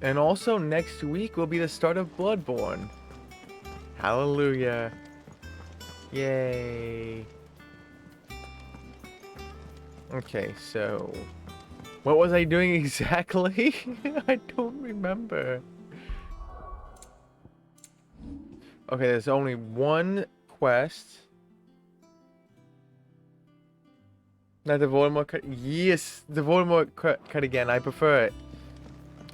And also next week will be the start of Bloodborne. Hallelujah. Yay. Okay, so what was I doing exactly? I don't remember. Okay, there's only one quest. Not the Voldemort cut. Yes, the Voldemort cut again. I prefer it.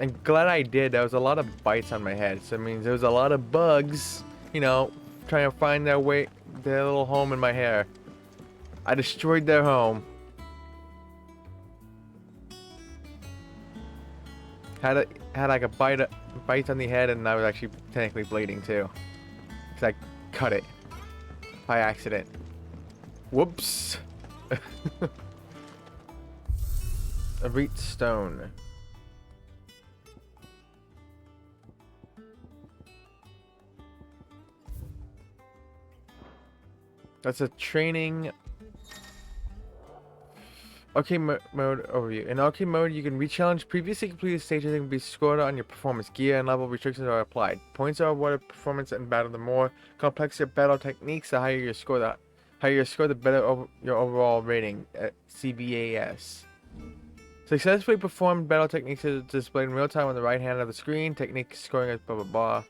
I'm glad I did. There was a lot of bites on my head. So it means there was a lot of bugs, you know, trying to find their little home in my hair. I destroyed their home. Had like a bite on the head, and I was actually technically bleeding too, cause I cut it by accident. Whoops. A Reet Stone. That's a training. Arcade mode overview. In arcade mode, you can re-challenge previously completed stages and can be scored on your performance. Gear and level restrictions are applied. Points are awarded performance in battle. The more complex your battle techniques, the higher your score. The higher your score, the better your overall rating at CBAS. Successfully performed battle techniques is displayed in real time on the right hand of the screen. Technique scoring is blah blah blah.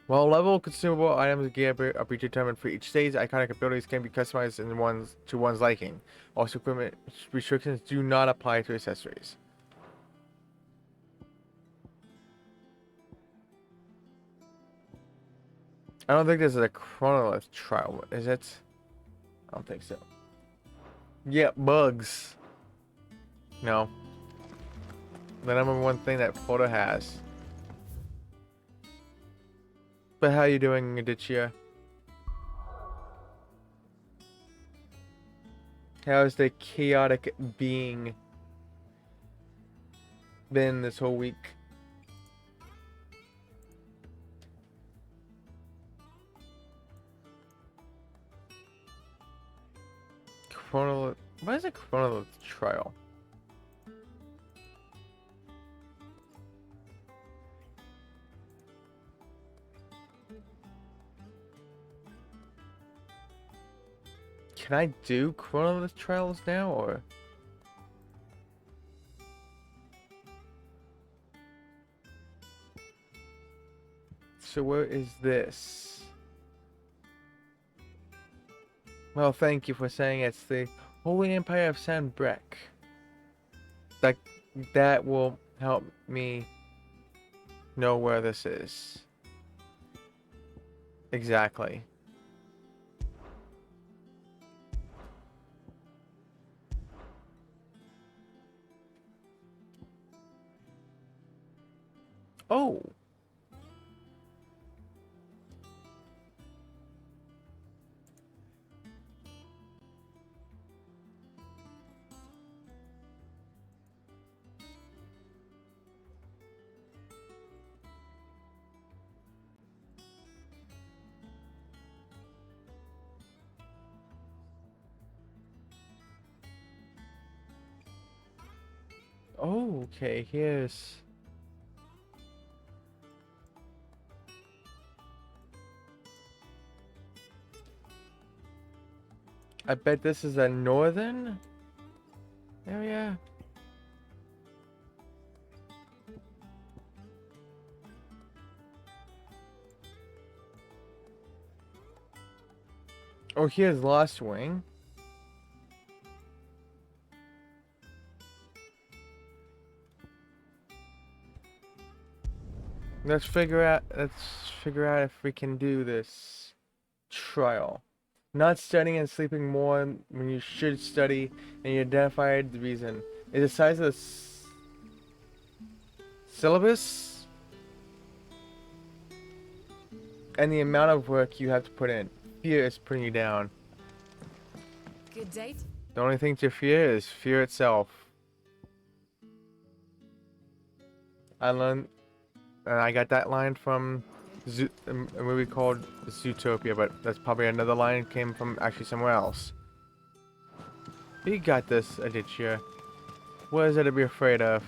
While level consumable items and gear are predetermined for each stage, iconic abilities can be customized to one's liking. Also, equipment restrictions do not apply to accessories. I don't think this is a chronolith trial, is it? I don't think so. Yeah, bugs. No. The number one thing that photo has. But how you doing, Aditya? How's the chaotic being been this whole week? Chronolith. What is a chronolith trial? Can I do chronolith trials now, or? So where is this? Well, thank you for saying it's the Holy Empire of Sanbreque. That that will help me know where this is. Exactly. Oh. Oh, okay, here's... I bet this is a northern area. Oh, here's Lost Wing. Let's figure out if we can do this trial. Not studying and sleeping more when you should study, and you identified the reason. Is the size of the syllabus and the amount of work you have to put in. Fear is putting you down. Good date? The only thing to fear is fear itself. I learned, and I got that line from a movie called Zootopia, but that's probably another line came from actually somewhere else. You got this, Aditya. What is there to be afraid of?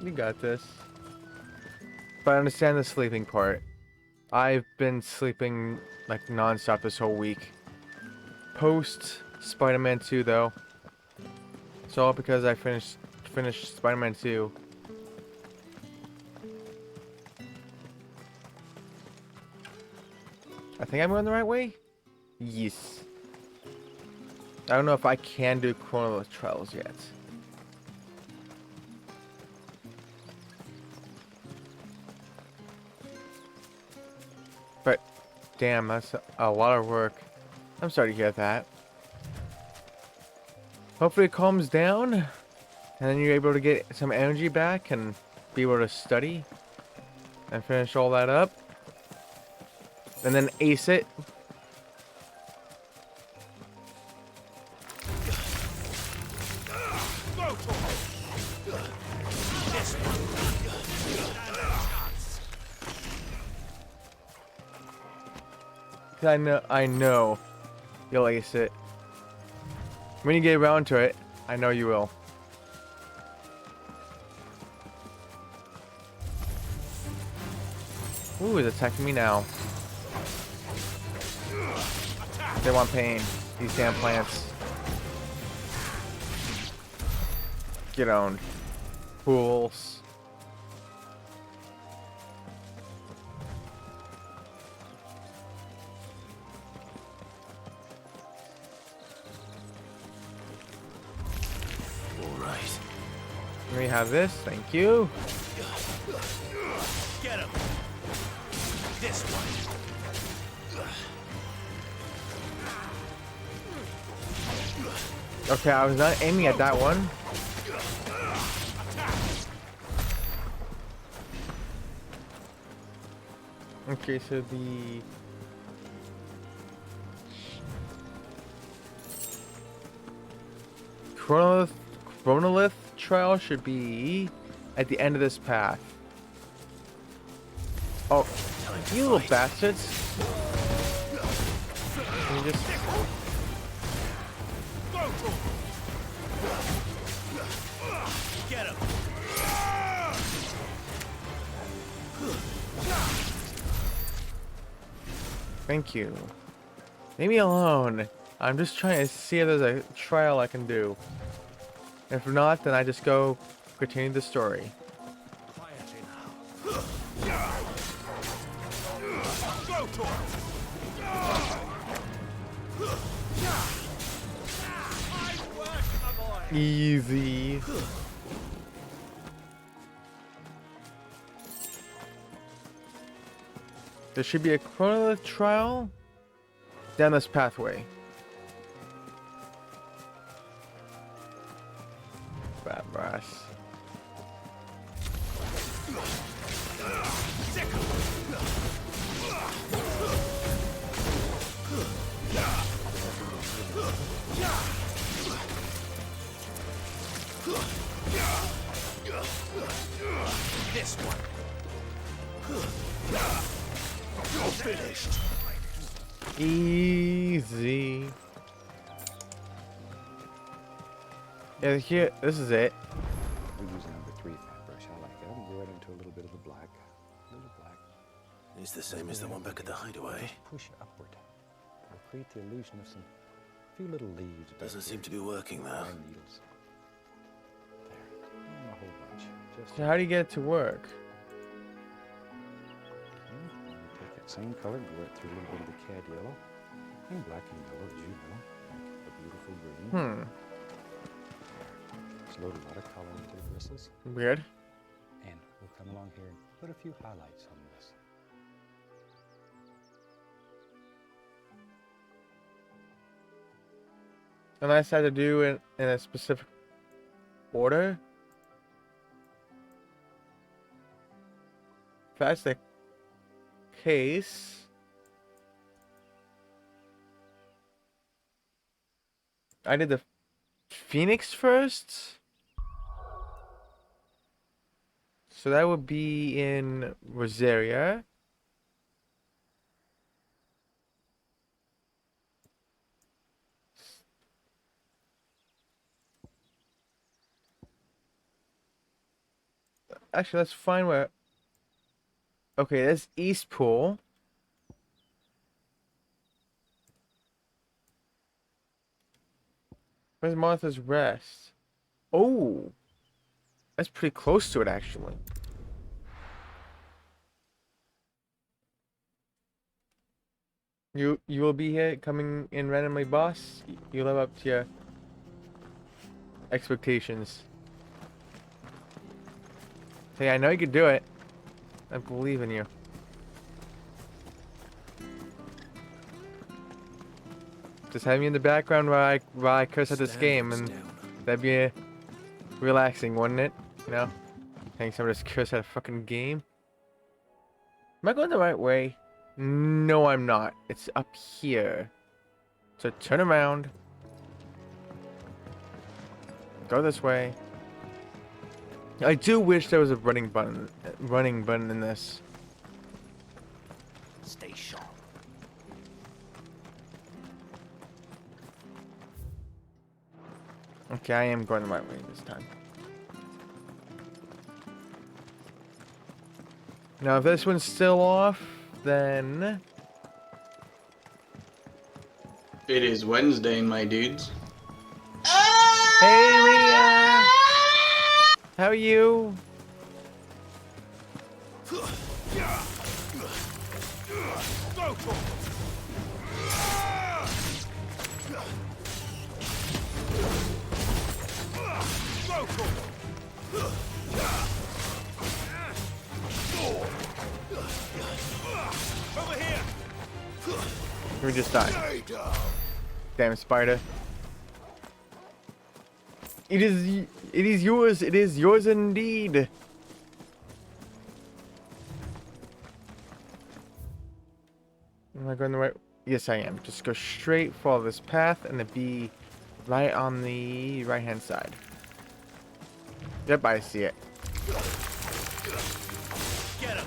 You got this. But I understand the sleeping part. I've been sleeping like non-stop this whole week. Post Spider-Man 2 though. It's all because I finished Spider-Man 2. I think I'm going the right way? Yes. I don't know if I can do Chrono Trials yet. But damn, that's a lot of work. I'm sorry to hear that. Hopefully it calms down, and then you're able to get some energy back and be able to study and finish all that up. And then ace it. I know you'll ace it. When you get around to it, I know you will. Ooh, it's attacking me now. They want pain. These damn plants. Get owned. Fools. Alright. Let me have this. Thank you. Get him! This one. Okay, I was not aiming at that one. Okay, so the Chronolith trial should be at the end of this path. Oh, you little bastards. Can you just... Get him! Thank you. Leave me alone. I'm just trying to see if there's a trial I can do. If not, then I just go continue the story. Quietly now. Go towards! Nice work, my boy! Easy. There should be a Chronolith trial down this pathway. Bad brass. This one. You're finished. Easy. Yeah, here, this is it. We're using number 3 paintbrush. I like it. I think go right into a little bit of the black. A little black. It's the same as the one back at the hideaway. Just push upward. It'll create the illusion of some few little leaves. Doesn't seem to be working though. Pine needles. There. Not a whole bunch. Just So how do you get it to work? and you take that same color, go right through a little bit of the cad yellow. And black and yellow, as you know. Like a beautiful green. Just load a lot of color into the bristles. Weird. And we'll come along here and put a few highlights on this. And I had to do it in a specific order. If that's the case, I did the Phoenix first. So that would be in Rosaria. actually, let's find where. Okay, that's East Pool. Where's Martha's Rest? Oh, that's pretty close to it, actually. You will be here coming in randomly, boss. You live up to your expectations. Hey, I know you can do it. I believe in you. Just have me in the background while I curse at this game, and that'd be relaxing, wouldn't it? You know, having someone just curse at a fucking game. Am I going the right way? No, I'm not. It's up here. So turn around. Go this way. I do wish there was a running button in this. Stay sharp. Okay, I am going the right way this time. Now, if this one's still off, then... It is Wednesday, my dudes. Hey, Leah! How are you? Over here. We just died. Damn spider. It is yours. It is yours indeed. Am I going the right? Yes, I am. Just go straight, follow this path, and it'll be right on the right-hand side. Yep, I see it. Get him.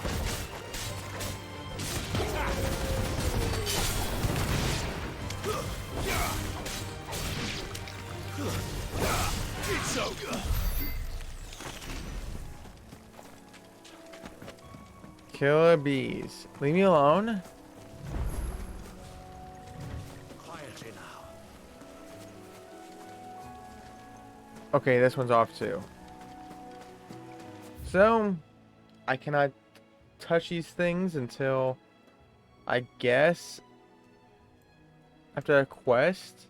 It's over. Killer bees. Leave me alone. Quietly now. Okay, this one's off too. So, I cannot touch these things until, I guess, after a quest.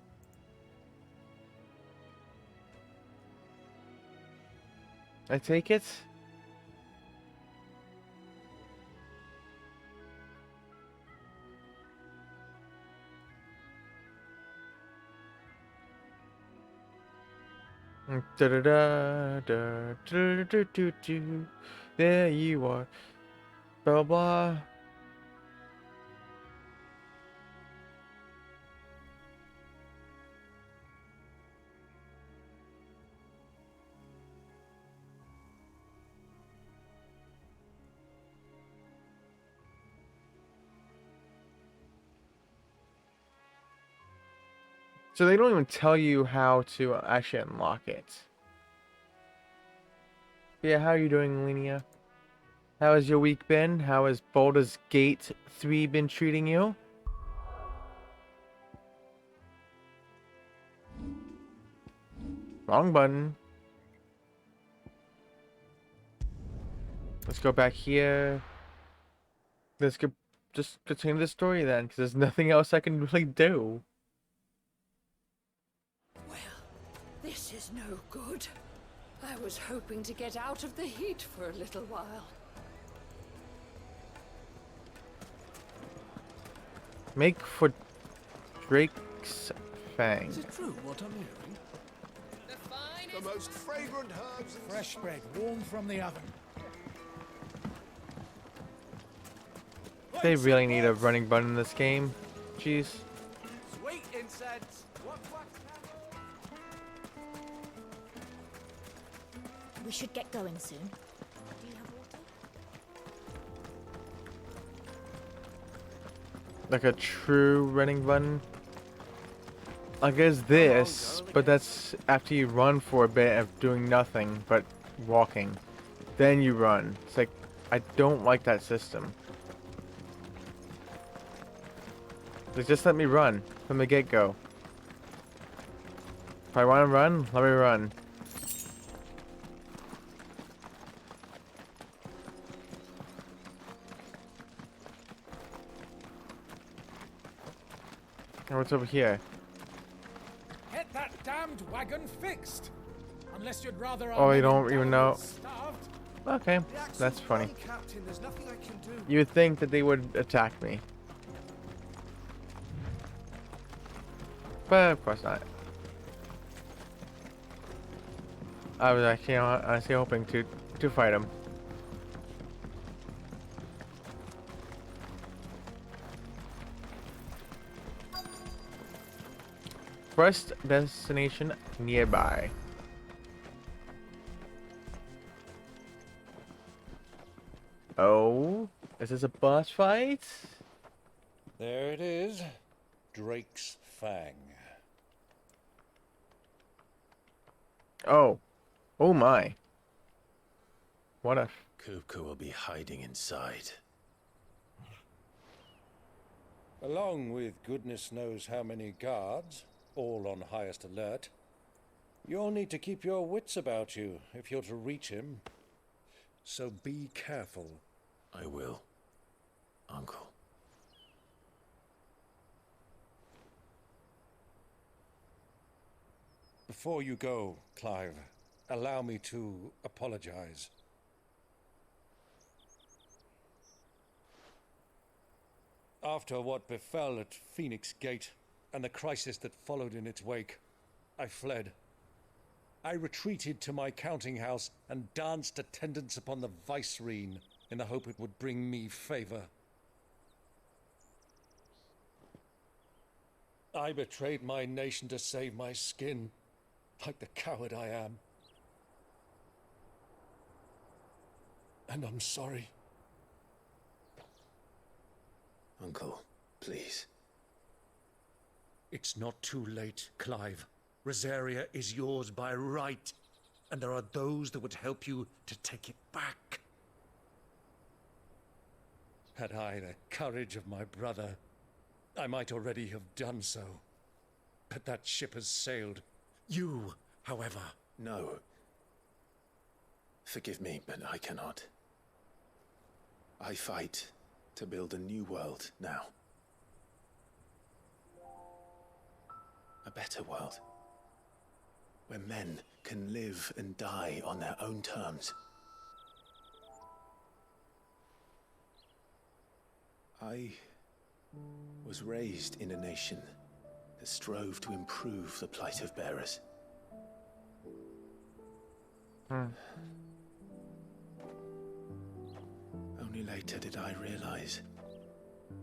I take it. Da da da da da da da da. There you are. Blah blah. So they don't even tell you how to actually unlock it. Yeah, how are you doing, Linnea? How has your week been? How has Baldur's Gate 3 been treating you? Wrong button. Let's go back here. Let's go, just continue the story then, because there's nothing else I can really do. This is no good. I was hoping to get out of the heat for a little while. Make for Drake's Fang. Is it true what I'm hearing? The most fragrant herbs and Fresh bread, warm from the oven. They really need a running button in this game. Jeez. sweet incense. What? We should get going soon. Do you have water? Like a true running button. I guess this, but that's after you run for a bit of doing nothing but walking. then you run. It's like, I don't like that system. Like, just let me run from the get-go. If I want to run, let me run. And what's over here? Get that damned wagon fixed. Unless you'd rather. Oh, you don't even know. Starved. Okay, The axle's that's funny. fine, Captain. There's nothing I can do. You would think that they would attack me. But of course not. I was actually honestly hoping to fight him. First destination nearby. Oh, is this a boss fight? There it is. Drake's Fang. Oh, oh my. What a Kupka will be hiding inside. Along with goodness knows how many guards, all on highest alert. You'll need to keep your wits about you if you're to reach him. So be careful. I will, Uncle. Before you go, Clive, allow me to apologize. After what befell at Phoenix Gate and the crisis that followed in its wake, I fled. I retreated to my counting house and danced attendance upon the Vicereine in the hope it would bring me favor. I betrayed my nation to save my skin, like the coward I am. And I'm sorry. Uncle, please. It's not too late, Clive. Rosaria is yours by right, and there are those that would help you to take it back. Had I the courage of my brother, I might already have done so. But that ship has sailed. You, however... No. Forgive me, but I cannot. I fight to build a new world now. A better world. Where men can live and die on their own terms. I was raised in a nation that strove to improve the plight of bearers. Only later did I realize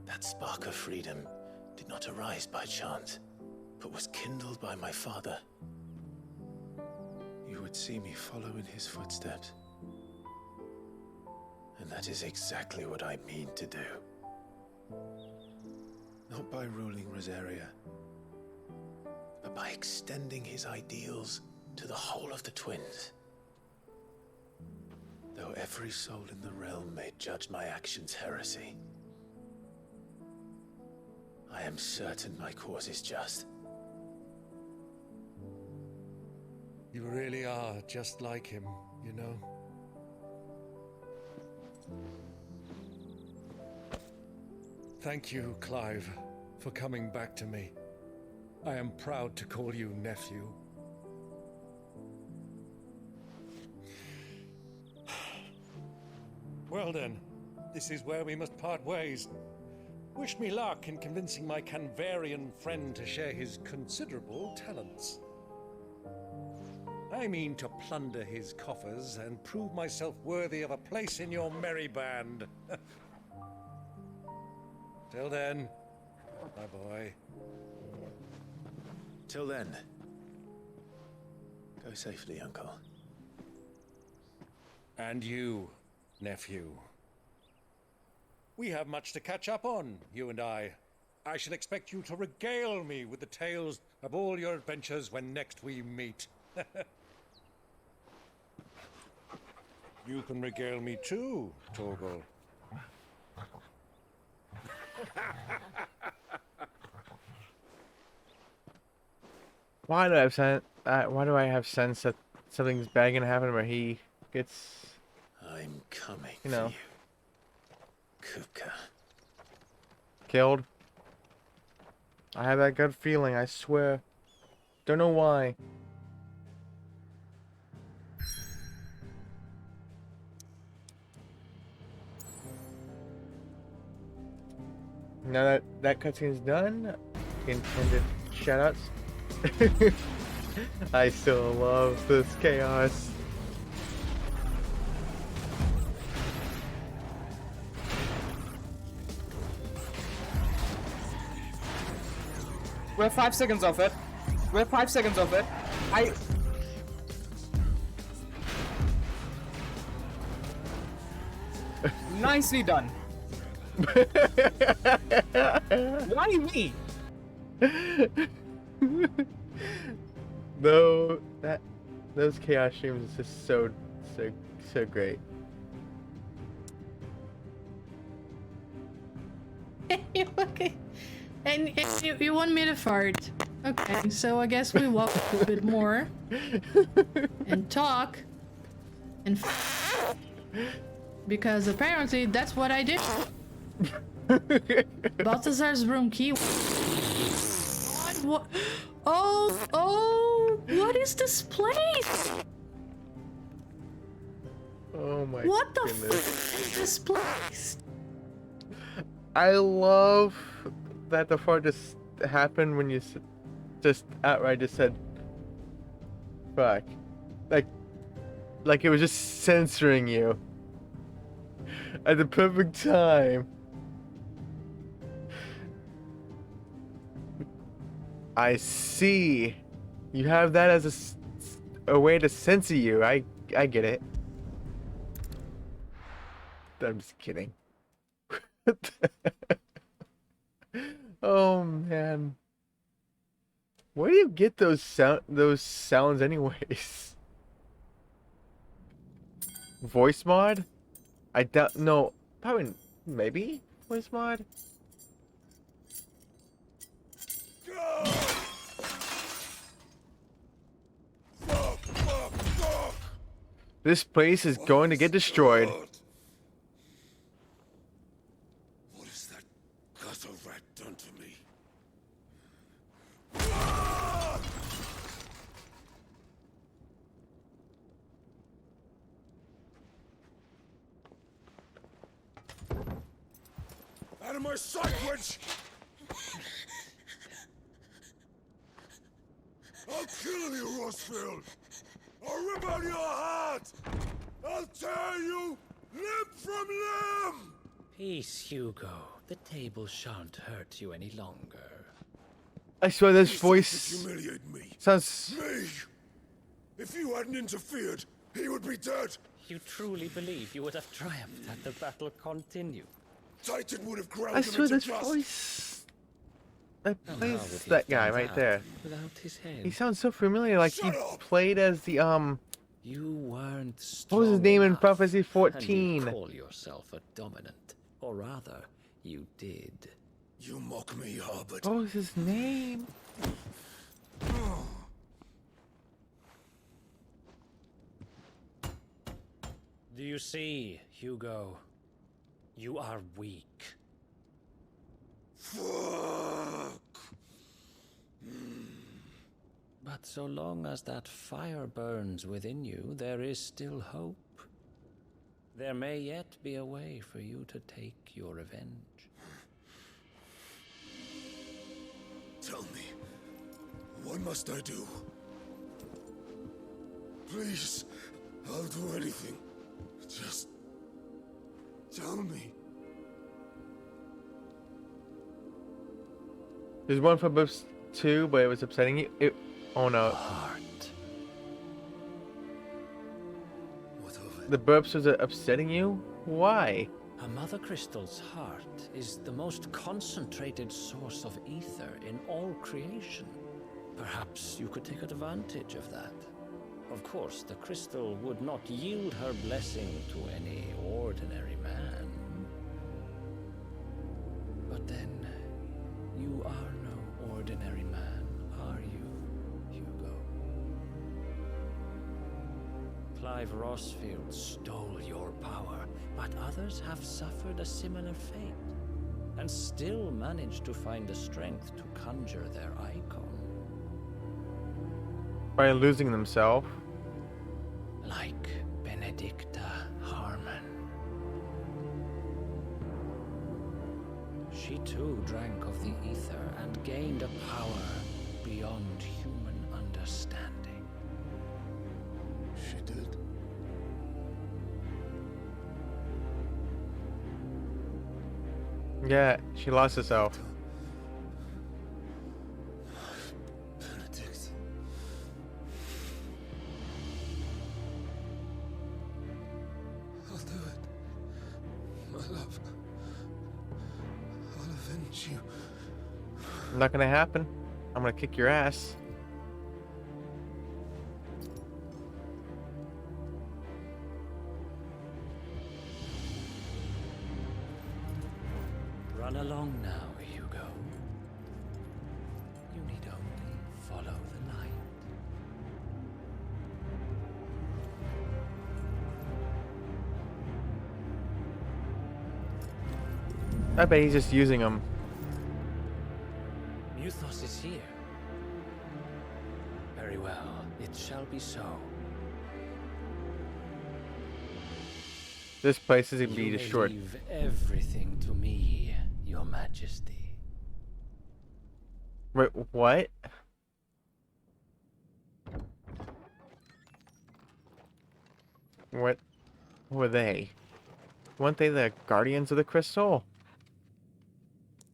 that spark of freedom did not arise by chance, but was kindled by my father. You would see me follow in his footsteps. And that is exactly what I mean to do. Not by ruling Rosaria, but by extending his ideals to the whole of the twins. Though every soul in the realm may judge my actions heresy, I am certain my cause is just. You really are just like him, you know? Thank you, Clive, for coming back to me. I am proud to call you nephew. Well then, this is where we must part ways. Wish me luck in convincing my Canvarian friend to share his considerable talents. I mean to plunder his coffers and prove myself worthy of a place in your merry band. Till then, my boy. Till then, go safely, Uncle. And you, nephew. We have much to catch up on, you and I. I shall expect you to regale me with the tales of all your adventures when next we meet. You can regale me too, Torgal. Why do I have sense? Why do I have sense that something's bad gonna happen where he gets, I'm coming you know, for you, Kupka. killed? I have that gut feeling. I swear. Don't know why. Now that that cutscene's done, intended shoutouts. I still love this chaos. We're 5 seconds off it. We're 5 seconds off it. Nicely done. Why me? No, those chaos streams is just so great. Okay. And you want me to fart. Okay, so I guess we walk a bit more. And talk. And because apparently that's what I did. Balthazar's room key. What? Oh, what is this place? Oh my What the goodness. f is this place? I love that the fart just happened when you just outright just said fuck. Like it was just censoring you at the perfect time. I see. You have that as a way to censor you. I get it. I'm just kidding. Oh man. Where do you get those sounds anyways? Voice mod? I doubt. No, probably maybe voice mod. This place is going to get destroyed. What has that gutter rat done to me? Out of my sight, witch! I'll kill you, Rossfield! I'll rip out your heart! I'll tear you limb from limb! Peace, Hugo. The table shan't hurt you any longer. I swear this He voice humiliate me. sounds. Me! If you hadn't interfered, he would be dead! You truly believe you would have triumphed had the battle continued? Titan would have ground I him swear into this dust! voice. That And how plays would he that have guy done right that there. Without his head. He sounds so familiar, like he Shut up! played as the You weren't strong What was his name in enough, Prophecy and 14? you call yourself a dominant. Or rather, you did. You mock me, Harbert. What was his name? Do you see, Hugo? You are weak. Fuck! But so long as that fire burns within you, there is still hope. There may yet be a way for you to take your revenge. Tell me, what must I do? Please, I'll do anything. Just tell me. There's one for Burps too, but it was upsetting you. Oh no. Heart. What of it? The burps was upsetting you? Why? A Mother Crystal's heart is the most concentrated source of ether in all creation. Perhaps you could take advantage of that. Of course, the crystal would not yield her blessing to any ordinary man. But then, you are no ordinary man, are you, Hugo? Clive Rosfield stole your power, but others have suffered a similar fate, and still managed to find the strength to conjure their icon. By losing themselves. Like Benedicta Harmon. She too drank of the ether and gained a power beyond human understanding. She did. Yeah, she lost herself. Benedict. I'll do it. My love. I'll avenge you. Not gonna happen. I'm gonna kick your ass. Run along now, Hugo. You need only follow the light. I bet he's just using them. Muthos is here. Very well, it shall be so. This place is gonna be You may destroyed. leave everything to me, Your Majesty. Wait, what? What were they? Weren't they the guardians of the crystal?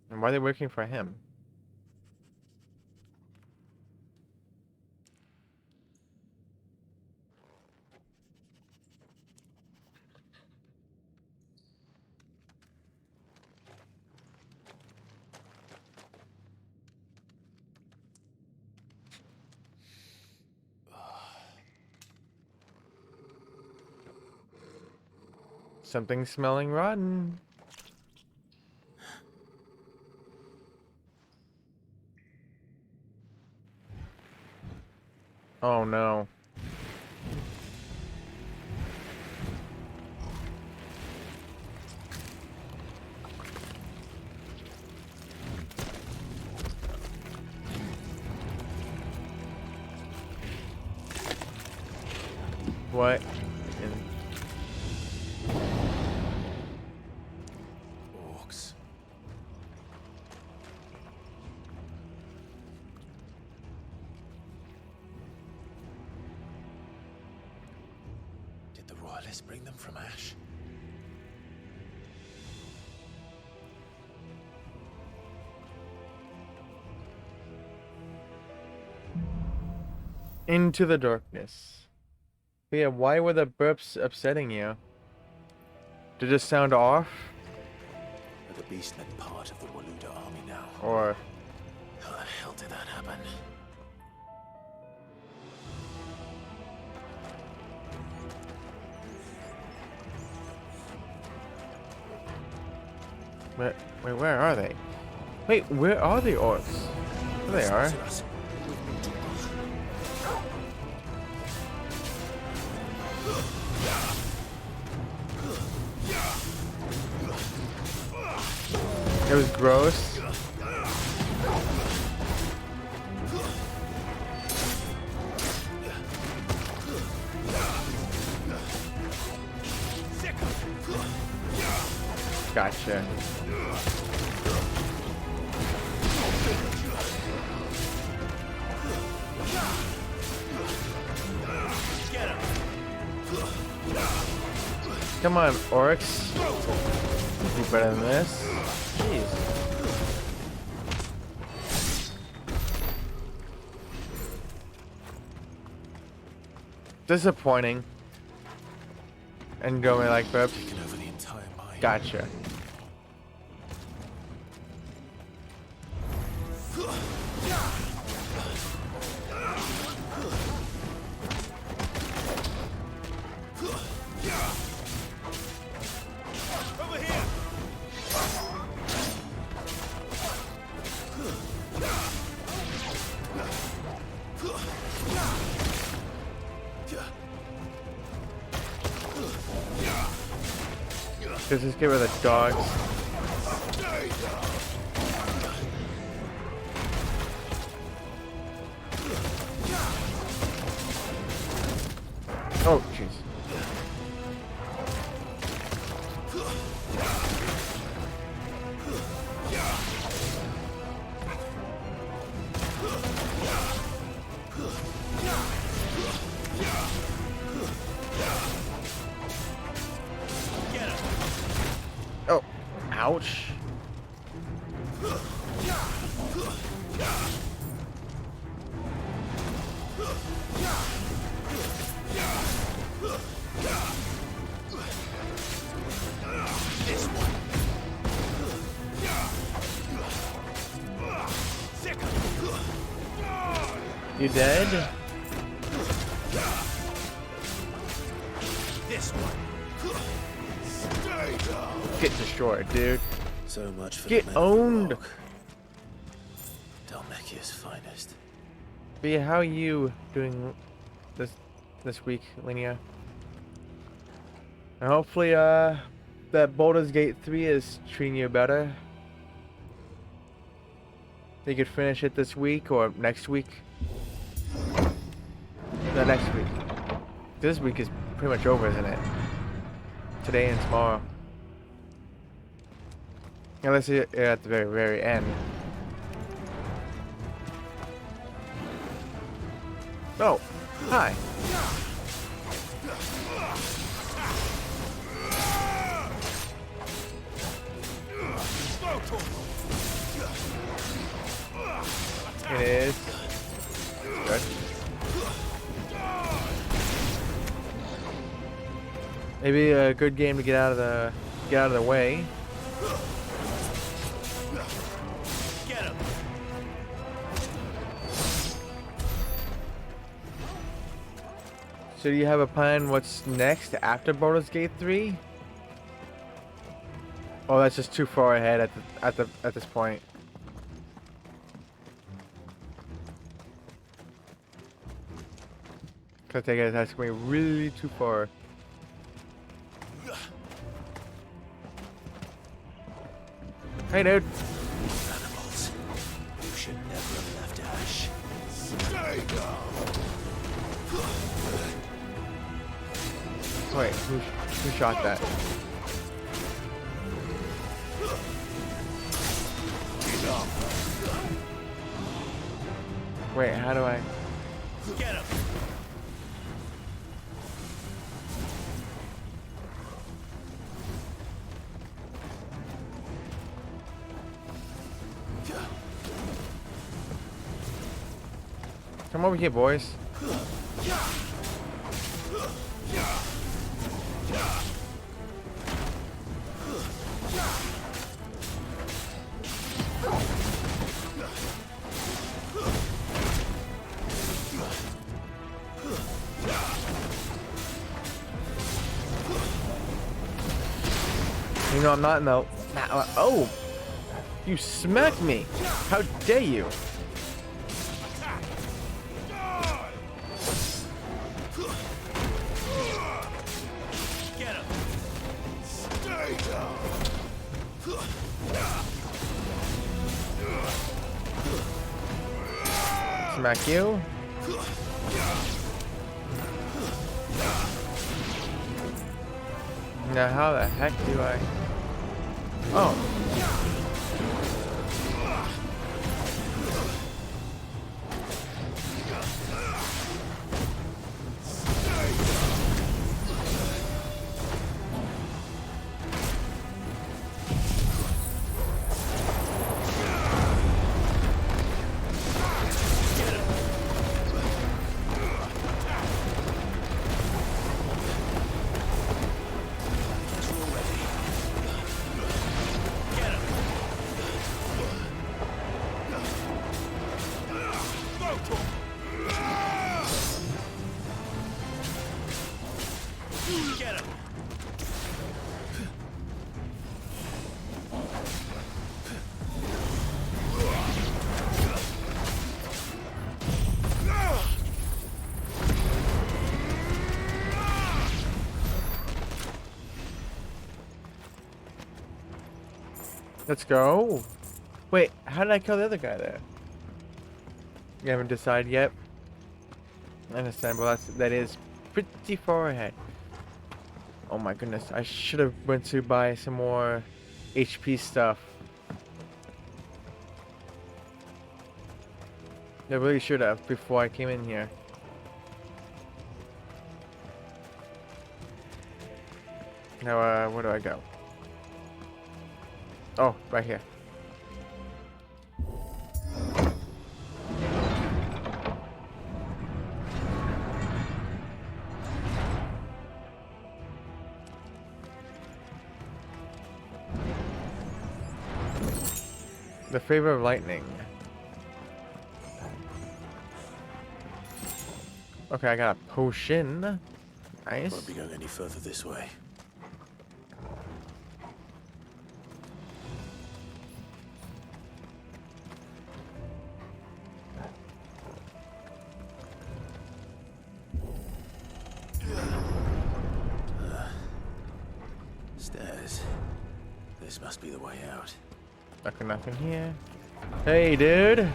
And why are they working for him? Something smelling rotten. Oh no. What? Orcs. Did the royalists bring them from Ash? Into the darkness. But yeah, why were the burps upsetting you? Did it sound off? Are the beastmen part of the Waluda army now? Or How the hell did that happen? wait, where are they? Wait, where are the orcs? There they are. It was gross. Gotcha. Come on, orcs. Do better than this. Jeez. Disappointing. And going like burps. Over the entire mine. Gotcha. Let's just get rid of the dogs. Oh, jeez. Oh, ouch. You dead? This one. Stay down. Get destroyed, dude. So much for Get the men of owned. the rock. Dhalmekia's finest. But yeah, how are you doing this week, Linnea? And hopefully, that Baldur's Gate 3 is treating you better. You could finish it this week or next week. No, next week. This week is pretty much over, isn't it? Today and tomorrow. Unless you're at the very, very end. Oh, hi. It is good. Maybe a good game to get out of the way. Get him. So do you have a plan what's next after Baldur's Gate 3? Oh, that's just too far ahead at this point. Cause I think that's going really too far. Hey, dude. Animals. You should never have left Ash. Stay down. Wait, who shot that? Wait, how do I? Get him. Come over here, boys. You know I'm not in the... Oh! You smacked me! How dare you! Get him. Stay down. Smack you. Now how the heck do I... Oh. Get Let's go. Wait, how did I kill the other guy there? You haven't decided yet? I understand, well that is pretty far ahead. Oh my goodness, I should have went to buy some more HP stuff. I really should have before I came in here. Now, where do I go? Oh, right here. The favor of lightning. Okay, I got a potion. Nice. Won't be going any further this way. Stairs. This must be the way out. Okay, nothing here. Hey, dude.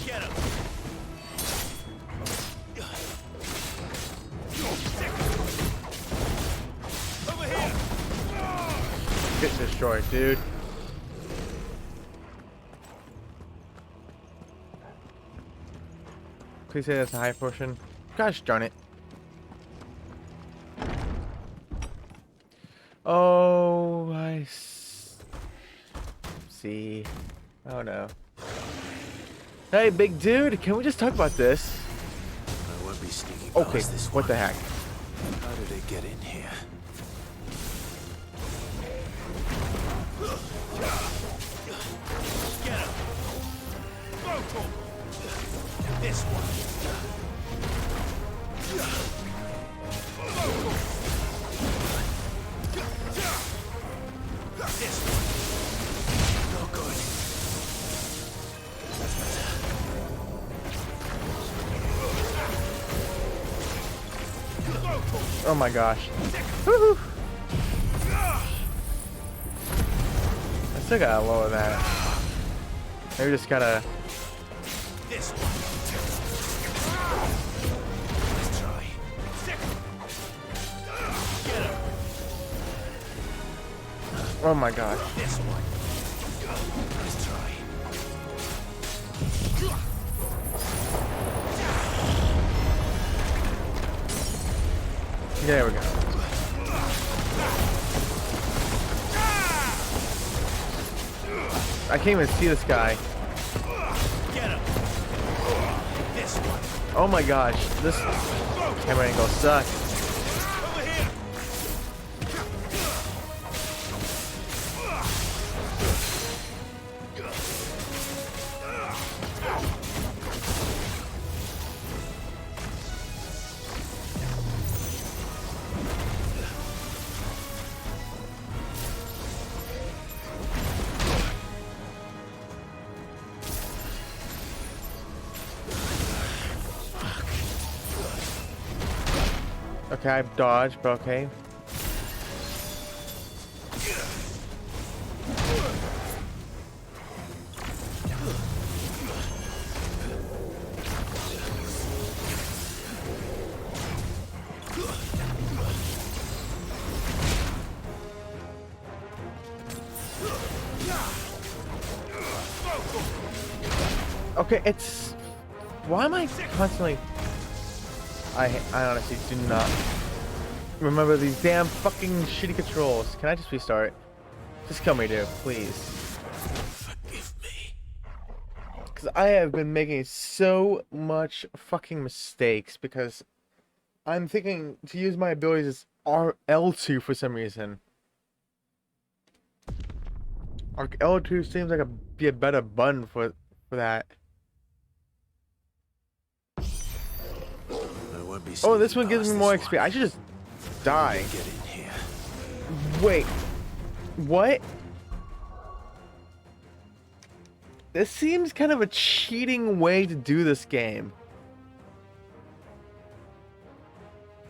Get him! Over here! Get destroyed, dude. Please say that's a high potion. Gosh darn it. Oh, see. Oh no. Hey, big dude, can we just talk about this? I won't be sneaking Okay, past this what the one. heck? How did it get in here? Get him! This one. This one. No good. Oh my gosh. Woohoo! I still gotta lower that. Maybe just gotta. This one. Let's try. Get him. Oh my gosh. This one. Let's try. There we go. I can't even see this guy. Get him. This one. Oh my gosh, this camera angle sucks. Over here. Okay, I've dodged, but okay. Okay, it's... Why am I constantly... I honestly do not remember these damn fucking shitty controls. Can I just restart? Just kill me, dude, please. Forgive me. Because I have been making so much fucking mistakes because I'm thinking to use my abilities as L2 for some reason. Like L2 seems like be a better button for that. Oh, this one gives me more XP. I should just die. Get in here. Wait. What? This seems kind of a cheating way to do this game.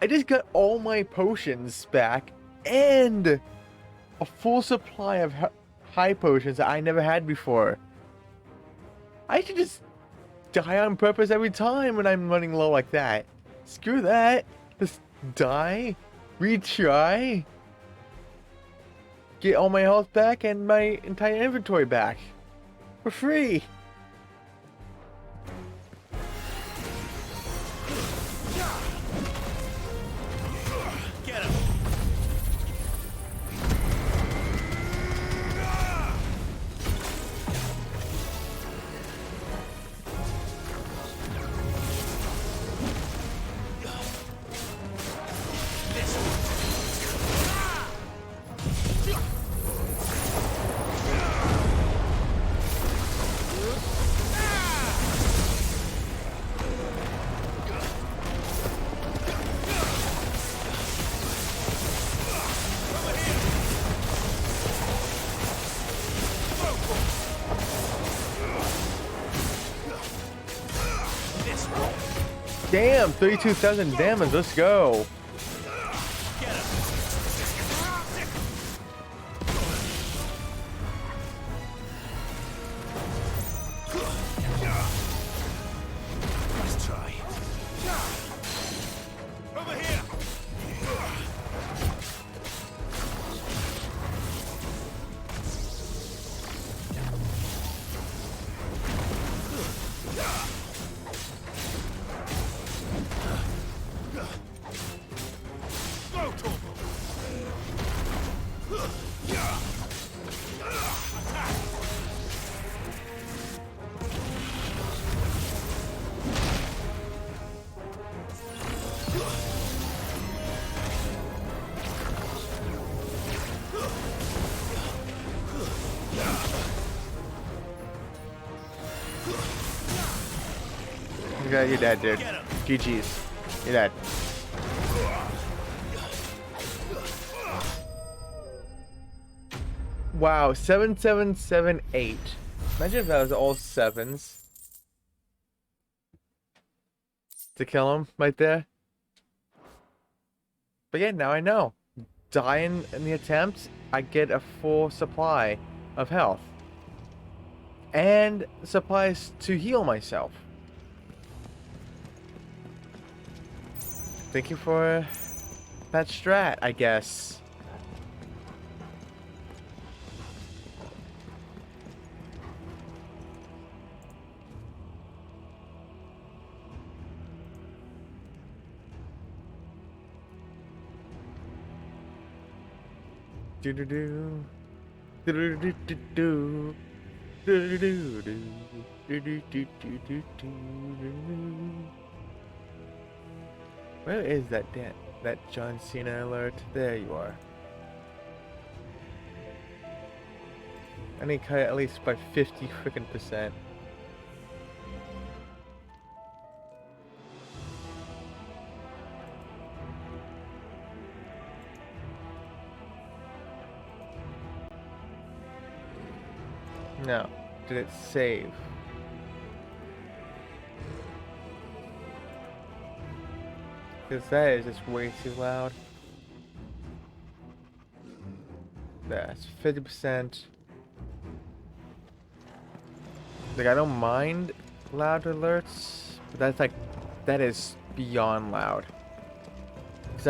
I just got all my potions back and a full supply of high potions that I never had before. I should just die on purpose every time when I'm running low like that. Screw that. Just die, retry, get all my health back and my entire inventory back for free. Get him! Damn, 32,000 damage, let's go. Let's try. Over here! Okay, you're dead, dude. GG's. You're dead. Wow, 7778. Imagine if that was all sevens. To kill him right there. But yeah, now I know. Dying in the attempt, I get a full supply of health. And supplies to heal myself. Thank you for that strat, I guess. Do do do do do do do do do do do do do do do. Where is that John Cena alert? There you are. I need to cut it at least by 50 freaking %. No. Did it save? Because that is just way too loud. That's 50%. Like, I don't mind loud alerts, but that's like, that is beyond loud. Because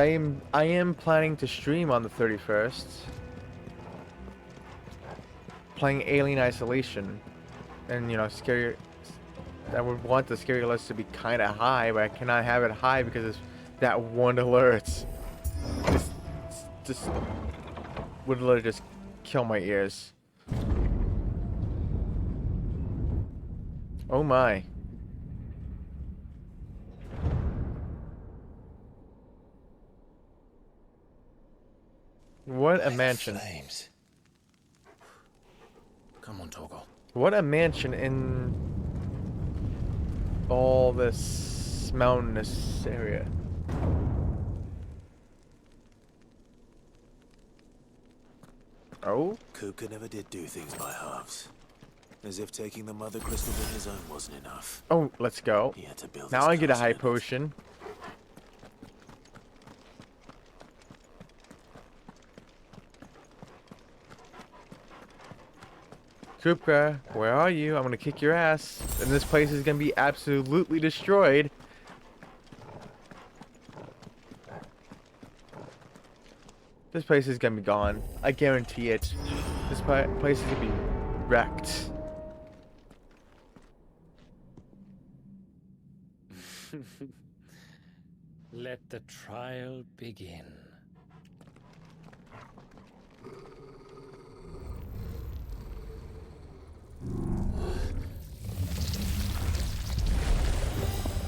I am planning to stream on the 31st. Playing Alien Isolation. And, you know, scary. I would want the scary alerts to be kind of high, but I cannot have it high because it's that one alert. Just would literally just kill my ears. Oh my. What a mansion. Flames. Come on, Torgal. What a mansion in all this mountainous area. Oh? Kupka never did do things by halves. As if taking the Mother Crystal on his own wasn't enough. Oh, let's go. He had to build Now I his get a castle high in it. potion. Kupka, where are you? I'm gonna kick your ass. And this place is gonna be absolutely destroyed. This place is gonna be gone. I guarantee it. This place is gonna be wrecked. Let the trial begin.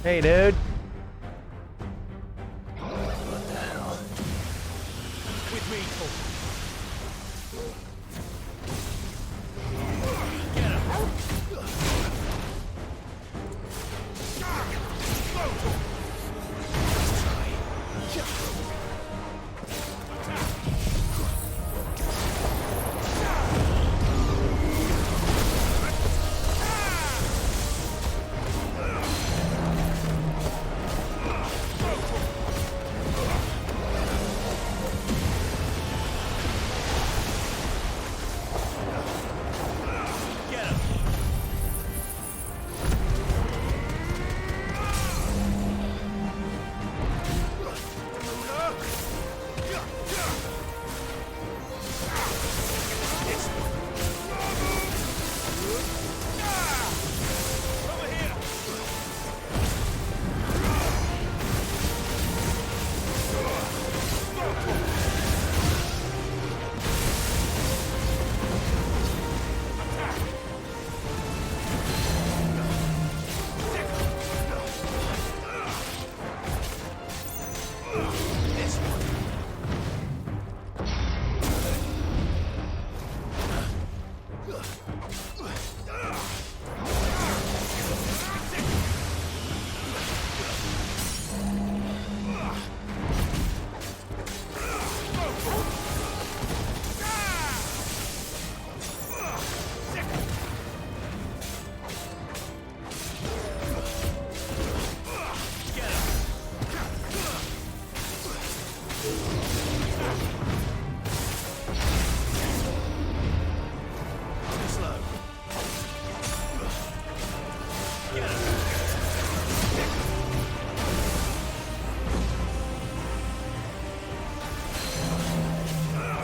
Hey, dude. What the hell? With me,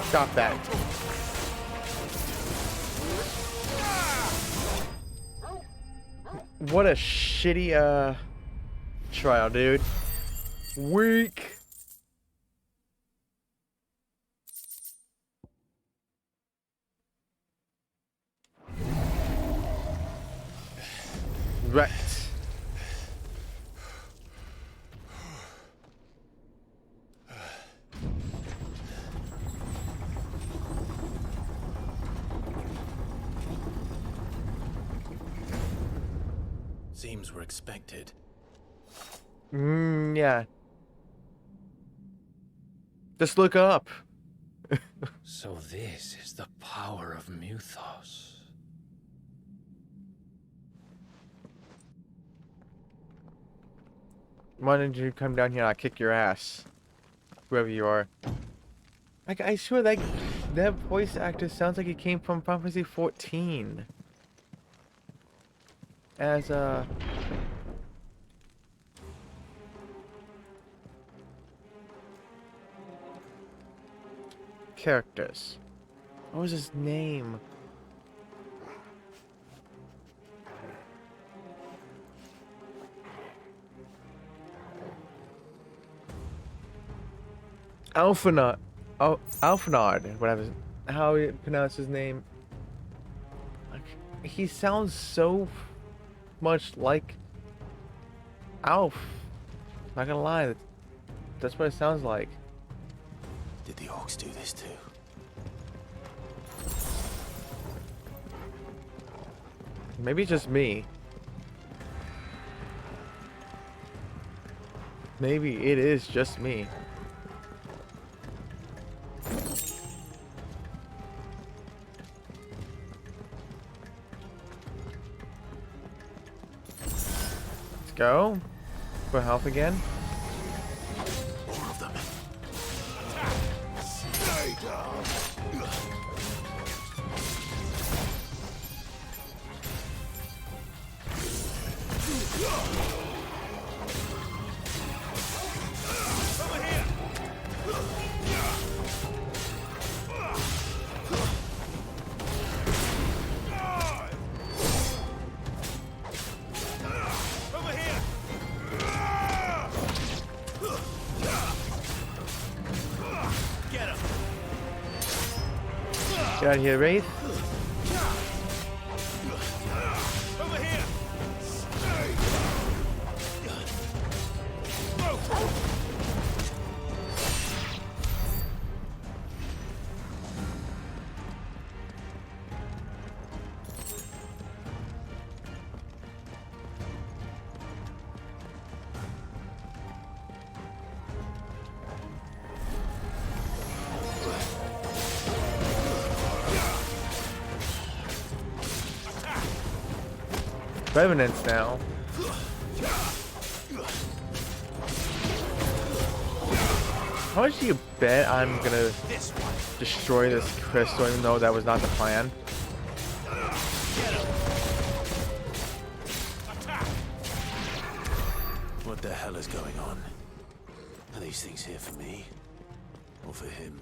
Stop that. What a shitty, trial, dude. Weak. Wrecked. Seems we're expected. Yeah. Just look up. So this is the power of Muthos. Why didn't you come down here and I'll kick your ass? Whoever you are. Like, I swear that voice actor sounds like he came from Final Fantasy 14. As characters. What was his name? Alphanard. Oh, Alphanard. Whatever. How you pronounce his name. Like, he sounds so much like Alf. Not gonna lie. That's what it sounds like. Did the orcs do this too? Maybe it's just me. Maybe it is just me. go. For health again. More of them. Stay down. Get out of here, Wraith. Revenants now. How much do you bet I'm gonna destroy this crystal even though that was not the plan? What the hell is going on? Are these things here for me? Or for him?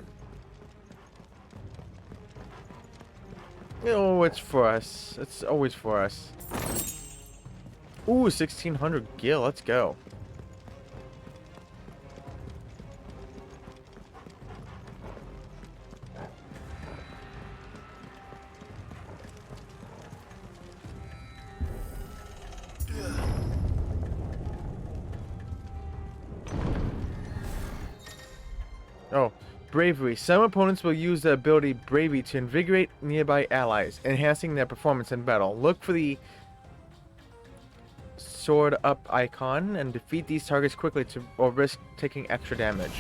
Oh, it's for us. It's always for us. Ooh, 1600 gil. Let's go. Oh, Bravery. Some opponents will use the ability Bravery to invigorate nearby allies, enhancing their performance in battle. Look for the sword up icon and defeat these targets quickly or risk taking extra damage.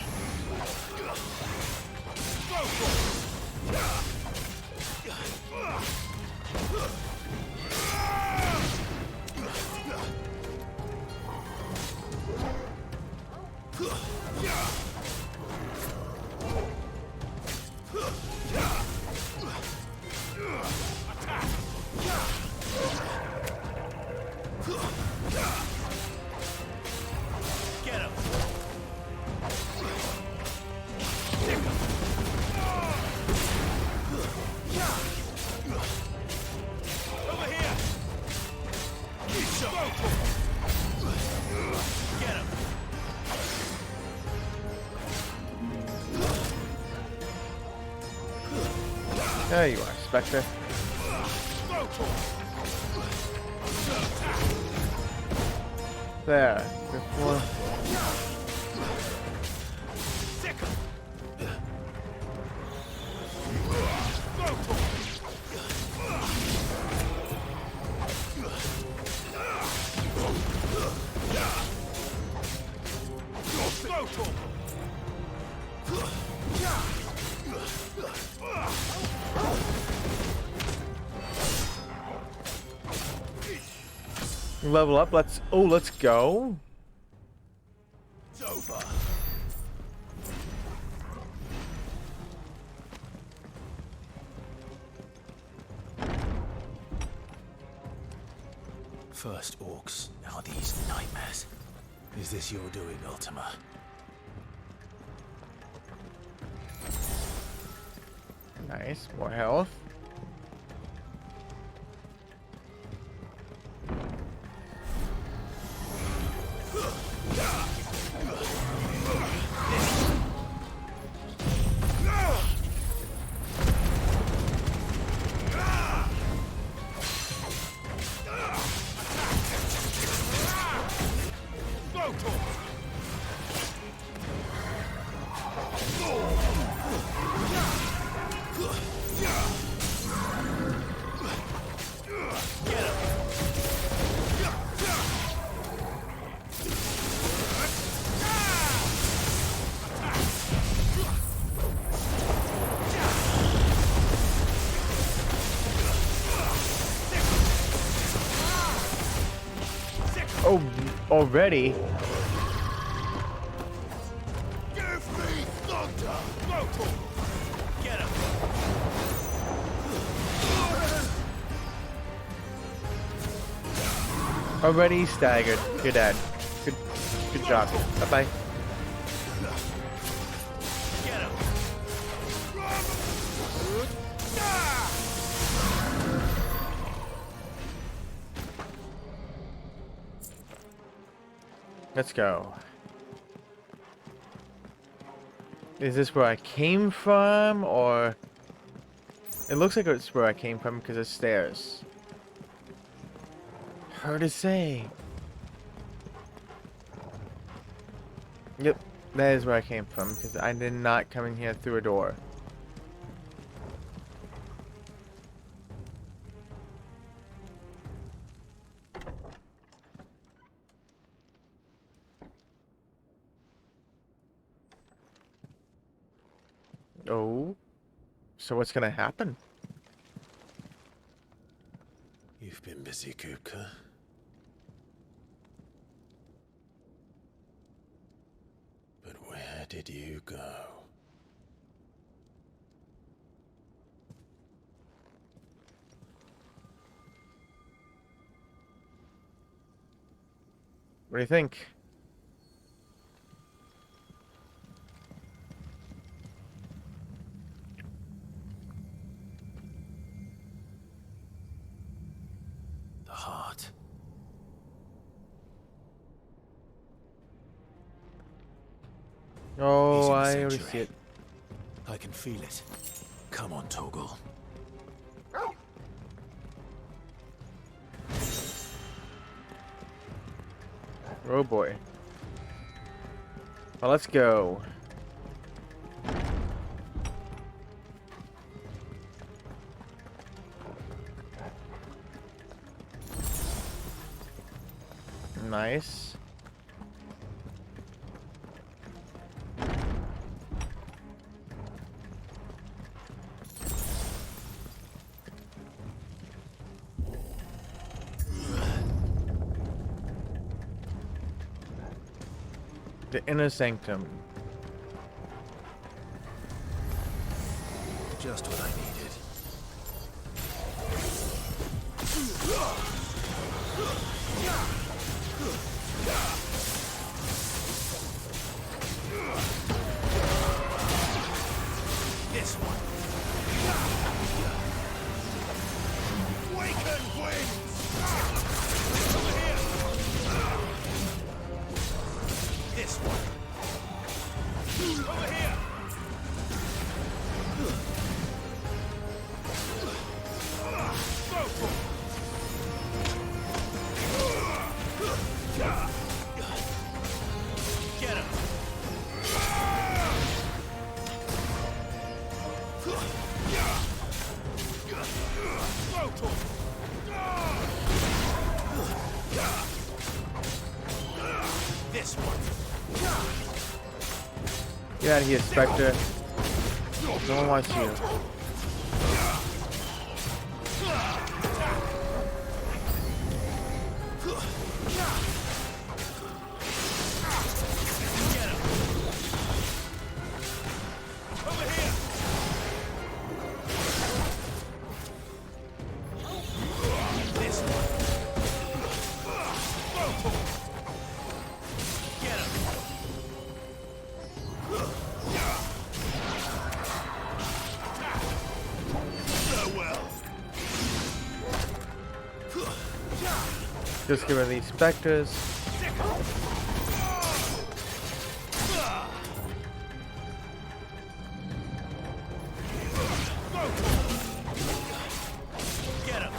There you are, Spectre. There. Before. Level up. Let's go. It's over. First orcs, now these nightmares. Is this your doing, Ultima? Nice. More health. Oh, Already? Give me thunder! Go! Get him! Already staggered. You're dead. Good job. Bye-bye. Get him! Let's go. Is this where I came from, or... It looks like it's where I came from because of stairs. Hard to say. Yep, that is where I came from because I did not come in here through a door. Oh, so what's gonna happen? You've been busy, Kupka. But where did you go? What do you think? The heart. Oh, He's in the I already sanctuary. see it. I can feel it. Come on, Toggle. Oh boy. Well, let's go. Nice. The inner sanctum. Just what I needed. This one. Waken wings! Over here! This one. Over here! Go for it! Get him! Go for it! This one. Get out of here, Spectre. No one wants you. Over here! This one. Go for it! Get him! Farewell! Just get rid of these specters. Get him!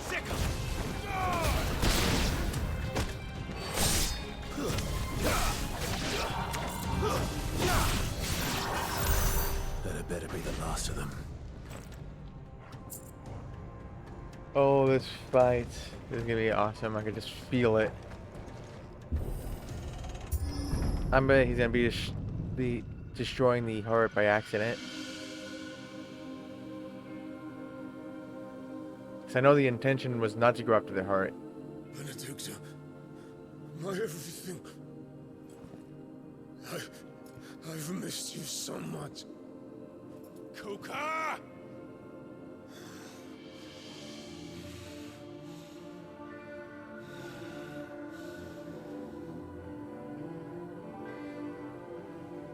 Sick him! That had better be the last of them. Oh, this fight is gonna be awesome. I can just feel it. I bet he's gonna be destroying the heart by accident. Because I know the intention was not to go after their heart. Benedicta, my everything. I've missed you so much. Kuka!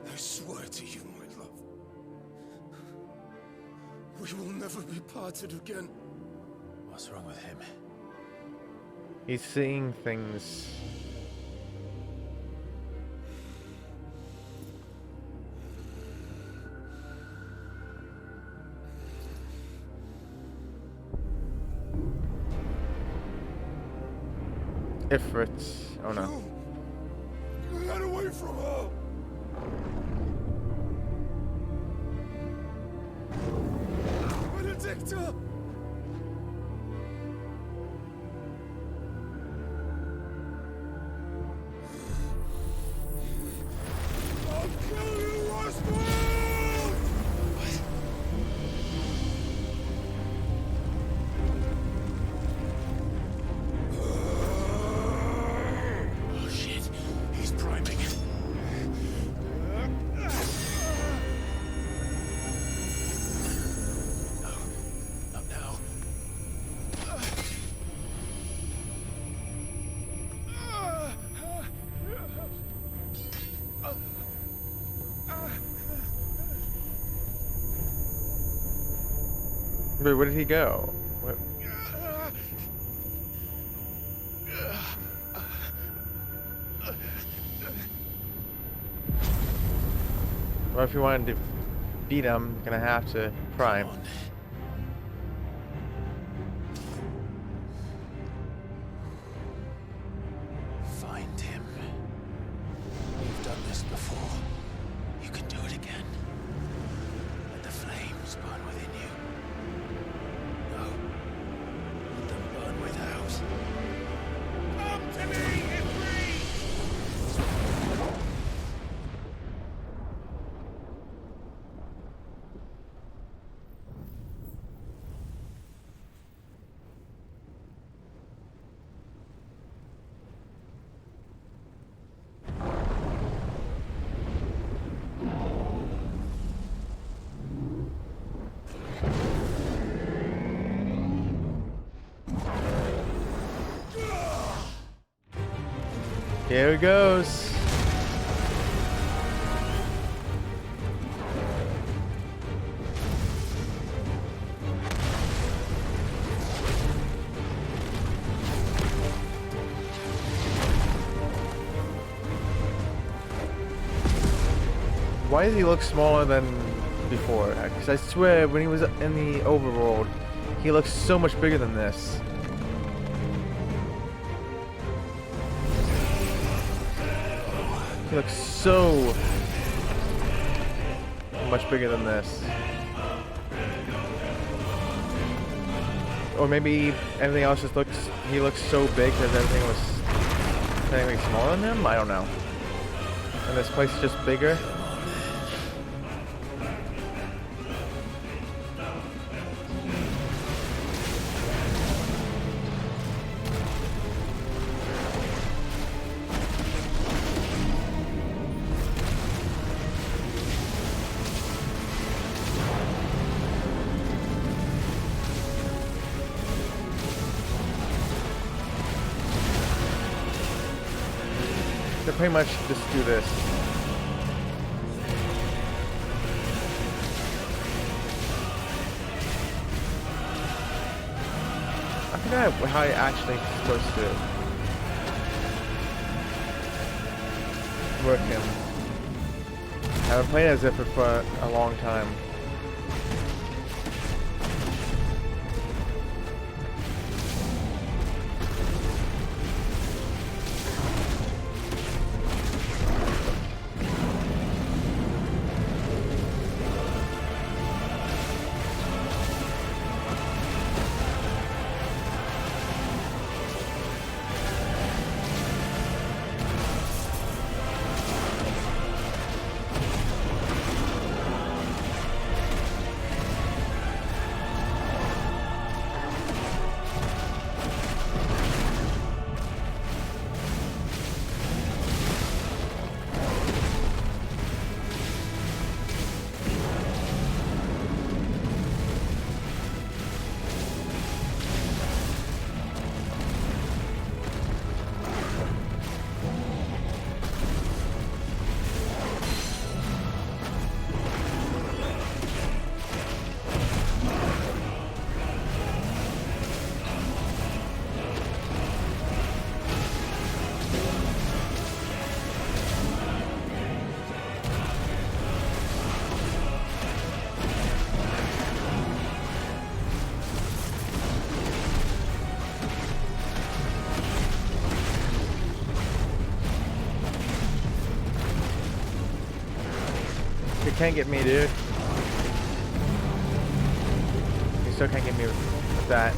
I swear to you, my love, we will never be parted again. What's wrong with him? He's seeing things. Ifrit. Oh no. Get away from her! Benedicta! I'll kill you, Roswell! Oh shit, he's priming. Not now. Wait, where did he go? What? Well, if you wanted to beat him, you're gonna have to prime. Find him. You've done this before. You can do it again. Let the flames burn within you. No. Let them burn without. Come to me, Ifrit! Here it goes. Why does he look smaller than before? Because I swear, when he was in the overworld, he looks so much bigger than this. He looks so much bigger than this. Or maybe everything else just looks, he looks so big because everything was technically smaller than him? I don't know. And this place is just bigger. They pretty much just do this. I forgot how you're actually supposed to work him. I haven't played as Ifrit for a long time. can't get me, dude. You still can't get me with that.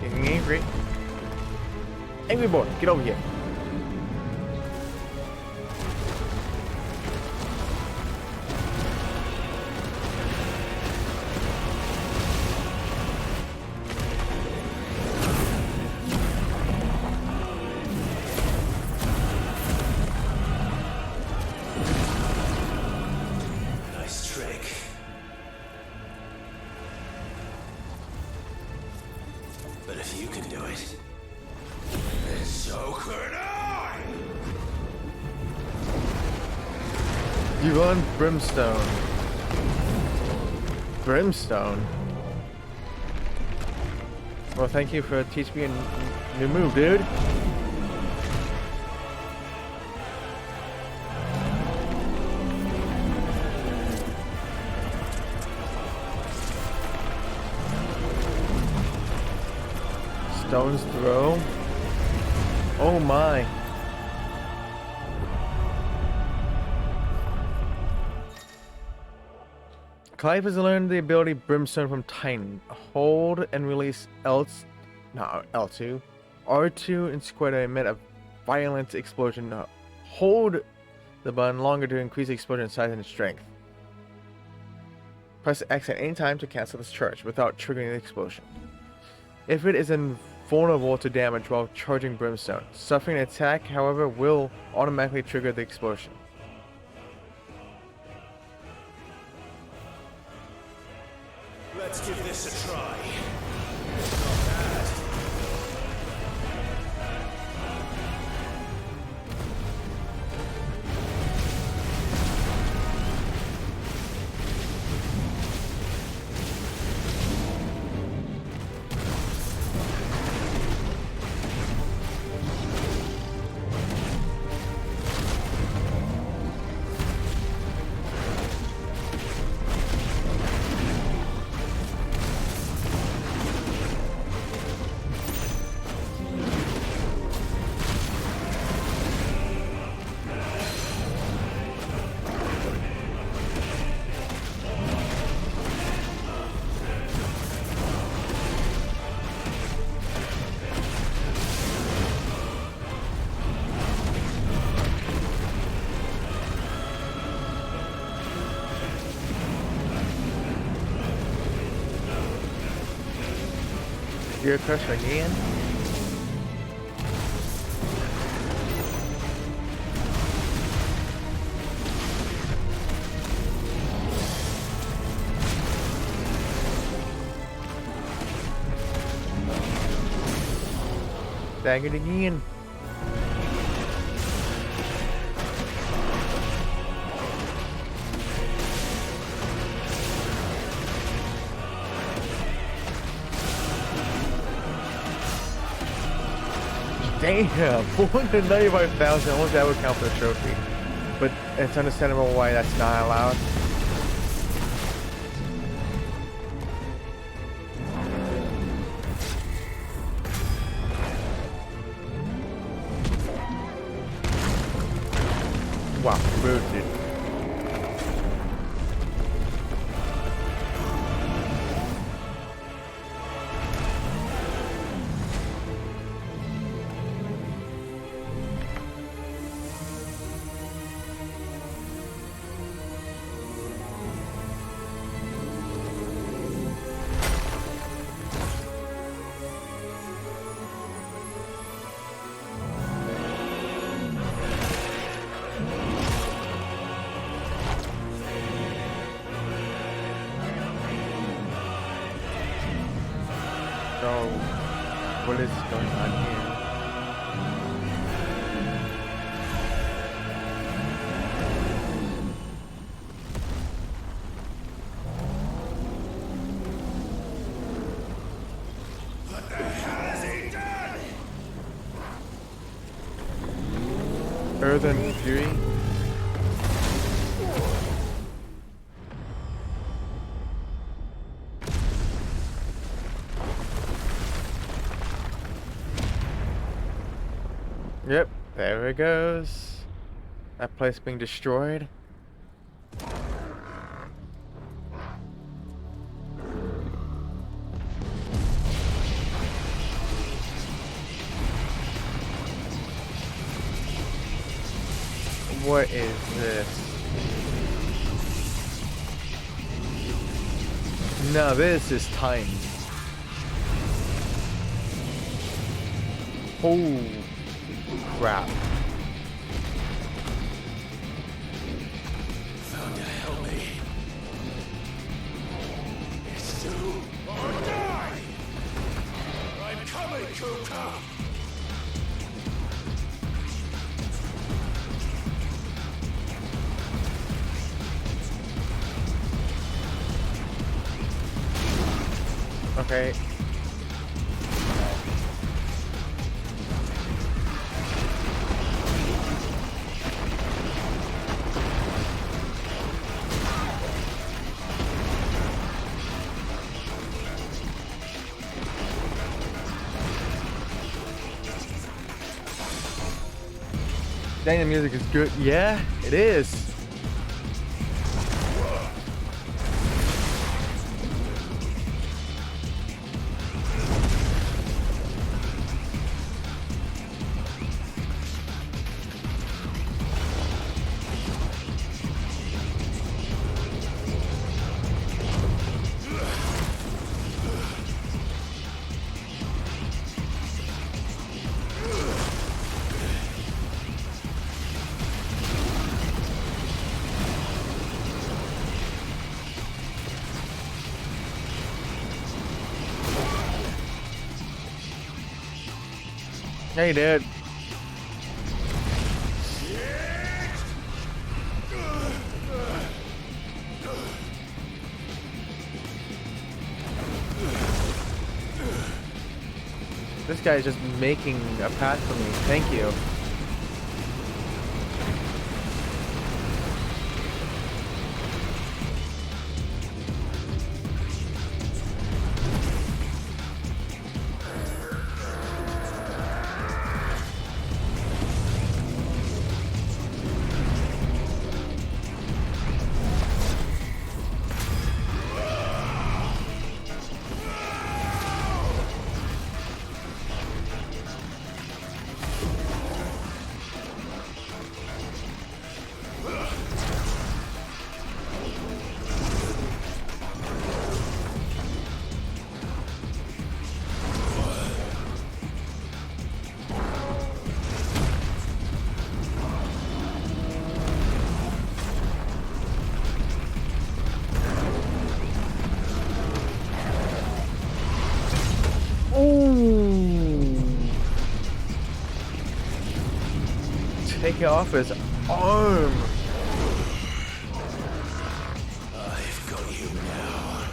Getting angry. Angry boy, get over here. Nice trick. But if you can do it, then so could I! You learn Brimstone. Brimstone? Well, thank you for teaching me a new move, dude. Stone's Throw. Oh my. Clive has learned the ability Brimstone from Titan. Hold and release L2. R2 and square to emit a violent explosion. Hold the button longer to increase the explosion size and strength. Press X at any time to cancel this charge without triggering the explosion. If it is invulnerable to damage while charging Brimstone, suffering an attack, however, will automatically trigger the explosion. Let's give this a try. It's not bad. Gear crush again. Staggered again. Damn, 495,000, only that would count for the trophy. But it's understandable why that's not allowed. Wow, rude, dude. What is going on here? What the hell has he done? Earthen Fury. Yep, there it goes. That place being destroyed. What is this? Now this is time. Oh crap. Found to help me. It's do or die. I'm coming, Kuka. Okay. Dang, the music is good. Yeah, it is. Hey, dude. This guy is just making a path for me. Thank you. Take it off his arm. I've got you now.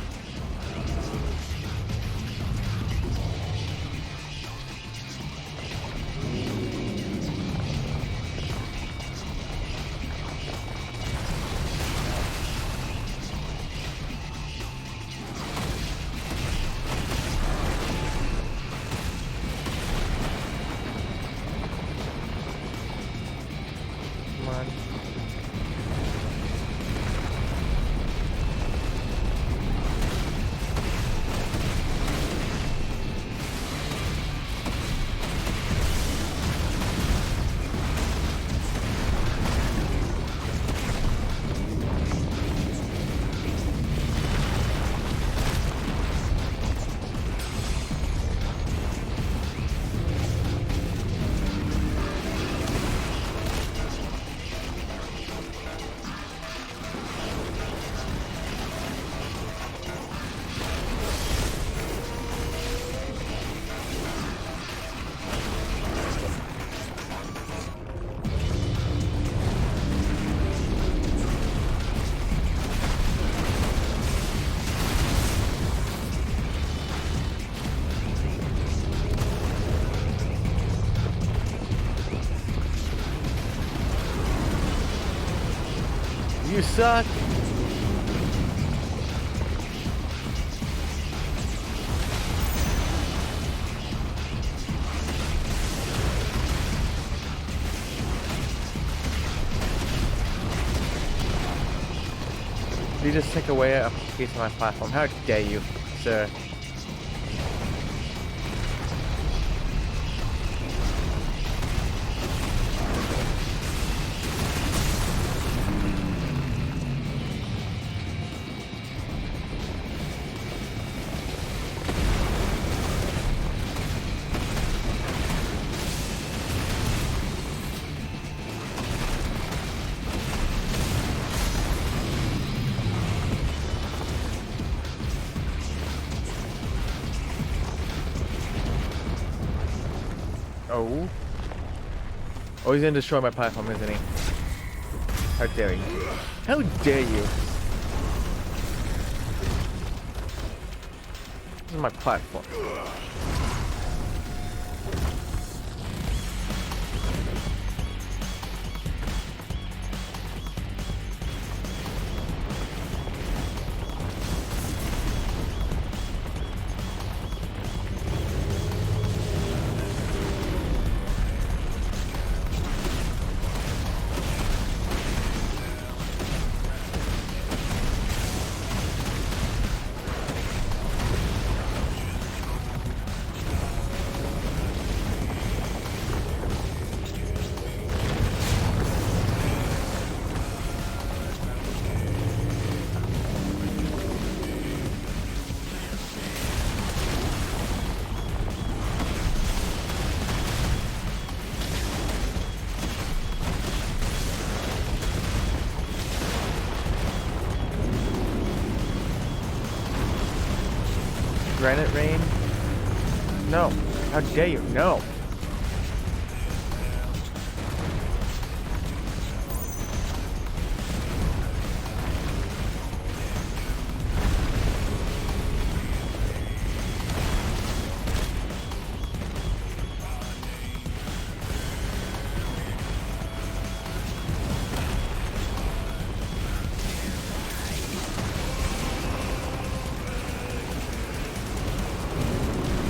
Come on. You suck. You just take away a piece of my platform. How dare you, sir? Oh. Oh, he's gonna destroy my platform, isn't he? How dare you? How dare you? This is my platform. Granite rain? No. How dare you? No.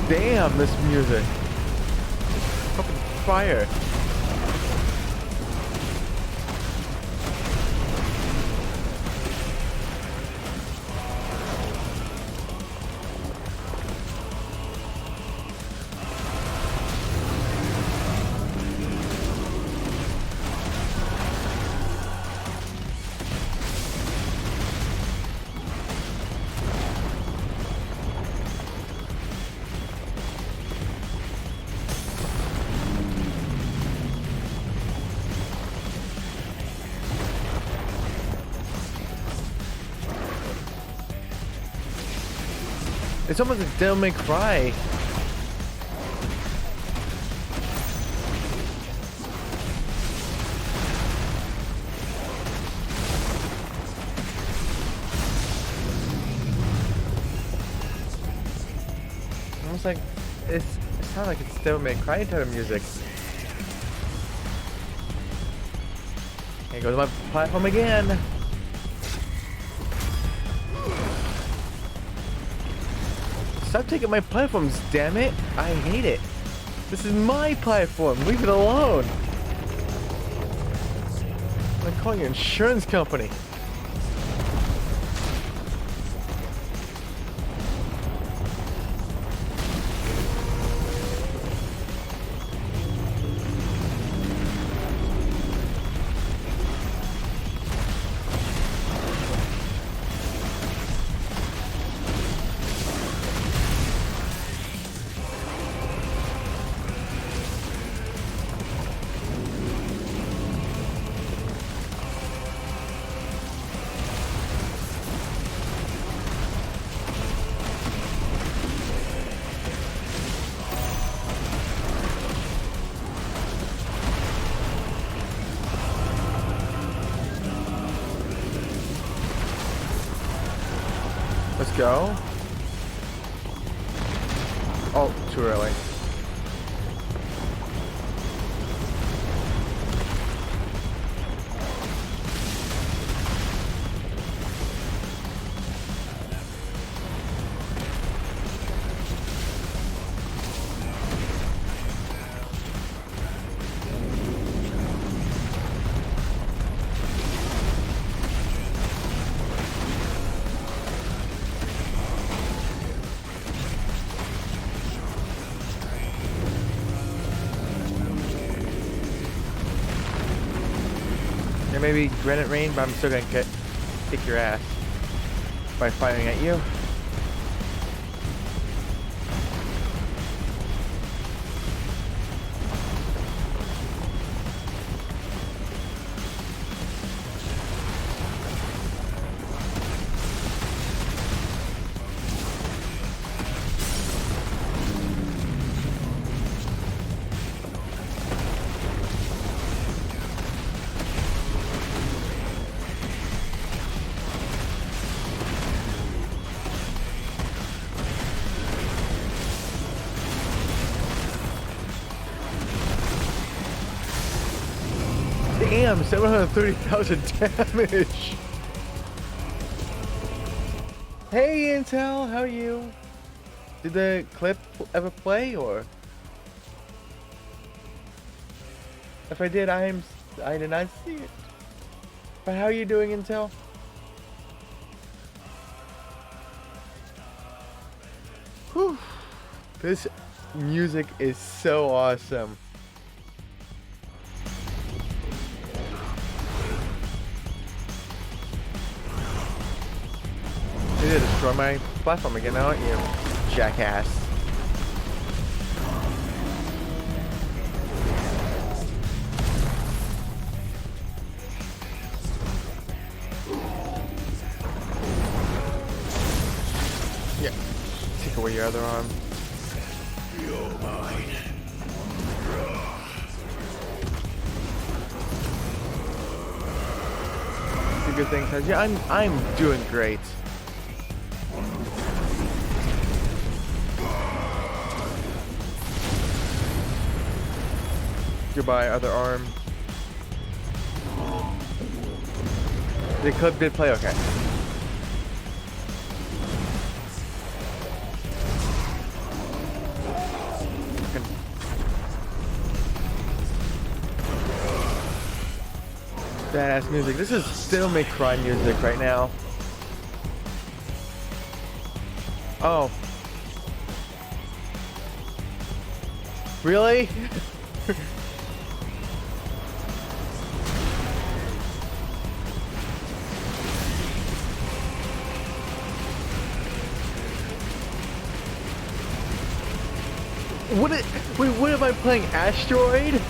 Damn, this music. Fucking fire. It's almost a Devil May Cry. Almost like it sounds like it's Devil May Cry type of music. Here goes my platform again. Stop taking my platforms, damn it! I hate it. This is my platform. Leave it alone. I'm calling your insurance company. Let's go. Oh, too early. maybe Granite Rain, but I'm still gonna kick your ass by firing at you. Damn, 730,000 damage. Hey Intel, how are you? Did the clip ever play, or? If I did, I did not see it. But how are you doing, Intel? Whew. This music is so awesome. You did destroy my platform again, aren't you, jackass? Yeah. Take away your other arm. You're mine. It's a good thing, cause yeah, I'm doing great. Goodbye, other arm. The clip did play okay. Badass music. This is still make cry music right now. Oh. Really? Wait, what am I playing? Asteroid?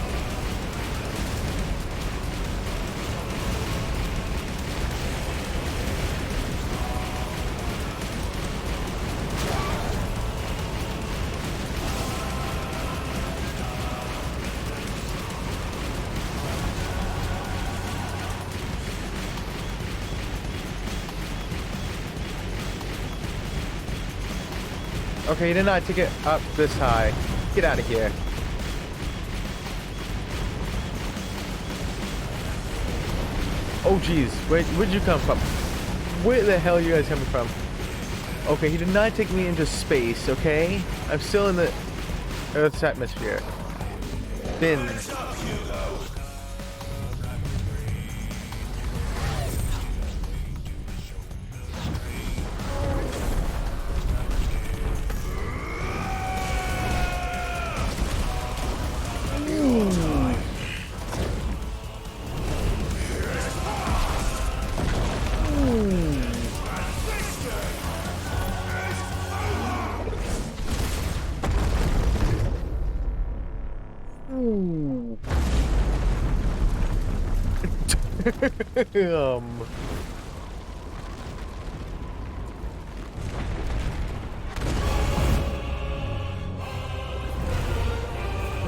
Okay, you did not take it up this high. Get out of here. Oh jeez, where'd you come from? Where the hell are you guys coming from? Okay, he did not take me into space, okay? I'm still in the Earth's atmosphere. Then.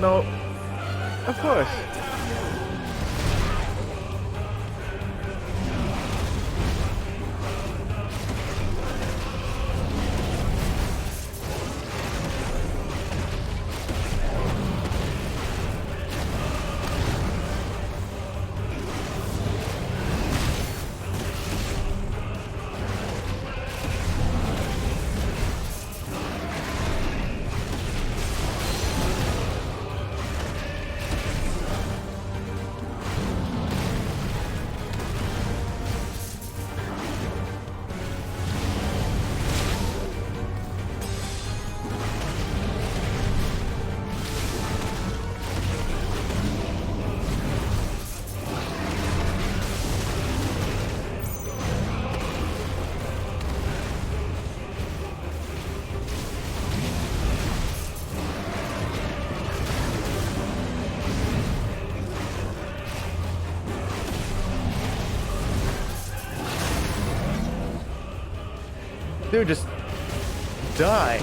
No, of course. Dude, just die.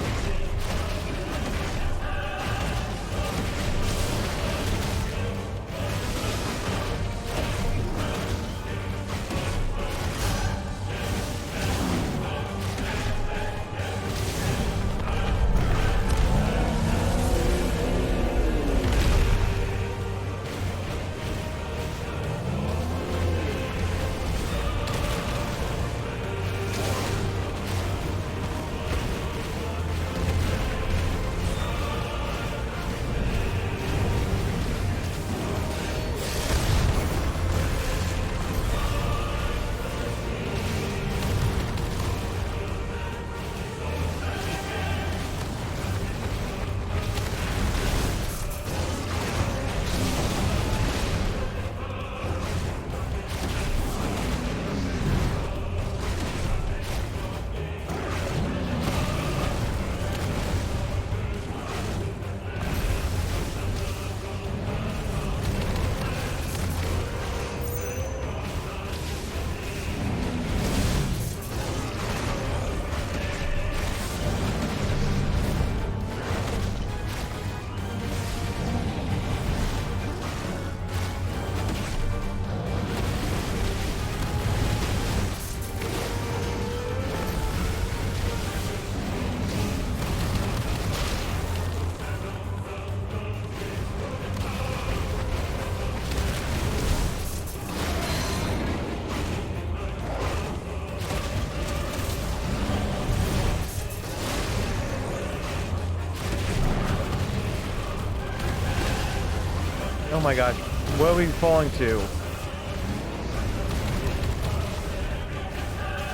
Oh my god, where are we falling to?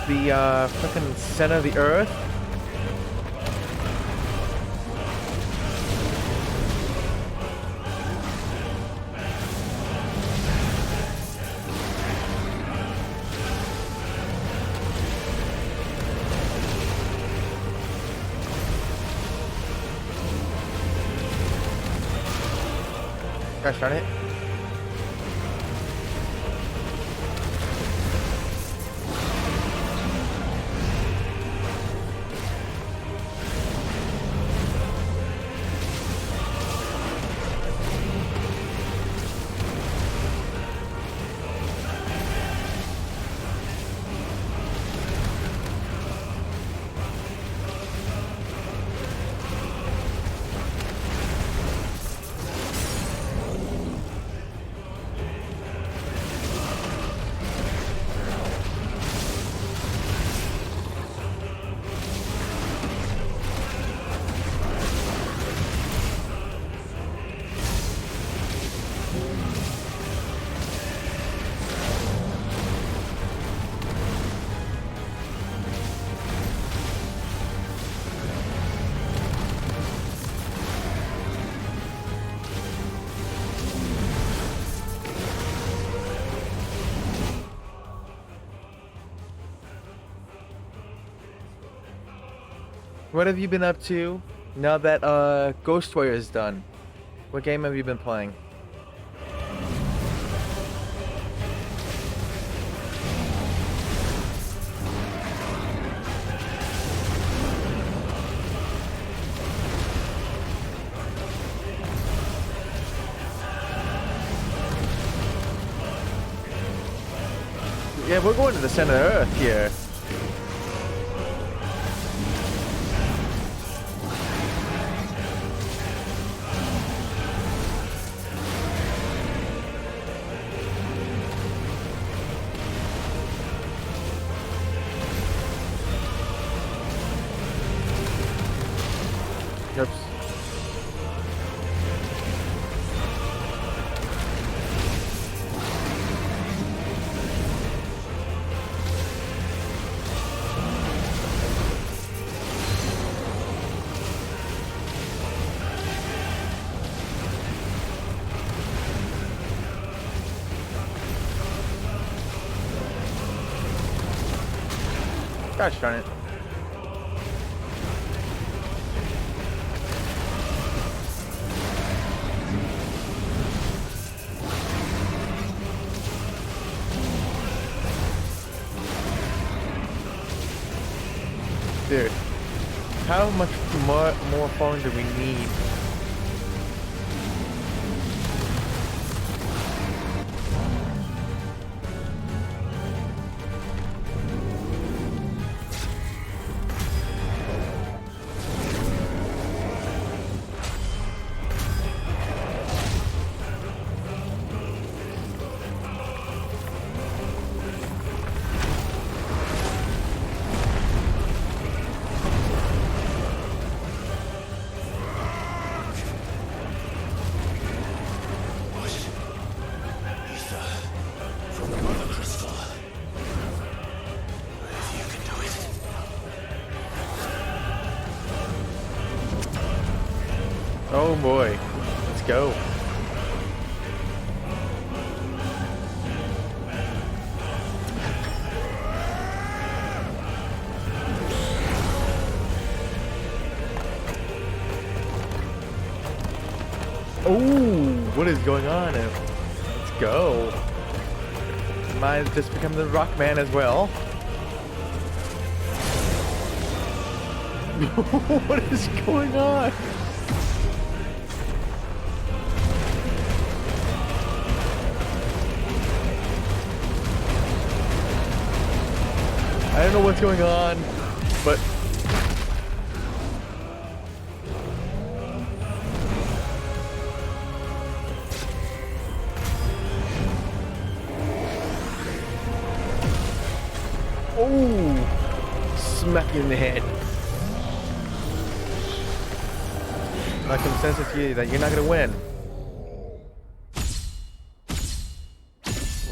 The fucking center of the earth? Gosh darn it. What have you been up to now that Ghost Warrior is done? What game have you been playing? Yeah, we're going to the center of Earth here. Oops. Gosh darn it. Dude, how much more falling do we need? Oh boy, let's go. Oh, what is going on? Let's go. Might have just become the Rock Man as well. What is going on? I don't know what's going on, but oh, smack you in the head. I can sense it to you that you're not gonna win.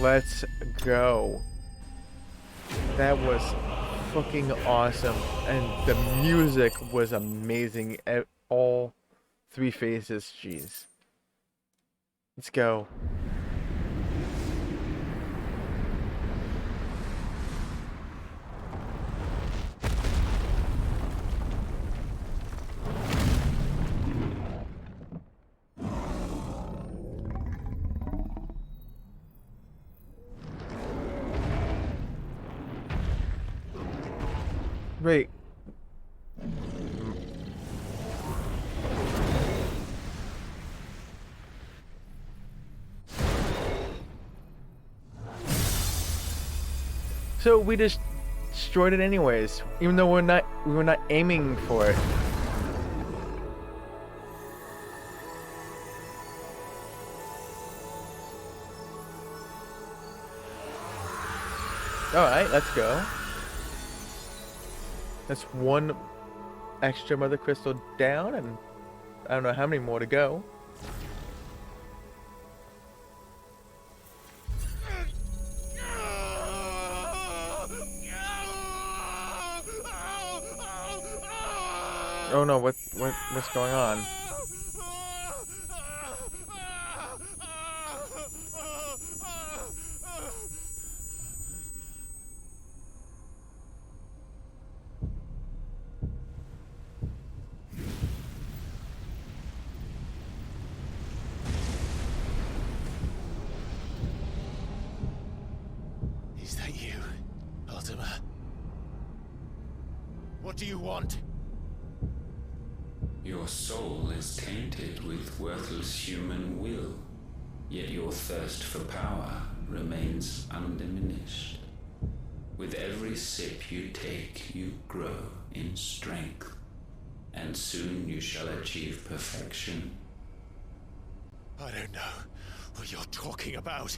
Let's go. That was fucking awesome, and the music was amazing at all three phases. Jeez. Let's go. Wait. So we just destroyed it anyways, even though we were not aiming for it. All right, let's go. That's one extra Mother Crystal down, and I don't know how many more to go. Oh no, what's going on? Is that you, Ultima? What do you want? Your soul is tainted with worthless human will, yet your thirst for power remains undiminished. With every sip you take, you grow in strength, and soon you shall achieve perfection. I don't know what you're talking about.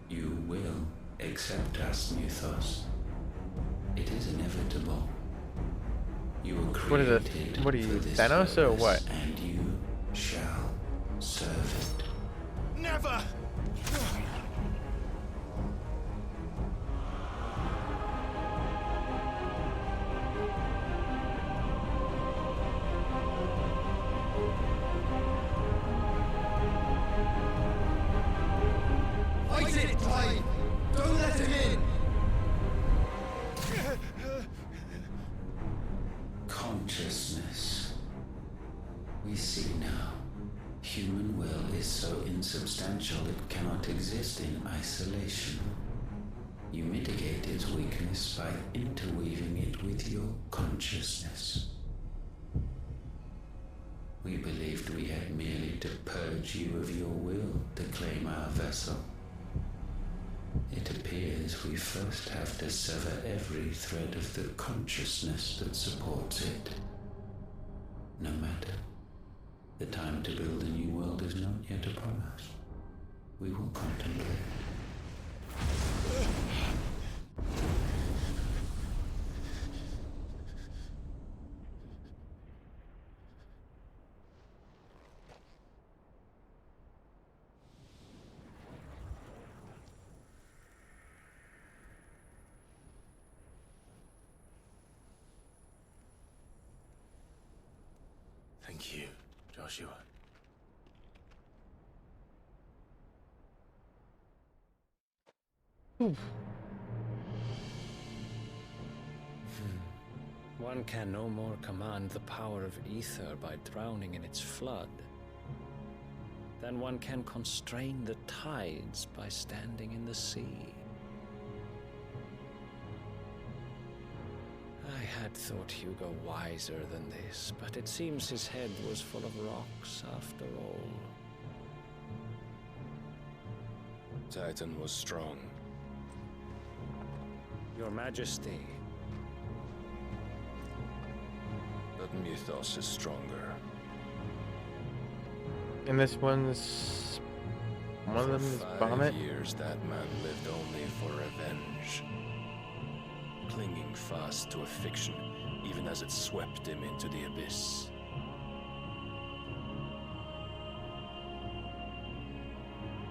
You will accept us, Mythos. It is inevitable. You were What is created it? What are you, for this Thanos or purpose, what? and you shall serve it. Never! Fight it, Clive! Don't let him in! Consciousness. We see now. Human will is so insubstantial it cannot exist in isolation. You mitigate its weakness by interweaving it with your consciousness. We believed we had merely to purge you of your will to claim our vessel. It appears we first have to sever every thread of the consciousness that supports it. No matter. The time to build a new world is not yet upon us. We will contemplate. Thank you, Joshua. One can no more command the power of ether by drowning in its flood than one can constrain the tides by standing in the sea. I had thought Hugo wiser than this, but it seems his head was full of rocks after all. Titan was strong. Your Majesty. But Mythos is stronger. And this one's... one of them is For Bahamut? 5 years that man lived only for revenge. Clinging fast to a fiction, even as it swept him into the abyss.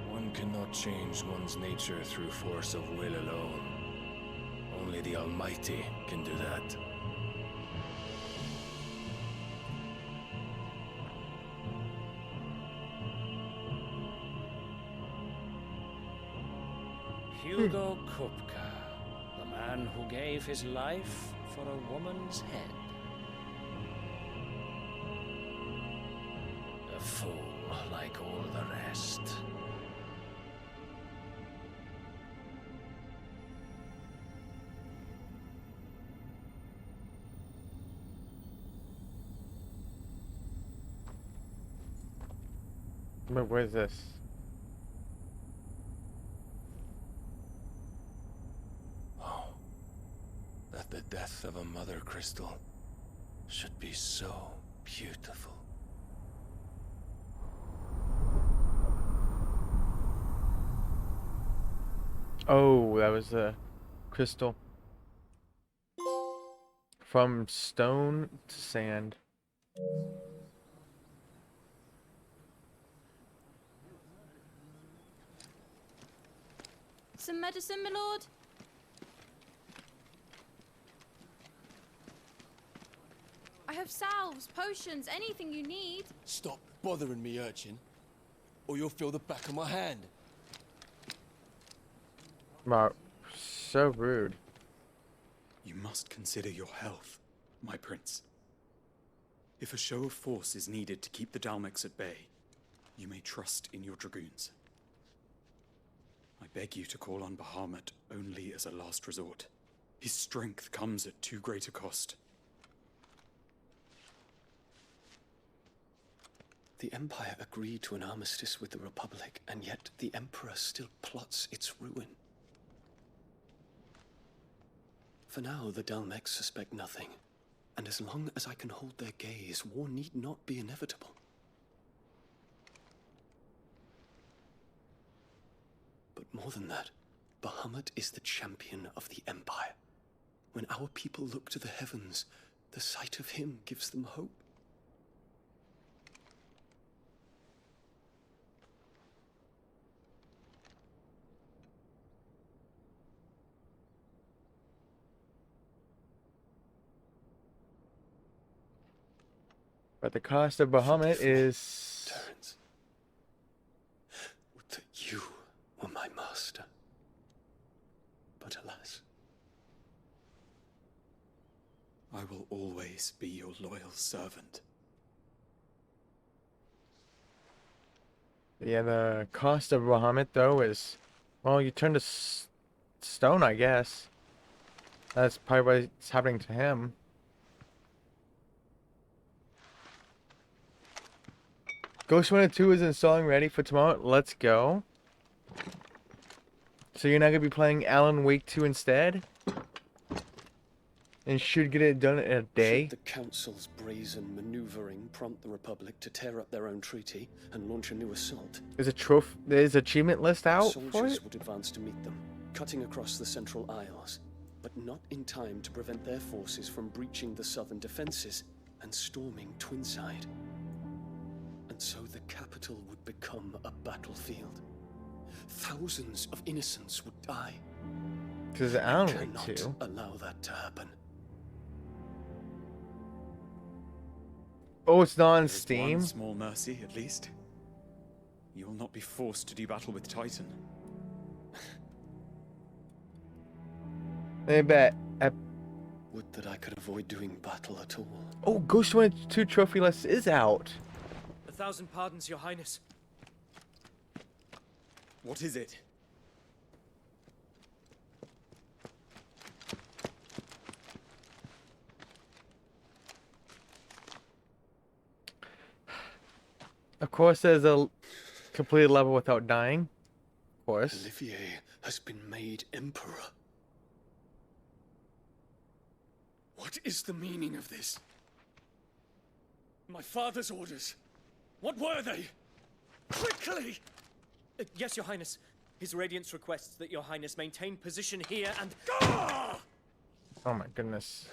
One cannot change one's nature through force of will alone. Only the Almighty can do that. Hugo Kupka, the man who gave his life for a woman's head. A fool like all the rest. But where's this? Oh, that the death of a mother crystal should be so beautiful. Oh, that was the crystal. From stone to sand. Some medicine, my lord? I have salves, potions, anything you need. Stop bothering me, urchin, or you'll feel the back of my hand. Wow, so rude. You must consider your health, my prince. If a show of force is needed to keep the Dalmex at bay, you may trust in your dragoons. I beg you to call on Bahamut only as a last resort. His strength comes at too great a cost. The Empire agreed to an armistice with the Republic, and yet the Emperor still plots its ruin. For now, the Dalmex suspect nothing, and as long as I can hold their gaze, war need not be inevitable. But more than that, Bahamut is the champion of the Empire. When our people look to the heavens, the sight of him gives them hope. But the cost of Bahamut is... Terrence, would that you were my master. But alas. I will always be your loyal servant. Yeah, the cost of Bahamut, though, is... well, you turn to stone, I guess. That's probably what's happening to him. Ghost Runner 2 is installing ready for tomorrow. Let's go. So you're not going to be playing Alan Wake 2 instead? And should get it done in a day? Should the Council's brazen maneuvering prompt the Republic to tear up their own treaty and launch a new assault? There's achievement list out for Soldiers it? would advance to meet them, cutting across the Central Isles, but not in time to prevent their forces from breaching the southern defenses and storming Twinside. And so the capital would become a battlefield. Thousands of innocents would die. Because Alan We Wake cannot 2. allow that to happen. Oh, it's not on There is Steam? one small mercy, at least. You will not be forced to do battle with Titan. I bet. Would that I could avoid doing battle at all. Oh, Ghost Runner 2 trophy list is out. 1,000 pardons, Your Highness. What is it? Of course, there's a completed level without dying. Of course. Olivier has been made Emperor. What is the meaning of this? My father's orders. What were they? Quickly! Yes, Your Highness. His Radiance requests that Your Highness maintain position here and... Oh my goodness.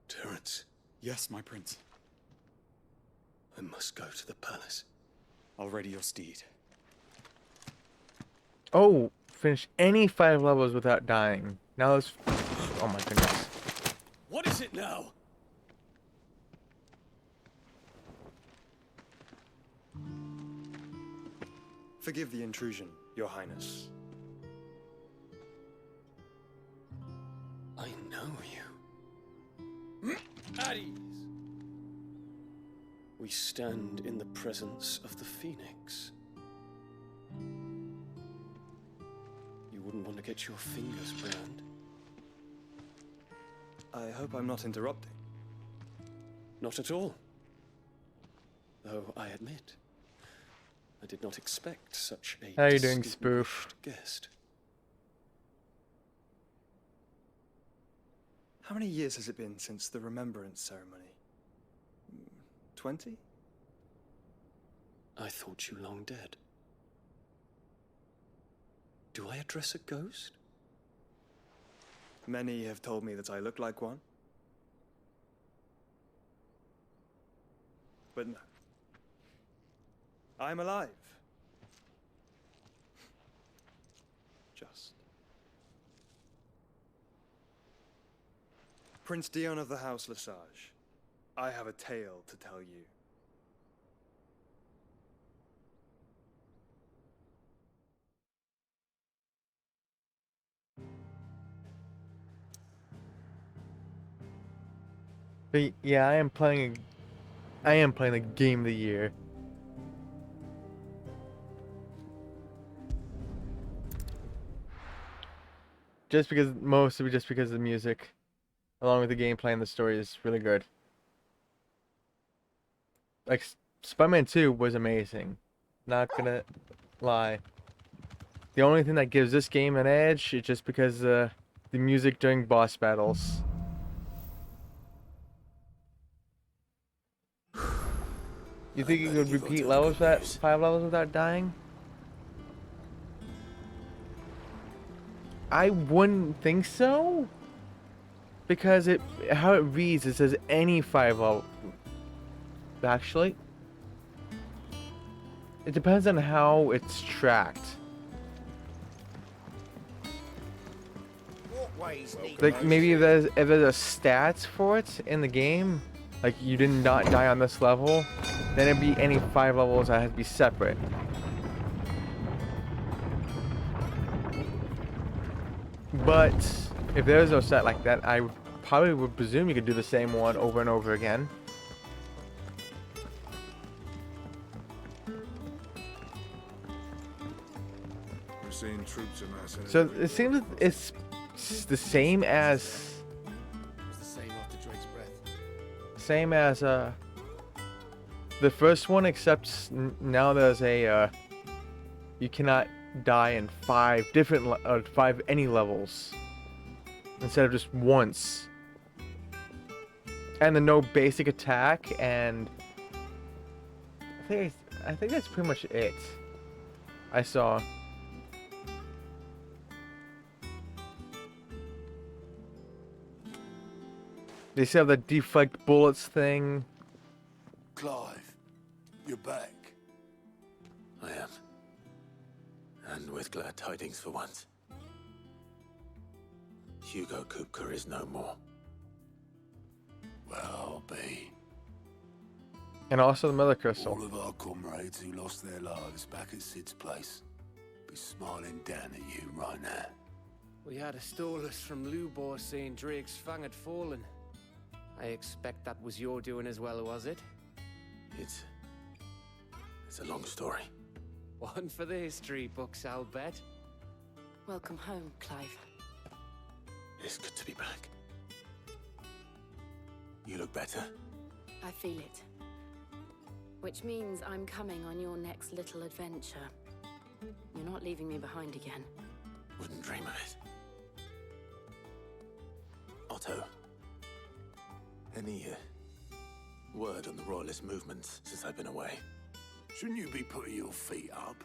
Terence, Yes, my prince. I must go to the palace. I'll ready your steed. Oh, finish any 5 levels without dying. Now let's... Oh my goodness. What is it now? Forgive the intrusion, Your Highness. I know you. At ease. We stand in the presence of the Phoenix. You wouldn't want to get your fingers burned. I hope I'm not interrupting. Not at all. Though I admit, I did not expect such a How you doing, Spoof? guest. How many years has it been since the Remembrance ceremony? 20? I thought you long dead. Do I address a ghost? Many have told me that I look like one. But no. I'm alive. Just. Prince Dion of the House Lesage, I have a tale to tell you. But yeah, I am playing the game of the year. Mostly just because the music, along with the gameplay and the story, is really good. Like, Spider-Man 2 was amazing. Not gonna lie. The only thing that gives this game an edge is just because the music during boss battles. You think you could repeat levels that 5 levels without dying? I wouldn't think so. Because how it reads, it says any 5 level. Actually, it depends on how it's tracked. Like maybe if there's a stats for it in the game, like you did not die on this level, then it'd be any 5 levels that has to be separate. But if there was no set like that, I probably would presume you could do the same one over and over again. We're seeing troops amassing. So it seems it's the same as It's the same after Drake's breath. same as the first one, except now there's a you cannot die in 5 different 5 any levels instead of just once, and the no basic attack, and I think that's pretty much it I saw. They still have the deflect bullets thing. Clive, you're back. I am. And with glad tidings for once. Hugo Kupka is no more. Well, be. And also the Mother Crystal. All of our comrades who lost their lives back at Sid's place be smiling down at you right now. We had a Stolus from Lubor saying Drake's fang had fallen. I expect that was your doing as well, was it? It's a long story. One for the history books, I'll bet. Welcome home, Clive. It's good to be back. You look better. I feel it. Which means I'm coming on your next little adventure. You're not leaving me behind again. Wouldn't dream of it. Otto, any word on the Royalist movements since I've been away? Shouldn't you be putting your feet up?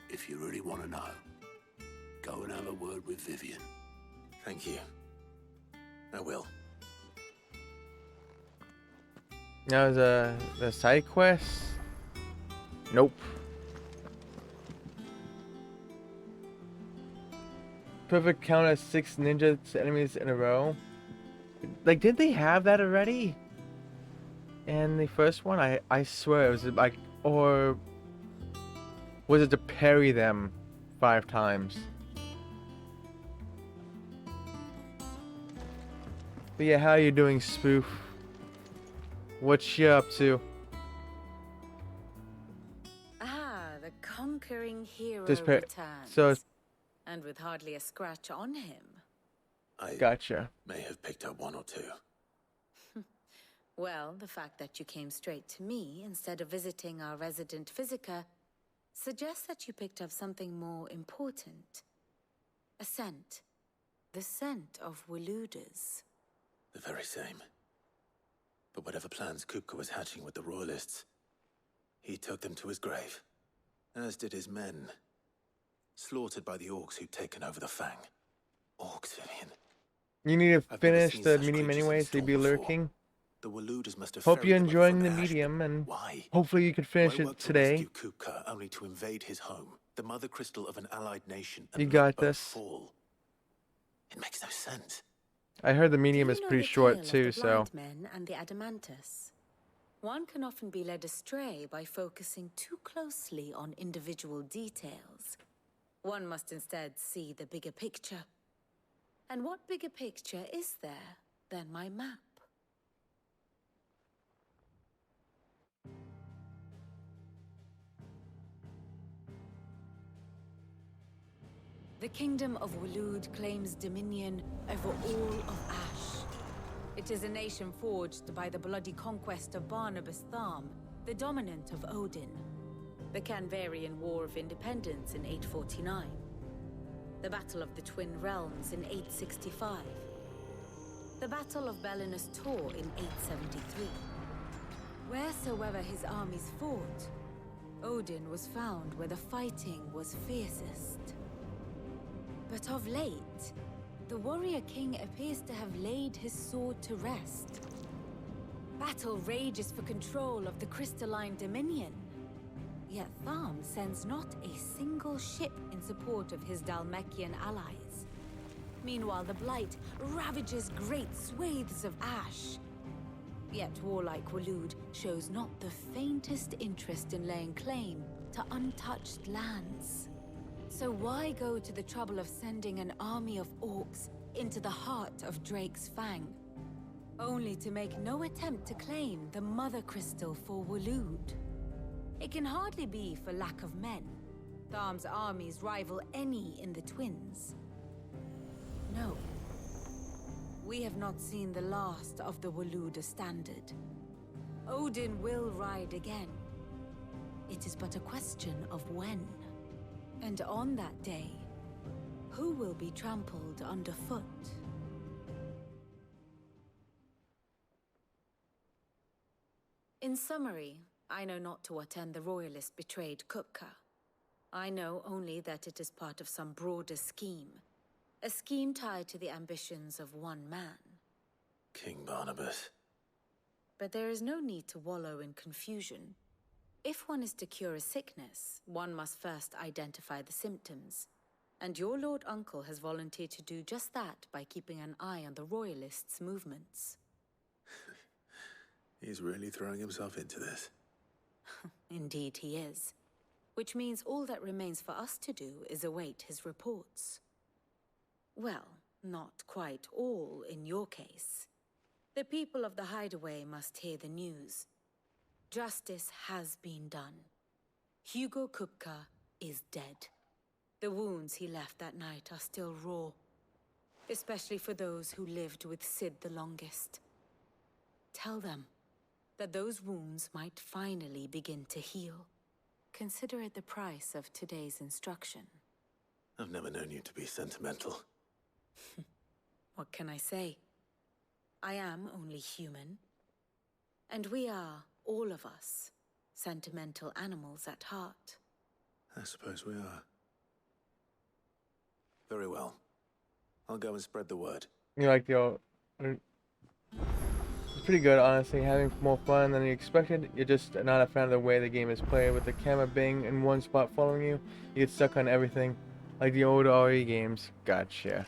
If you really want to know, go and have a word with Vivian. Thank you. I will. Now the side quest. Nope. Perfect count as 6 ninja enemies in a row. Like, did they have that already? In the first one, I swear it was like, or was it to parry them 5 times? But yeah, how you doing, Spoof? What you up to? Ah, the conquering hero Just returns. so And with hardly a scratch on him. I gotcha. may have picked up 1 or 2. Well, the fact that you came straight to me instead of visiting our resident Physica suggests that you picked up something more important. A scent. The scent of Waludas. The very same. But whatever plans Kupka was hatching with the Royalists, he took them to his grave. As did his men. Slaughtered by the Orcs who'd taken over the Fang. Orcs, Vivian. You need to I've never finish seen the such medium creatures in anyways. They'd be storm before. lurking. The Waludas must have Hope you're ferried them up enjoying from the ash, but medium, and why? hopefully you can finish Why it work to today. rescue Kupka only to invade his home, the mother crystal of an allied nation, and You let got both this. fall? It makes no sense. I heard the medium is You know pretty the short tale of too, the so blind men and the Adamantus. One can often be led astray by focusing too closely on individual details. One must instead see the bigger picture. And what bigger picture is there than my map? The Kingdom of Waloed claims dominion over all of Ash. It is a nation forged by the bloody conquest of Barnabas Tharm, the dominant of Odin. The Canvarian War of Independence in 849. The Battle of the Twin Realms in 865. The Battle of Belinus Tor in 873. Wheresoever his armies fought, Odin was found where the fighting was fiercest. But of late, the warrior king appears to have laid his sword to rest. Battle rages for control of the crystalline dominion. Yet Tharm sends not a single ship in support of his Dhalmekian allies. Meanwhile, the Blight ravages great swathes of Ash. Yet warlike Waloed shows not the faintest interest in laying claim to untouched lands. So why go to the trouble of sending an army of orcs into the heart of Drake's Fang, only to make no attempt to claim the Mother Crystal for Waloed? It can hardly be for lack of men. Tharm's armies rival any in the Twins. No. We have not seen the last of the Waloed Standard. Odin will ride again. It is but a question of when. And on that day, who will be trampled underfoot? In summary, I know not to what end the Royalist betrayed Kupka. I know only that it is part of some broader scheme. A scheme tied to the ambitions of one man. King Barnabas. But there is no need to wallow in confusion. If one is to cure a sickness, one must first identify the symptoms. And your Lord Uncle has volunteered to do just that by keeping an eye on the Royalists' movements. He's really throwing himself into this. Indeed he is. Which means all that remains for us to do is await his reports. Well, not quite all in your case. The people of the Hideaway must hear the news. Justice has been done. Hugo Kupka is dead. The wounds he left that night are still raw, especially for those who lived with Sid the longest. Tell them that those wounds might finally begin to heal. Consider it the price of today's instruction. I've never known you to be sentimental. What can I say? I am only human. And we are, all of us, sentimental animals at heart. I suppose we are. Very well. I'll go and spread the word. You like the old... It's pretty good, honestly. Having more fun than you expected. You're just not a fan of the way the game is played, with the camera being in one spot following you. You get stuck on everything, like the old RE games. Gotcha.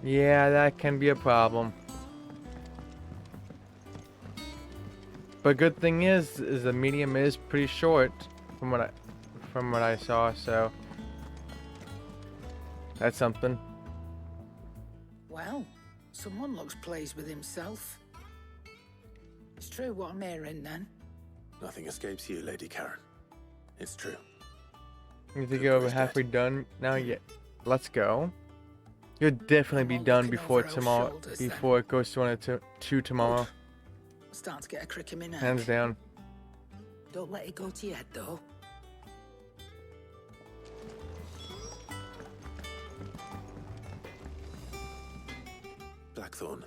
Yeah, that can be a problem. But good thing is the medium is pretty short from what I saw, so that's something. Well, someone looks pleased with himself. It's true what I'm hearing then. Nothing escapes you, Lady Karen. It's true. You think you're over halfway done now? Yeah, let's go. You'll definitely be done before tomorrow. Shoulders, before it goes to 1 or 2 tomorrow. I'm starting to get a crick in my neck. Hands down. Don't let it go to your head, though. Blackthorn,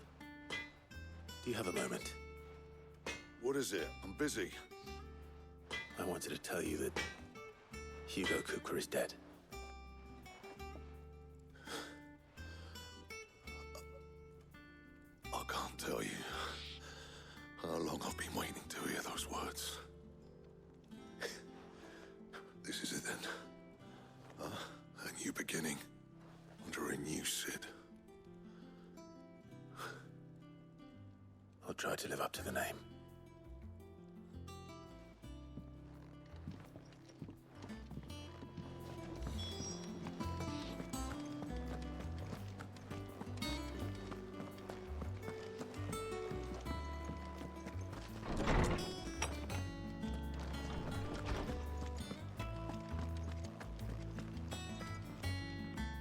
do you have a moment? What is it? I'm busy. I wanted to tell you that Hugo Kupka is dead. I can't tell you how long I've been waiting to hear those words. This is it then. A new beginning under a new Sid. I'll try to live up to the name.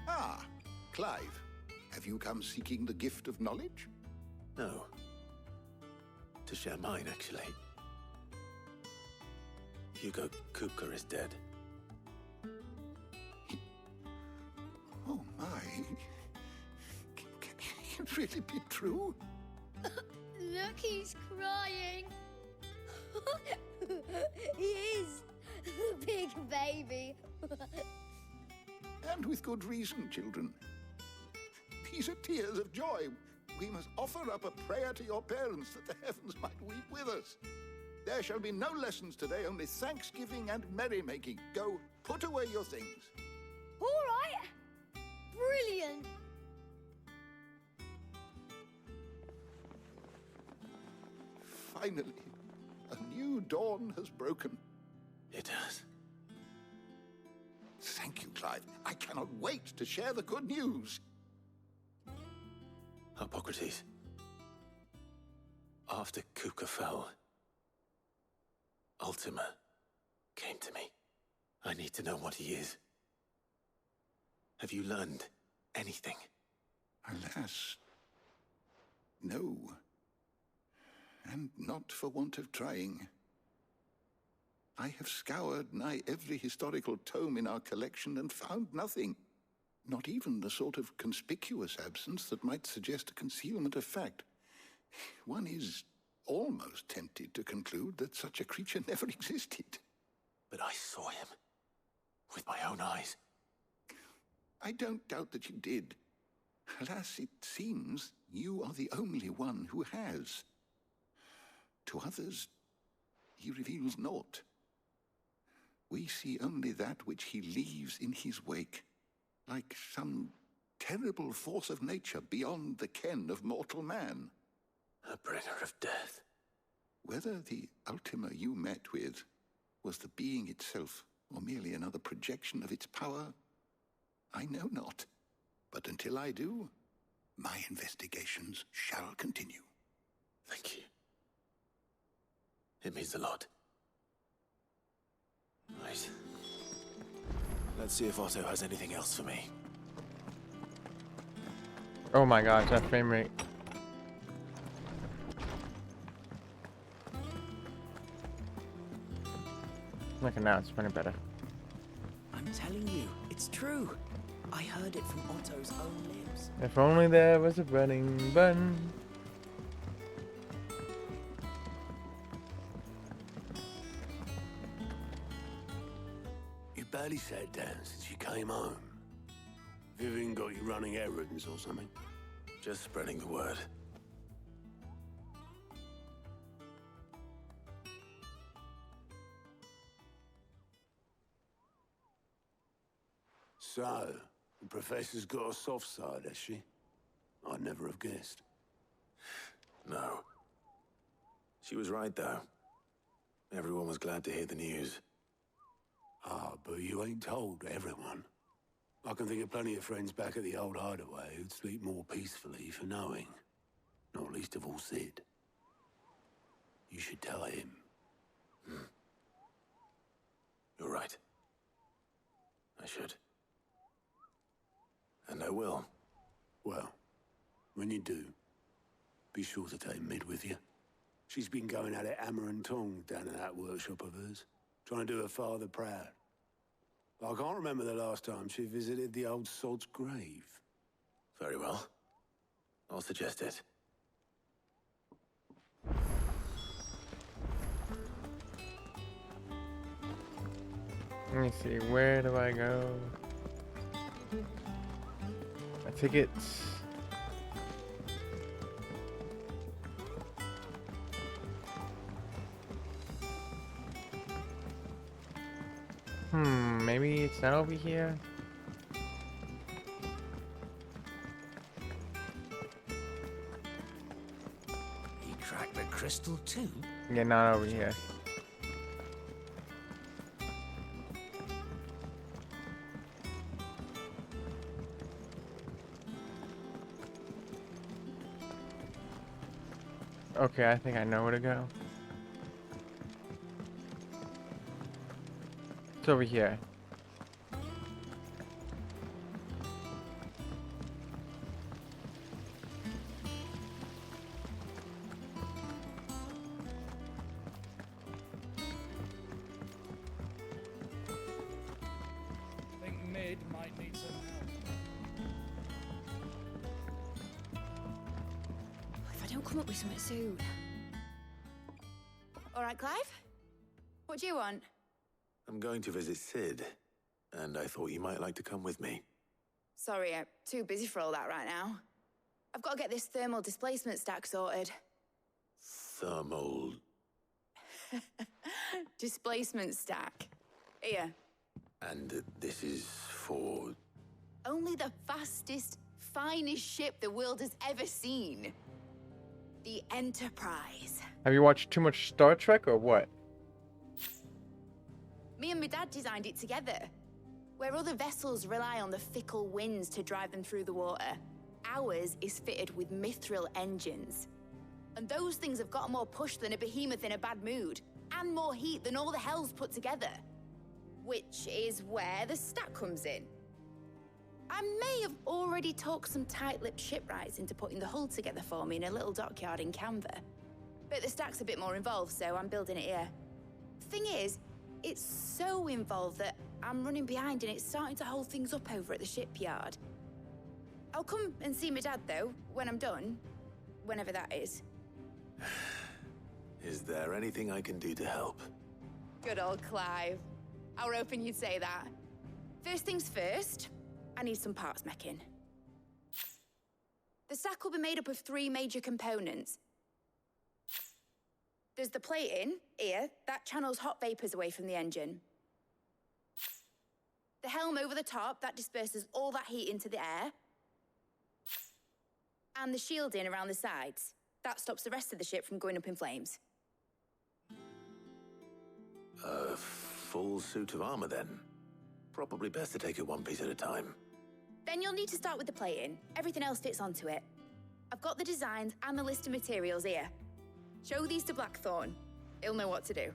Ah, Clive. Have you come seeking the gift of knowledge? No. To share mine, actually. Hugo Kupka is dead. Oh my. Can it really be true? Look, he's crying. He is. Big baby. And with good reason, children. These are tears of joy. We must offer up a prayer to your parents that the heavens might weep with us. There shall be no lessons today, only thanksgiving and merrymaking. Go, put away your things. All right. Brilliant. Finally, A new dawn has broken. It has. Thank you, Clive. I cannot wait to share the good news. Hippocrates. After Kuka fell, Ultima came to me. I need to know what he is. Have you learned anything? Alas, no. And not for want of trying. I have scoured nigh every historical tome in our collection and found nothing. Not even the sort of conspicuous absence that might suggest a concealment of fact. One is almost tempted to conclude that such a creature never existed. But I saw him with my own eyes. I don't doubt that you did. Alas, it seems you are the only one who has. To others, he reveals naught. We see only that which he leaves in his wake, like some terrible force of nature beyond the ken of mortal man. A bringer of death. Whether the Ultima you met with was the being itself, or merely another projection of its power, I know not. But until I do, my investigations shall continue. Thank you. It means a lot. Right. Let's see if Otto has anything else for me. Oh my gosh, that frame rate. Look at now, it's running better. I'm telling you, it's true. I heard it from Otto's own lips. If only there was a running button. You barely sat down since you came home. Vivian got you running errands or something? Just spreading the word. So, the Professor's got a soft side, has she? I'd never have guessed. No. She was right, though. Everyone was glad to hear the news. Ah, but you ain't told everyone. I can think of plenty of friends back at the old hideaway who'd sleep more peacefully for knowing. Not least of all Sid. You should tell him. You're right. I should. And I will. Well, when you do, be sure to take Mid with you. She's been going at it hammer and tongs down in that workshop of hers, trying to do her father proud. I can't remember the last time she visited the old sod's grave. Very well. I'll suggest it. Let me see, where do I go? My tickets. Maybe it's not over here. He cracked the crystal too? Yeah, not over here. Okay, I think I know where to go. It's over here. I think Mid might need some help. If I don't come up with something soon. All right, Clive? What do you want? I'm going to visit Sid, and I thought you might like to come with me. Sorry, I'm too busy for all that right now. I've got to get this thermal displacement stack sorted. Thermal... Displacement stack. Here. And this is for... Only the fastest, finest ship the world has ever seen. The Enterprise. Have you watched too much Star Trek or what? Me and my dad designed it together. Where other vessels rely on the fickle winds to drive them through the water, ours is fitted with mithril engines. And those things have got more push than a behemoth in a bad mood, and more heat than all the hells put together. Which is where the stack comes in. I may have already talked some tight-lipped shipwrights into putting the hull together for me in a little dockyard in Canva. But the stack's a bit more involved, so I'm building it here. Thing is, it's so involved that I'm running behind and it's starting to hold things up over at the shipyard. I'll come and see my dad, though, when I'm done. Whenever that is. Is there anything I can do to help? Good old Clive. I were hoping you'd say that. First things first, I need some parts making. The stack will be made up of 3 major components. There's the plating, here, that channels hot vapors away from the engine. The helm over the top, that disperses all that heat into the air. And the shielding around the sides. That stops the rest of the ship from going up in flames. A full suit of armor, then? Probably best to take it one piece at a time. Then you'll need to start with the plating. Everything else fits onto it. I've got the designs and the list of materials here. Show these to Blackthorn. He'll know what to do.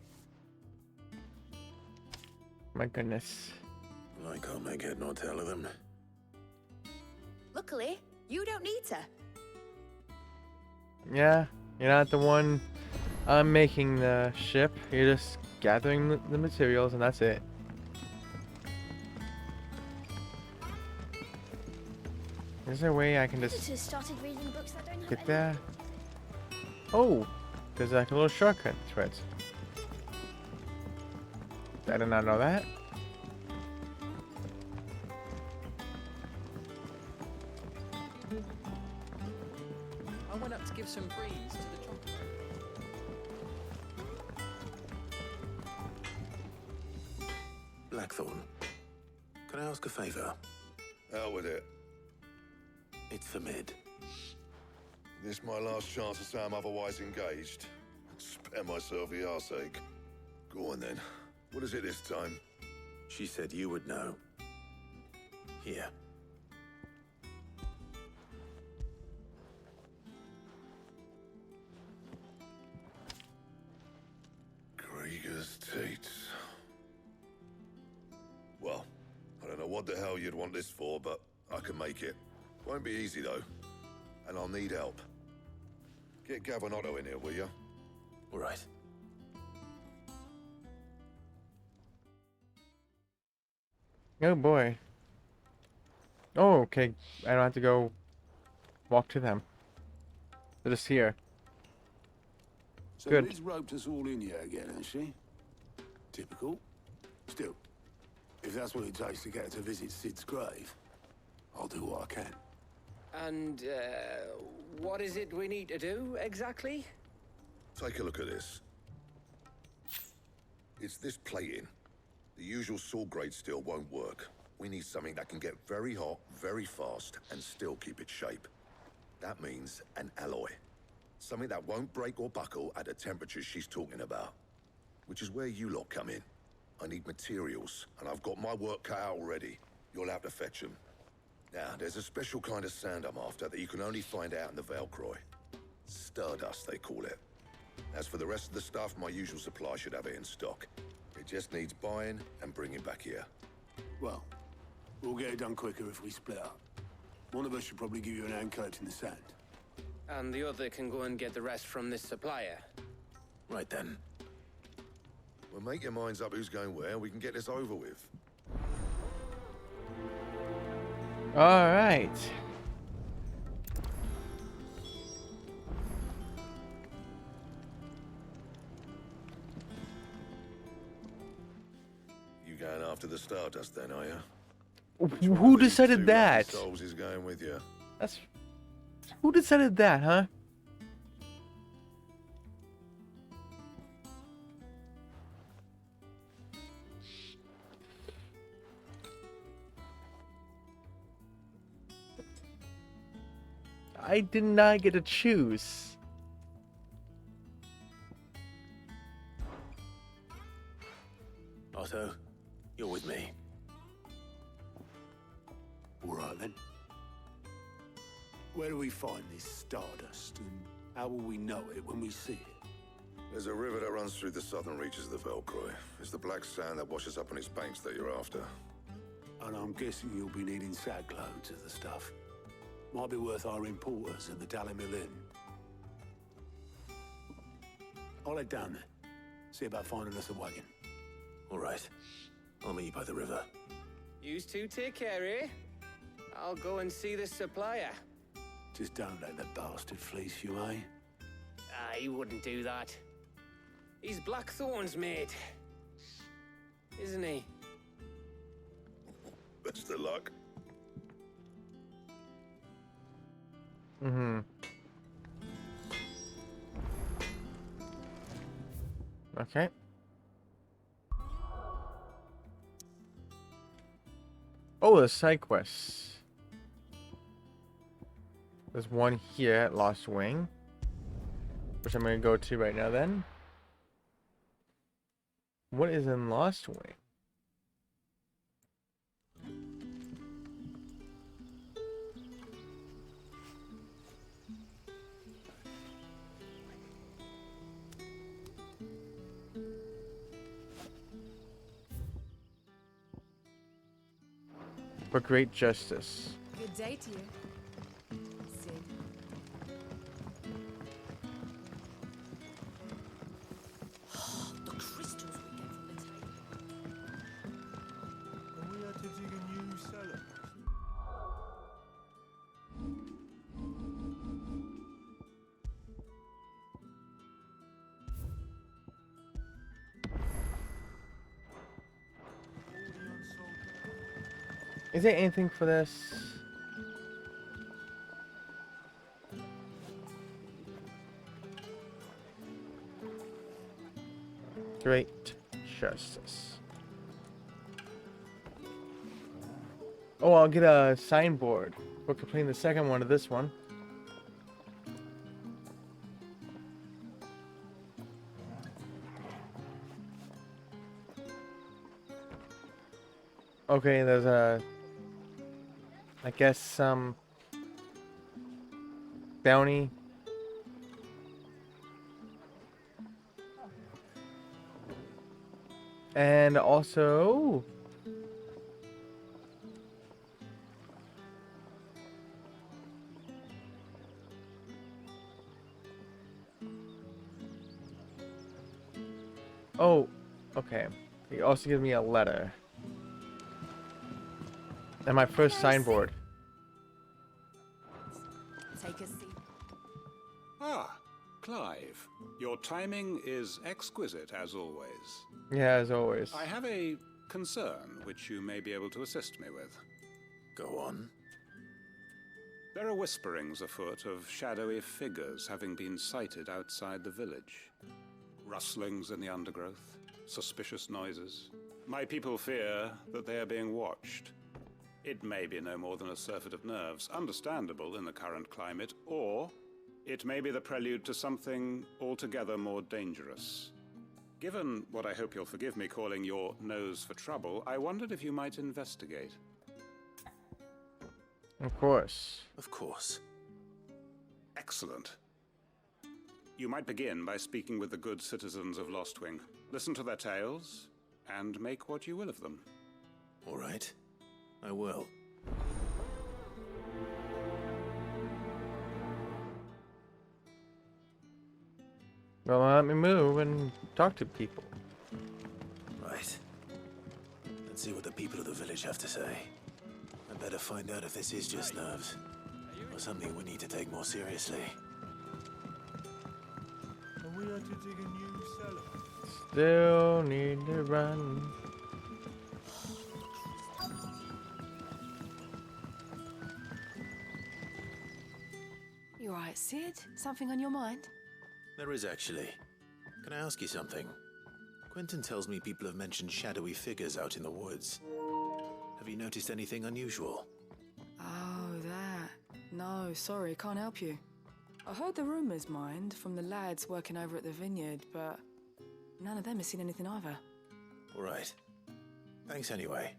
My goodness. I can't make head nor tail of them. Luckily, you don't need to. Yeah, you're not the one making the ship. You're just gathering the materials and that's it. Is there a way I can just Visitors started reading books that don't have get any. there? Oh, there's like a little shortcut to it. I did not know that. I went up to give some breeze to the trumpet. Blackthorn, can I ask a favor? Out with it. It's for Mid. This my last chance to say I'm otherwise engaged. Spare myself the arseache. Go on then. What is it this time? She said you would know. Here. Krieger's Tates. Well, I don't know what the hell you'd want this for, but I can make it. Won't be easy though. And I'll need help. Get Gavin-Otto in here, will you? All right. Oh boy. Oh, okay. I don't have to go walk to them. They're just here. So Good. Liz roped us all in here again, has she? Typical. Still, if that's what it takes to get her to visit Sid's grave, I'll do what I can. And, what is it we need to do, exactly? Take a look at this. It's this plating. The usual sword grade steel won't work. We need something that can get very hot, very fast, and still keep its shape. That means an alloy. Something that won't break or buckle at the temperatures she's talking about. Which is where you lot come in. I need materials, and I've got my work cut out already. You'll have to fetch them. Now, there's a special kind of sand I'm after that you can only find out in the Valcroy. Stardust, they call it. As for the rest of the stuff, my usual supply should have it in stock. It just needs buying and bringing back here. Well, we'll get it done quicker if we split up. One of us should probably give you an hand coat in the sand. And the other can go and get the rest from this supplier. Right then. Well, make your minds up who's going where, and we can get this over with. Alright. You going after the Stardust then, are you? Who decided that? Souls is going with you. That's... Who decided that, huh? I did not get to choose. then. Where do we find this stardust, and how will we know it when we see it? There's a river that runs through the southern reaches of the Velcroy. It's the black sand that washes up on its banks that you're after. And I'm guessing you'll be needing sack loads of the stuff. Might be worth our importers at the Dalimil Inn. I'll head down there. See about finding us a wagon. All right. I'll meet you by the river. You two take care, eh? I'll go and see the supplier. Just don't let the bastard fleece you, eh? He wouldn't do that. He's Blackthorn's mate. Isn't he? Best of luck. Mm-hmm. Okay. Oh, there's side quests. There's one here at Lost Wing, which I'm gonna go to right now then. What is in Lost Wing? For great justice. Good day to you. Sid. The crystals we get from the table. And we had to dig a new cellar. Is there anything for this? Great justice. Oh, I'll get a signboard. We're completing the second one of this one. Okay, there's a, I guess, some bounty. And also, oh, okay. He also gives me a letter. And my first signboard. Take a seat. Ah, Clive. Your timing is exquisite, as always. Yeah, as always. I have a concern which you may be able to assist me with. Go on. There are whisperings afoot of shadowy figures having been sighted outside the village. Rustlings in the undergrowth, suspicious noises. My people fear that they are being watched. It may be no more than a surfeit of nerves, understandable in the current climate, or it may be the prelude to something altogether more dangerous. Given what I hope you'll forgive me calling your nose for trouble, I wondered if you might investigate. Of course. Of course. Excellent. You might begin by speaking with the good citizens of Lostwing. Listen to their tales, and make what you will of them. All right. I will. Well, let me move and talk to people. Right. Let's see what the people of the village have to say. I better find out if this is just nerves, or something we need to take more seriously. And we had to dig a new cellar. Still need to run. You alright, Sid? Something on your mind? There is actually. Can I ask you something? Quentin tells me people have mentioned shadowy figures out in the woods. Have you noticed anything unusual? Oh, that. No, sorry, can't help you. I heard the rumours, mind, from the lads working over at the vineyard, but none of them has seen anything either. All right. Thanks anyway.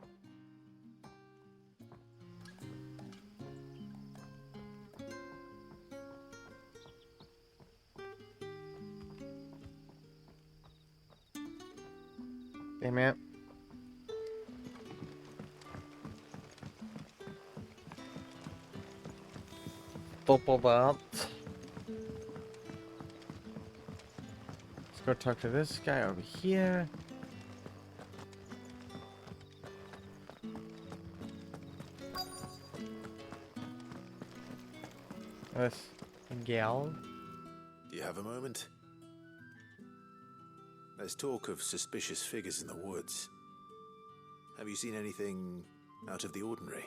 Hey, man. Bubble that. Let's go talk to this guy over here. This gal. Do you have a moment? There's talk of suspicious figures in the woods. Have you seen anything out of the ordinary?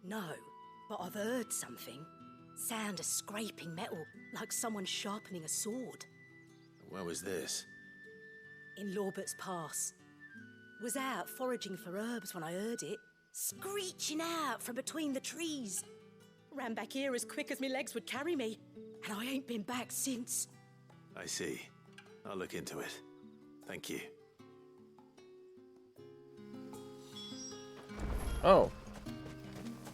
No, but I've heard something. Sound of scraping metal, like someone sharpening a sword. Where was this? In Lorbert's Pass. Was out foraging for herbs when I heard it, screeching out from between the trees. Ran back here as quick as my legs would carry me, and I ain't been back since. I see. I'll look into it. Thank you. Oh.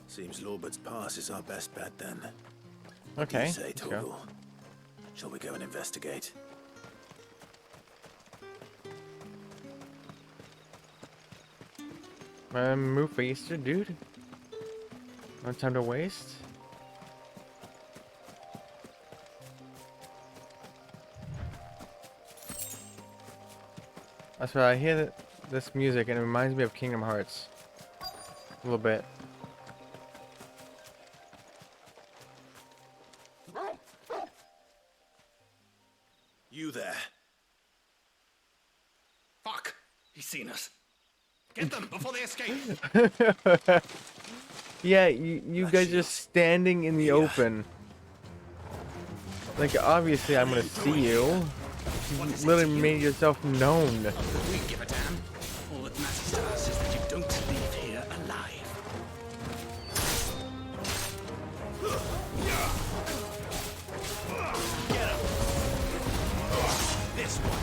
Seems Lorbert's Pass is our best bet then. Okay. What do you say, let's Torgal? go. Shall we go and investigate? Move faster, dude. No time to waste. That's right. I hear this music and it reminds me of Kingdom Hearts. A little bit. You there. Fuck! He's seen us. Get them before they escape. Yeah, you guys just standing in the open. Like, obviously I'm gonna see you. You literally made yourself known. We give a damn. All that matters to us is that you don't leave here alive. Get him. This one.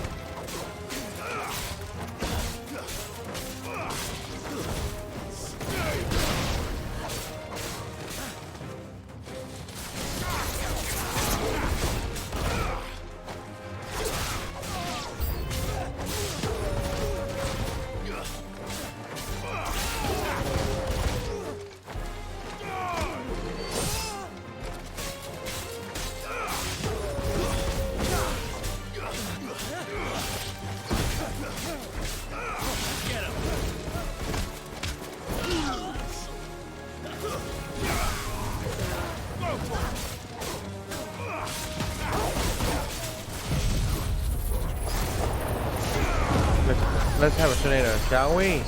Let's have a tornado, shall we?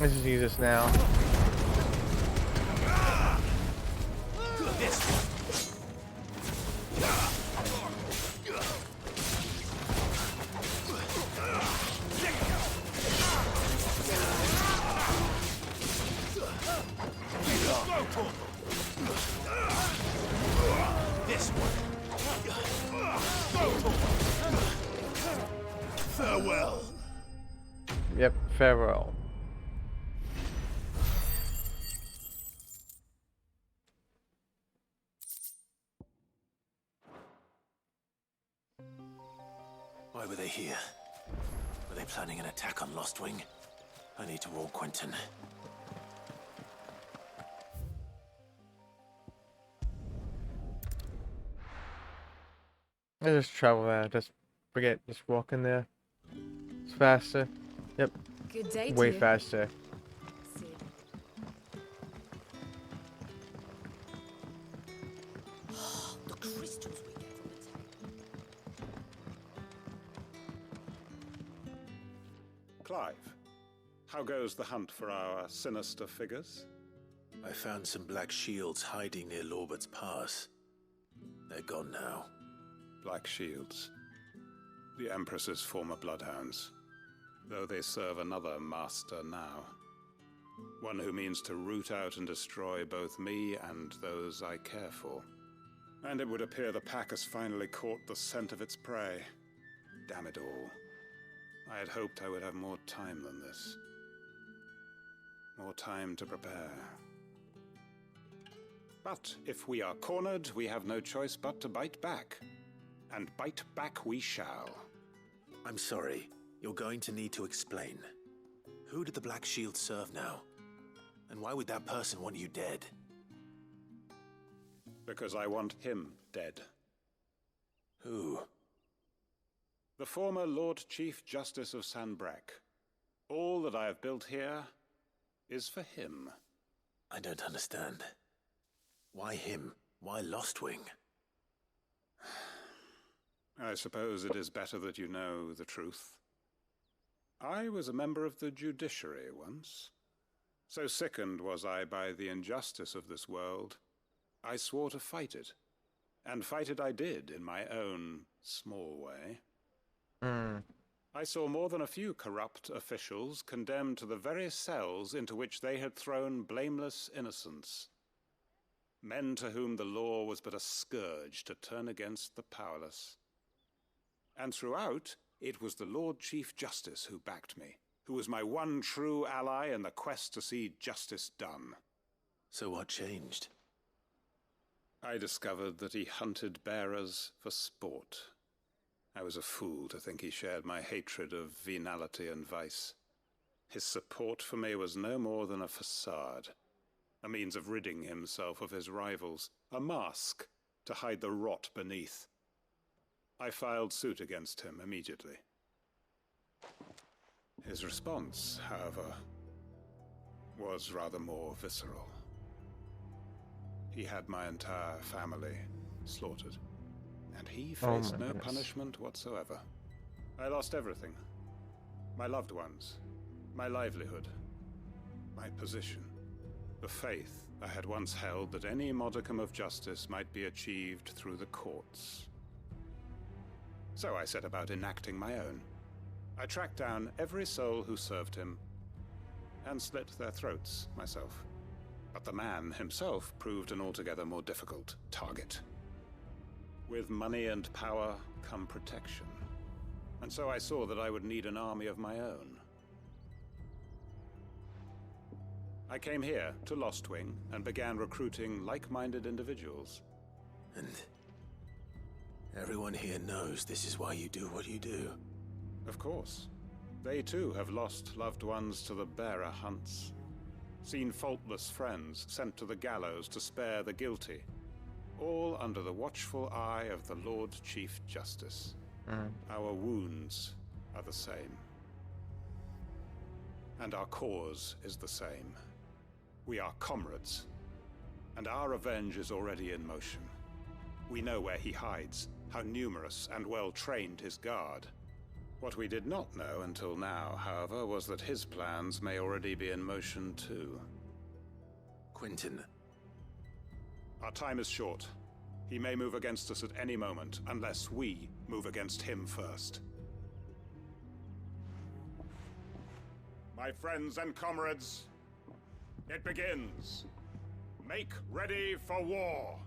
Let's just use this now. Farewell. Yep, farewell. Why were they here? Were they planning an attack on Lostwing? I need to warn Quentin. I just travel there. Just forget. Just walk in there. It's faster. Yep. Good day to Way you. faster. The crystals we get from the Clive, how goes the hunt for our sinister figures? I found some black shields hiding near Lorbert's Pass. They're gone now. Black Shields. The Empress's former bloodhounds. Though they serve another master now. One who means to root out and destroy both me and those I care for. And it would appear the pack has finally caught the scent of its prey. Damn it all. I had hoped I would have more time than this. More time to prepare. But if we are cornered, we have no choice but to bite back. And bite back we shall. I'm sorry. You're going to need to explain. Who did the Black Shield serve now? And why would that person want you dead? Because I want him dead. Who? The former Lord Chief Justice of Sanbreque. All that I have built here is for him. I don't understand. Why him? Why Lostwing? I suppose it is better that you know the truth. I was a member of the judiciary once. So sickened was I by the injustice of this world, I swore to fight it. And fight it I did, in my own small way. I saw more than a few corrupt officials condemned to the very cells into which they had thrown blameless innocents. Men to whom the law was but a scourge to turn against the powerless. And throughout, it was the Lord Chief Justice who backed me, who was my one true ally in the quest to see justice done. So what changed? I discovered that he hunted bearers for sport. I was a fool to think he shared my hatred of venality and vice. His support for me was no more than a facade, a means of ridding himself of his rivals, a mask to hide the rot beneath. I filed suit against him immediately. His response, however, was rather more visceral. He had my entire family slaughtered, and he faced no punishment whatsoever. I lost everything. My loved ones, my livelihood, my position, the faith I had once held that any modicum of justice might be achieved through the courts. So I set about enacting my own. I tracked down every soul who served him, and slit their throats myself. But the man himself proved an altogether more difficult target. With money and power come protection. And so I saw that I would need an army of my own. I came here to Lostwing and began recruiting like-minded individuals. And everyone here knows this is why you do what you do. Of course. They too have lost loved ones to the bearer hunts. Seen faultless friends sent to the gallows to spare the guilty. All under the watchful eye of the Lord Chief Justice. Our wounds are the same. And our cause is the same. We are comrades. And our revenge is already in motion. We know where he hides, how numerous and well-trained his guard. What we did not know until now, however, was that his plans may already be in motion too. Quentin. Our time is short. He may move against us at any moment, unless we move against him first. My friends and comrades, it begins. Make ready for war.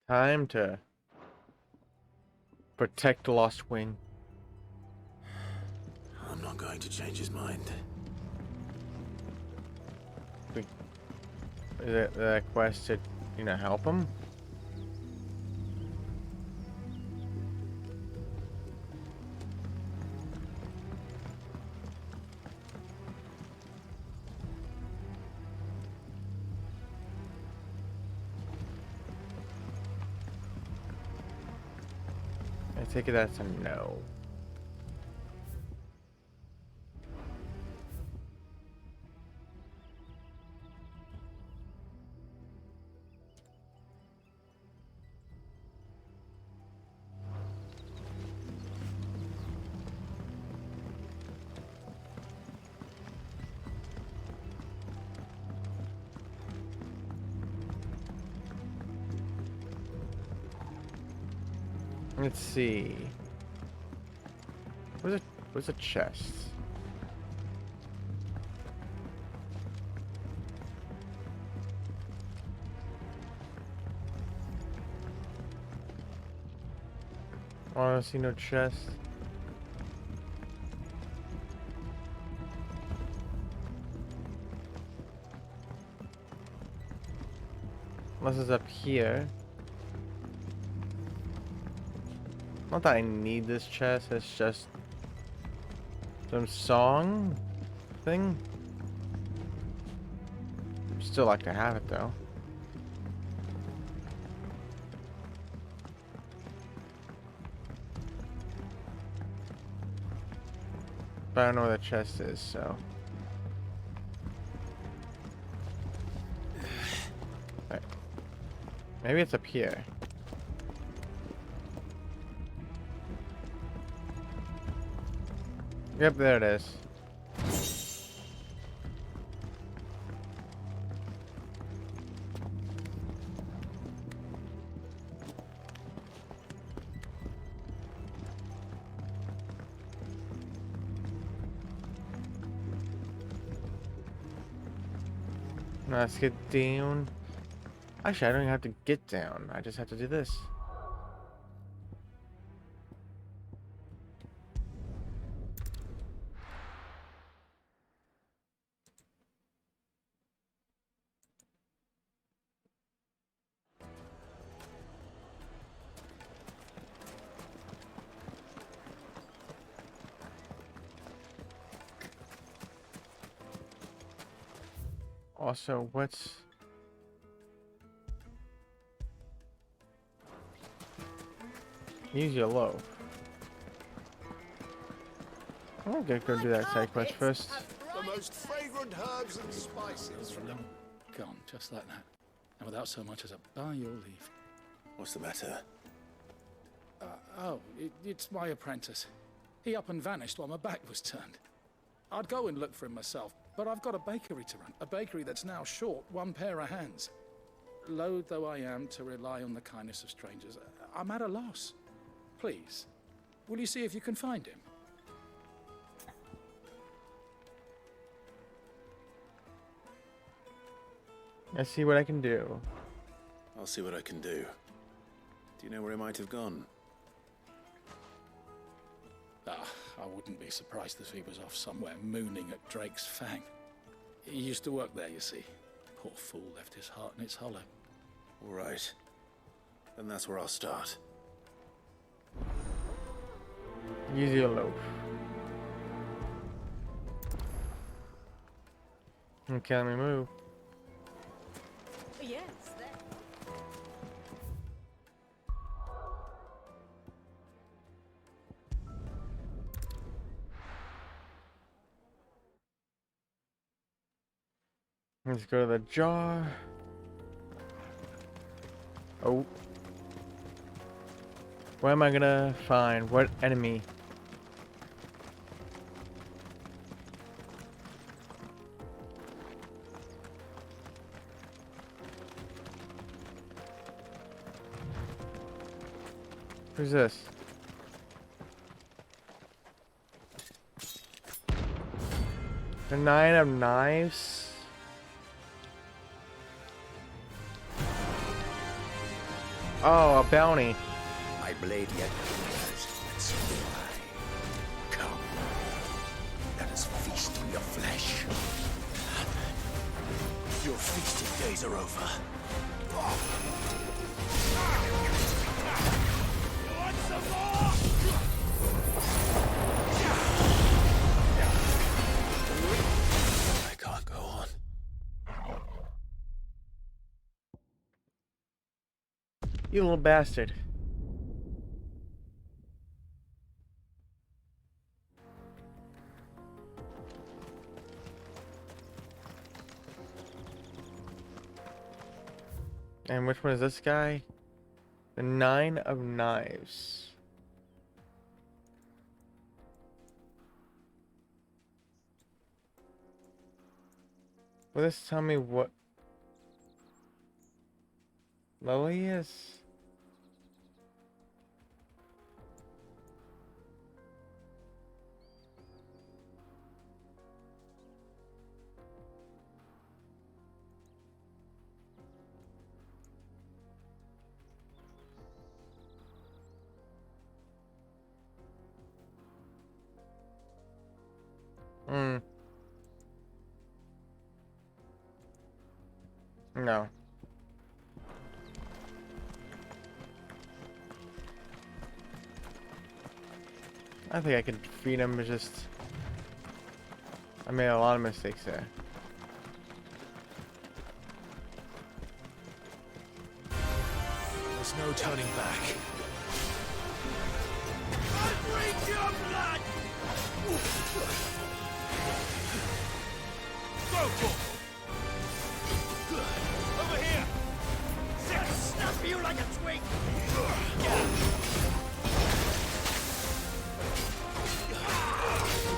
Time to protect Lostwing. I'm not going to change his mind. Is it the quest to, help him? I take it that's a no. Let's see. Where's a chest? Oh, I don't see no chest. Unless it's up here. Not that I need this chest, it's just some song thing. Still like to have it though. But I don't know where the chest is, so. Right. Maybe it's up here. Yep, there it is. Now let's get down. Actually, I don't even have to get down. I just have to do this. Also, what's... Use your loaf. I'm gonna go do that side quest first. The most fragrant herbs and spices from them. Gone, just like that. And without so much as a by your leave. What's the matter? It's my apprentice. He up and vanished while my back was turned. I'd go and look for him myself, but I've got a bakery to run. A bakery that's now short one pair of hands. Loath though I am to rely on the kindness of strangers, I'm at a loss. Please, will you see if you can find him? Let's see what I can do. I'll see what I can do. Do you know where he might have gone? I wouldn't be surprised if he was off somewhere mooning at Drake's Fang. He used to work there, you see. Poor fool left his heart in its hollow. All right. Then that's where I'll start. Use your loaf. Okay, let me move. Yes, there. Let's go to the jar. Oh. What am I gonna find? What enemy? Who's this? The 9 of Knives? Oh, a bounty. My blade yet burns, and so do I. Come. Let us feast on your flesh. Your feasting days are over. I can't go on. You little bastard. And which one is this guy? The 9 of Knives. Will this tell me what level he is? No. I think I can defeat him, but just... I made a lot of mistakes there. There's no turning back. I drink your blood! Go for it! Over here! Snap you like a twig! Yeah.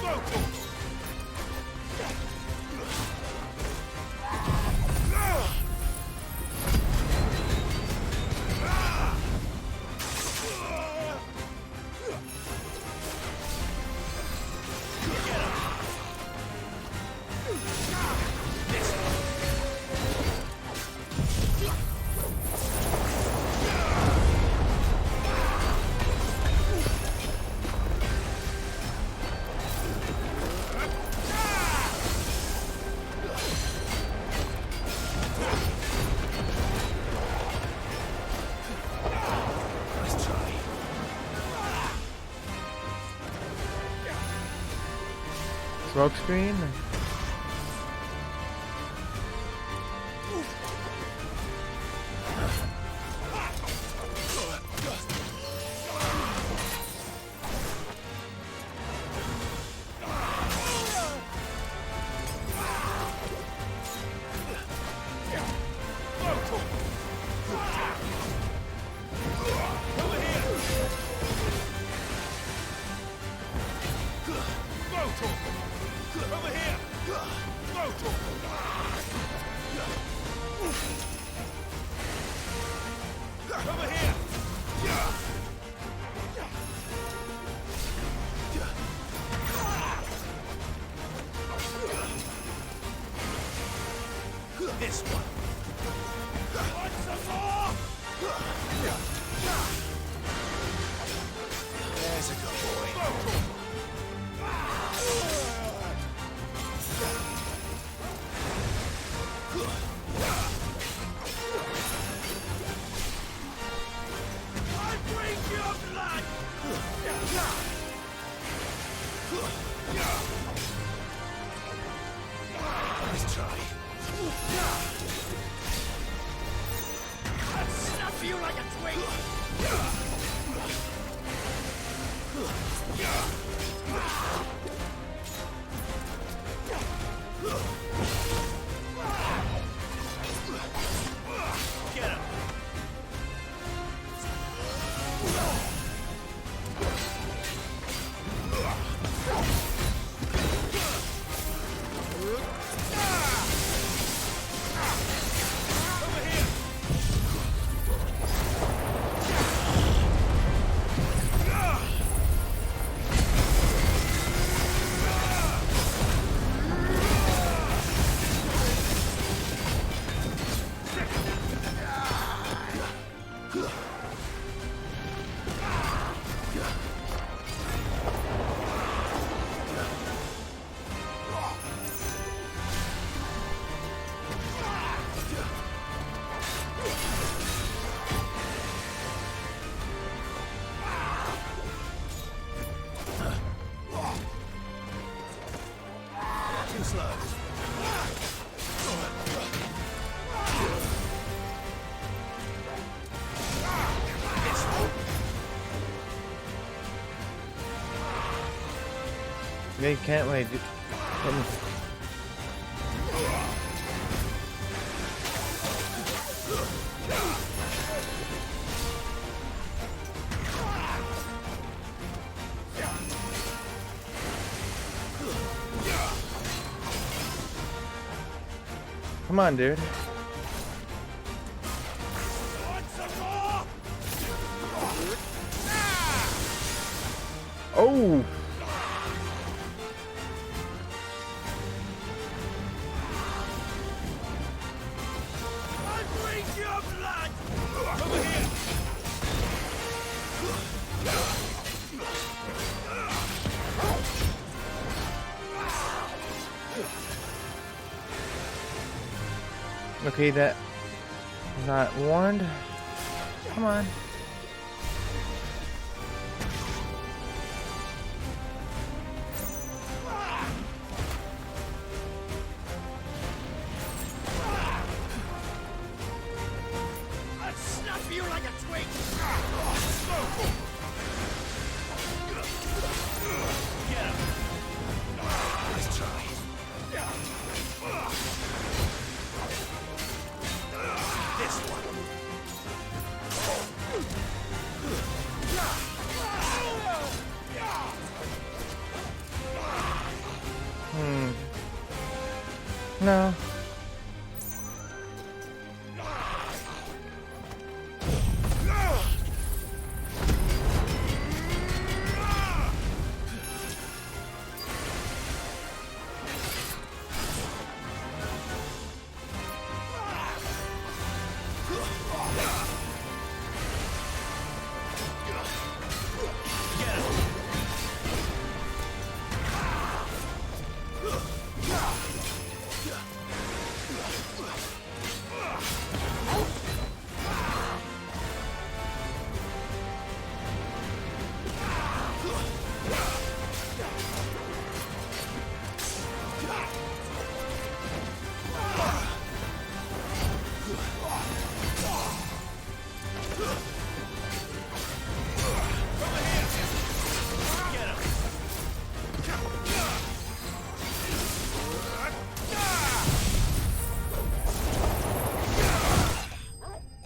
Go for it! Smoke screen? This one. Want some more? There's a good boy. I drink your blood. Let's try. I'll snap you like a twig! Get him! Too slow. Yeah, you can't like do... Come on, dude. Oh! Okay, that not warned. Come on. I'll snap you like a twig! Get him! Let's try. This one. No.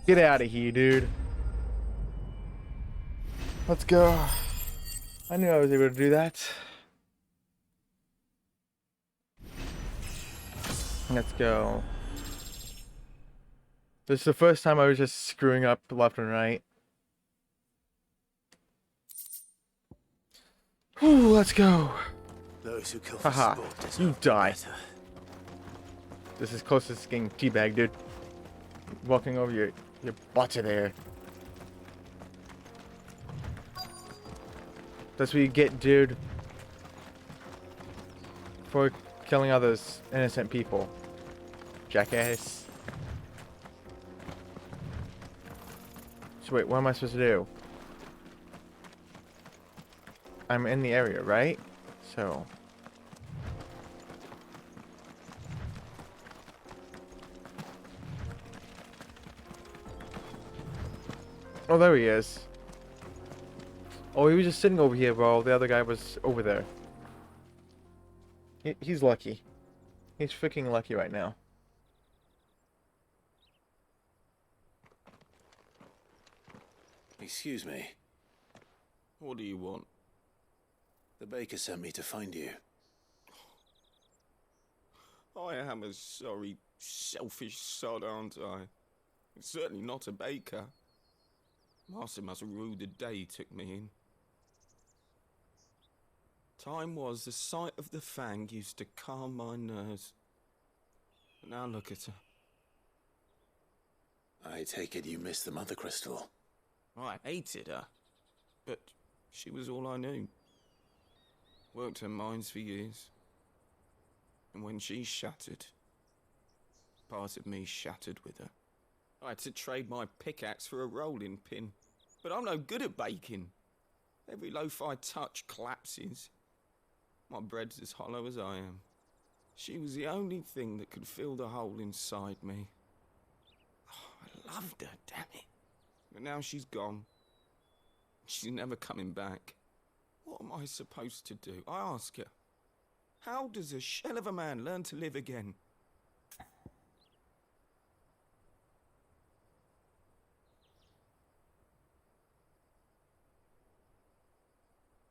Get out of here, dude. Let's go. I knew I was able to do that. Let's go. This is the first time I was just screwing up left and right. Whew, let's go. Those who kill for Haha, sport deserve you die. better. This is closest to getting teabagged, dude. Walking over your butts are there. That's what you get, dude. For killing others, innocent people. Jackass. So wait, what am I supposed to do? I'm in the area, right? So... Oh, there he is. Oh, he was just sitting over here while the other guy was over there. He's lucky. He's freaking lucky right now. Excuse me. What do you want? The baker sent me to find you. I am a sorry, selfish sod, aren't I? Certainly not a baker. Master must have ruled the day he took me in. Time was the sight of the Fang used to calm my nerves. But now look at her. I take it you missed the Mother Crystal. I hated her, but she was all I knew. Worked her mines for years. And when she shattered, part of me shattered with her. I had to trade my pickaxe for a rolling pin. But I'm no good at baking. Every loaf I touch collapses. My bread's as hollow as I am. She was the only thing that could fill the hole inside me. Oh, I loved her, damn it. But now she's gone. She's never coming back. What am I supposed to do? I ask her. How does a shell of a man learn to live again?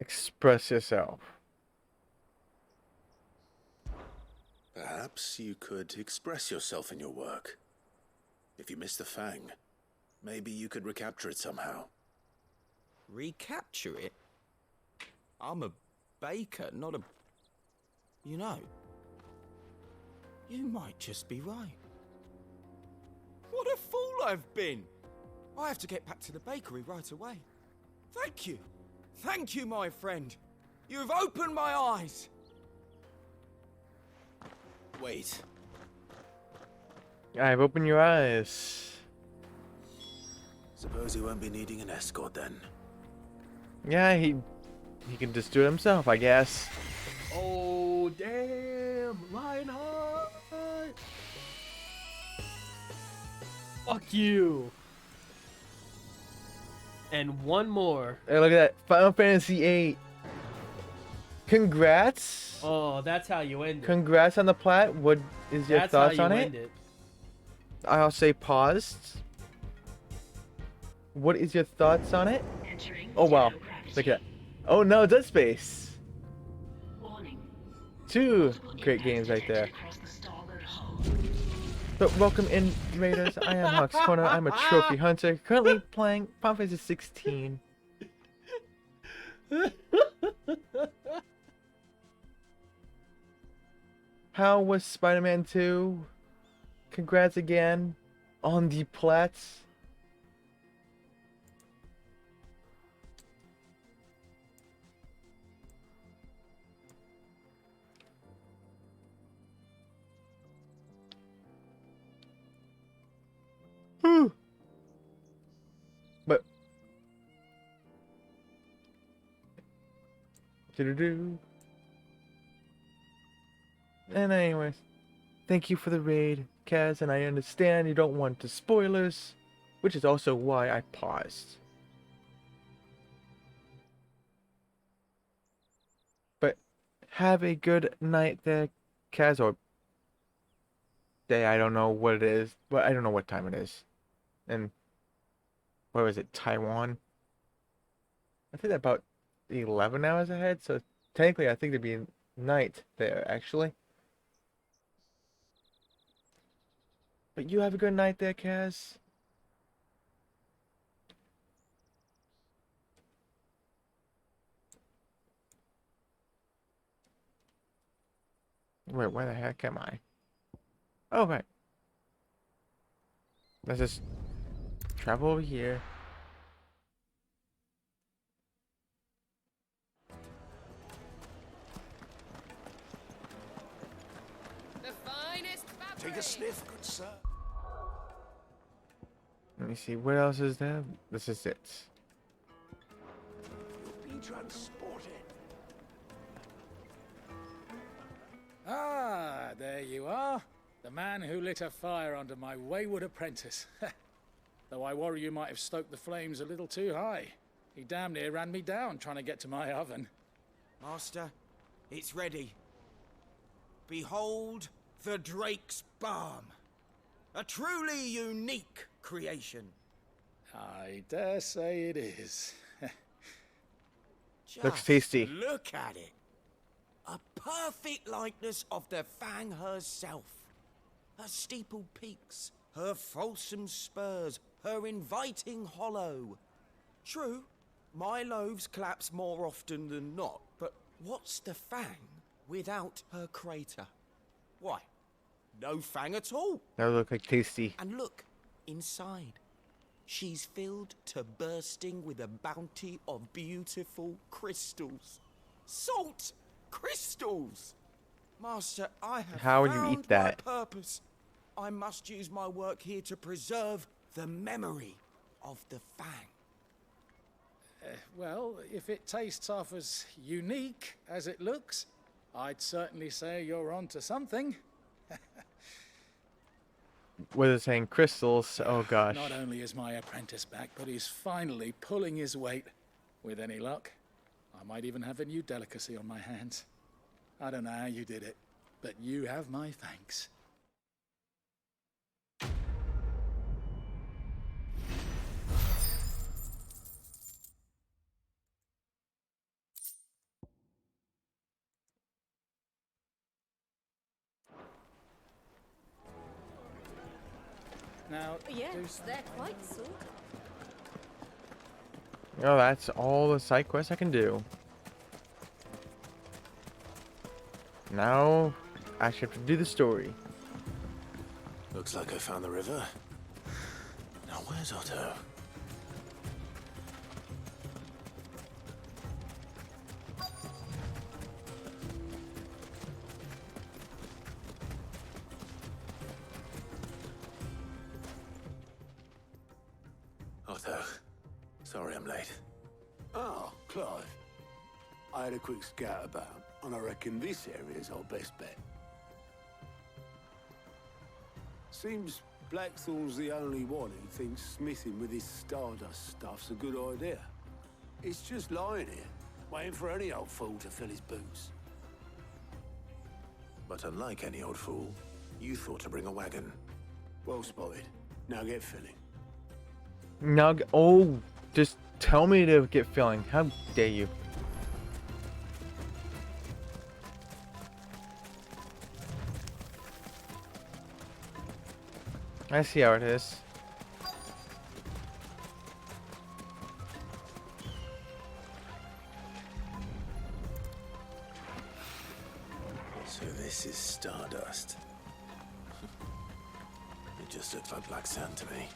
Express yourself. Perhaps you could express yourself in your work. If you miss the Fang, maybe you could recapture it somehow. Recapture it? I'm a baker, not a... You know, you might just be right. What a fool I've been! I have to get back to the bakery right away. Thank you. Thank you, my friend. You've opened my eyes. Wait. I've opened your eyes. Suppose he won't be needing an escort then. Yeah, he can just do it himself, I guess. Oh, damn! Lionheart! Fuck you! And one more. Hey, look at that. Final Fantasy VIII. Congrats. Oh, that's how you end it. Congrats on the plat. What is your That's thoughts how you on end it? it. I'll say paused. What is your thoughts on it? Oh wow. Look at that. Oh no, Dead Space. Two great games right there. But welcome in, Raiders. I am Hawk's Corner. I'm a trophy hunter, currently playing Final Fantasy 16. How was Spider-Man 2? Congrats again on the plats. But and anyways, thank you for the raid, Kaz, and I understand you don't want the spoilers, which is also why I paused. But have a good night there, Kaz, or day. I don't know what it is, but I don't know what time it is. And where was it? Taiwan? I think about 11 hours ahead, so technically I think it'd be night there, actually. But you have a good night there, Kaz. Wait, where the heck am I? Oh, right. Let's just travel over here. The finest fabric. Take a sniff, good sir. Let me see, what else is there? This is it. You'll be transported. Ah, there you are. The man who lit a fire under my wayward apprentice. Though I worry you might have stoked the flames a little too high. He damn near ran me down trying to get to my oven. Master, it's ready. Behold the Drake's Balm. A truly unique creation. I dare say it is. Looks tasty. Look at it. A perfect likeness of the Fang herself. Her steeple peaks, her fulsome spurs, her inviting hollow. True, my loaves collapse more often than not, but what's the Fang without her crater? Why, no Fang at all. That would look like tasty. And look, inside. She's filled to bursting with a bounty of beautiful crystals. Salt crystals! Master, I have How would you found eat that? my purpose. I must use my work here to preserve the memory of the Fang. Well, if it tastes half as unique as it looks, I'd certainly say you're onto something. What is it saying? Crystals. Oh gosh. Not only is my apprentice back, but he's finally pulling his weight. With any luck, I might even have a new delicacy on my hands. I don't know how you did it, but you have my thanks. Now, Yes, they're quite so. Oh, that's all the side quests I can do. Now, I actually have to do the story. Looks like I found the river. Now where's Otto? Otto. Sorry I'm late. Oh, Clive. I had a quick scout about, and I reckon this area's our best bet. Seems Blackthorn's the only one who thinks smithing with his Stardust stuff's a good idea. It's just lying here, waiting for any old fool to fill his boots. But unlike any old fool, you thought to bring a wagon. Well spotted. Now get filling. Now, oh, just tell me to get filling. How dare you? I see how it is. So this is Stardust. It just looks like black sand to me.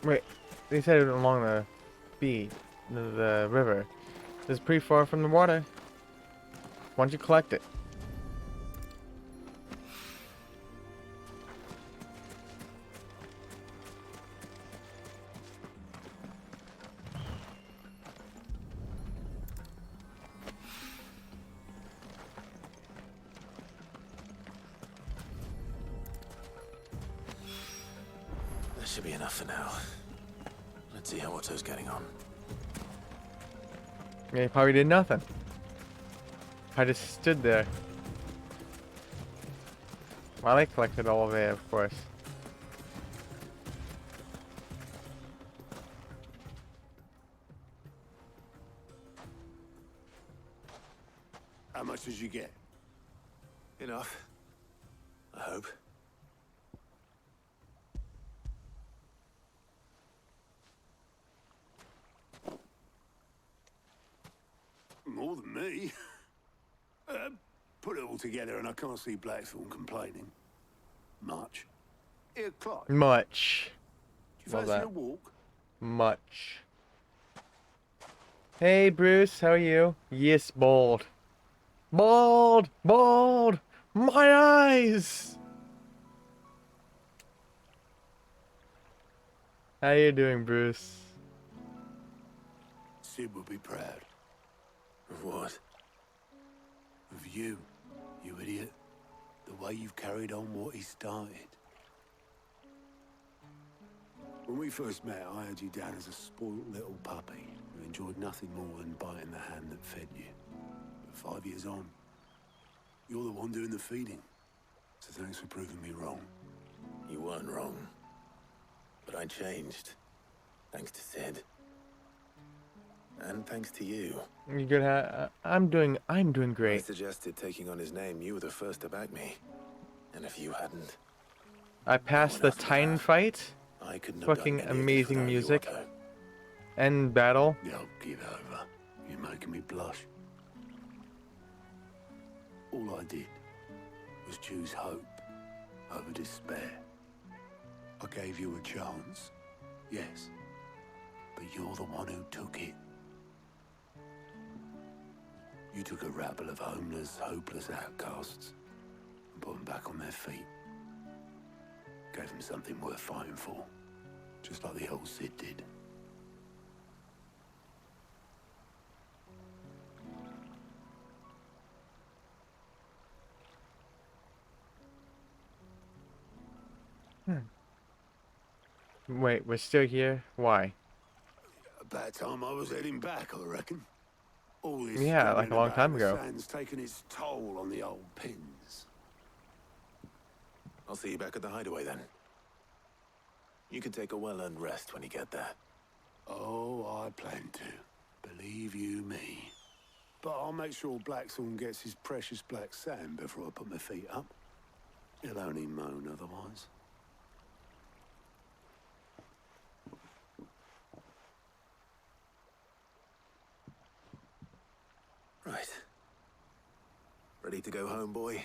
Wait, they said it along the beach, the river. This is pretty far from the water. Why don't you collect it? That should be enough for now. Let's see how Otto's getting on. Yeah, he probably did nothing. I just stood there. Well, I collected all of it, of course. How much did you get? Enough. I hope. More than me. Put it all together and I can't see Blackthorn complaining. Much. Here, Clive. Much. Do you Love fancy that. a walk? Much. Hey, Bruce, how are you? Yes, bald. Bald! Bald! My eyes! How you doing, Bruce? Sid would be proud. Of what? Of you, you idiot. The way you've carried on what he started. When we first met, I had you down as a spoilt little puppy who enjoyed nothing more than biting the hand that fed you. But 5 years on, you're the one doing the feeding. So thanks for proving me wrong. You weren't wrong. But I changed. Thanks to Sid. And thanks to you. You good? I'm doing I great. suggested taking on his name. You were the first to back me. And if you hadn't, I passed the Titan fight. I couldn't have Fucking done any of this amazing without you, music. Otto. End battle. Yo, give over. You're making me blush. All I did was choose hope over despair. I gave you a chance, yes, but you're the one who took it. You took a rabble of homeless, hopeless outcasts and put them back on their feet. Gave them something worth fighting for, just like the old Sid did. Wait, we're still here? Why? About time I was heading back, I reckon. All this Yeah, like a long time ago. Sand's taken its toll on the old pins. I'll see you back at the hideaway then. You can take a well-earned rest when you get there. Oh, I plan to. Believe you me. But I'll make sure Blackthorn gets his precious black sand before I put my feet up. He'll only moan otherwise. Right. Ready to go home, boy?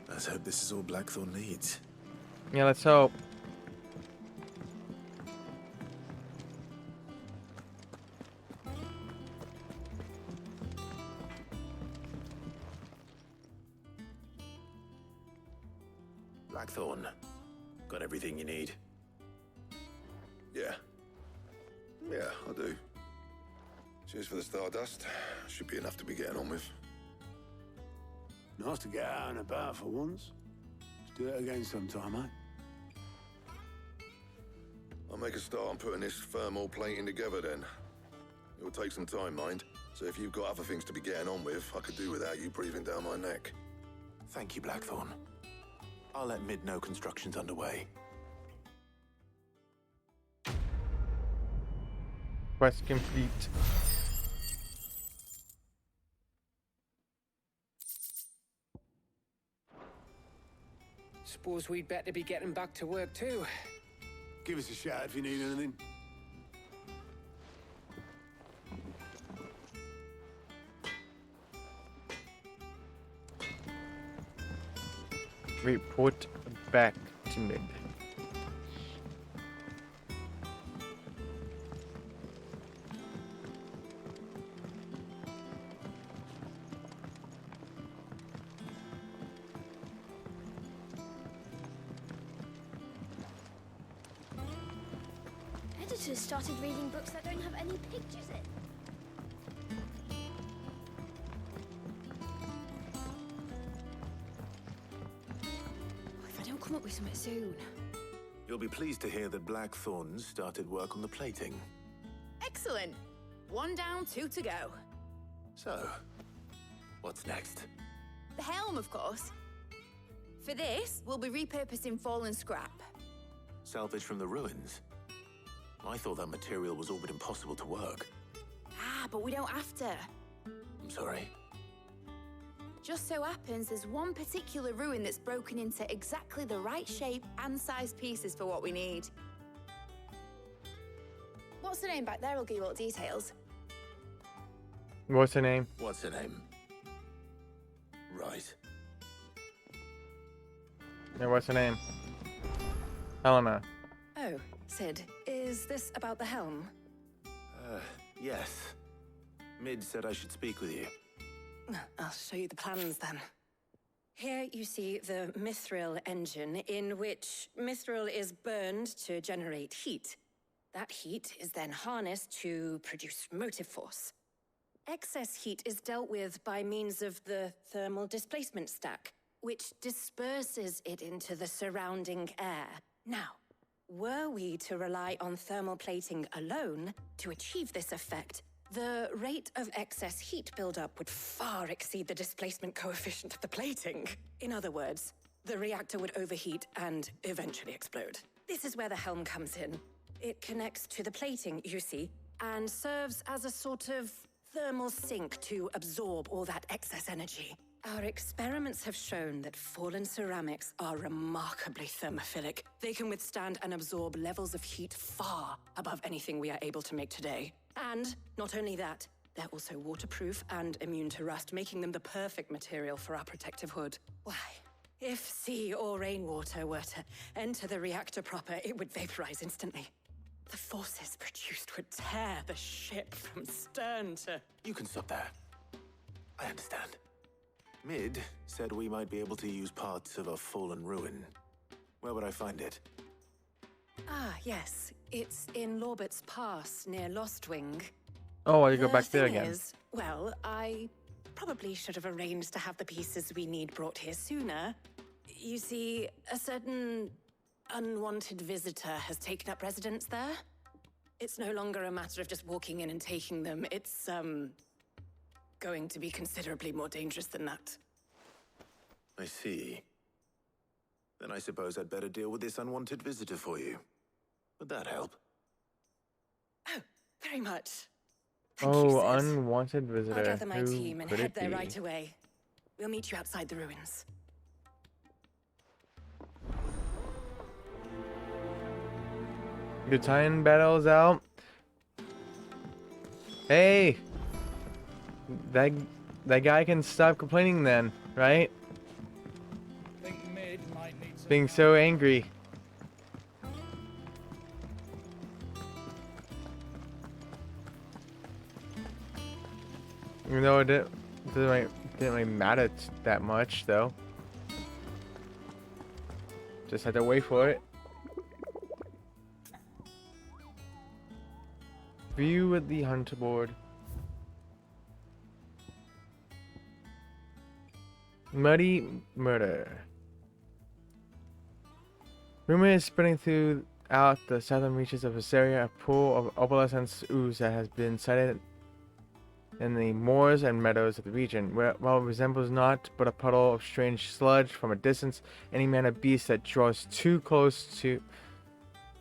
Let's hope this is all Blackthorn needs. Yeah, let's hope. Blackthorn, got everything you need? Yeah. Yeah, I do. Cheers for the Stardust. Should be enough to be getting on with. Nice to get out and about for once. Let's do it again sometime, eh? I'll make a start on putting this thermal plating together then. It'll take some time, mind. So if you've got other things to be getting on with, I could do without you breathing down my neck. Thank you, Blackthorn. I'll let Mid know construction's underway. Quest complete. Suppose we'd better be getting back to work too. Give us a shout if you need anything. Report back to Mid. Editors started reading books that don't have any pictures in. If I don't come up with something soon. You'll be pleased to hear that Blackthorn's started work on the plating. Excellent. 1 down, 2 to go. So, what's next? The helm, of course. For this, we'll be repurposing fallen scrap. Salvage from the ruins? I thought that material was all but impossible to work. Ah, but we don't have to. I'm sorry. Just so happens there's one particular ruin that's broken into exactly the right shape and size pieces for what we need. What's the name back there? I'll give you all the details. What's her name? What's her name? Right. Yeah, what's her name? Helena. Oh, Sid, is this about the helm? Yes. Mid said I should speak with you. I'll show you the plans then. Here you see the Mithril engine, in which Mithril is burned to generate heat. That heat is then harnessed to produce motive force. Excess heat is dealt with by means of the thermal displacement stack, which disperses it into the surrounding air. Now, were we to rely on thermal plating alone to achieve this effect, the rate of excess heat buildup would far exceed the displacement coefficient of the plating. In other words, the reactor would overheat and eventually explode. This is where the helm comes in. It connects to the plating, you see, and serves as a sort of thermal sink to absorb all that excess energy. Our experiments have shown that fallen ceramics are remarkably thermophilic. They can withstand and absorb levels of heat far above anything we are able to make today. And not only that, they're also waterproof and immune to rust, making them the perfect material for our protective hood. Why, if sea or rainwater were to enter the reactor proper, it would vaporize instantly. The forces produced would tear the ship from stern to... You can stop there. I understand. Mid said we might be able to use parts of a fallen ruin. Where would I find it? Ah, yes. It's in Lorbert's Pass, near Lostwing. Oh, well, you go The back there thing again. is, well, I probably should have arranged to have the pieces we need brought here sooner. You see, a certain unwanted visitor has taken up residence there. It's no longer a matter of just walking in and taking them. It's, going to be considerably more dangerous than that. I see. Then I suppose I'd better deal with this unwanted visitor for you. Would that help? Oh, very much. Oh, unwanted I'll visitor. gather my Who team and could head it there be? right away. We'll meet you outside the ruins. Your Titan battle's out. Hey, that guy can stop complaining then, right? Think Mid might need some Being so angry. Even though it didn't really matter that much, though. Just had to wait for it. View with the hunter board. Muddy murder. Rumor is spreading throughout the southern reaches of Visceria, a pool of opalescent ooze that has been sighted in the moors and meadows of the region. While it resembles naught but a puddle of strange sludge from a distance, any man or beast that draws too close to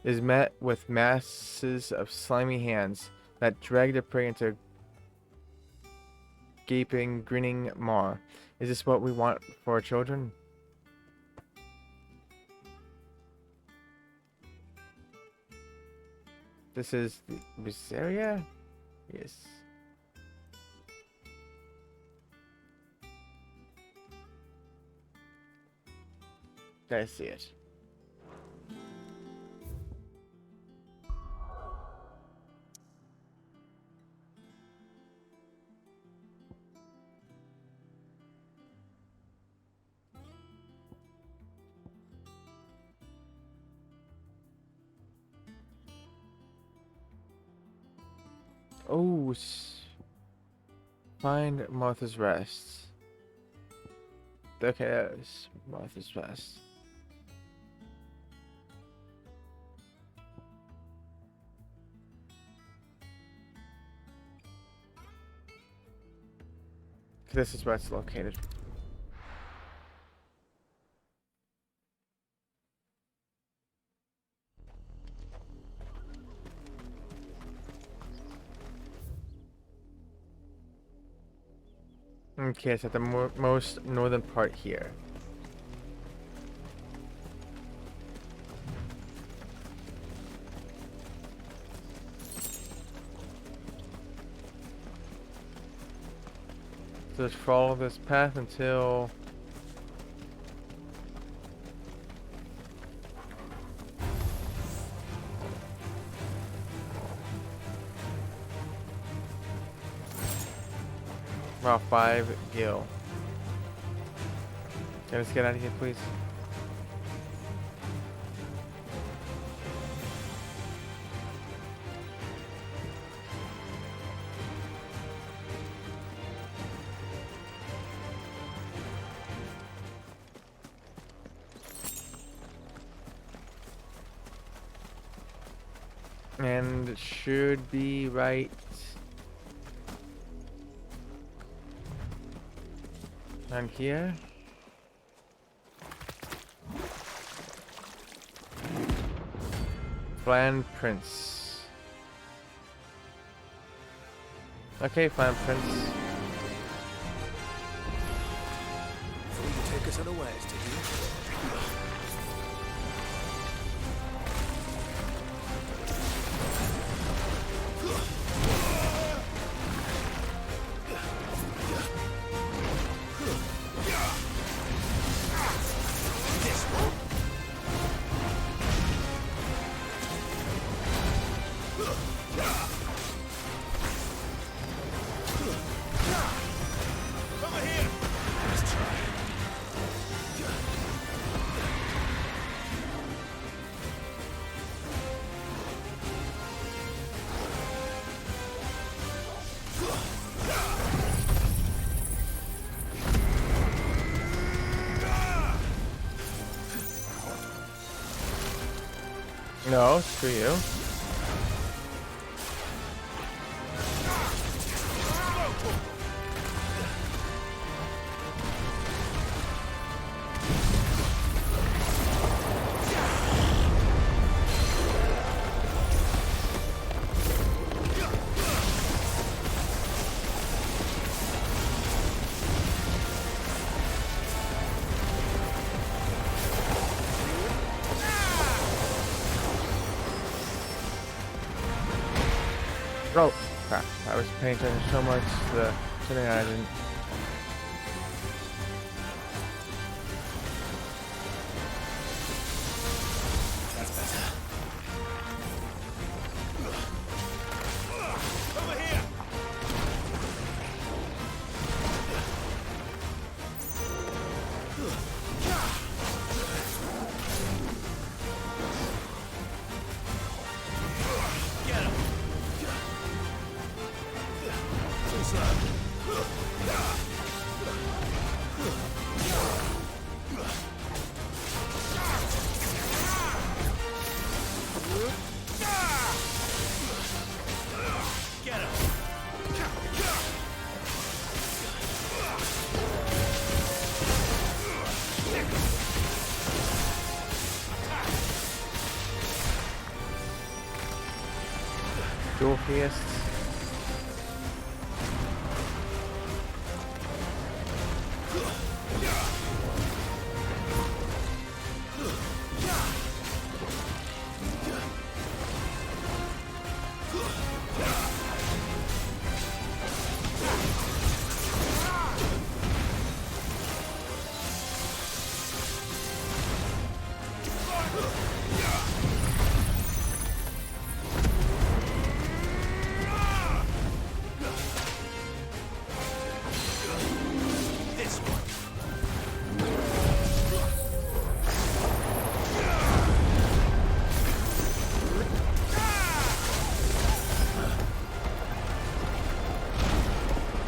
is met with masses of slimy hands that drag their prey into gaping, grinning maw. Is this what we want for our children? This is the Visceria? Yes. I see it. Oh, find Martha's Rest. Okay, that was Martha's Rest. This is where it's located. Okay, it's at the most northern part here. So just follow this path until Route 5 Gil. Can us get out of here, please? And it should be right down here. Flan Prince. Okay, Flan Prince. Thought you'd take us unawares, did you? No, screw you. Oh, crap. I was paying attention so much to the something I didn't. That's better. Over here! Get him! Too slow. Get him! Dual fists. This one.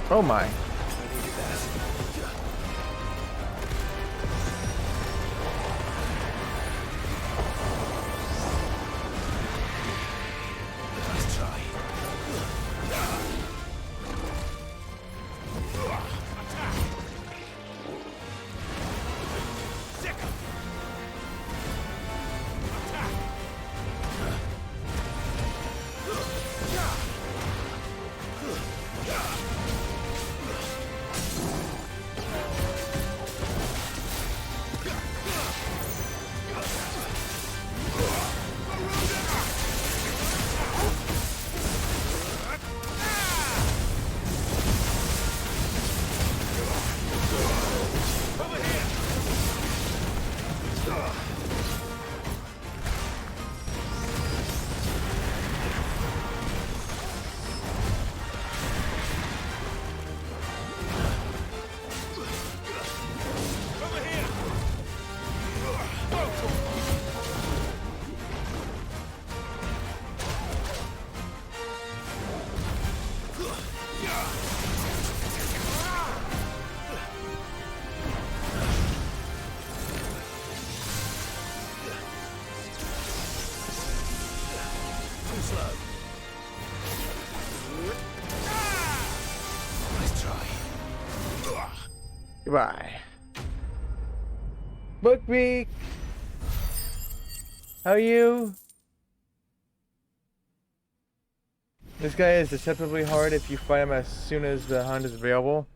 Oh my. Let's try. Too slow. Nice try. Goodbye. Bookbeak! How are you? This guy is deceptively hard if you fight him as soon as the hunt is available.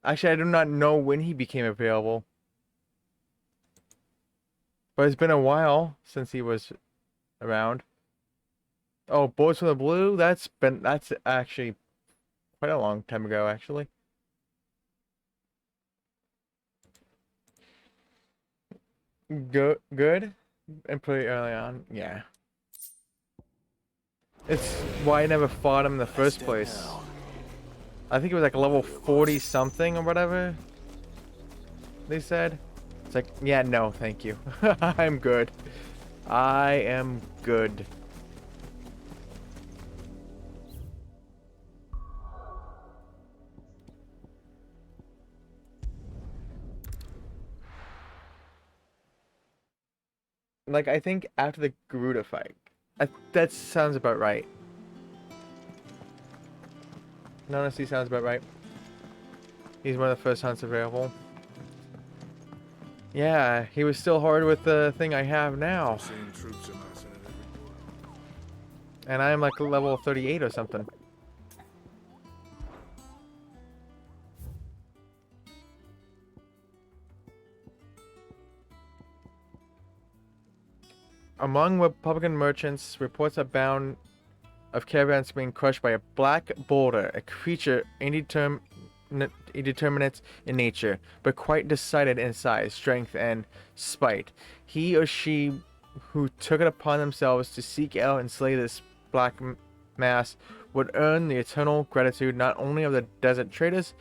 Actually, I do not know when he became available. But it's been a while since he was around. Oh, Bullets from the Blue? That's actually quite a long time ago, actually. Good? And pretty early on, yeah. It's why I never fought him in the first place. I think it was like level 40 something or whatever they said. It's like, yeah, no, thank you. I'm good. I am good. Like, I think after the Garuda fight. That sounds about right. It honestly sounds about right. He's one of the first hunts available. Yeah, he was still hard with the thing I have now. And I am like level 38 or something. Among Republican merchants, reports abound of caravans being crushed by a black boulder, a creature indeterminate in nature, but quite decided in size, strength, and spite. He or she who took it upon themselves to seek out and slay this black mass would earn the eternal gratitude not only of the desert traders,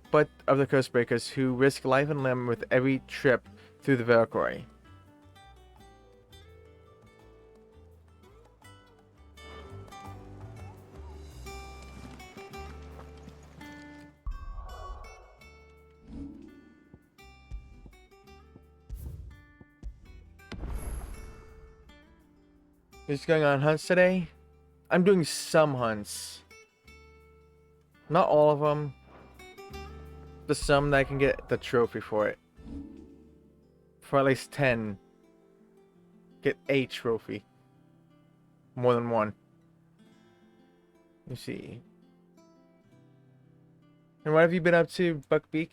but of the Cursebreakers who risk life and limb with every trip through the Valkyrie. Just going on hunts today. I'm doing some hunts. Not all of them. But some that I can get the trophy for it. For at least 10. Get a trophy. More than one. Let me see. And what have you been up to, Buckbeak?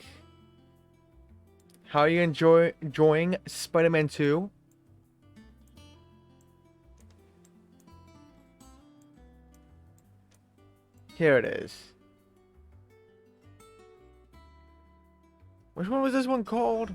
How are you enjoying Spider-Man 2? Here it is. Which one was this one called?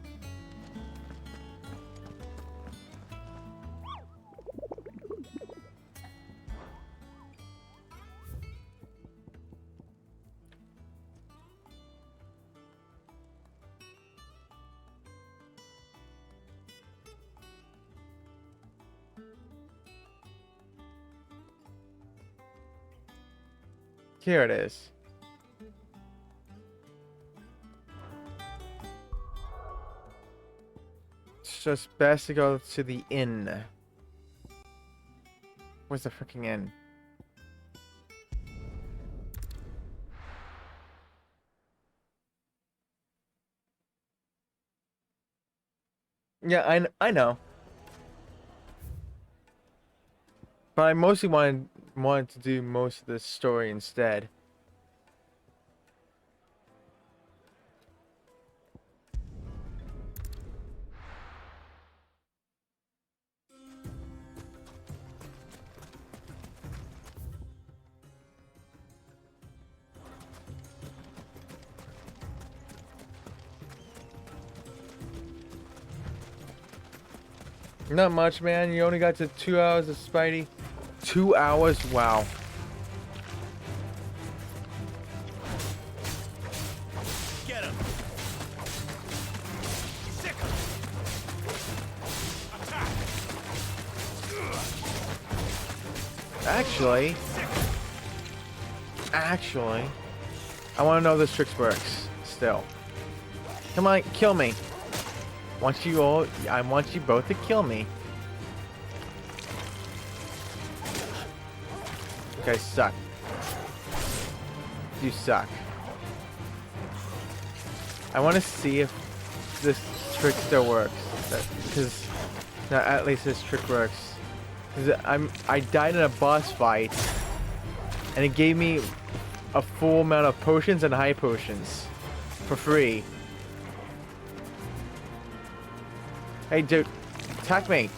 Here it is. It's just best to go to the inn. Where's the freaking inn? Yeah, I know. But I mostly wanted to do most of the story instead. Not much, man. You only got to 2 hours of Spidey. 2 hours? Wow. Get him. Sick him. Attack. Actually, I want to know if this trick works still. Come on, kill me. I want you both to kill me. You guys suck. You suck. I want to see if this trick still works. Because, no, at least this trick works. Because I died in a boss fight, and it gave me a full amount of potions and high potions for free. Hey, dude, attack me.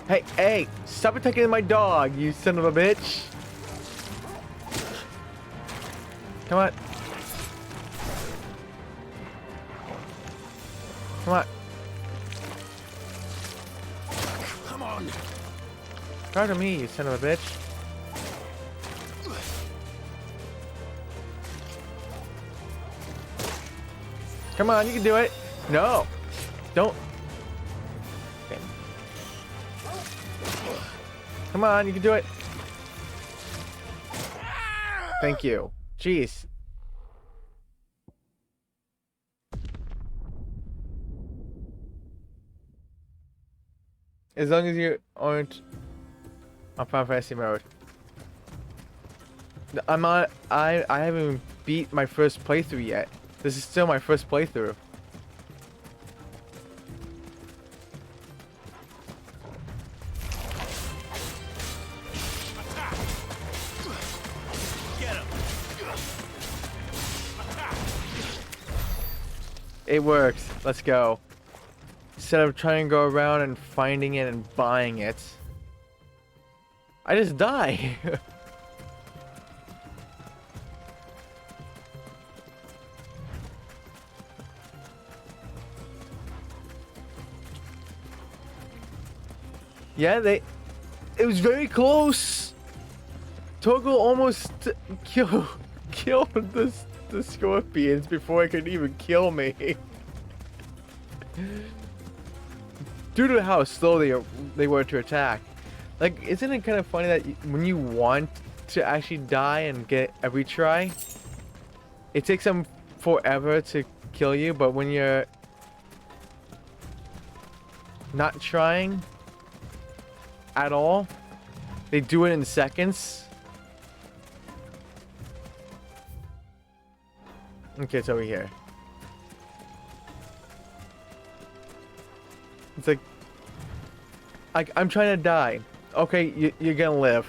Hey, stop attacking my dog, you son of a bitch. Come on. Come on. Come on. Talk to me, you son of a bitch. Come on, you can do it. No. Don't. Okay. Come on, you can do it. Thank you. Jeez. As long as you aren't on Final Fantasy mode. I haven't even beat my first playthrough yet. This is still my first playthrough. It works. Let's go. Instead of trying to go around and finding it and buying it, I just die. Yeah, it was very close. Torgal almost killed the scorpions before it could even kill me. Due to how slow they were to attack. Like, isn't it kind of funny that when you want to actually die and get a retry, it takes them forever to kill you, but when you're not trying at all, they do it in seconds. Okay, it's over here. It's like I'm trying to die. Okay, you're gonna live.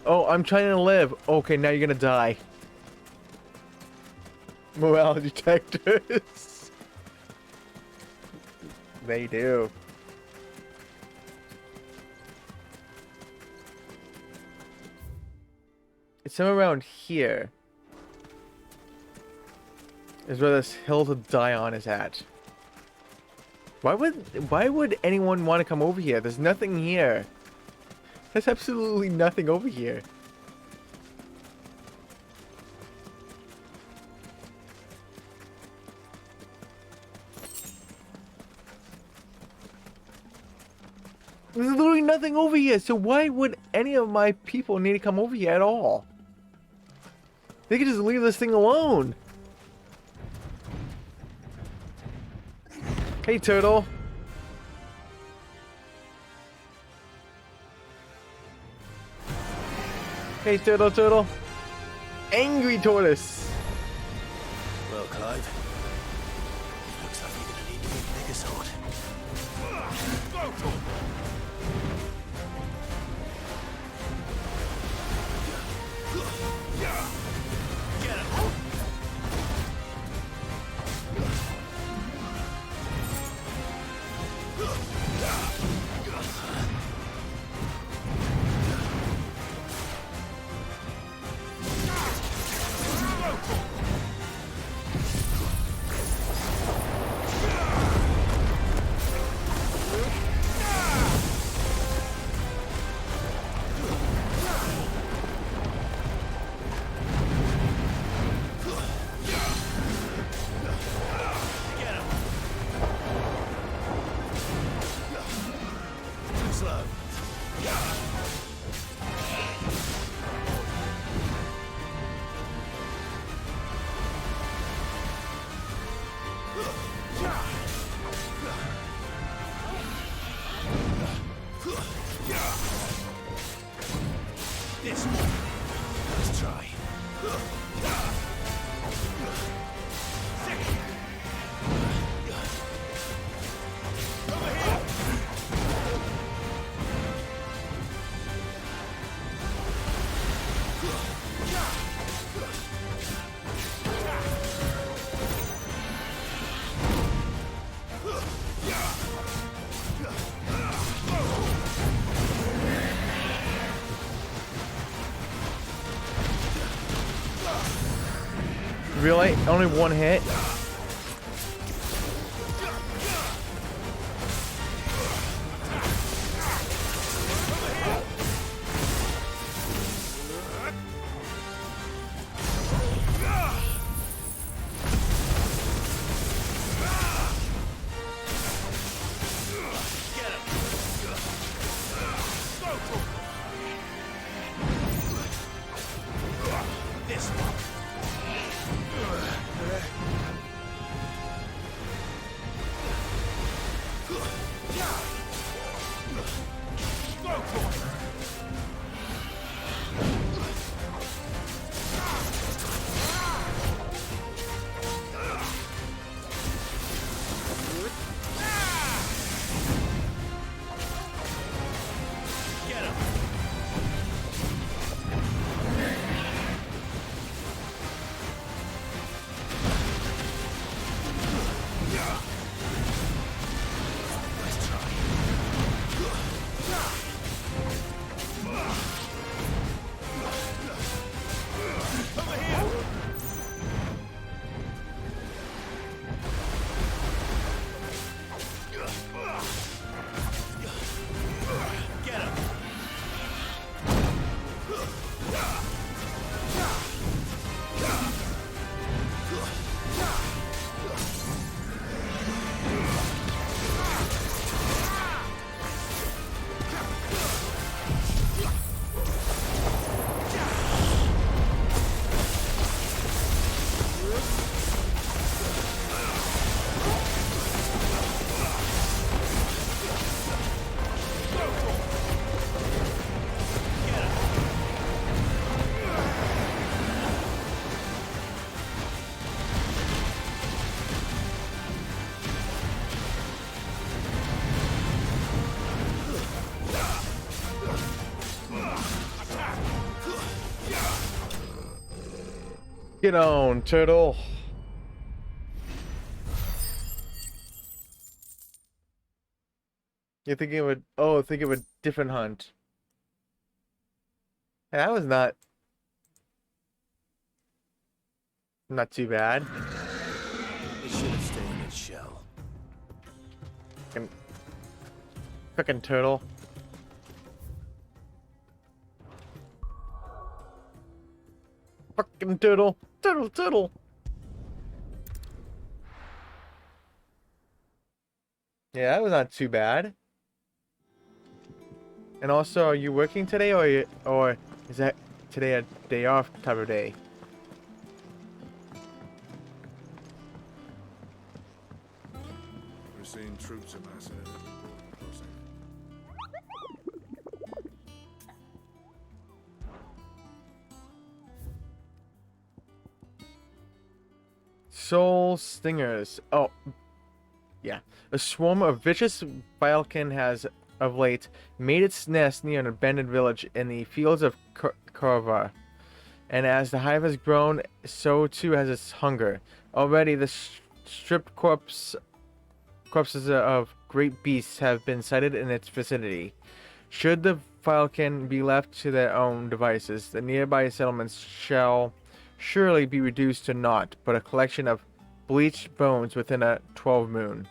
Oh, I'm trying to live. Okay, now you're gonna die. Morale detectors. They do. It's somewhere around here. Is where this hill to die on is at. Why would anyone want to come over here? There's nothing here. There's absolutely nothing over here. There's literally nothing over here, so why would any of my people need to come over here at all? They could just leave this thing alone. Hey, turtle. Hey, turtle. Angry tortoise. Well, Clive, looks like you're gonna need to get a bigger sword. This one. Let's try. Really? Only one hit? This one. Get on, turtle. You're thinking of think of a different hunt. Hey, that was not too bad. It should have stayed in its shell. Fucking turtle. Fucking turtle. Turtle. Yeah, that was not too bad. And also, are you working today, or is that today a day off type of day? We're seeing troops amassing at the crossing. Soul Stingers. Oh, yeah. A swarm of vicious Falcon has, of late, made its nest near an abandoned village in the fields of Korvar. And as the hive has grown, so too has its hunger. Already, the stripped corpses of great beasts have been sighted in its vicinity. Should the Falcon be left to their own devices, the nearby settlements shall surely be reduced to naught but a collection of bleached bones within a 12 moon.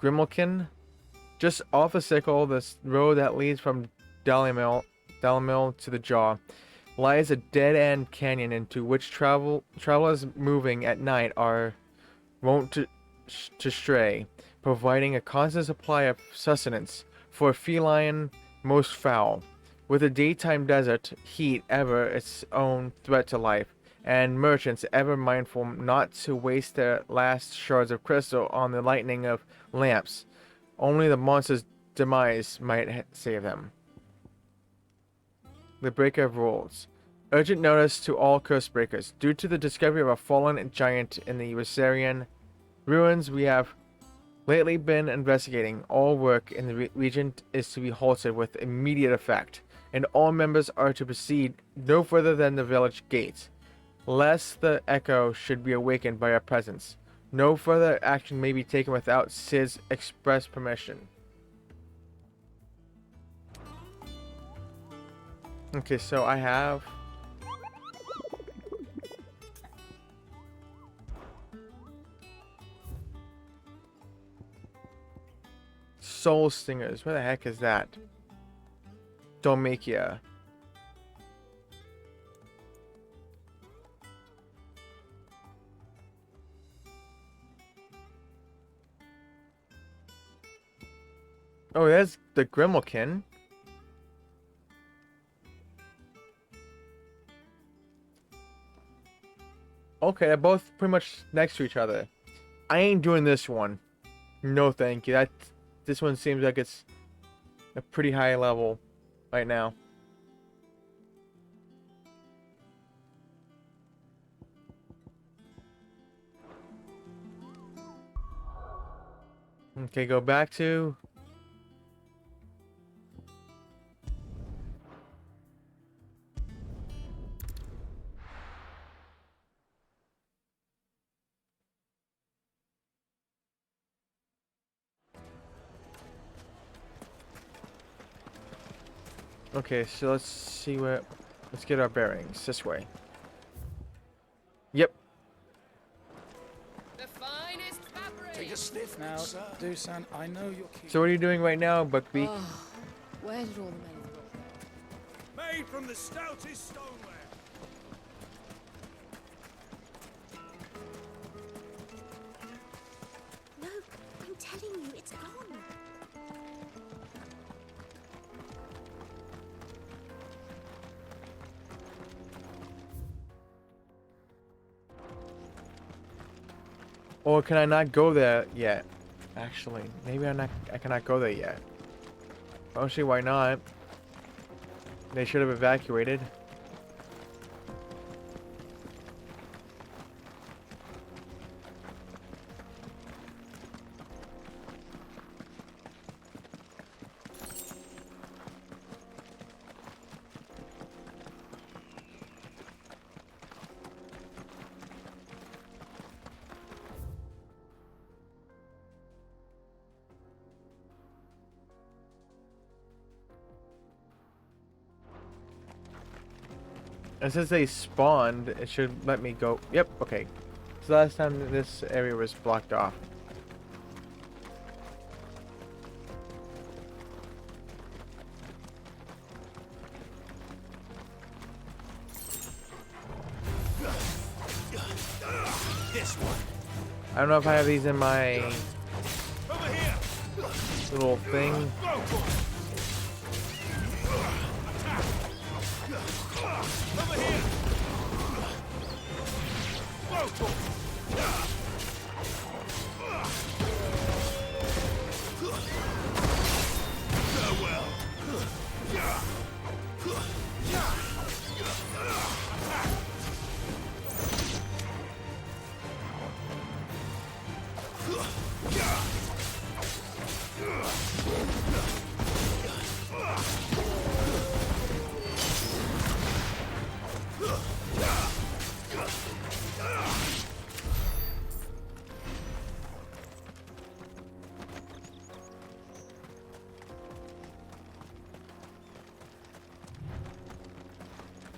Grimalkin, just off the sickle, the road that leads from Dalimil to the Jaw, lies a dead-end canyon into which travelers moving at night are wont to stray, providing a constant supply of sustenance for a feline most foul. With the daytime desert heat ever its own threat to life, and merchants ever mindful not to waste their last shards of crystal on the lightning of lamps, only the monster's demise might save them. The Breaker of Rules. Urgent notice to all curse breakers. Due to the discovery of a fallen giant in the Rosarian ruins we have lately been investigating, all work in the region is to be halted with immediate effect, and all members are to proceed no further than the village gate, lest the echo should be awakened by our presence. No further action may be taken without Sid's express permission. Okay, so I have... Soul Stingers. Where the heck is that? Dhalmekia. Oh, there's the Grimalkin. Okay, they're both pretty much next to each other. I ain't doing this one. No, thank you. This one seems like it's a pretty high level right now. Okay, go back to... Okay, so let's see where... Let's get our bearings. This way. Yep. The finest fabric. Take a sniff Now, sir. Dusan, I know you're keen. So what are you doing right now, Buckbeak? Oh, where did all the men go? Made from the stoutest stoneware. No, I'm telling you, it's gone. Or can I not go there yet? Actually, maybe I cannot go there yet. Actually, why not? They should have evacuated. And since they spawned, it should let me go. Yep, okay. So last time this area was blocked off. This one. I don't know if I have these in my little thing.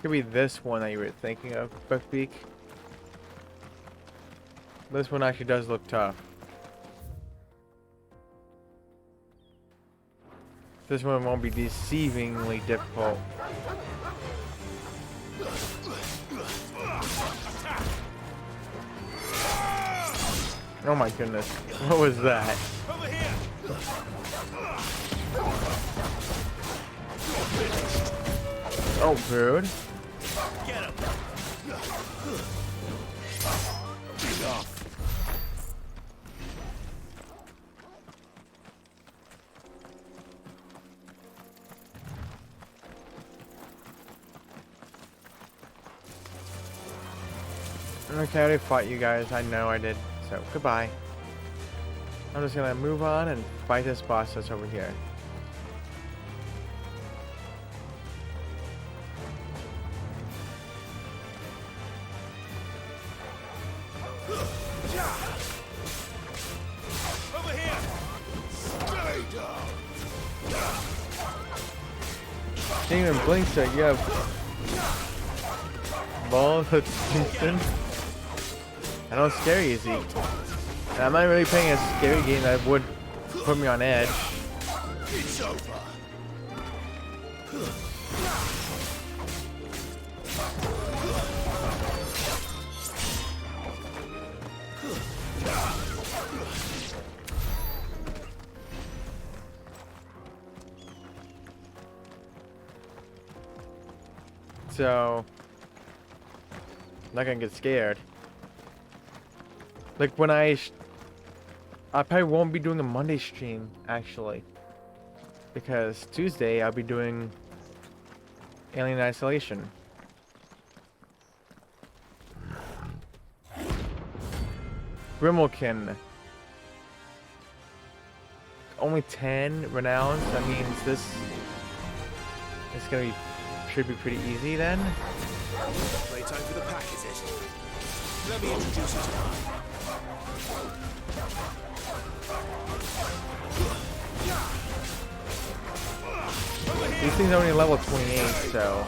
Could be this one that you were thinking of, Buckbeak. This one actually does look tough. This one won't be deceivingly difficult. Oh my goodness, what was that? Oh, dude. Get him. He's off. Okay, I already fought you guys. I know I did. So, goodbye. I'm just gonna move on and fight this boss that's over here. Over here. Straight up. Can't even blink, so you have balls that's instant. I don't scare easy. And I'm not really playing a scary game that would put me on edge. It's over. So, I'm not gonna get scared. Like when I probably won't be doing a Monday stream actually, because Tuesday I'll be doing Alien Isolation. Grimalkin. Only 10 renowns. That means this is gonna be should be pretty easy then. Playtime for the pack, is it? Let me introduce you to mine. These things are only level 28, so.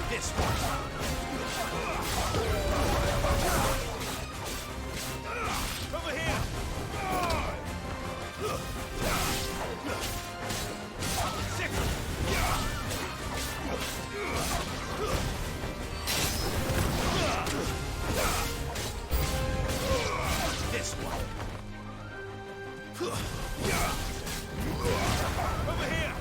This one. Over here. This one. Over here.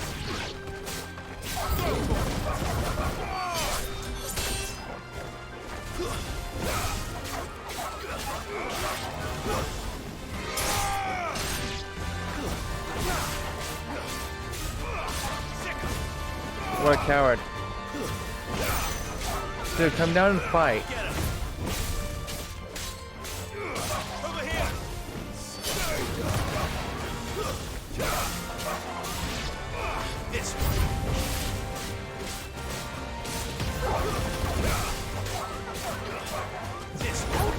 What a coward. Dude, come down and fight. This one. This one.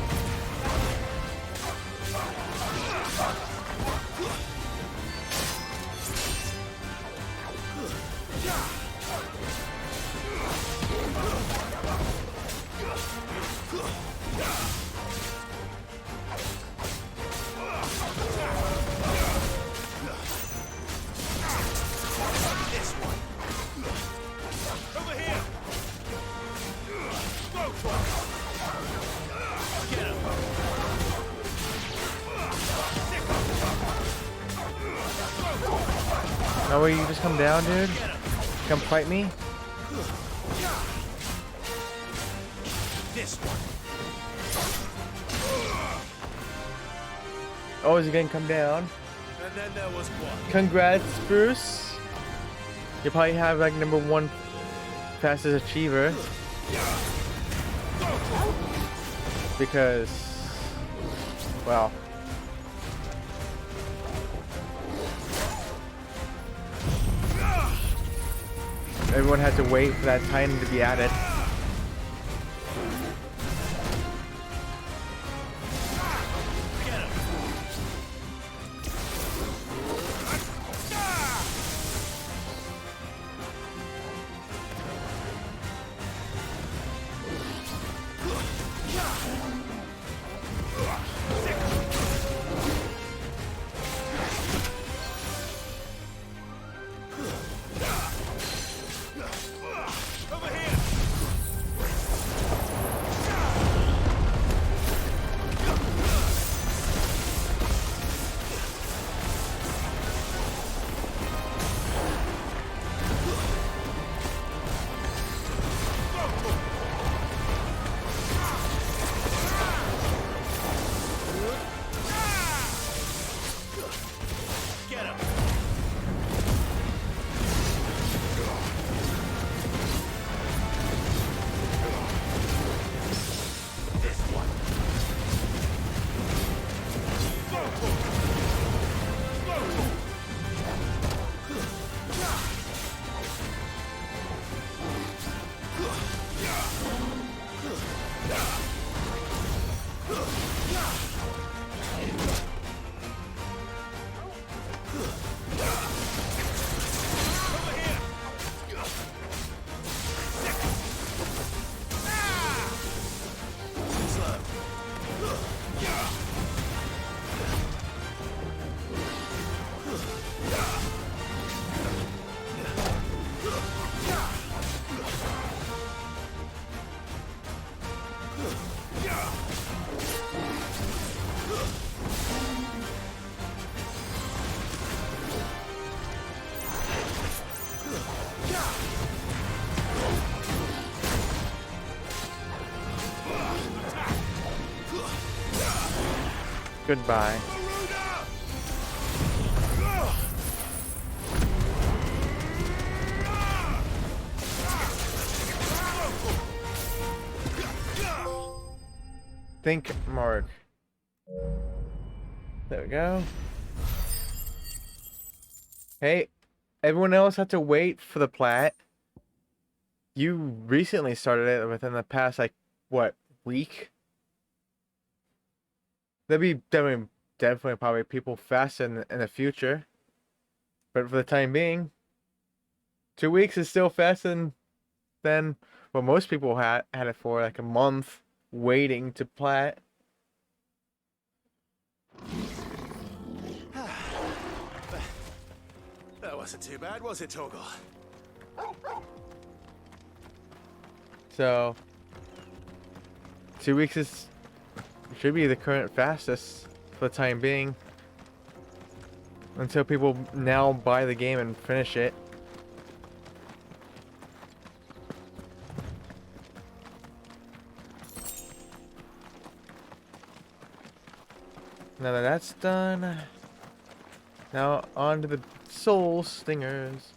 No way, you just come down, dude? Come fight me? This one. Oh, is he gonna come down? And then there was one. Congrats, Bruce. You probably have like #1 fastest achiever. Because, well, everyone had to wait for that Titan to be added. Goodbye. Think, Mark. There we go. Hey, everyone else had to wait for the plat. You recently started it within the past, like, what, week? There'll be definitely probably people fast in the future. But for the time being, 2 weeks is still faster than what most people had it for, like a month waiting to plat. That wasn't too bad, was it, Torgal? So 2 weeks should be the current fastest for the time being. Until people now buy the game and finish it. Now that that's done, now on to the Soul Stingers.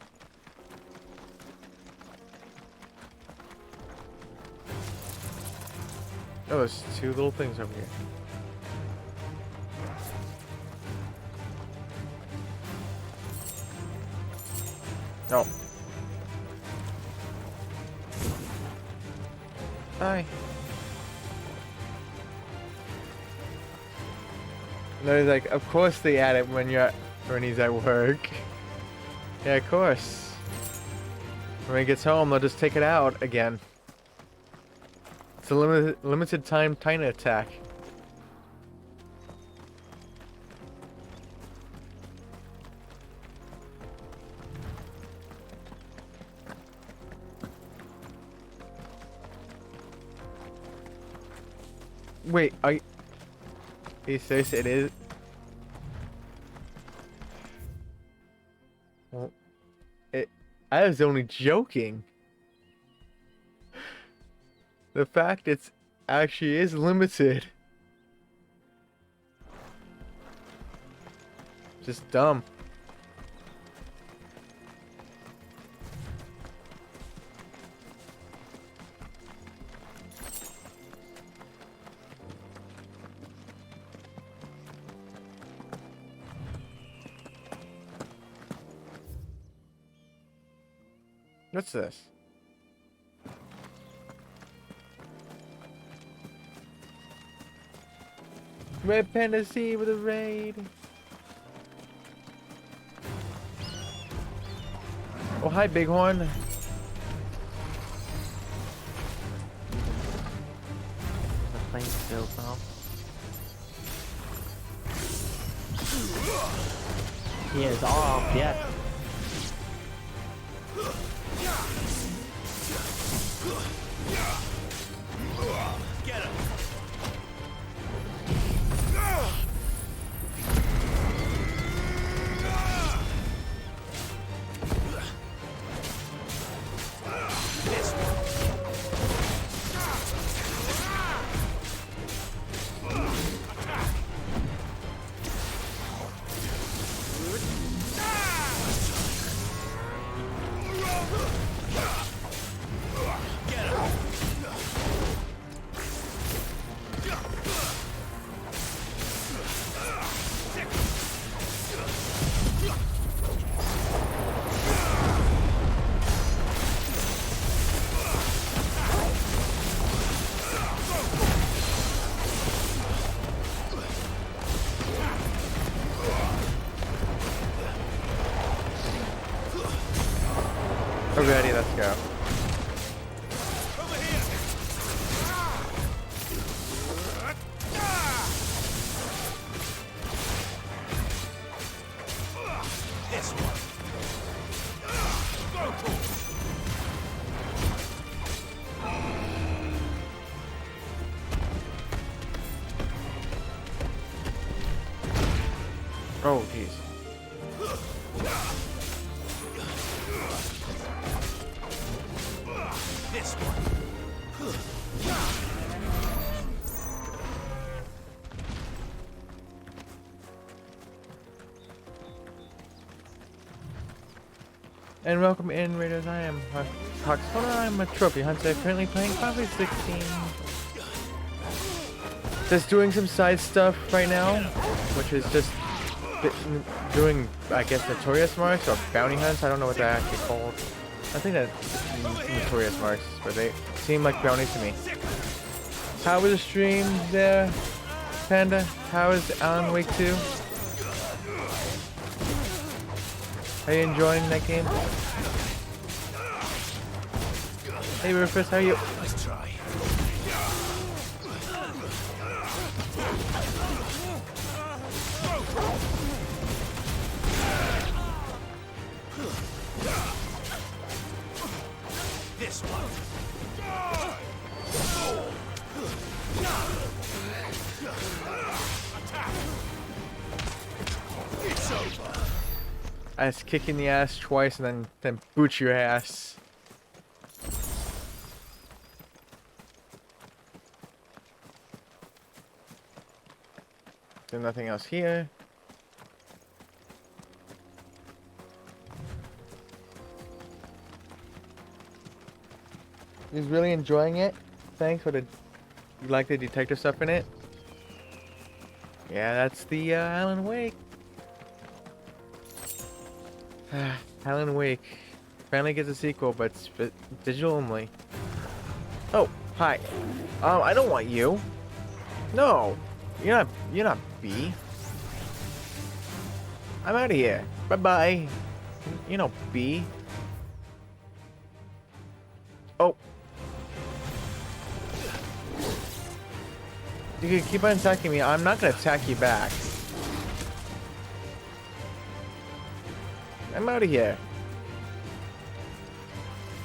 Oh, there's two little things over here. No. Hi. No, he's like, of course they add it when he's at work. Yeah, of course. When he gets home, they'll just take it out again. It's a limited time Titan attack. Wait, are you serious? It is? Well, I was only joking. The fact it's actually is limited. Just dumb. What's this? Red Panda Sea with a raid. Oh, hi, Bighorn. The plane's still pal. He is off, yeah. Get him! We're ready, let's go. This one. Oh, jeez. This one. And welcome in, Raiders. I am Hoxpona. I'm a trophy hunter, currently playing Final Fantasy 16. Just doing some side stuff right now, which is just doing, I guess, notorious marks or bounty hunts. I don't know what they're actually called. I think that's notorious marks, but they seem like bounties to me. How was the stream there, Panda? How is Alan Wake 2? Are you enjoying that game? Hey Rufus, how are you? Let's try. This one. It's over. I was kicking the ass twice and then boot your ass. There's nothing else here. He's really enjoying it. Thanks for the, you like the detective stuff in it. Yeah, that's the Alan Wake. Alan Wake finally gets a sequel, but it's digital only. Oh, hi. I don't want you. No, you're not B. I'm out of here. Bye bye. You know B. Oh. You can keep on attacking me. I'm not gonna attack you back. I'm out of here.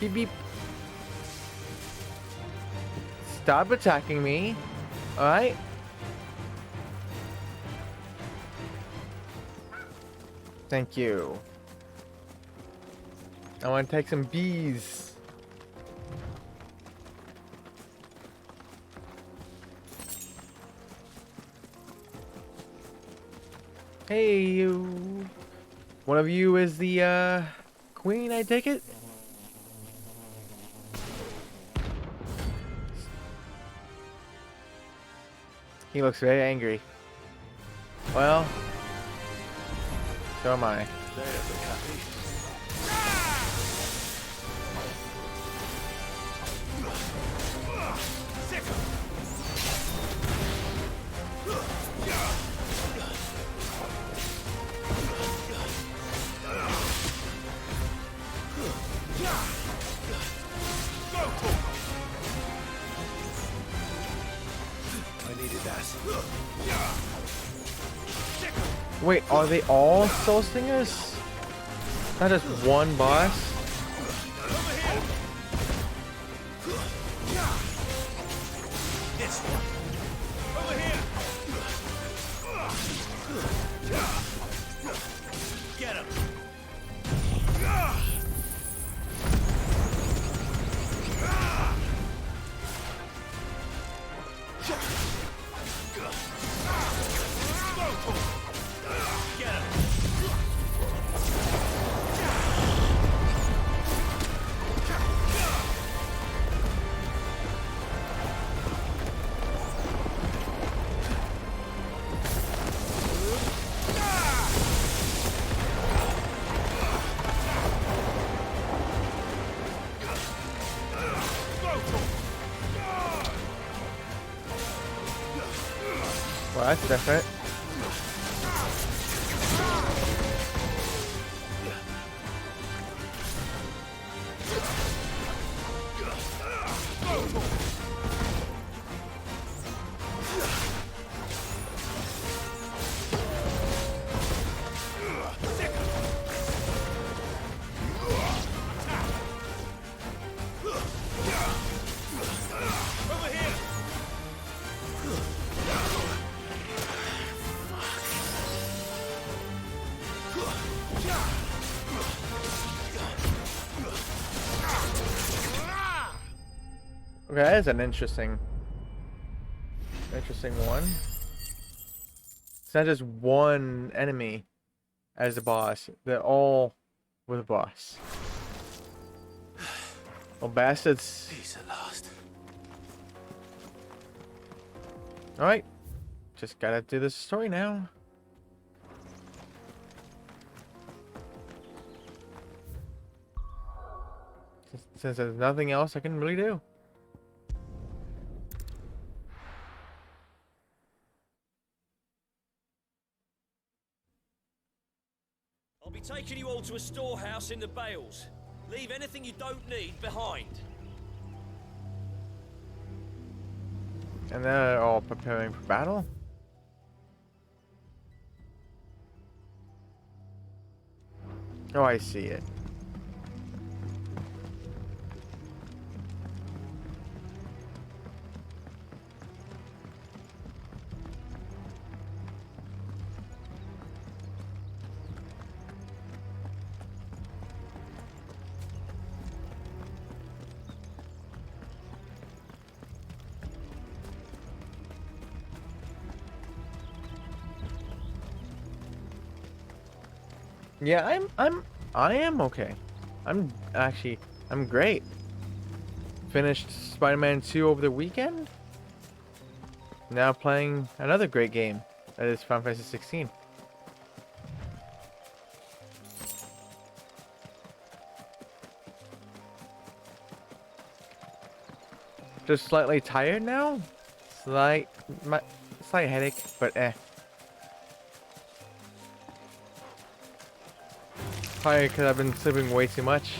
Beep beep. Stop attacking me. Alright? Thank you. I want to take some bees. Hey, you. One of you is the queen, I take it? He looks very angry. Well, so am I. Wait, are they all Soul Stingers? Not just one boss? This one. Over here. Get him. Well, that's different. Okay, that is an interesting one. It's not just one enemy as the boss. They're all with a boss. Well, bastards. These are lost. Alright. Just gotta do this story now. Since there's nothing else I can really do. I'll be taking you all to a storehouse in the Bales. Leave anything you don't need behind. And they're all preparing for battle. Oh, I see it. Yeah, I am okay. I'm great. Finished Spider-Man 2 over the weekend. Now playing another great game. That is Final Fantasy 16. Just slightly tired now. Slight headache, but eh. Probably because I've been sleeping way too much.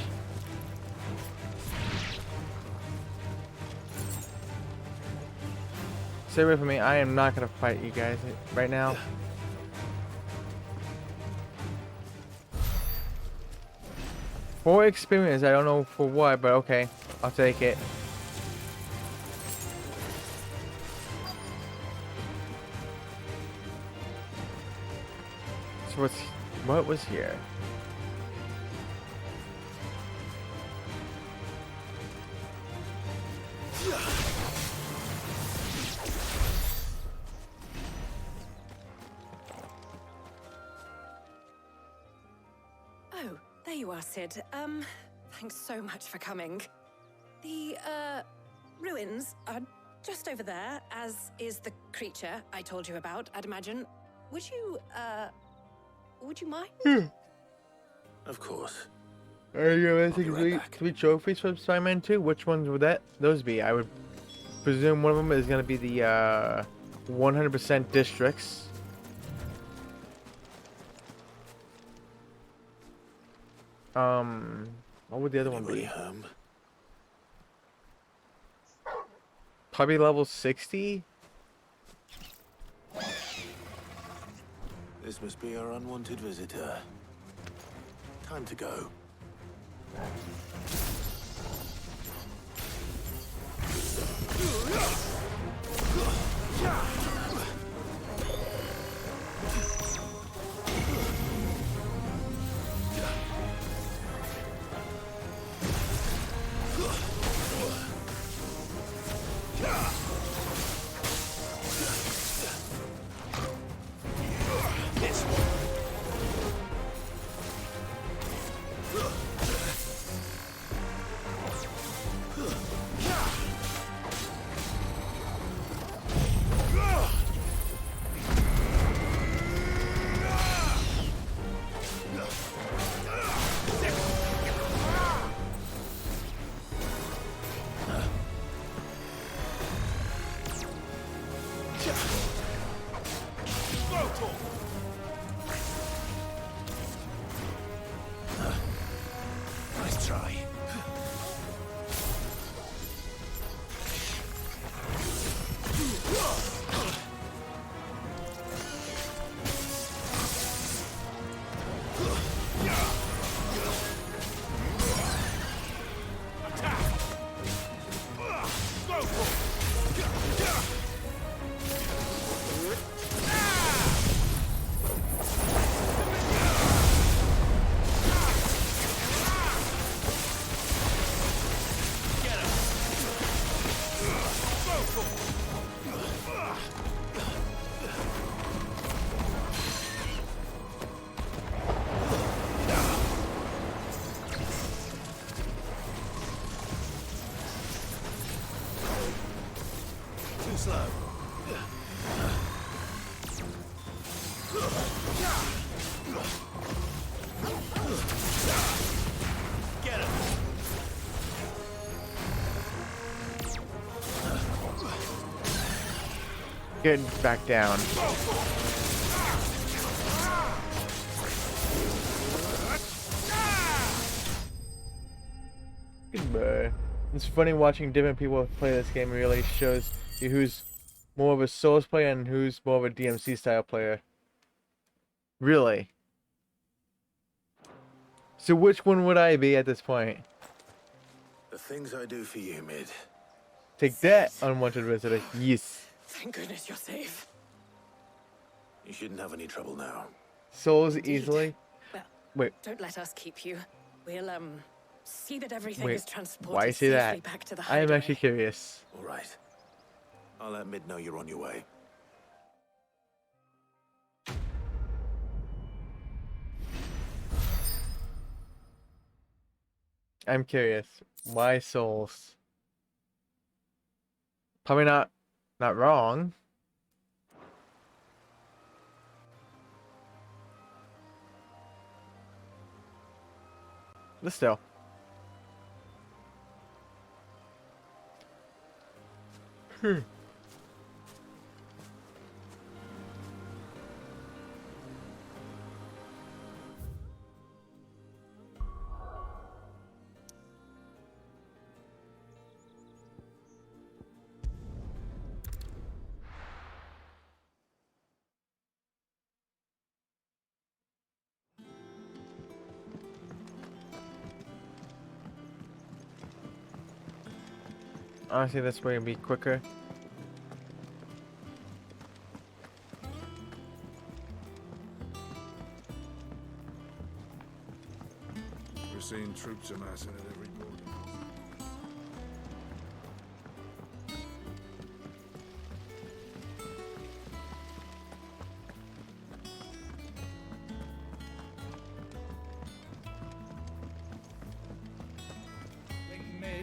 Stay away from me. I am not gonna fight you guys right now. For experience, I don't know for what, but okay, I'll take it. So what was here? There you are, Sid. Thanks so much for coming. The, ruins are just over there, as is the creature I told you about, I'd imagine. Would you mind? Of course. Are you missing three trophies from Spider-Man 2? Which ones would those be? I would presume one of them is going to be the 100% districts. What would the other one be? Probably level 60? This must be our unwanted visitor. Time to go. Nice try. Too slow. Get him. Getting back down. Goodbye. It's funny watching different people play this game. It really shows you who's more of a Souls player and who's more of a DMC style player. Really. So which one would I be at this point? The things I do for you, Mid. Take that, unwanted visitor. Yes. Thank goodness you're safe. You shouldn't have any trouble now. Souls easily. Well, wait. Don't let us keep you. We'll, see that everything Wait. is transported Why say safely that? back to the I am hideaway. actually curious. All right. I'll let Mid know you're on your way. I'm curious. Why Souls? Probably not wrong. But still. Honestly, this way would be quicker. We're seeing troops amassing at every border.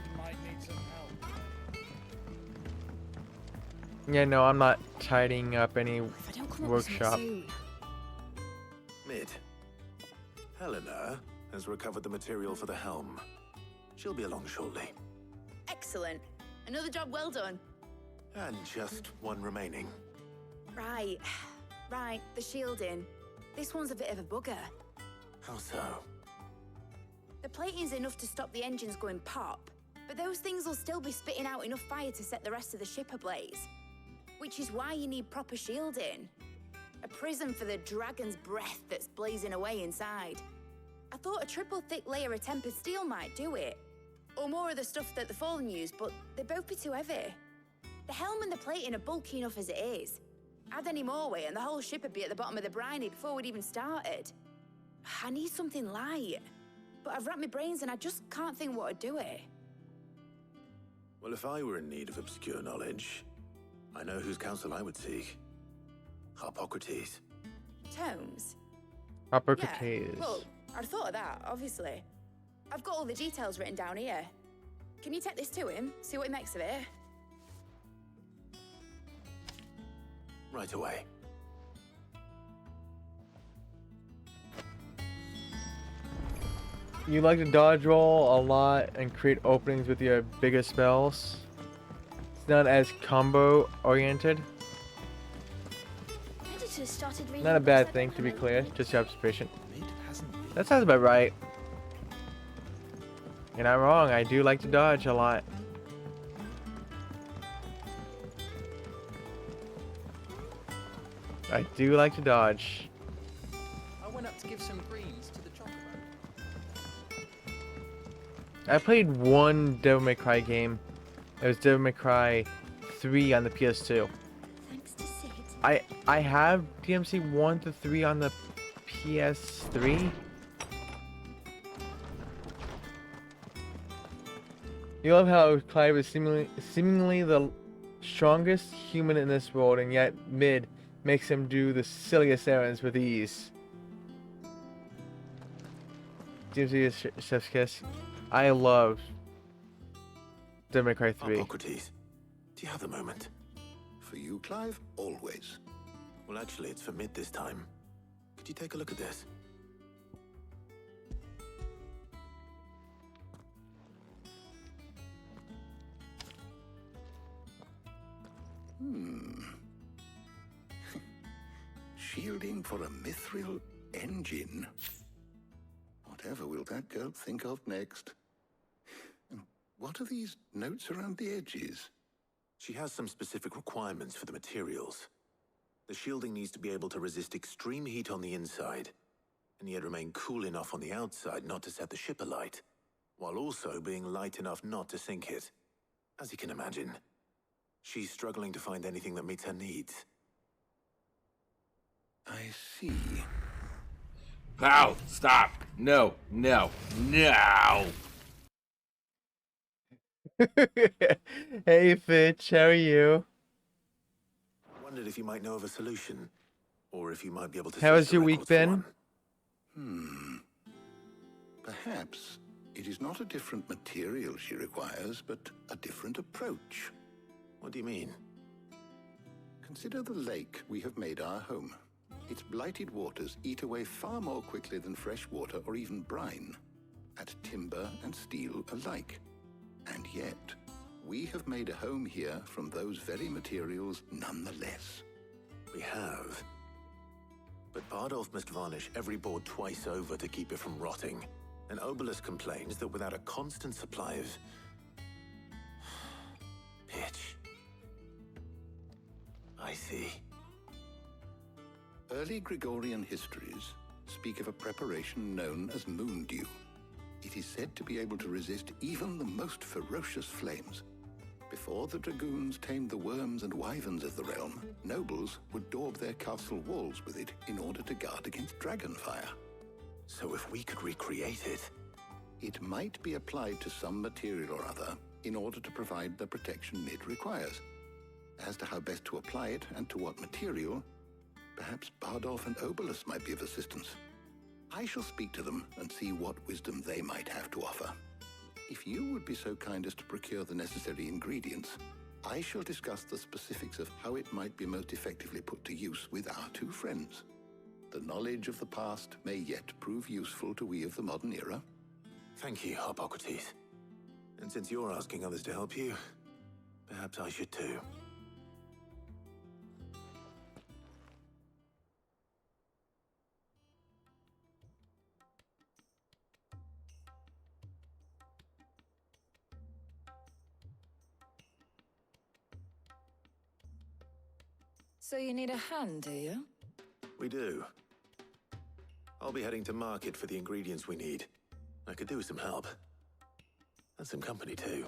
Mid might need some help. Yeah, no, I'm not tidying up any If I don't come up with something workshop. soon. Mid. Helena has recovered the material for the helm. She'll be along shortly. Excellent. Another job well done. And just one remaining. Right. Right, the shielding. This one's a bit of a bugger. How so? The plating's enough to stop the engines going pop, but those things will still be spitting out enough fire to set the rest of the ship ablaze. Which is why you need proper shielding. A prison for the dragon's breath that's blazing away inside. I thought a triple thick layer of tempered steel might do it. Or more of the stuff that the Fallen use, but they'd both be too heavy. The helm and the plating are bulky enough as it is. Add any more weight and the whole ship would be at the bottom of the briny before we'd even started. I need something light. But I've racked my brains and I just can't think what would do it. Well, if I were in need of obscure knowledge, I know whose counsel I would seek. Harpocrates. Tomes? Hippocrates. Well, I'd thought of that, obviously. I've got all the details written down here. Can you take this to him, see what he makes of it? Right away. You like to dodge roll a lot and create openings with your bigger spells. It's not as combo oriented. Editors started reading Not a books bad I thing, don't to be have clear. anymore. Just your observation. That sounds about right. You're not wrong. I do like to dodge a lot. I do like to dodge. I went up to give some greens to the chocobo. I played one Devil May Cry game. It was Devil May Cry 3 on the PS2. Thanks to Sid. I have DMC 1 to 3 on the PS3. You love how Clive is seemingly the strongest human in this world, and yet Mid makes him do the silliest errands with ease. DMC is Chef's Kiss. I love Devil May Cry 3. Harpocrates, do you have the moment? For you, Clive, always. Well, actually, it's for Mid this time. Could you take a look at this? Shielding for a mithril engine. Whatever will that girl think of next? And what are these notes around the edges? She has some specific requirements for the materials. The shielding needs to be able to resist extreme heat on the inside, and yet remain cool enough on the outside not to set the ship alight, while also being light enough not to sink it. As you can imagine, she's struggling to find anything that meets her needs. I see. Ow! Stop! No! No! No! Hey Fitch, how are you? Wondered if you might know of a solution, or if you might be able to. How search has the your week records for been? one. Perhaps it is not a different material she requires, but a different approach. What do you mean? Consider the lake we have made our home. Its blighted waters eat away far more quickly than fresh water or even brine, at timber and steel alike. And yet, we have made a home here from those very materials nonetheless. We have. But Bardolph must varnish every board twice over to keep it from rotting. And Obelus complains that without a constant supply of pitch. I see. Early Gregorian histories speak of a preparation known as moon dew. It is said to be able to resist even the most ferocious flames. Before the dragoons tamed the worms and wyverns of the realm, nobles would daub their castle walls with it in order to guard against dragon fire. So if we could recreate it... It might be applied to some material or other in order to provide the protection Mid requires. As to how best to apply it and to what material, perhaps Bardolph and Obelus might be of assistance. I shall speak to them and see what wisdom they might have to offer. If you would be so kind as to procure the necessary ingredients, I shall discuss the specifics of how it might be most effectively put to use with our two friends. The knowledge of the past may yet prove useful to we of the modern era. Thank you, Hippocrates. And since you're asking others to help you, perhaps I should too. So you need a hand, do you? We do. I'll be heading to market for the ingredients we need. I could do with some help. And some company too.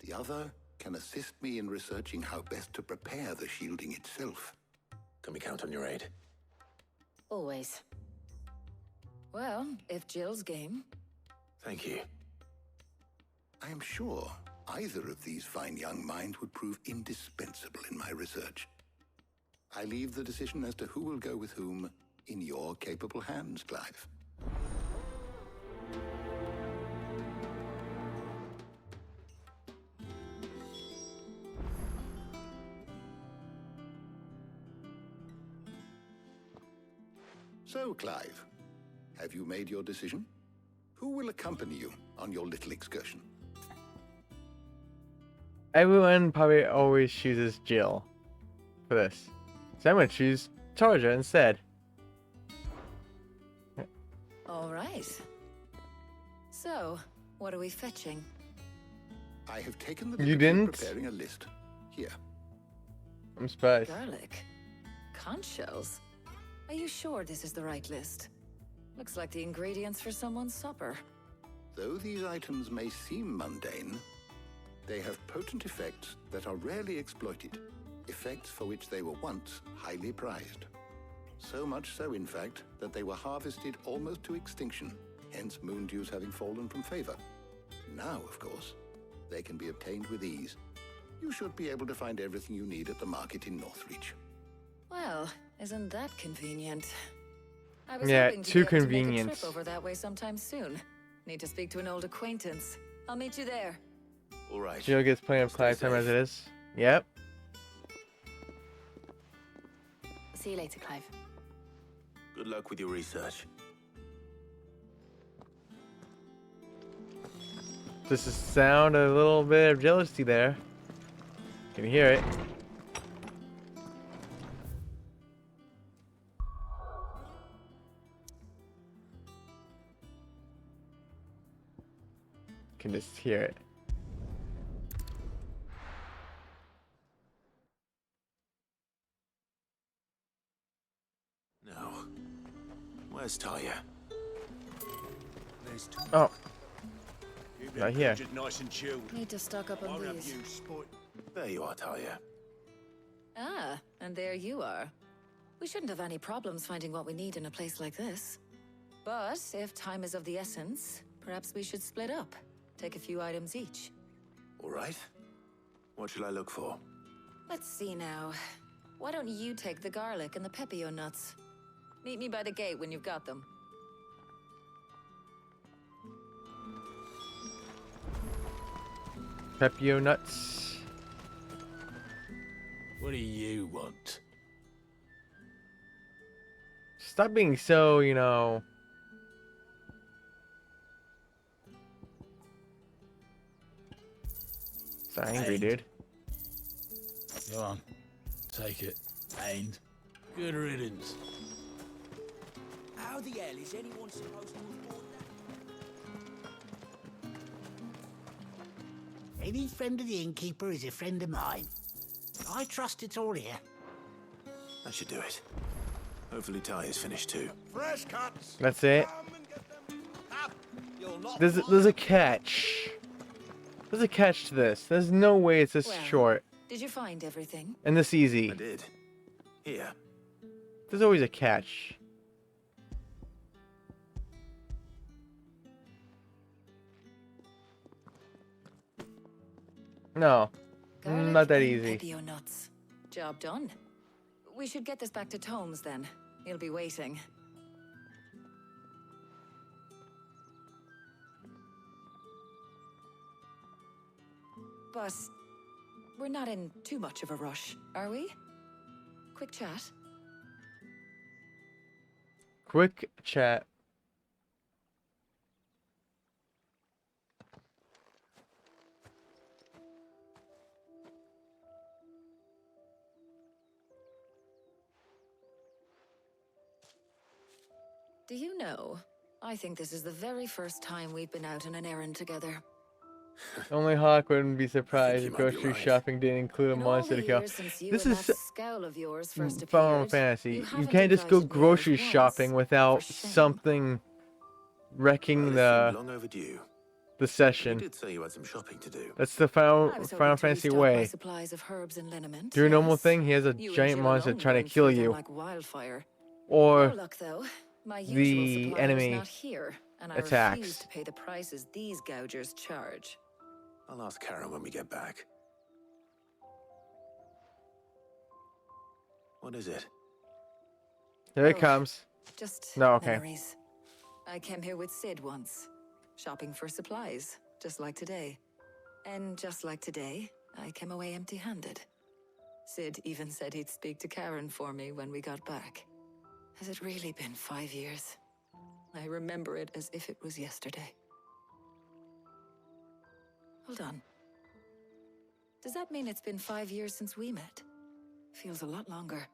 The other can assist me in researching how best to prepare the shielding itself. Can we count on your aid? Always. Well, if Jill's game. Thank you. I am sure either of these fine young minds would prove indispensable in my research. I leave the decision as to who will go with whom in your capable hands, Clive. So, Clive, have you made your decision? Who will accompany you on your little excursion? Everyone probably always chooses Jill for this. So I'm going to choose Tarja instead. All right. So, what are we fetching? I have taken the You liberty of didn't? preparing a list. Here. I'm surprised. Garlic. Conch shells. Are you sure this is the right list? Looks like the ingredients for someone's supper. Though these items may seem mundane, they have potent effects that are rarely exploited. Effects for which they were once highly prized. So much so, in fact, that they were harvested almost to extinction, hence moon dews having fallen from favor. Now, of course, they can be obtained with ease. You should be able to find everything you need at the market in Northreach. Well, isn't that convenient? I was Yeah, hoping to too be able to make a convenient. trip over that way sometime soon. Need to speak to an old acquaintance. I'll meet you there. All right. Jill gets plenty of Clive time as it is. Yep. See you later, Clive. Good luck with your research. Just a sound a little bit of jealousy there. Can hear it. Can just hear it. No. Where's Talia? Oh. Keep Not it here. budget nice and chilled. Need to stock up on Won't have these. you spoil. There you are, Talia. Ah, and there you are. We shouldn't have any problems finding what we need in a place like this. But if time is of the essence, perhaps we should split up. Take a few items each. All right. What shall I look for? Let's see now. Why don't you take the garlic and the pepio nuts? Meet me by the gate when you've got them. Pepio nuts. What do you want? Stop being so, you know. So angry, dude. Go on. Take it. And good riddance. How the hell is anyone supposed to afford that? Any friend of the innkeeper is a friend of mine. I trust it's all here. That should do it. Hopefully Talia's finished too. Fresh cuts. That's it. You'll not There's a catch. There's a catch to this. There's no way it's this Well, short Did you find everything? and this easy. I did. Here. There's always a catch. No, Garlic not that and easy. Pepio nuts. Job done. We should get this back to Tomes then. He'll be waiting. But we're not in too much of a rush, are we? Quick chat. Quick chat. Do you know, I think this is the very first time we've been out on an errand together. Only Hawk wouldn't be surprised if you might be grocery right. shopping didn't include a In all monster the to kill. years since you This and is that scowl of yours first Final appeared, Fantasy. you You haven't can't just go invited me out grocery once, shopping without for shame. something wrecking Well, long overdue. the You session. did say you had some shopping to do. That's the Final I was hoping Final to Fantasy restock my way. supplies of herbs and liniment. Do a normal yes. thing. He has a You and giant Jill monster alone trying to burned kill through them you, like wildfire. or No luck though. My usual the supplier enemy is not here, and I attacks. refuse to pay the prices these gougers charge. I'll ask Karen when we get back. What is it? Here it Oh, comes. Just No, okay. memories. I came here with Sid once, shopping for supplies, just like today. And just like today, I came away empty-handed. Sid even said he'd speak to Karen for me when we got back. Has it really been 5 years? I remember it as if it was yesterday. Hold on. Does that mean it's been 5 years since we met? Feels a lot longer.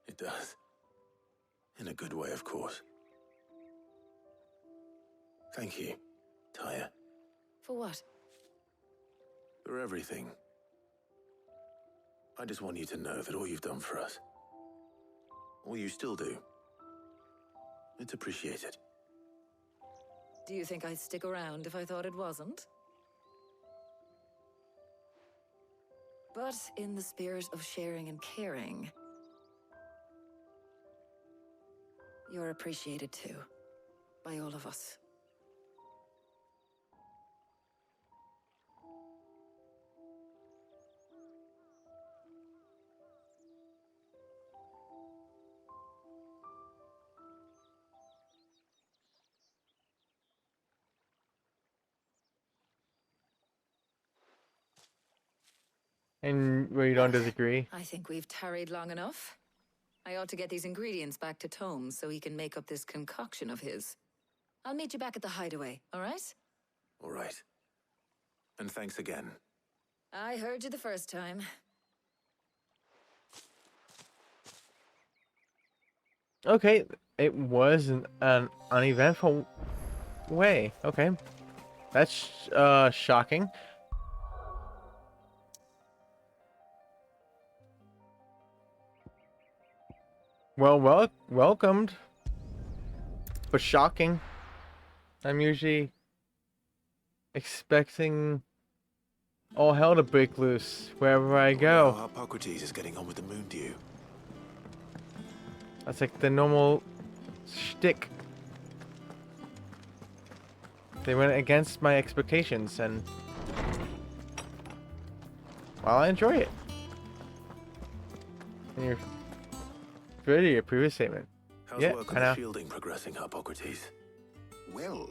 It does. In a good way, of course. Thank you, Tyre, For what? for everything. I just want you to know that all you've done for us, all you still do, it's appreciated. Do you think I'd stick around if I thought it wasn't? But in the spirit of sharing and caring, you're appreciated too, by all of us. And where you don't disagree. I think we've tarried long enough. I ought to get these ingredients back to Tomes so he can make up this concoction of his. I'll meet you back at the hideaway, all right? All right. And thanks again. I heard you the first time. Okay, it was an uneventful way. Okay, that's shocking. Well, welcomed, but shocking. I'm usually expecting all hell to break loose wherever I go. How Hippocrates is getting on with the moon dew. That's like the normal shtick. They went against my expectations, and well, I enjoy it. And you're ready your previous statement. How's Yeah, work I on know. the shielding progressing, Hippocrates? Well,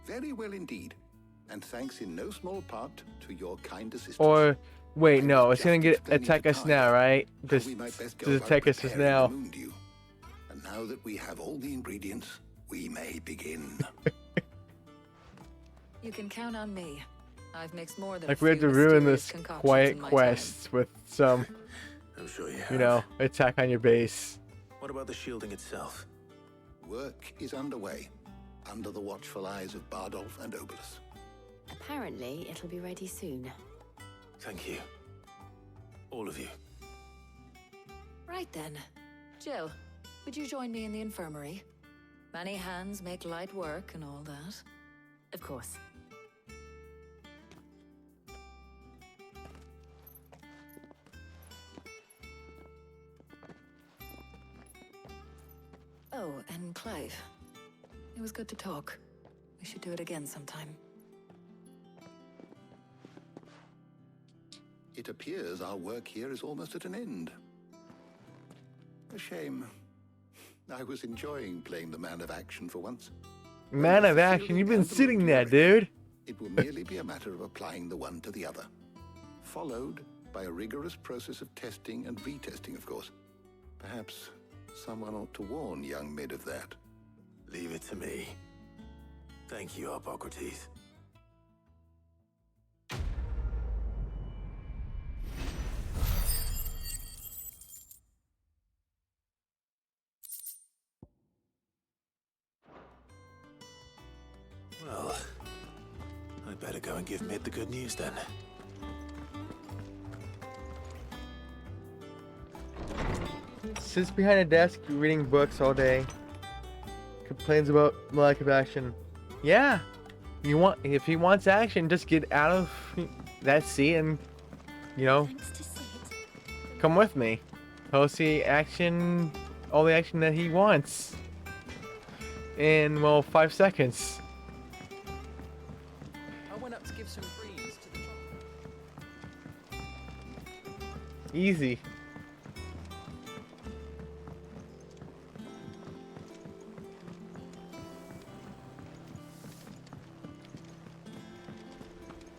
very well indeed. And thanks in no small part to your kind assistance. Or wait, I no, was it's gonna just get explaining attack to us Tyre now, right? how This we might best go does about attack us just preparing now. the moon dew. And now that we have all the ingredients, we may begin. You can count on me. I've mixed more than Like a we have few to ruin mysterious this concoctions quiet in my quests with some, I'm sure you have. you know, attack on your base. What about the shielding itself? Work is underway, under the watchful eyes of Bardolph and Obolus. Apparently, it'll be ready soon. Thank you. All of you. time. Right then. Jill, would you join me in the infirmary? Many hands make light work and all that. Of course. Oh, and Clive. It was good to talk. We should do it again sometime. It appears our work here is almost at an end. A shame. I was enjoying playing the man of action for once. Man of action, you've been sitting there, dude. It will merely be a matter of applying the one to the other, followed by a rigorous process of testing and retesting, of course. Perhaps someone ought to warn young Mid of that. Leave it to me. Thank you, Hippocrates. Well, I'd better go and give Mid the good news then. Sits behind a desk reading books all day. Complains about lack of action. Yeah, if he wants action, just get out of that seat and, come with me. He'll see action, all the action that he wants. In, 5 seconds. I went up to give some greens to the chocolate. Easy.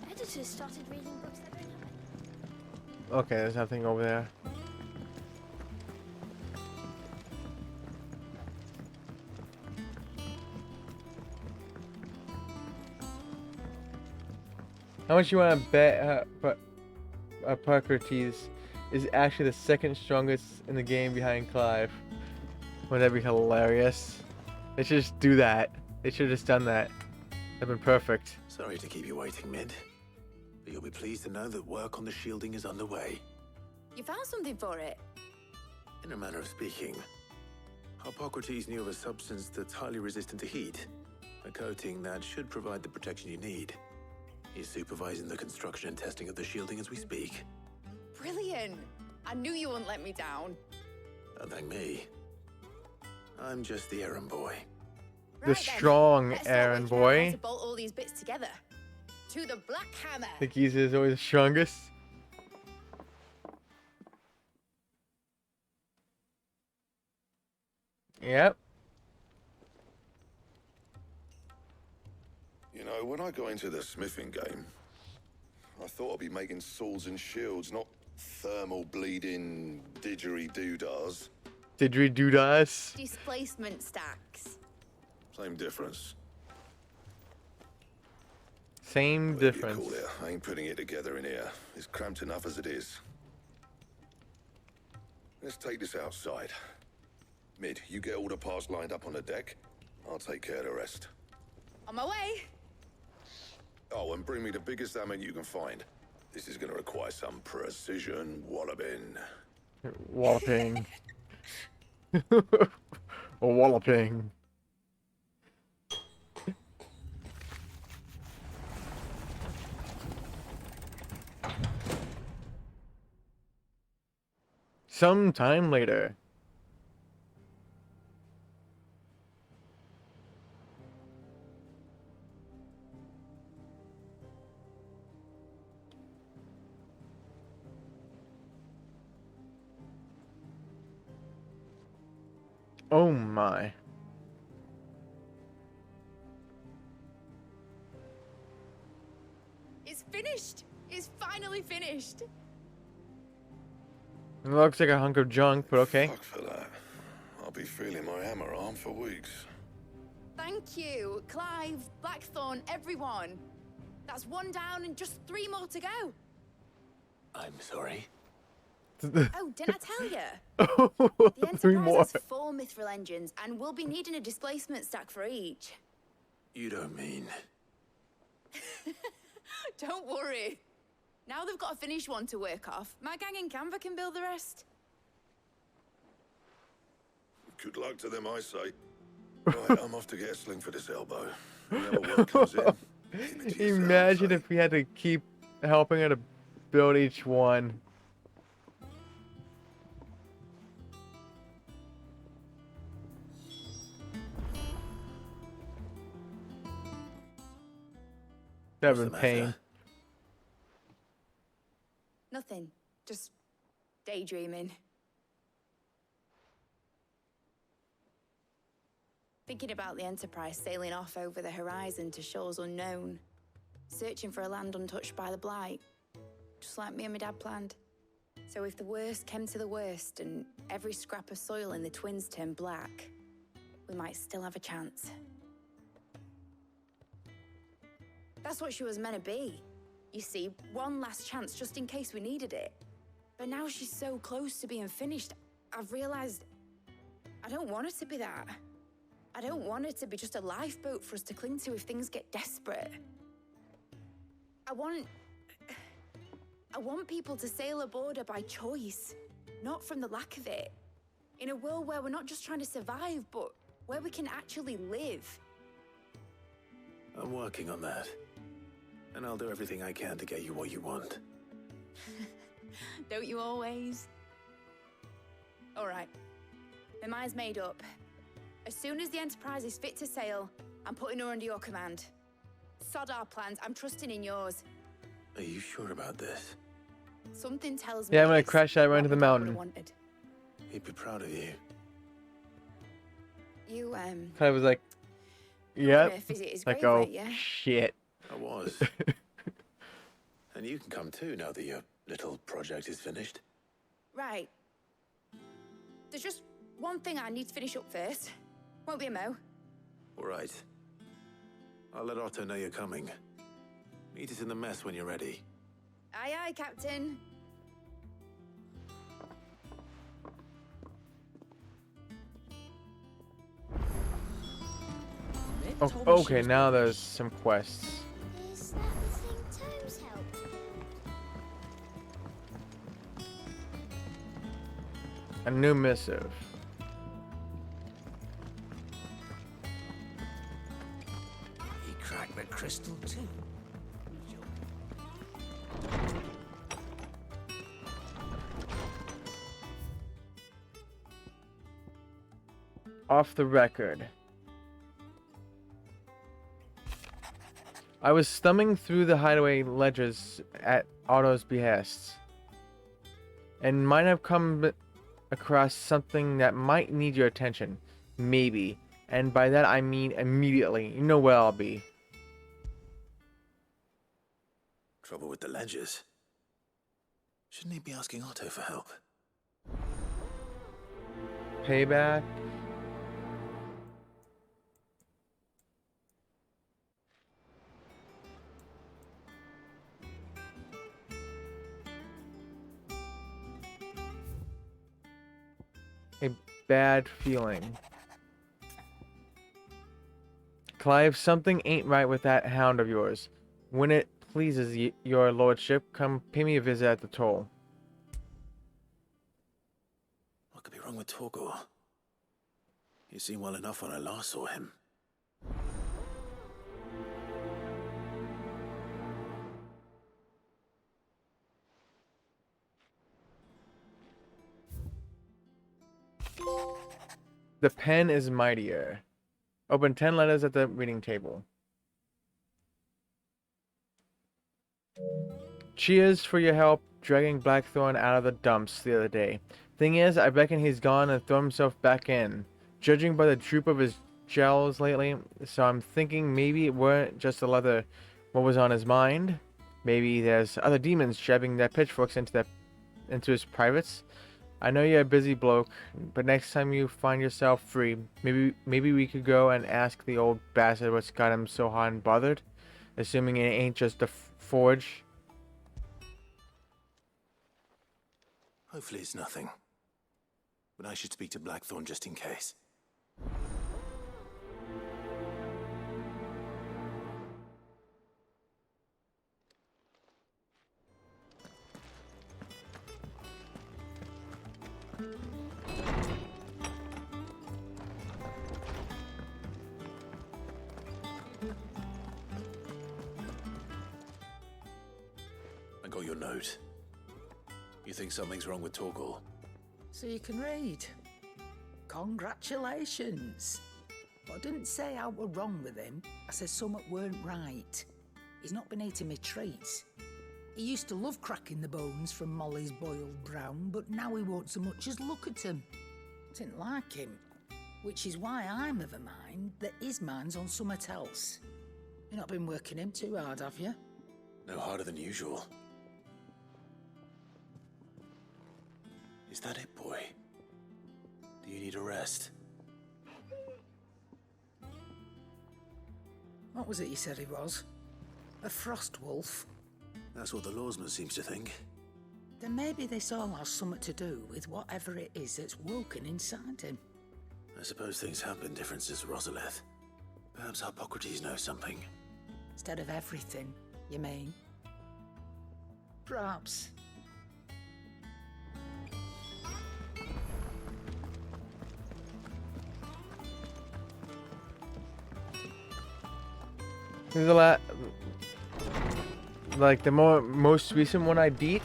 Editors started reading books that don't have Okay, there's nothing over there. How much you want to bet Hippocrates is actually the second strongest in the game behind Clive? Wouldn't that be hilarious? They should just do that. They should have just done that. That'd been perfect. Sorry to keep you waiting, Mid. But you'll be pleased to know that work on the shielding is underway. You found something for it? In a manner of speaking, Hippocrates knew of a substance that's highly resistant to heat. A coating that should provide the protection you need. He's supervising the construction and testing of the shielding as we speak. Brilliant! I knew you wouldn't let me down. Don't thank me. I'm just the errand boy. The strong Let's start errand working out how boy. to bolt all these bits together. To the Black Hammer. I think he's always the strongest. Yep. You know, when I got into the smithing game, I thought I'd be making swords and shields, not thermal bleeding didgeridoo-dahs. Didgeridoo-dahs. Displacement stacks. Same difference. Same Whatever you difference. call it, I ain't putting it together in here. It's cramped enough as it is. Let's take this outside. Mid, you get all the parts lined up on the deck. I'll take care of the rest. On my way. Oh, and bring me the biggest hammer you can find. This is gonna require some precision walloping. Walloping. Walloping. Sometime later. Oh my. It's finished. It's finally finished. It looks like a hunk of junk, but okay. Fuck for that. I'll be feeling my hammer arm for weeks. Thank you, Clive, Blackthorn, everyone. That's one down and just 3 more to go. I'm sorry. Oh, didn't I tell you? The 3 Enterprise more. has 4 mithril engines, and we'll be needing a displacement stack for each. You don't mean... Don't worry. Now they've got a finished one to work off. My gang in Canva can build the rest. Good luck to them, I say. Right, I'm off to get a sling for this elbow. Whenever work comes in, keep it to yourself, Imagine eh? if we had to keep helping her to build each one. That'd What's been the pain. matter? Nothing. Just daydreaming. Thinking about the Enterprise sailing off over the horizon to shores unknown. searching for a land untouched by the blight, just like me and my dad planned. So if the worst came to the worst and every scrap of soil in the Twins turned black, we might still have a chance. That's what she was meant to be. You see, one last chance just in case we needed it. But now she's so close to being finished, I've realized I don't want her to be that. I don't want her to be just a lifeboat for us to cling to if things get desperate. I want people to sail aboard her by choice, not from the lack of it. In a world where we're not just trying to survive, but where we can actually live. I'm working on that. And I'll do everything I can to get you what you want. Don't you always? All right. My mind's made up. As soon as the Enterprise is fit to sail, I'm putting her under your command. Sod our plans. I'm trusting in yours. Are you sure about this? Something tells me. Yeah, I'm gonna it's crash that right into the what my dad mountain. would've wanted. He'd be proud of you. You Kind of was like, yep. gonna visit his Like, grave, oh ain't ya? shit. I was. And you can come too now that your little project is finished. Right. There's just one thing I need to finish up first. Won't be a mo. All right. I'll let Otto know you're coming. Meet us in the mess when you're ready. Aye, aye, Captain. Oh, okay, now there's some quests. Is that the thing Tomes helped? A new missive. He cracked the crystal too. Off the record. I was thumbing through the hideaway ledgers at Otto's behest, and might have come across something that might need your attention. Maybe. And by that I mean immediately. You know where I'll be. Trouble with the ledgers. Shouldn't he be asking Otto for help? Payback. A bad feeling. Clive, something ain't right with that hound of yours. When it pleases your lordship, come pay me a visit at the toll. What could be wrong with Torgor? He seemed well enough when I last saw him. The pen is mightier. Open 10 letters at the reading table. Cheers for your help dragging Blackthorn out of the dumps the other day. Thing is, I reckon he's gone and thrown himself back in. Judging by the droop of his jowls lately, so I'm thinking maybe it weren't just the leather what was on his mind. Maybe there's other demons jabbing their pitchforks into his privates. I know you're a busy bloke, but next time you find yourself free, maybe we could go and ask the old bastard what's got him so hot and bothered, assuming it ain't just the forge. Hopefully it's nothing. But I should speak to Blackthorn just in case. I got your note. You think something's wrong with Torgor? So you can read. Congratulations. But I didn't say I were wrong with him. I said something weren't right. He's not been eating me treats. He used to love cracking the bones from Molly's boiled brown, but now he won't so much as look at them. Didn't like him. Which is why I'm of a mind that his mind's on something else. You've not been working him too hard, have you? No harder than usual. Is that it, boy? Do you need a rest? What was it you said he was? A frost wolf? That's what the lawsman seems to think. Then maybe this all has something to do with whatever it is that's woken inside him. I suppose things have been different since Rosalith. Perhaps Hippocrates knows something. Instead of everything, you mean? Perhaps. There's a lot. Like the most recent one I beat.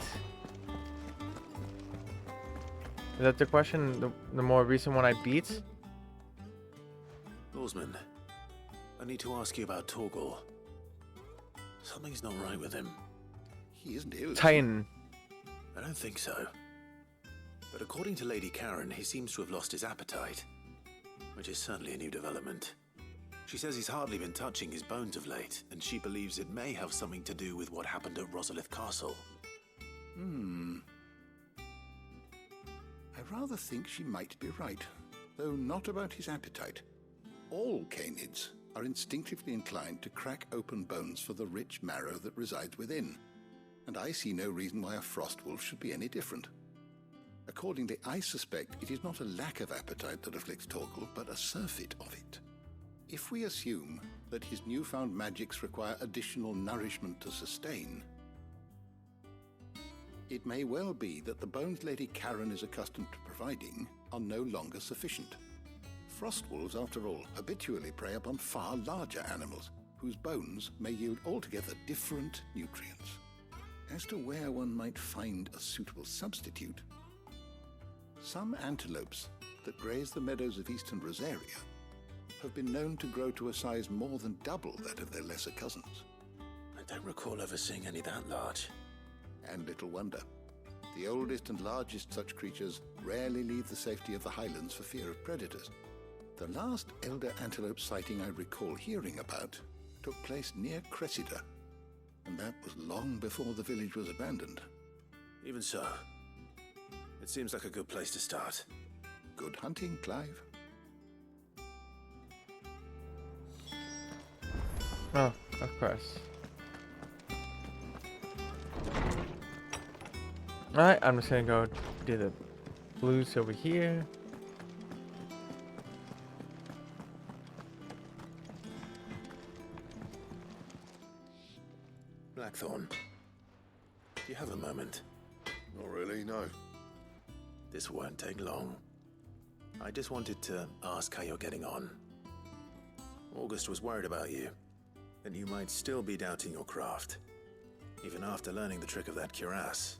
Is that the question? The more recent one I beat? Lawsman, I need to ask you about Torgal. Something's not right with him. He isn't ill. Titan. I don't think so. But according to Lady Karen, he seems to have lost his appetite, which is certainly a new development. She says he's hardly been touching his bones of late, and she believes it may have something to do with what happened at Rosalith Castle. I rather think she might be right, though not about his appetite. All canids are instinctively inclined to crack open bones for the rich marrow that resides within, and I see no reason why a frost wolf should be any different. Accordingly, I suspect it is not a lack of appetite that afflicts Torgal, but a surfeit of it. If we assume that his newfound magics require additional nourishment to sustain, it may well be that the bones Lady Karen is accustomed to providing are no longer sufficient. Frost wolves, after all, habitually prey upon far larger animals, whose bones may yield altogether different nutrients. As to where one might find a suitable substitute, some antelopes that graze the meadows of eastern Rosaria have been known to grow to a size more than double that of their lesser cousins. I don't recall ever seeing any that large. And little wonder. The oldest and largest such creatures rarely leave the safety of the highlands for fear of predators. The last elder antelope sighting I recall hearing about took place near Cressida, and that was long before the village was abandoned. Even so, it seems like a good place to start. Good hunting, Clive. Oh, of course. Alright, I'm just gonna go do the blues over here. Blackthorn, do you have a moment? Not really, no. This won't take long. I just wanted to ask how you're getting on. August was worried about you, that you might still be doubting your craft, even after learning the trick of that cuirass.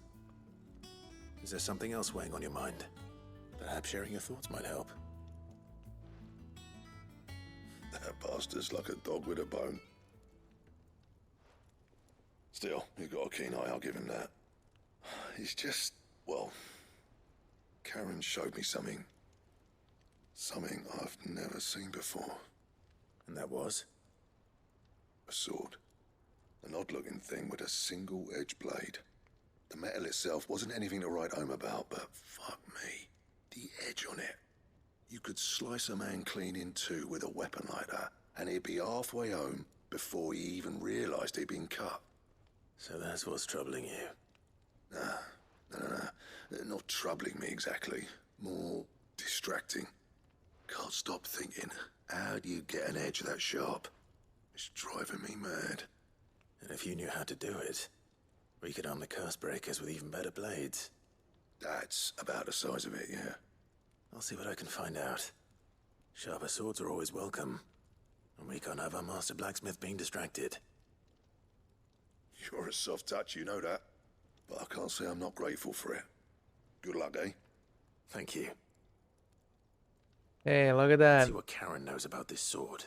Is there something else weighing on your mind? Perhaps sharing your thoughts might help. That bastard's like a dog with a bone. Still, he's got a keen eye, I'll give him that. He's just, well, Karen showed me something. Something I've never seen before. And that was? A sword. An odd-looking thing with a single-edged blade. The metal itself wasn't anything to write home about, but fuck me. The edge on it. You could slice a man clean in two with a weapon like that, and he'd be halfway home before he even realised he'd been cut. So that's what's troubling you? Nah. Not troubling me exactly. More distracting. Can't stop thinking, how do you get an edge that sharp? It's driving me mad. And if you knew how to do it, we could arm the curse breakers with even better blades. That's about the size of it, yeah. I'll see what I can find out. Sharper swords are always welcome, and we can't have our master blacksmith being distracted. You're a soft touch, you know that. But I can't say I'm not grateful for it. Good luck, eh? Thank you. Hey, look at that. See what Karen knows about this sword.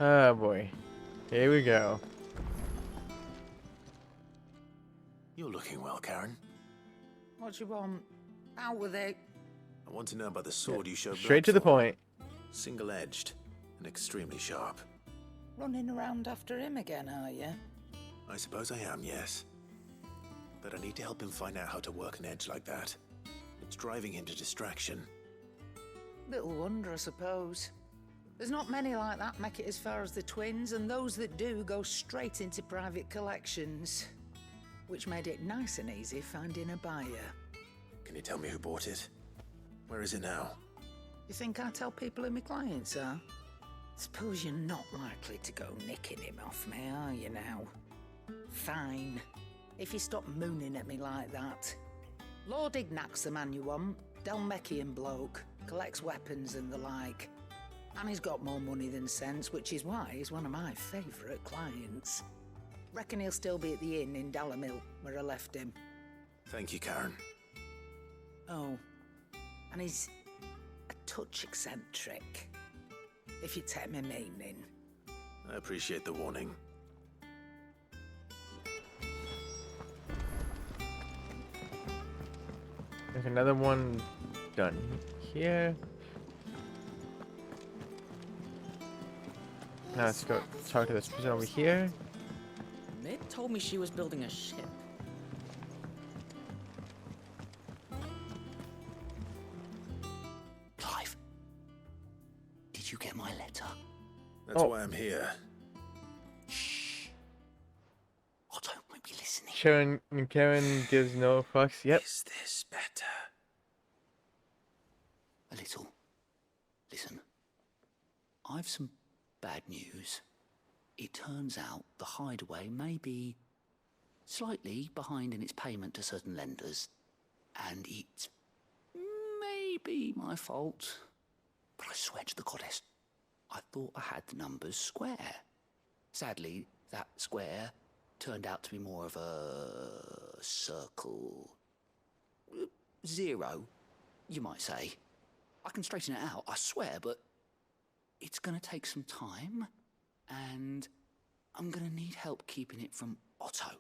Oh boy. Here we go. You're looking well, Karen. What do you want? Out with it. I want to know about the sword you showed Straight to the Blackthorn. point. Single-edged, and extremely sharp. Running around after him again, are you? I suppose I am, yes. But I need to help him find out how to work an edge like that. It's driving him to distraction. Little wonder, I suppose. There's not many like that make it as far as the twins, and those that do go straight into private collections. Which made it nice and easy finding a buyer. Can you tell me who bought it? Where is it now? You think I tell people who my clients are? Suppose you're not likely to go nicking him off me, are you now? Fine. If you stop mooning at me like that. Lord Ignac's the man you want. Dalmekian bloke. Collects weapons and the like. And he's got more money than sense, which is why he's one of my favourite clients. Reckon he'll still be at the inn in Dalamil, where I left him. Thank you, Karen. Oh, and he's a touch eccentric, if you take my meaning. I appreciate the warning. There's another one done here. Now let's go talk to this person over here. Mid told me she was building a ship. Clive, did you get my letter? That's why I'm here. Otto might be listening. Karen gives no fucks. Yep. Is this better? A little. Listen, I've some bad news. It turns out the Hideaway may be slightly behind in its payment to certain lenders, and it may be my fault. But I swear to the goddess, I thought I had the numbers square. Sadly, that square turned out to be more of a circle. Zero, you might say. I can straighten it out, I swear, but it's gonna take some time, and I'm gonna need help keeping it from Otto.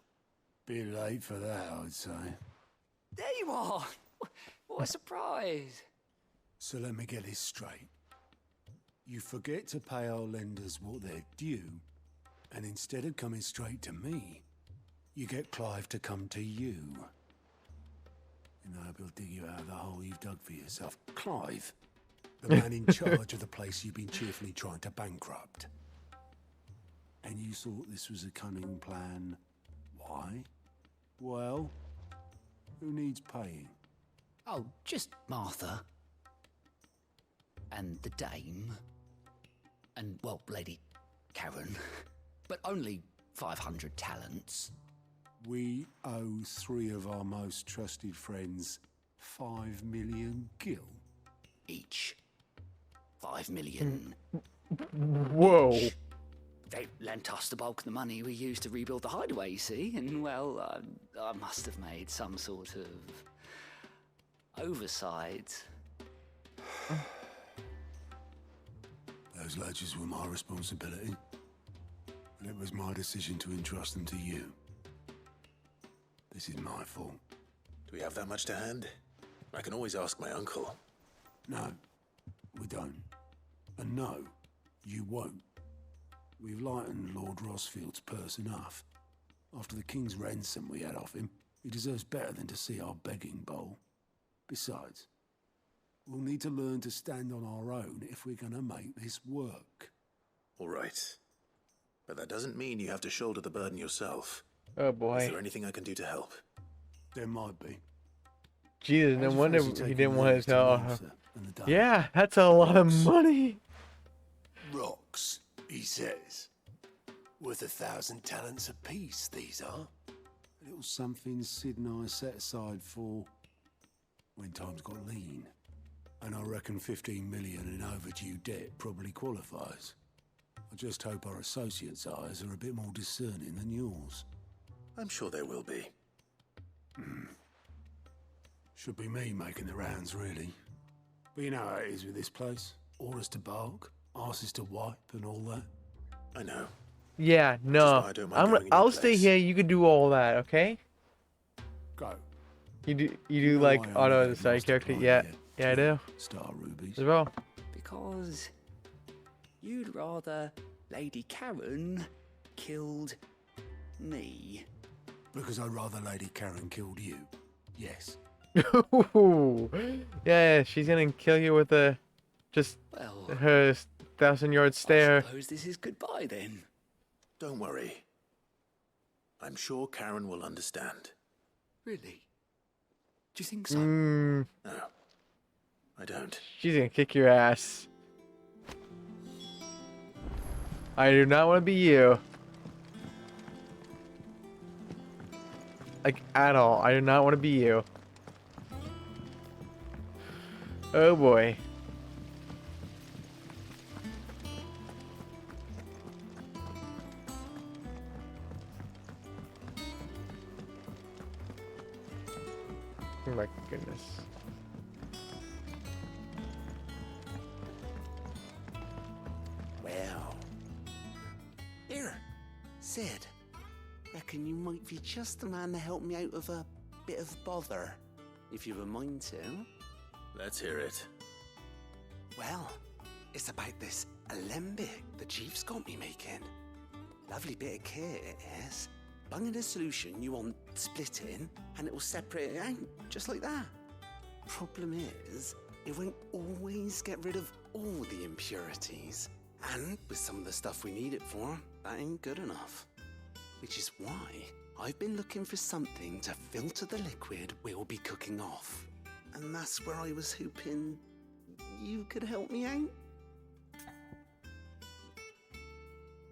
Bit late for that, I'd say. There you are! What a surprise! So let me get this straight. You forget to pay our lenders what they're due, and instead of coming straight to me, you get Clive to come to you. And I hope he'll dig you out of the hole you've dug for yourself. Clive, the man in charge of the place you've been cheerfully trying to bankrupt. And you thought this was a cunning plan. Why? Well, who needs paying? Oh, just Martha. And the dame. And, well, Lady Karen. But only 500 talents. We owe 3 of our most trusted friends 5 million gil. Each. 5 million. Whoa. They lent us the bulk of the money we used to rebuild the Hideaway, you see, and, well, I must have made some sort of oversight. Those ledgers were my responsibility, and it was my decision to entrust them to you. This is my fault. Do we have that much to hand? I can always ask my uncle. No, we don't. And no, you won't. We've lightened Lord Rosfield's purse enough. After the king's ransom we had off him, he deserves better than to see our begging bowl. Besides, we'll need to learn to stand on our own if we're gonna make this work. All right. But that doesn't mean you have to shoulder the burden yourself. Oh boy. Is there anything I can do to help? There might be. Jesus, no How'd you wonder fancy he taking didn't want to those to tell her. Martha and the dame? Yeah, that's a lot of money. Rocks, he says. Worth 1,000 talents apiece, these are. A little something Sid and I set aside for when times got lean. And I reckon 15 million in overdue debt probably qualifies. I just hope our associates' eyes are a bit more discerning than yours. I'm sure there will be. Should be me making the rounds, really. But you know how it is with this place. Orders to bark, arses to wipe, and all that. I know. Yeah, no. I'll stay here. You can do all that, okay? Go. You do like I Otto only as a gave side Master character? Clive Yeah, here yeah, I do. Star rubies. As well. Because you'd rather Lady Karen killed me. Because I'd rather Lady Karen killed you. Yes. Yeah, she's gonna kill you with a just her 1,000-yard stare. Suppose this is goodbye then. Don't worry. I'm sure Karen will understand. Really? Do you think so? No, I don't. She's gonna kick your ass. I do not want to be you. Like, at all. I do not want to be you. Oh boy. Oh my goodness. Well. Here, Sid. Reckon you might be just the man to help me out of a bit of bother, if you've a mind to. Let's hear it. Well, it's about this alembic the chief's got me making. Lovely bit of kit it is. Bunging a solution you want splitting, and it will separate it out, just like that. Problem is, it won't always get rid of all the impurities. And with some of the stuff we need it for, that ain't good enough. Which is why I've been looking for something to filter the liquid we'll be cooking off. And that's where I was hoping you could help me out.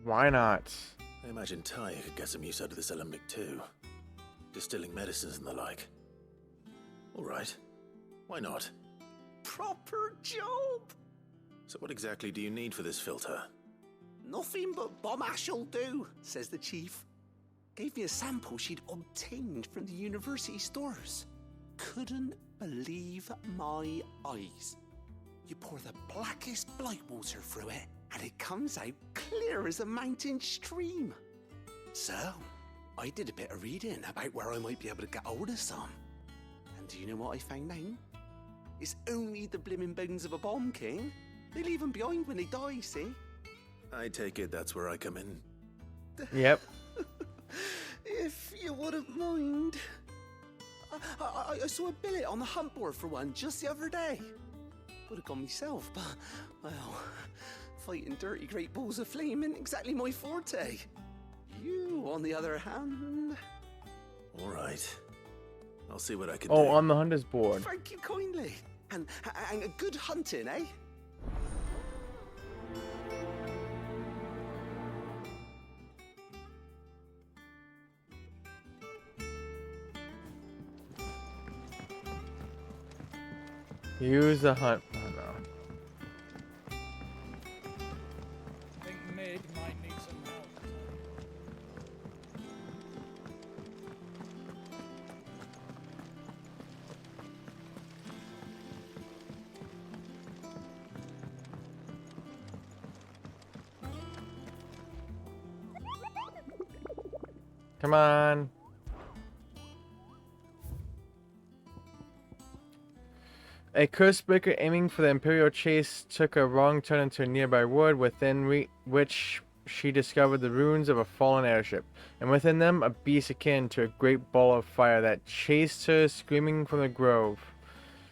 Why not? I imagine Ty could get some use out of this alembic too. Distilling medicines and the like. Alright. Why not? Proper job! So what exactly do you need for this filter? Nothing but bomb ash'll do, says the chief. Gave me a sample she'd obtained from the university stores. Couldn't believe my eyes. You pour the blackest blight water through it, and it comes out clear as a mountain stream. So, I did a bit of reading about where I might be able to get hold of some. And do you know what I found out? It's only the blimmin' bones of a bomb king. They leave them behind when they die, see? I take it that's where I come in. Yep. If you wouldn't mind. I saw a billet on the hunt board for one just the other day. Would have gone myself, but, well, fighting dirty great balls of flame isn't exactly my forte. You, on the other hand... Alright. I'll see what I can Oh, do. on the hunter's board. Thank you kindly. And a good hunting, eh? Use the hunt. Oh no. I think Mid might need some help. Come on. A curse breaker aiming for the Imperial chase took a wrong turn into a nearby wood, within which she discovered the ruins of a fallen airship, and within them a beast akin to a great ball of fire that chased her screaming from the grove.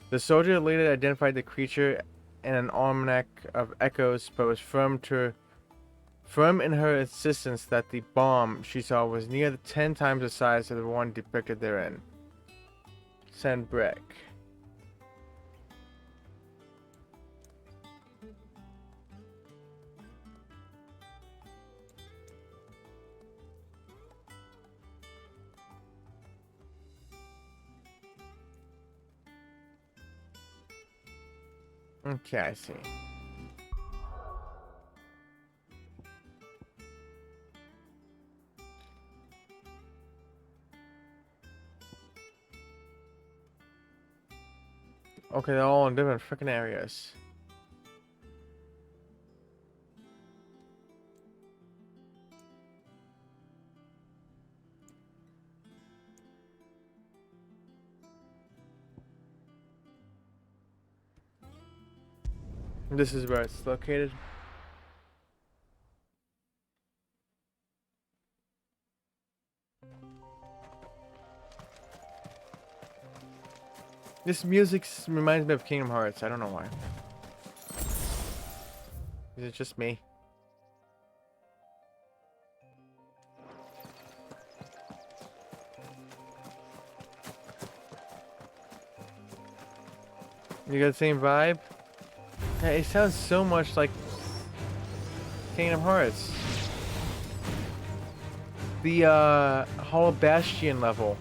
The soldier later identified the creature in an almanac of echoes, but was firm in her insistence that the bomb she saw was near 10 times the size of the one depicted therein. Sandbreck. Okay, I see. Okay, they're all in different freaking areas. This is where it's located. This music reminds me of Kingdom Hearts. I don't know why. Is it just me? You got the same vibe? Yeah, it sounds so much like Kingdom Hearts. The Hollow Bastion level.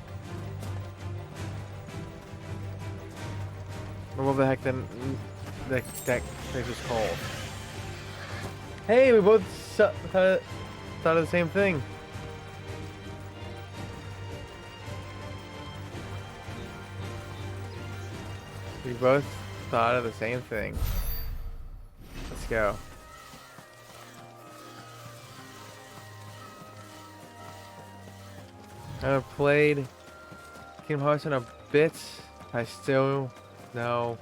Or what the heck that place was called. Hey, we both thought of the same thing. We both thought of the same thing. Let's go. I haven't played Kingdom Hearts in a bit. I still know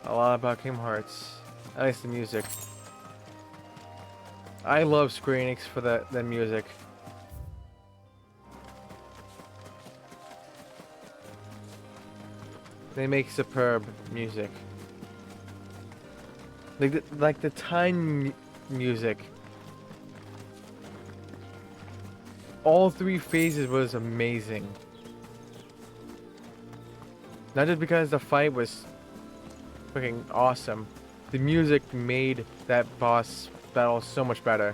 a lot about Kingdom Hearts. At least the music. I love Square Enix for the music. They make superb music. Like the time music. All 3 phases was amazing. Not just because the fight was freaking awesome. The music made that boss battle so much better.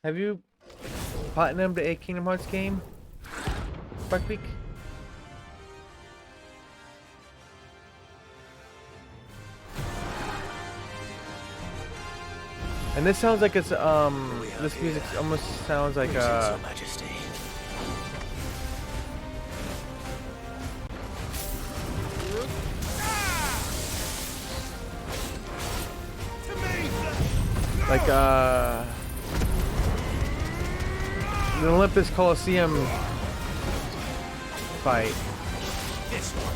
Have you platinumed a Kingdom Hearts game, Buckbeak? And this sounds like it's this music almost sounds like Majesty. like the Olympus Coliseum fight. This one.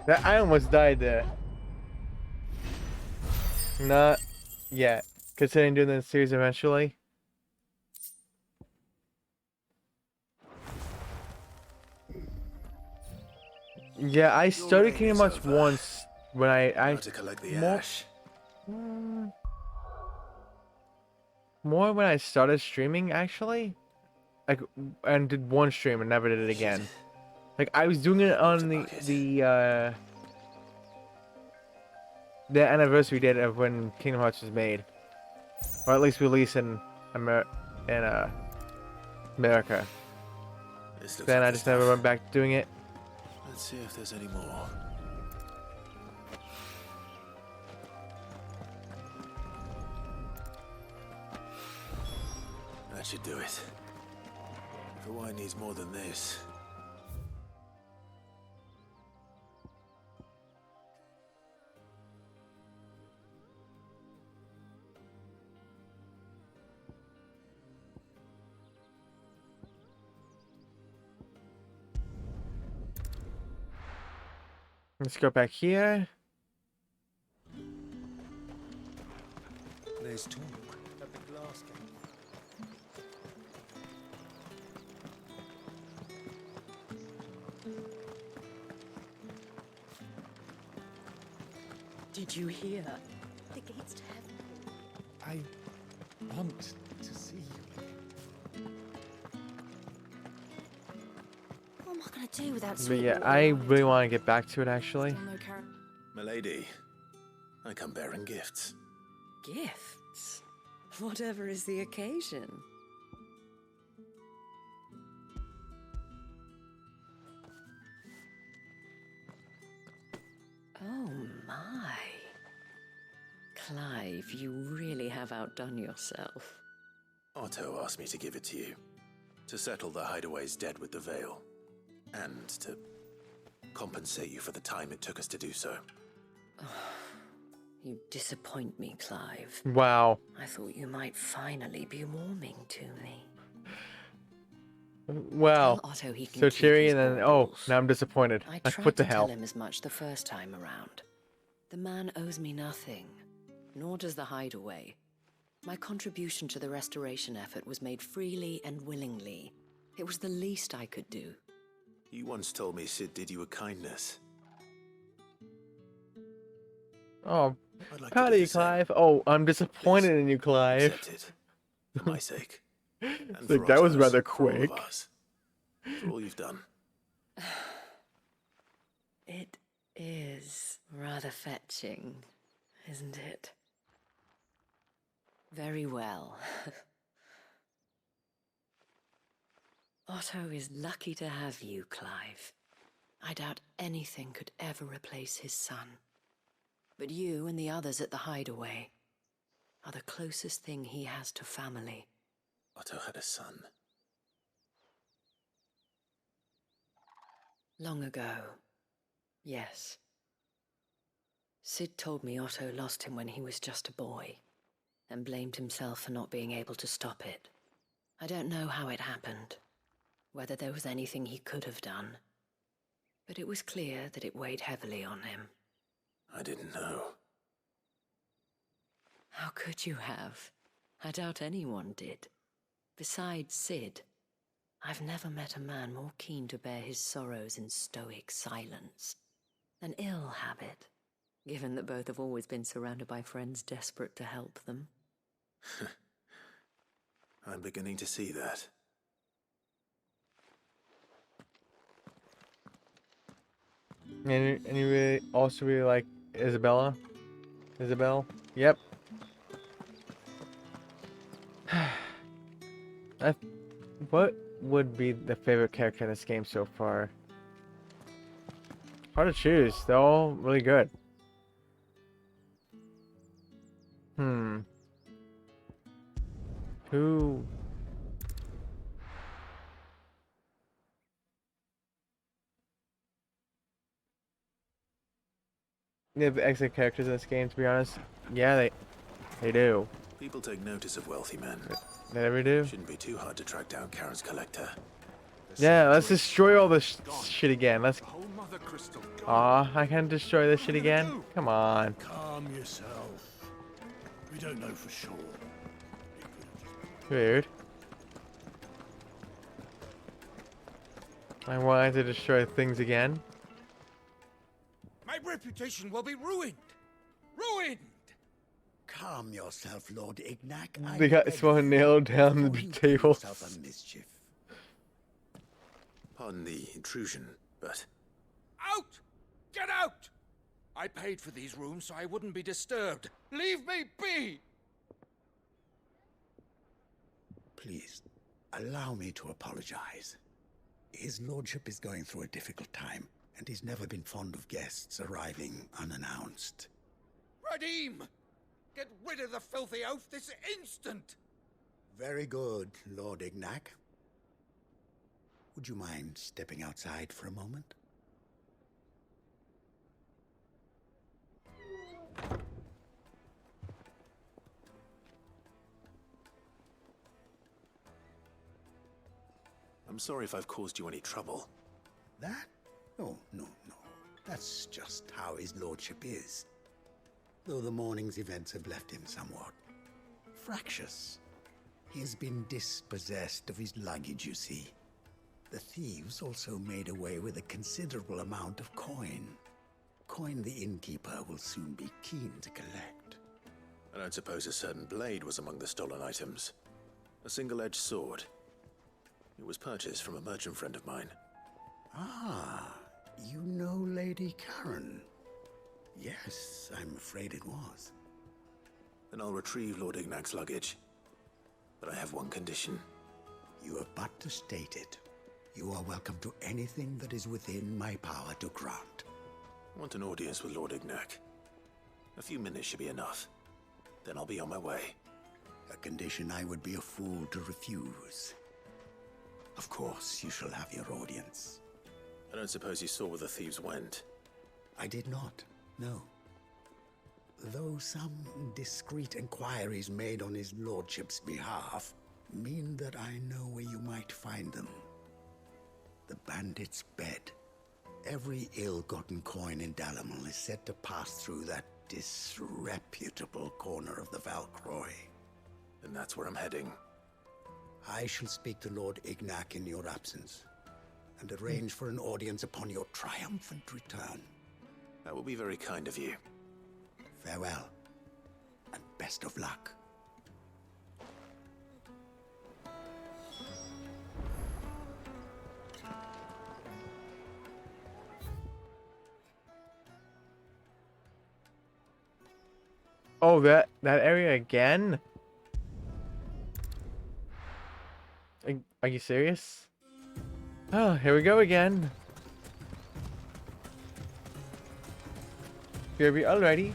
I almost died there. Not yet. Considering doing the series eventually. Yeah, I started Kingdom Hearts once when I to collect the more, ash. more when I started streaming actually. Like, and did one stream and never did it again. Like, I was doing it on the anniversary date of when Kingdom Hearts was made, or at least released in America. Then I just never went back to doing it. Let's see if there's any more. That should do it. The wine needs more than this. Let's go back here. There's talk at the glass gate. Did you hear? The gates to heaven. I want to see you. What am I gonna do without But sweet yeah, water? I really want to get back to it actually. Milady, I come bearing gifts. Gifts? Whatever is the occasion. Oh my. Clive, you really have outdone yourself. Otto asked me to give it to you. To settle the Hideaway's debt with the Veil. And to compensate you for the time it took us to do so. You disappoint me, Clive. Wow. I thought you might finally be warming to me. Wow. Tell Otto he can So keep cheery, his and then baubles. now I'm disappointed. I Like, tried what the to hell? tell him as much the first time around. The man owes me nothing, nor does the Hideaway. My contribution to the restoration effort was made freely and willingly. It was the least I could do. You once told me Sid did you a kindness. Oh, I'd like to proud do of you, the same. Clive. Oh, I'm disappointed in you, Clive. Accept it. For my sake. And It's for like, that was Otto's, rather for all of quick. us. For all you've done. It is rather fetching, isn't it? Very well. Otto is lucky to have you, Clive. I doubt anything could ever replace his son. But you and the others at the Hideaway are the closest thing he has to family. Otto had a son. Long ago, yes. Sid told me Otto lost him when he was just a boy, and blamed himself for not being able to stop it. I don't know how it happened, whether there was anything he could have done, but it was clear that it weighed heavily on him. I didn't know. How could you have? I doubt anyone did. Besides Sid, I've never met a man more keen to bear his sorrows in stoic silence. An ill habit, given that both have always been surrounded by friends desperate to help them. I'm beginning to see that. And you really also really like Isabella? Isabel? Yep. What would be the favorite character in this game so far? Hard to choose. They're all really good. Who? They have excellent characters in this game, to be honest. Yeah, they do. People take notice of wealthy men. They never do. Shouldn't be too hard to track down Karen's collector. Yeah, let's destroy all this shit again. Let's. The whole Mother Crystal gone. Aw, I can't destroy this shit again. Come on. Calm yourself. We don't know for sure. Weird. I wanted to destroy things again. My reputation will be ruined. Ruined. Calm yourself, Lord Ignac. They got someone nailed down the table. Mischief. Pardon the intrusion, but Out! Get out! I paid for these rooms so I wouldn't be disturbed. Leave me be! Please, allow me to apologize. His lordship is going through a difficult time, and he's never been fond of guests arriving unannounced. Radim! Get rid of the filthy oaf this instant! Very good, Lord Ignac. Would you mind stepping outside for a moment? I'm sorry if I've caused you any trouble. That? Oh, no. That's just how his lordship is. Though the morning's events have left him somewhat fractious. He has been dispossessed of his luggage, you see. The thieves also made away with a considerable amount of coin. Coin the innkeeper will soon be keen to collect. I don't suppose a certain blade was among the stolen items. A single-edged sword. It was purchased from a merchant friend of mine. Ah, you know Lady Karen. Yes, I'm afraid it was. Then I'll retrieve Lord Ignac's luggage. But I have one condition. You have but to state it. You are welcome to anything that is within my power to grant. I want an audience with Lord Ignac. A few minutes should be enough. Then I'll be on my way. A condition I would be a fool to refuse. Of course, you shall have your audience. I don't suppose you saw where the thieves went. I did not, no. Though some discreet inquiries made on his lordship's behalf mean that I know where you might find them. The bandit's bed. Every ill-gotten coin in Dalamon is said to pass through that disreputable corner of the Valcroy. And that's where I'm heading. I shall speak to Lord Ignac in your absence, and arrange for an audience upon your triumphant return. That will be very kind of you. Farewell, and best of luck. Oh, that area again? Are you serious? Oh, here we go again. BRB already.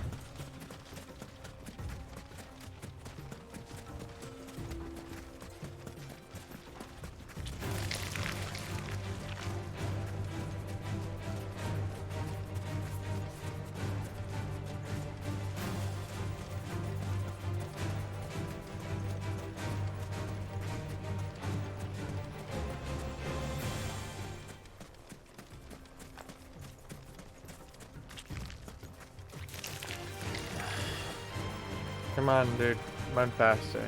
Come on, dude. Run faster.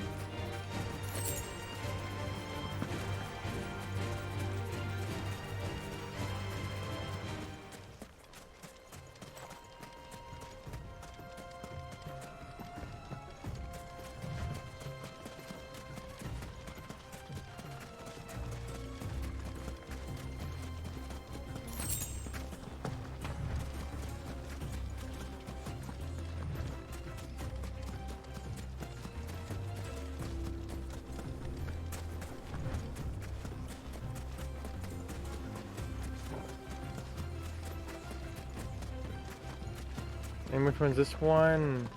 And which one's this one?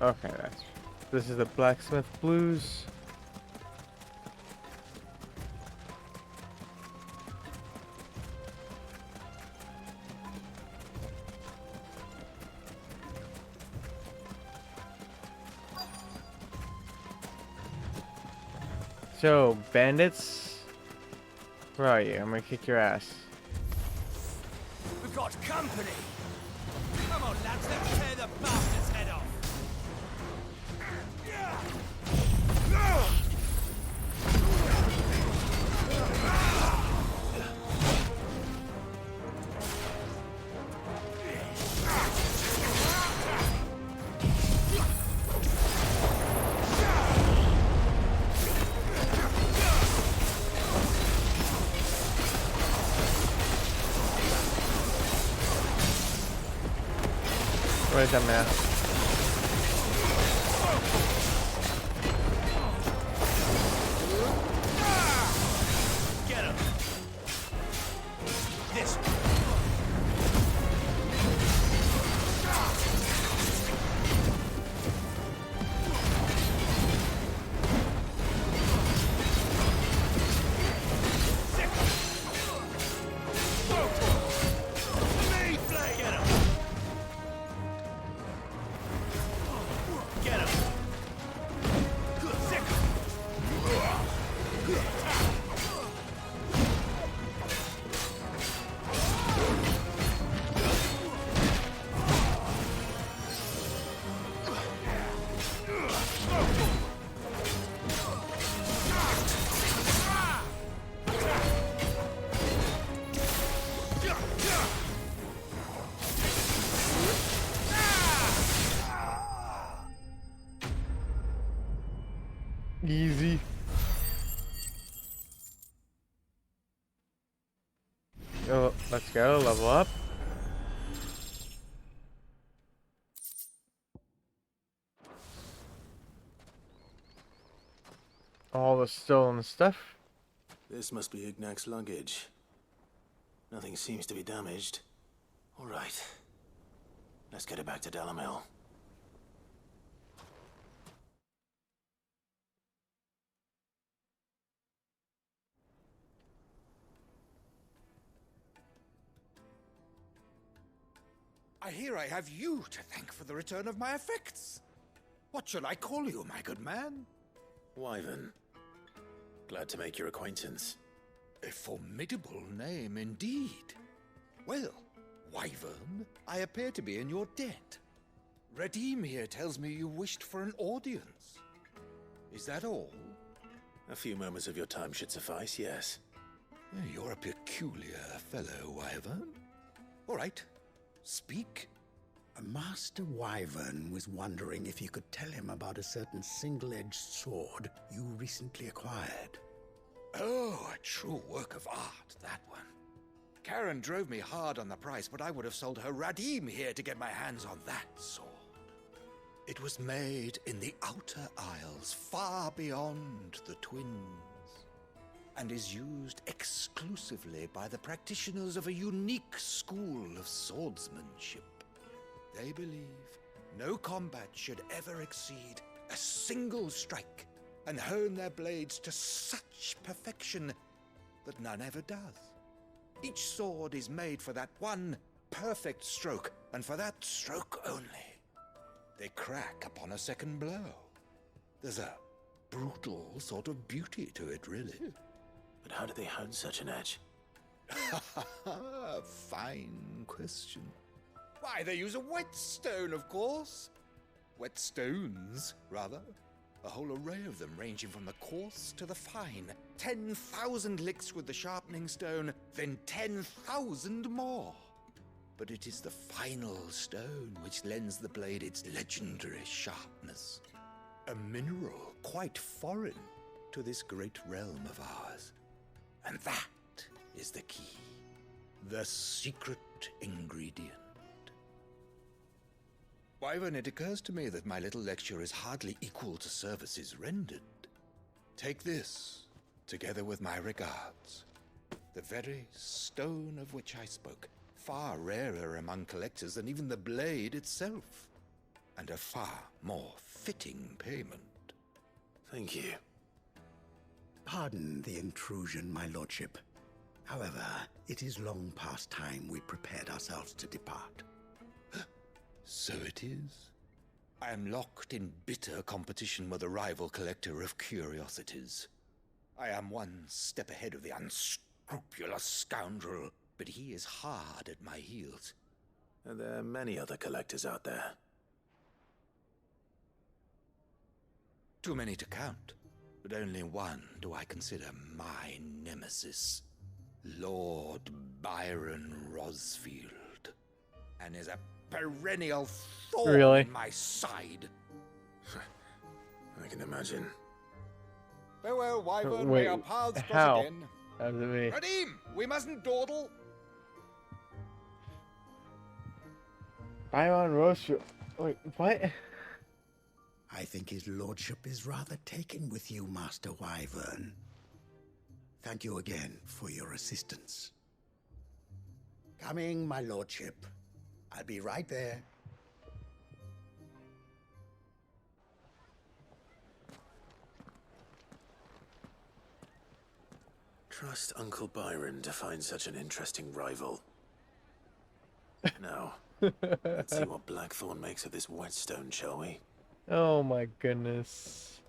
Okay, this is the Blacksmith Blues. So, bandits, where are you? I'm gonna kick your ass. We've got company! Come on, lads, let's tear the bastard's head off! Where's that man? Get him! This way. Easy. Oh, let's go, level up. All the stolen stuff. This must be Ignac's luggage. Nothing seems to be damaged. All right. Let's get it back to Dalamel. I hear I have you to thank for the return of my effects. What shall I call you, my good man? Wyvern. Glad to make your acquaintance. A formidable name indeed. Well, Wyvern, I appear to be in your debt. Redeem here tells me you wished for an audience. Is that all? A few moments of your time should suffice, yes. You're a peculiar fellow, Wyvern. All right. Speak. Master Wyvern was wondering if you could tell him about a certain single-edged sword you recently acquired. Oh, a true work of art, that one. Karen drove me hard on the price, but I would have sold her Radim here to get my hands on that sword. It was made in the Outer Isles, far beyond the Twins, and is used exclusively by the practitioners of a unique school of swordsmanship. They believe no combat should ever exceed a single strike, and hone their blades to such perfection that none ever does. Each sword is made for that one perfect stroke, and for that stroke only. They crack upon a second blow. There's a brutal sort of beauty to it, really. But how do they hone such an edge? Fine question. Why, they use a whetstone, of course. Whetstones, rather. A whole array of them, ranging from the coarse to the fine. 10,000 licks with the sharpening stone, then 10,000 more. But it is the final stone which lends the blade its legendary sharpness. A mineral quite foreign to this great realm of ours. And that is the key. The secret ingredient. Wyvern, it occurs to me that my little lecture is hardly equal to services rendered. Take this, together with my regards. The very stone of which I spoke, far rarer among collectors than even the blade itself, and a far more fitting payment. Thank you. Pardon the intrusion, my lordship. However, it is long past time we prepared ourselves to depart. So it is. I am locked in bitter competition with a rival collector of curiosities. I am one step ahead of the unscrupulous scoundrel, but he is hard at my heels. And there are many other collectors out there. Too many to count, but only one do I consider my nemesis. Lord Byron Rosfield. And is a perennial thorn Really? in my side. I can imagine. Farewell, Wyvern. Wait, May our paths cross how? again. How does it mean? Radim, we mustn't dawdle. Byron Rosefield. Wait, what? I think his lordship is rather taken with you, Master Wyvern. Thank you again for your assistance. Coming, my lordship. I'll be right there. Trust Uncle Byron to find such an interesting rival. Now, let's see what Blackthorn makes of this whetstone, shall we? Oh my goodness.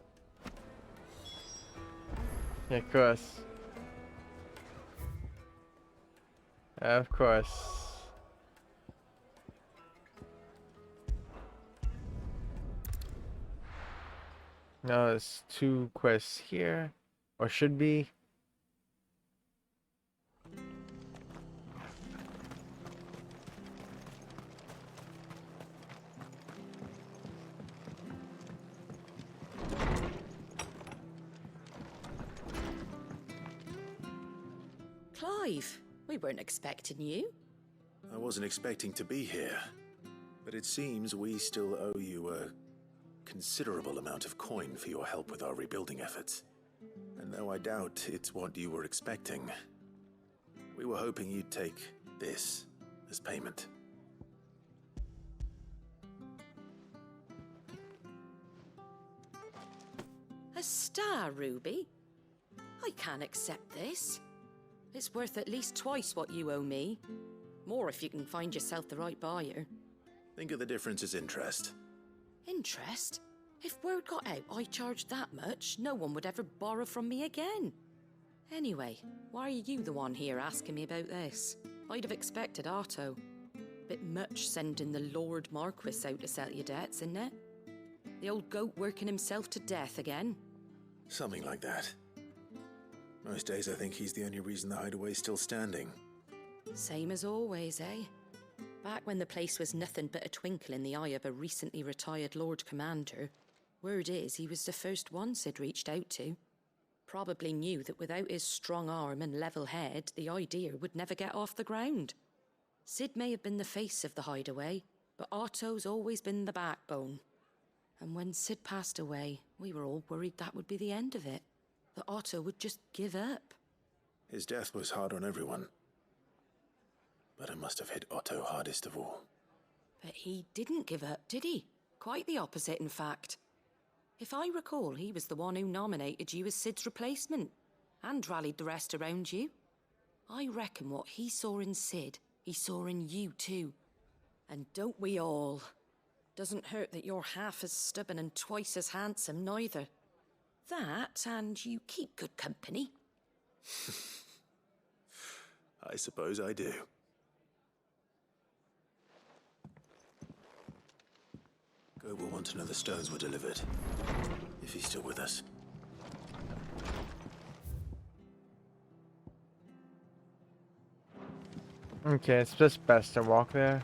Yeah, of course. Of course. Now there's 2 quests here, or should be. Clive, we weren't expecting you. I wasn't expecting to be here, but it seems we still owe you a considerable amount of coin for your help with our rebuilding efforts. And though I doubt it's what you were expecting, we were hoping you'd take this as payment. A star ruby? I can't accept this. It's worth at least twice what you owe me. More if you can find yourself the right buyer. Think of the difference as interest. Interest? If word got out I charged that much, no one would ever borrow from me again. Anyway, why are you the one here asking me about this? I'd have expected Otto. Bit much sending the Lord Marquis out to settle your debts, isn't it? The old goat working himself to death again. Something like that. Most days I think he's the only reason the hideaway's still standing. Same as always, eh? Back when the place was nothing but a twinkle in the eye of a recently retired Lord Commander, word is he was the first one Sid reached out to. Probably knew that without his strong arm and level head, the idea would never get off the ground. Sid may have been the face of the hideaway, but Otto's always been the backbone. And when Sid passed away, we were all worried that would be the end of it. That Otto would just give up. His death was hard on everyone. But it must have hit Otto hardest of all. But he didn't give up, did he? Quite the opposite, in fact. If I recall, he was the one who nominated you as Sid's replacement, and rallied the rest around you. I reckon what he saw in Sid, he saw in you too. And don't we all? Doesn't hurt that you're half as stubborn and twice as handsome, neither. That, and you keep good company. I suppose I do. Goat will want to know the stones were delivered, if he's still with us. Okay, it's just best to walk there.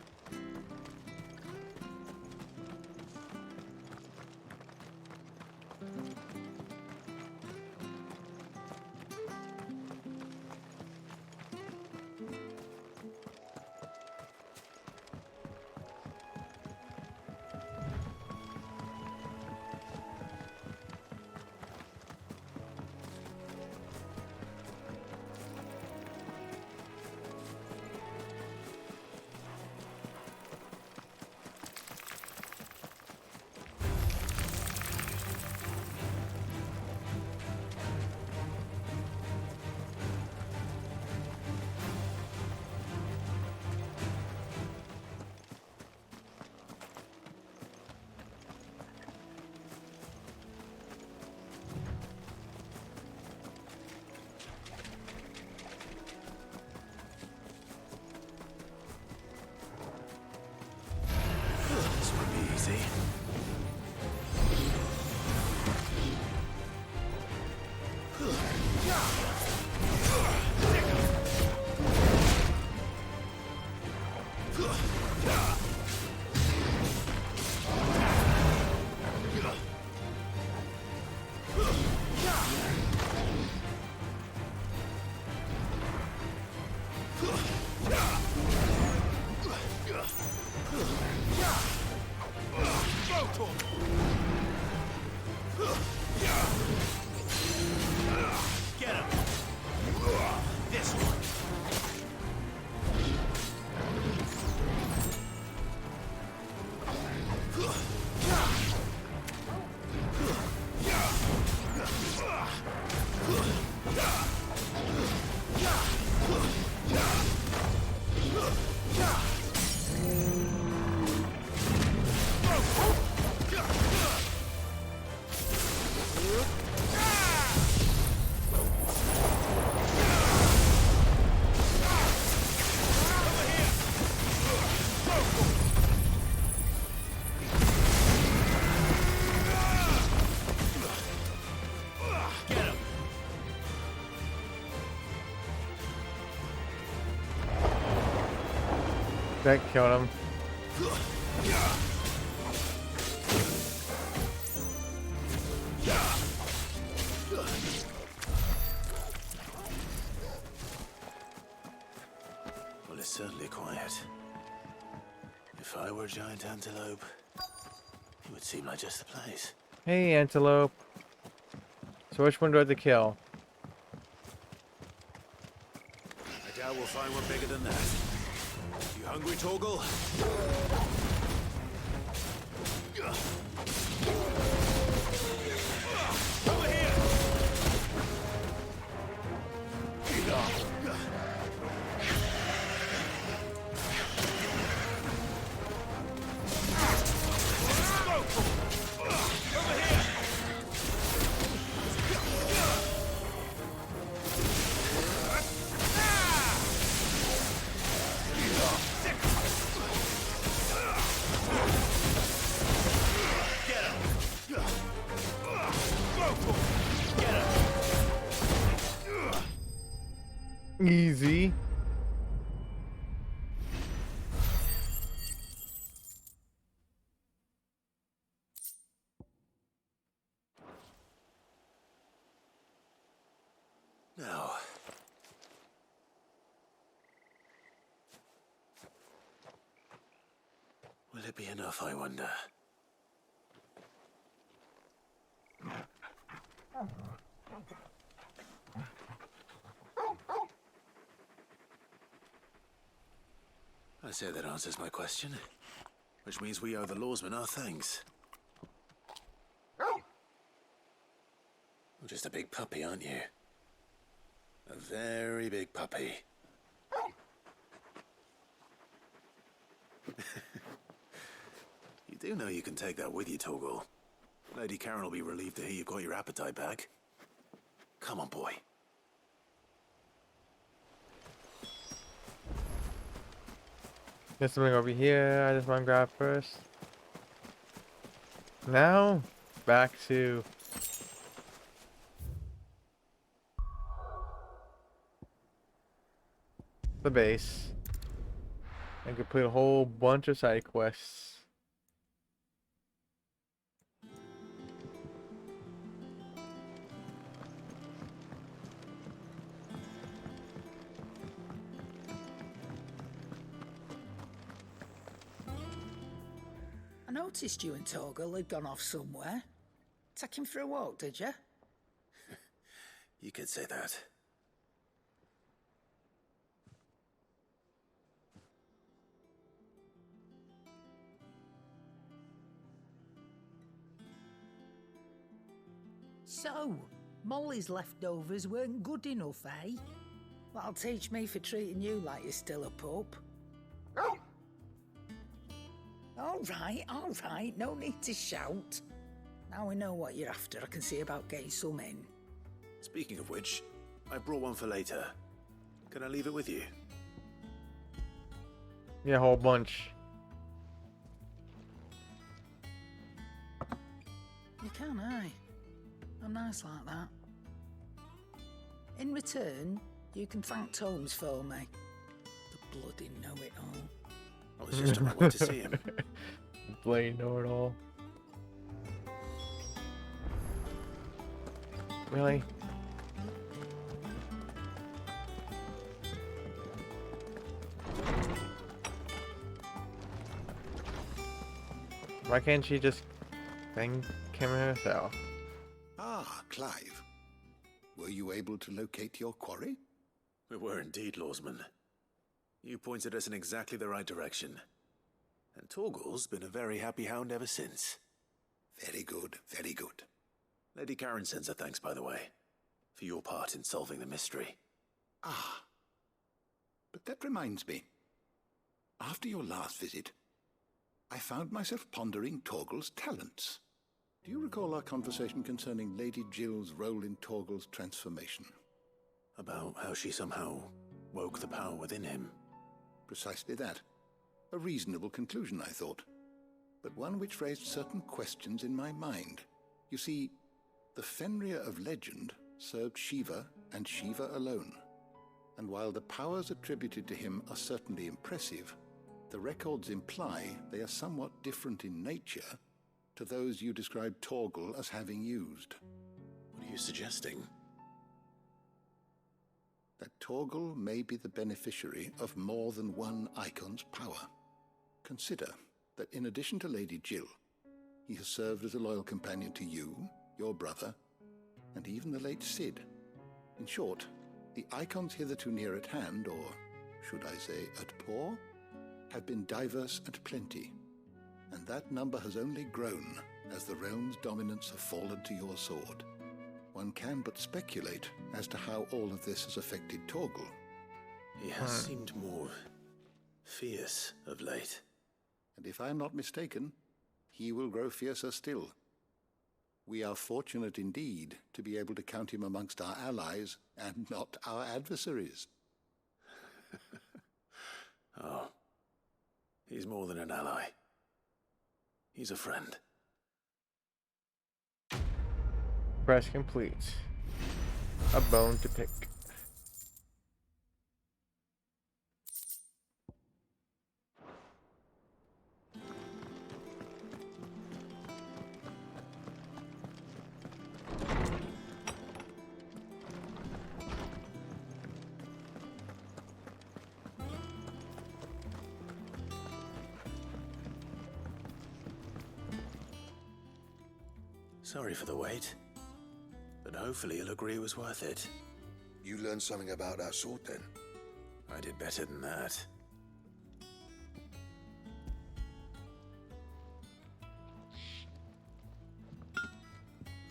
That killed him. Well, it's certainly quiet. If I were a giant antelope, it would seem like just the place. Hey, antelope. So which one do I have to kill? I doubt we'll find one bigger than that. You hungry, Torgal? Over here! Easy. Now, will it be enough, I wonder? I say that answers my question, which means we owe the lawsman our thanks. You're just a big puppy, aren't you? A very big puppy. You do know you can take that with you, Torgal. Lady Karen will be relieved to hear you've got your appetite back. Come on, boy. There's something over here. I just want to grab first. Now, back to the base and complete a whole bunch of side quests. I noticed you and Torgal had gone off somewhere. Take him for a walk, did you? You could say that. So, Molly's leftovers weren't good enough, eh? That'll teach me for treating you like you're still a pup. All right, no need to shout. Now we know what you're after, I can see about getting some in. Speaking of which, I brought one for later. Can I leave it with you? Yeah, a whole bunch. You can, aye. I'm nice like that. In return, you can thank Tomes for me. The bloody know-it-all. I was just on my way to see him. Bloody know-it-all. Really? Why can't she just thank him herself? Ah, Clive. Were you able to locate your quarry? We were indeed, Lawsman. You pointed us in exactly the right direction. And Torgal's been a very happy hound ever since. Very good, very good. Lady Karen sends her thanks, by the way, for your part in solving the mystery. Ah. But that reminds me. After your last visit, I found myself pondering Torgal's talents. Do you recall our conversation concerning Lady Jill's role in Torgal's transformation? About how she somehow woke the power within him. Precisely that. A reasonable conclusion, I thought. But one which raised certain questions in my mind. You see, the Fenrir of legend served Shiva and Shiva alone. And while the powers attributed to him are certainly impressive, The records imply they are somewhat different in nature to those you described Torgal as having used. What are you suggesting? That Torgal may be the beneficiary of more than one Icon's power. Consider that in addition to Lady Jill, he has served as a loyal companion to you, your brother, and even the late Cid. In short, the Icons hitherto near at hand, or should I say at paw, have been diverse and plenty, and that number has only grown as the realm's dominance have fallen to your sword. One can but speculate as to how all of this has affected Torgal. He has seemed more fierce of late. And if I am not mistaken, he will grow fiercer still. We are fortunate indeed to be able to count him amongst our allies and not our adversaries. Oh, he's more than an ally. He's a friend. Quest complete. A bone to pick. Sorry for the wait, but hopefully he'll agree it was worth it. You learned something about that sword then? I did better than that.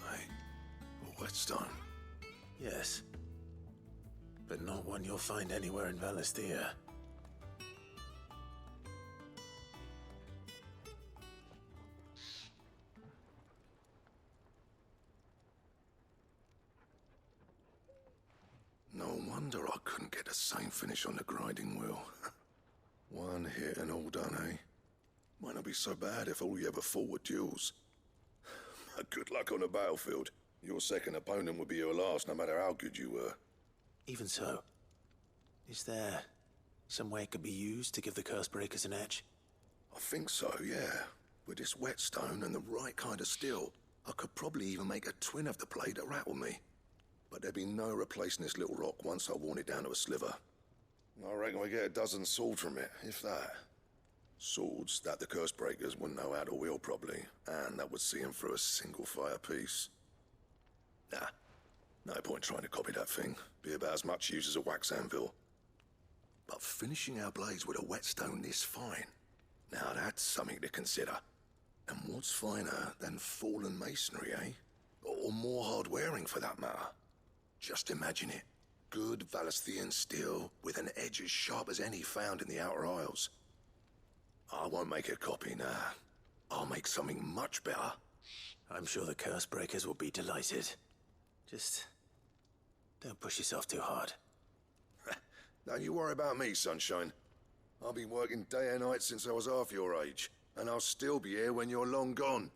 A whetstone? Yes, but not one you'll find anywhere in Valisthea. No wonder I couldn't get the same finish on the grinding wheel. One hit and all done, eh? Might not be so bad if all you ever fought were duels. Good luck on the battlefield. Your second opponent would be your last, no matter how good you were. Even so, is there some way it could be used to give the Cursebreakers an edge? I think so, yeah. With this whetstone and the right kind of steel, I could probably even make a twin of the blade that rattled me. But there'd be no replacing this little rock once I worn it down to a sliver. I reckon we get a dozen swords from it, if that. Swords that the Cursebreakers wouldn't know how to wield properly, and that would see them through a single fire piece. Nah, no point trying to copy that thing. Be about as much use as a wax anvil. But finishing our blades with a whetstone this fine, now that's something to consider. And what's finer than fallen masonry, eh? Or more hard-wearing, for that matter. Just imagine it. Good Valisthean steel with an edge as sharp as any found in the Outer Isles. I won't make a copy, nah. I'll make something much better. I'm sure the Cursebreakers will be delighted. Just don't push yourself too hard. Don't you worry about me, sunshine. I've been working day and night since I was half your age, and I'll still be here when you're long gone.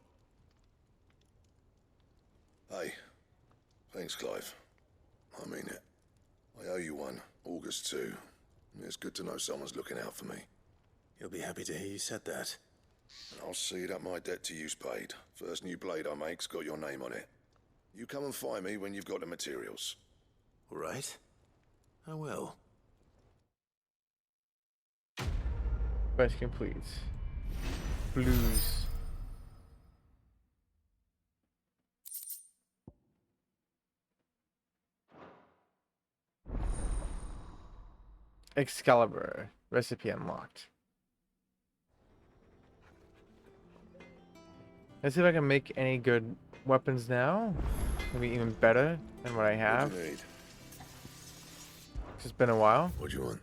Hey, thanks, Clive. I mean it. I owe you one, August too. It's good to know someone's looking out for me. You'll be happy to hear you said that. And I'll see that my debt to you's paid. First new blade I make's got your name on it. You come and find me when you've got the materials. All right. I will. Quest complete. Blues. Excalibur. Recipe unlocked. Let's see if I can make any good weapons now. Maybe even better than what I have. What do you need? It's been a while. What do you want?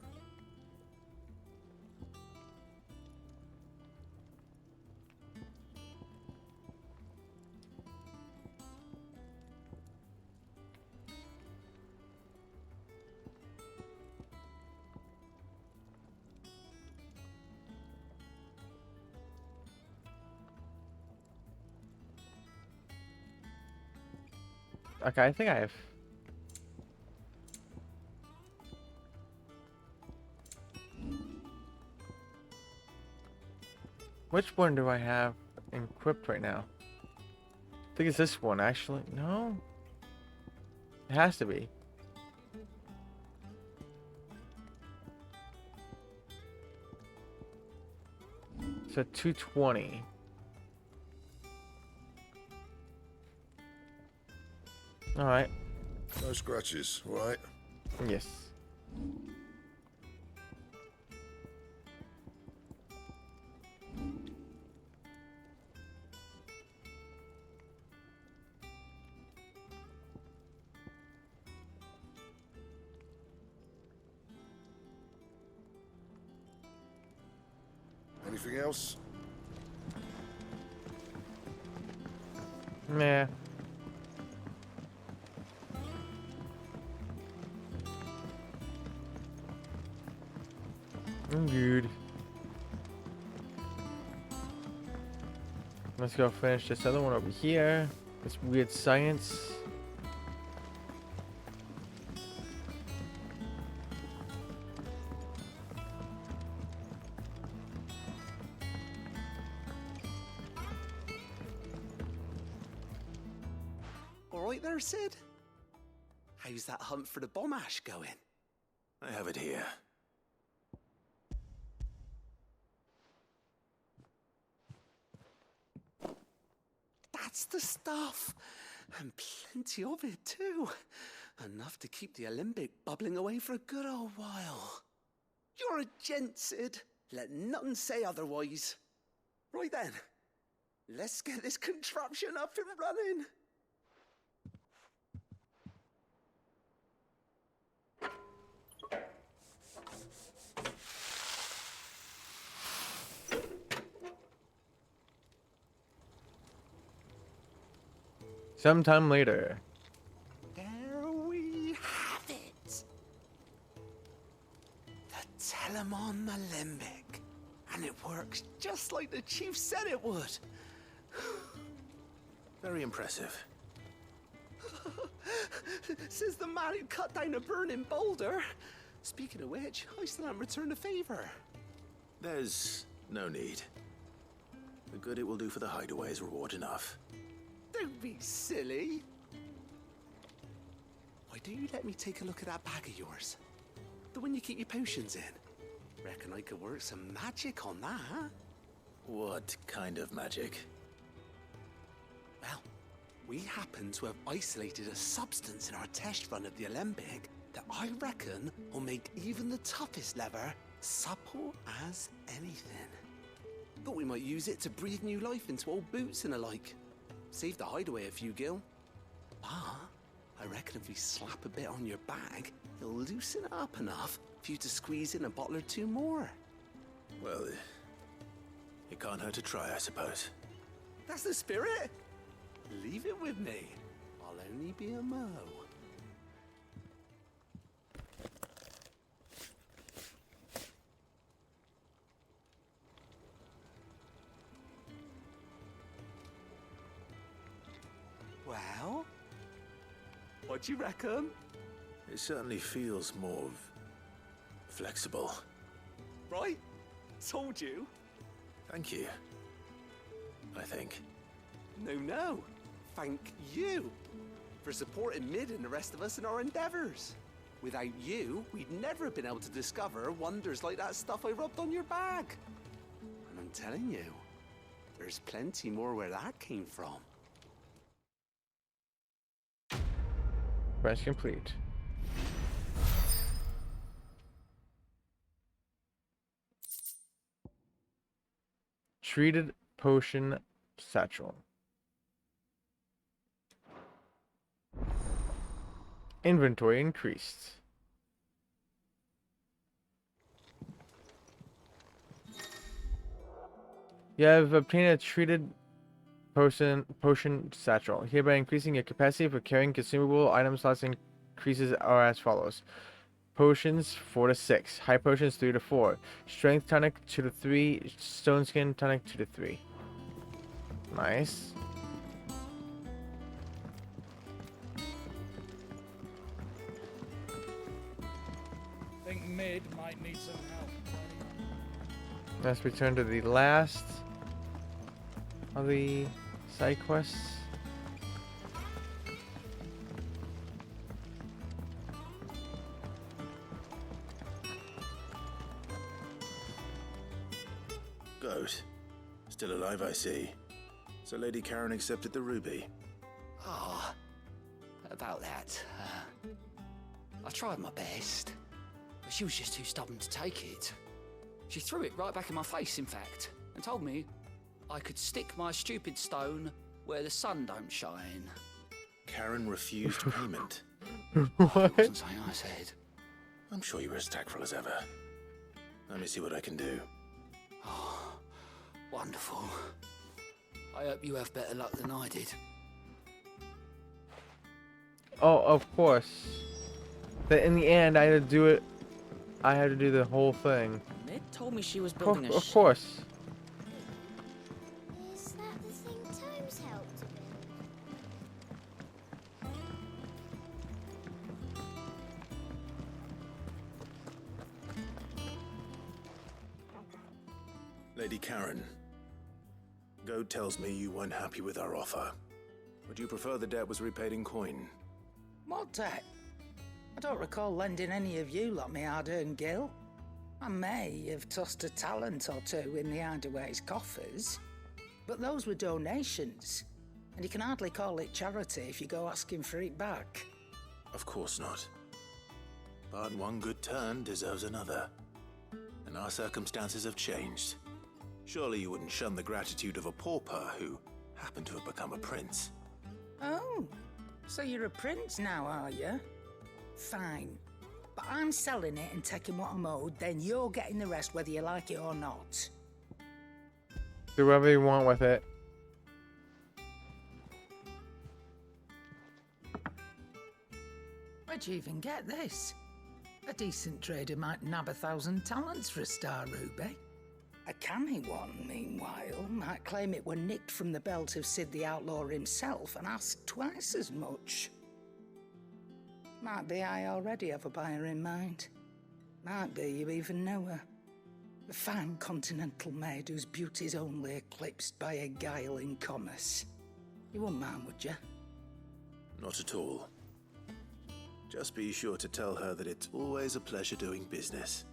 Okay, I think I have. Which one do I have equipped right now? I think it's this one, actually. No? It has to be. So 220. Alright. No scratches, right? Yes. Anything else? Nah. I'm good. Let's go finish this other one over here. This weird science. All right there, Sid? How's that hunt for the bomb ash going? I have it here. That's the stuff. And plenty of it, too. Enough to keep the Alembic bubbling away for a good old while. You're a gent, Sid. Let none say otherwise. Right then. Let's get this contraption up and running. Sometime later. There we have it. The Telemon Alembic. And it works just like the chief said it would. Very impressive. Says the man who cut down a burning boulder. Speaking of which, I still haven't returned the favor. There's no need. The good it will do for the hideaway is reward enough. Don't be silly. Why don't you let me take a look at that bag of yours? The one you keep your potions in. Reckon I could work some magic on that, huh? What kind of magic? Well, we happen to have isolated a substance in our test run of the Alembic that I reckon will make even the toughest lever supple as anything. Thought we might use it to breathe new life into old boots and the like. Save the hideaway a few gil. Ah, I reckon if we slap a bit on your bag, it'll loosen it up enough for you to squeeze in a bottle or two more. Well, it can't hurt to try, I suppose. That's the spirit. Leave it with me. I'll only be a mo. Well, what do you reckon? It certainly feels more flexible. Right? Told you. Thank you. I think. No. Thank you for supporting Mid and the rest of us in our endeavors. Without you, we'd never have been able to discover wonders like that stuff I rubbed on your bag. And I'm telling you, there's plenty more where that came from. Quest complete. Treated potion satchel. Inventory increased. You have obtained a treated potion satchel. Hereby increasing your capacity for carrying consumable item slots increases are as follows. Potions 4 to 6. High potions 3 to 4. Strength tonic 2 to 3. Stone skin tonic 2 to 3. Nice. Think Mid might need some help. Let's return to the last All the side quests. Goat. Still alive, I see. So Lady Karen accepted the ruby. Ah, about that. I tried my best, but she was just too stubborn to take it. She threw it right back in my face, in fact, and told me I could stick my stupid stone where the sun don't shine. Karen refused payment. What? It wasn't something I said. I'm sure you were as tactful as ever. Let me see what I can do. Oh, wonderful. I hope you have better luck than I did. Oh, of course. But in the end, I had to do it. I had to do the whole thing. Ned told me she was building a Of ship. course. Is that the thing Tomes helped to Lady Karen, Goat tells me you weren't happy with our offer. Would you prefer the debt was repaid in coin? What debt? I don't recall lending any of you like me hard-earned gil. I may have tossed a talent or two in the Hideaway's coffers, but those were donations, and you can hardly call it charity if you go asking for it back. Of course not. But one good turn deserves another. And our circumstances have changed. Surely you wouldn't shun the gratitude of a pauper who happened to have become a prince. Oh, so you're a prince now, are you? Fine. But I'm selling it and taking what I'm owed, then you're getting the rest whether you like it or not. Do whatever you want with it. Where'd you even get this? A decent trader might nab 1,000 talents for a star ruby. A canny one, meanwhile, might claim it were nicked from the belt of Sid the Outlaw himself and ask twice as much. Might be I already have a buyer in mind. Might be you even know her. A fine continental maid whose beauty's only eclipsed by a guile in commerce. You wouldn't mind, would you? Not at all. Just be sure to tell her that it's always a pleasure doing business.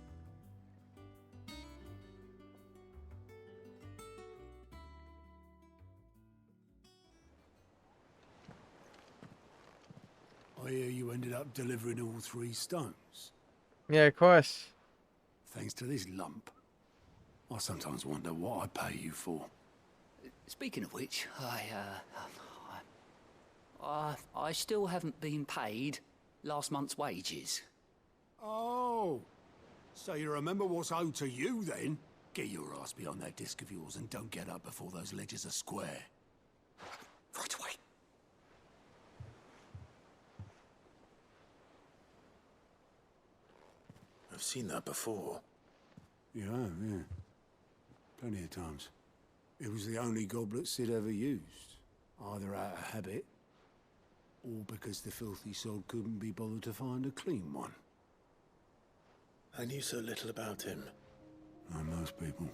I hear you ended up delivering all 3 stones. Yeah, of course. Thanks to this lump. I sometimes wonder what I pay you for. Speaking of which, I still haven't been paid last month's wages. Oh, so you remember what's owed to you then? Get your ass behind that disc of yours and don't get up before those ledgers are square. Right away. I've seen that before. Yeah, yeah. Plenty of times. It was the only goblet Sid ever used. Either out of habit, or because the filthy sod couldn't be bothered to find a clean one. I knew so little about him. Like most people.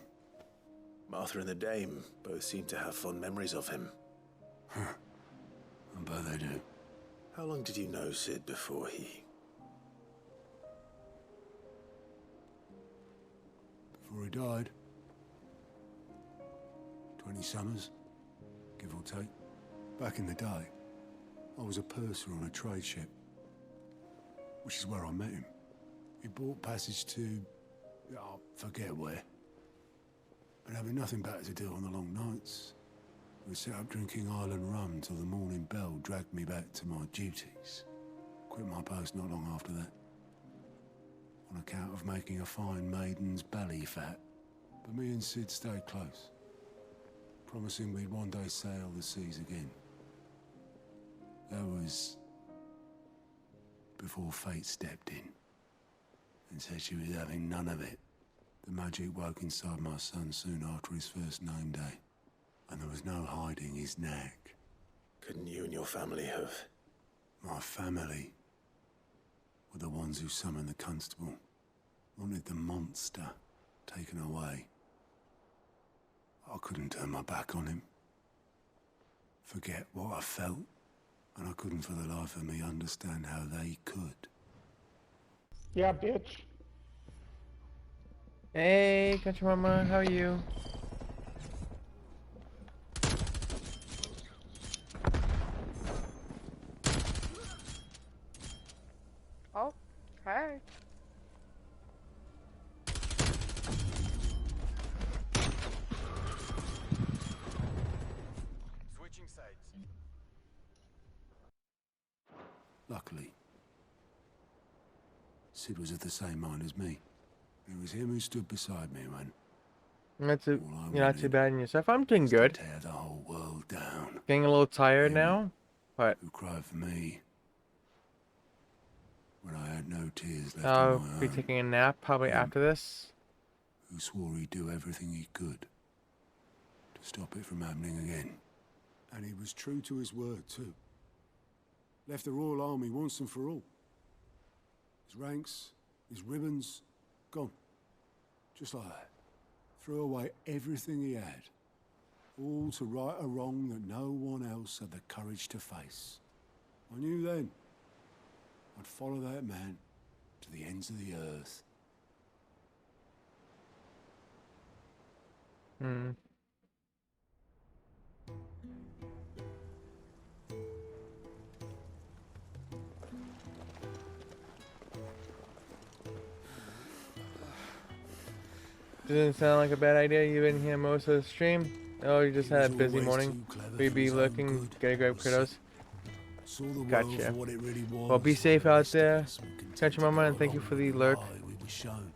Martha and the Dame both seem to have fond memories of him. Huh. I bet they do. How long did you know Sid before he... Before he died. 20 summers, give or take. Back in the day, I was a purser on a trade ship, which is where I met him. He bought passage to, I forget where. But having nothing better to do on the long nights, we sat up drinking Island rum till the morning bell dragged me back to my duties. Quit my post not long after that, on account of making a fine maiden's belly fat. But me and Sid stayed close, promising we'd one day sail the seas again. That was before fate stepped in and said she was having none of it. The magic woke inside my son soon after his first name day, and there was no hiding his knack. Couldn't you and your family have... My family were the ones who summoned the constable, wanted the monster taken away. I couldn't turn my back on him. forget what I felt, and I couldn't for the life of me understand how they could. Yeah, bitch. Hey, Country Mama, how are you? Oh, hey. Switching sides. Luckily, Sid was of the same mind as me. It was him who stood beside me when You're not too bad in yourself. I'm doing good. tear the whole world down. Getting a little tired now, but Who cried for me when I had no tears left I'll in my be own. taking a nap probably after this. Who swore he'd do everything he could to stop it from happening again. And he was true to his word, too. Left the Royal Army once and for all. His ranks, his ribbons, gone. Just like that. Threw away everything he had. All to right a wrong that no one else had the courage to face. I knew then I'd follow that man to the ends of the earth. Hmm. Doesn't sound like a bad idea. You've been here most of the stream. Oh, you just had a busy morning. Will you be looking? Gonna grab kiddos. Saw the world Gotcha. for what it really was. Well, be safe out there. Catch your mama, and thank you for the lurk. We were shown.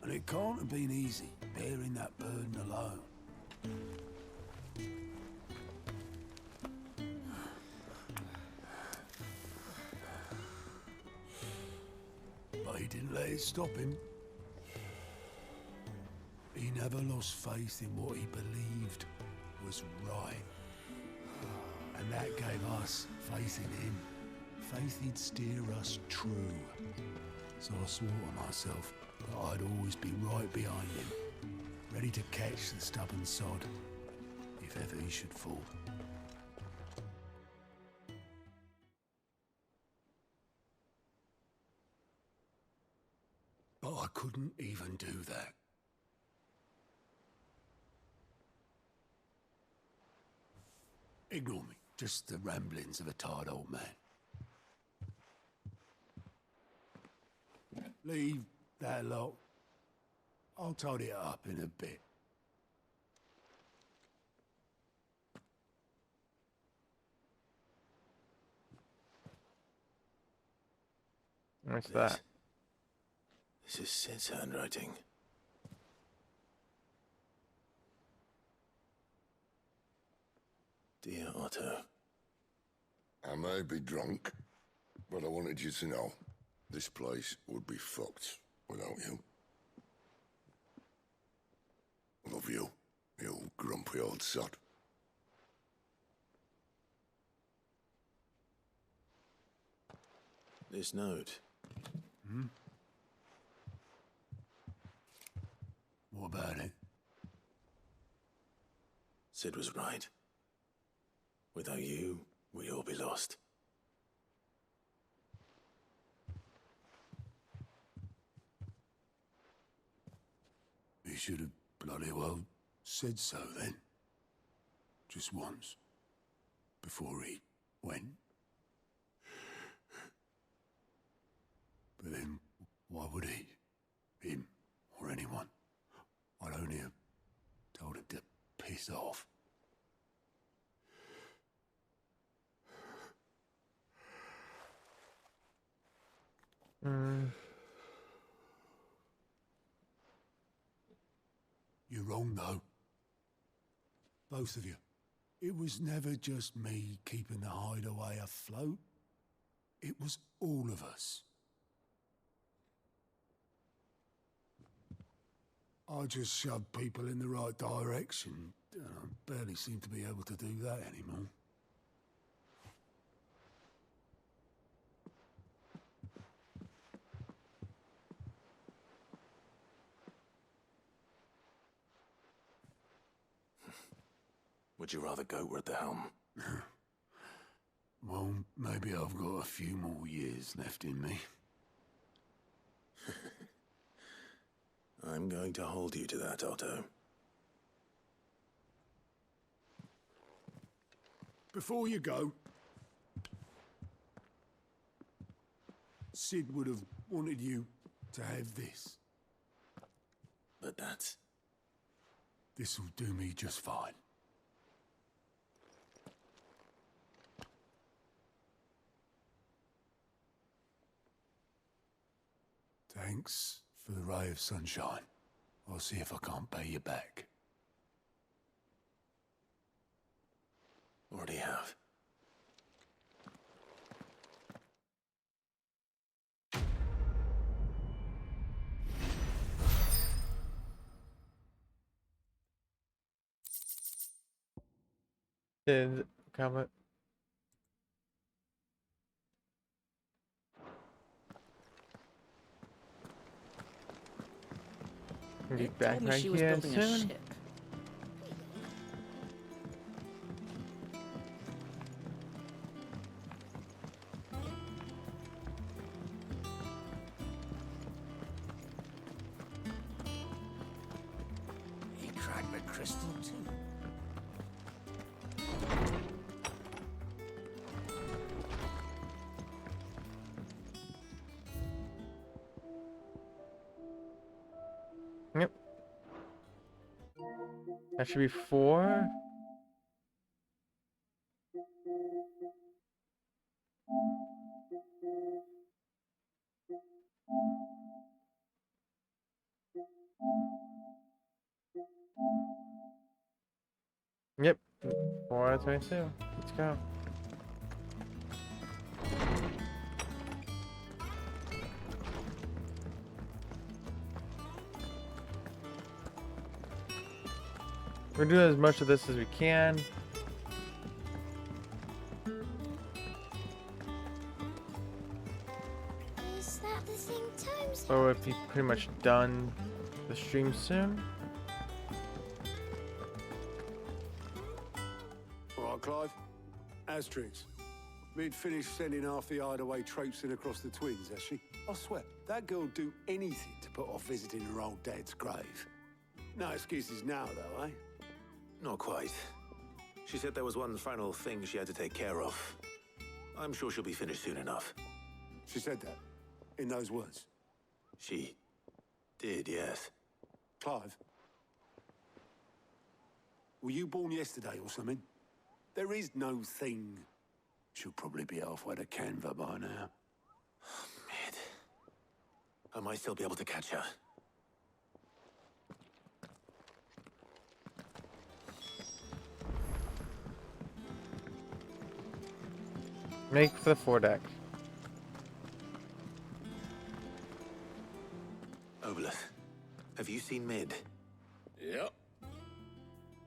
And it can't have been easy, bearing that burden alone. But he didn't let it stop him. He never lost faith in what he believed was right. And that gave us faith in him. Faith he'd steer us true. So I swore to myself that I'd always be right behind him, ready to catch the stubborn sod, if ever he should fall. But I couldn't even do that. Ignore me, just the ramblings of a tired old man. Leave that lot. I'll tidy it up in a bit. What's that? This is Sid's handwriting. Dear Otto. I may be drunk, but I wanted you to know this place would be fucked without you. Love you, you grumpy old sod. This note. Hmm? What about it? Sid was right. Without you, we'd all be lost. He should have bloody well said so then. Just once. Before he went. But then, why would he? Him, or anyone? I'd only have told him to piss off. You're wrong, though. Both of you. It was never just me keeping the hideaway afloat. It was all of us. I just shoved people in the right direction. I barely seem to be able to do that anymore. Would you rather goat were at the helm? Well, maybe I've got a few more years left in me. I'm going to hold you to that, Otto. Before you go, Sid would have wanted you to have this. But that's... This'll do me just fine. Thanks for the ray of sunshine. I'll see if I can't pay you back. Already have. Did comment? Be back Told me right she was here building a soon. ship. He cracked the crystal too. Yep. That should be 4. Yep. 4 out of 22. Let's go. We're doing as much of this as we can. Is that the thing Time's So we'll be pretty much done the stream soon. All right, Clive. Asterix. We'd finished sending half the hideaway traipsing across the twins, has she? I swear, that girl'd do anything to put off visiting her old dad's grave. No excuses now, though, eh? Not quite. She said there was one final thing she had to take care of. I'm sure she'll be finished soon enough. She said that? In those words? She did, yes. Clive? Were you born yesterday or something? There is no thing. She'll probably be halfway to Canva by now. Mid. I might still be able to catch her. Make for the foredeck. Obolus, have you seen Mid? Yep.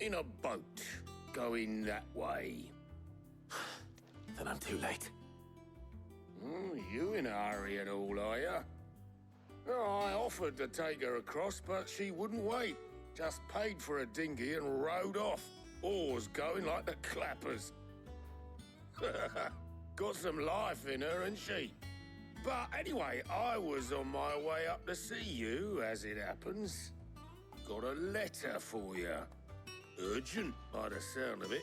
In a boat, going that way. Then I'm too late. You in a hurry at all, are you? Oh, I offered to take her across, but she wouldn't wait. Just paid for a dinghy and rowed off. Oars going like the clappers. Got some life in her, ain't she? But anyway, I was on my way up to see you, as it happens. Got a letter for you. Urgent, by the sound of it.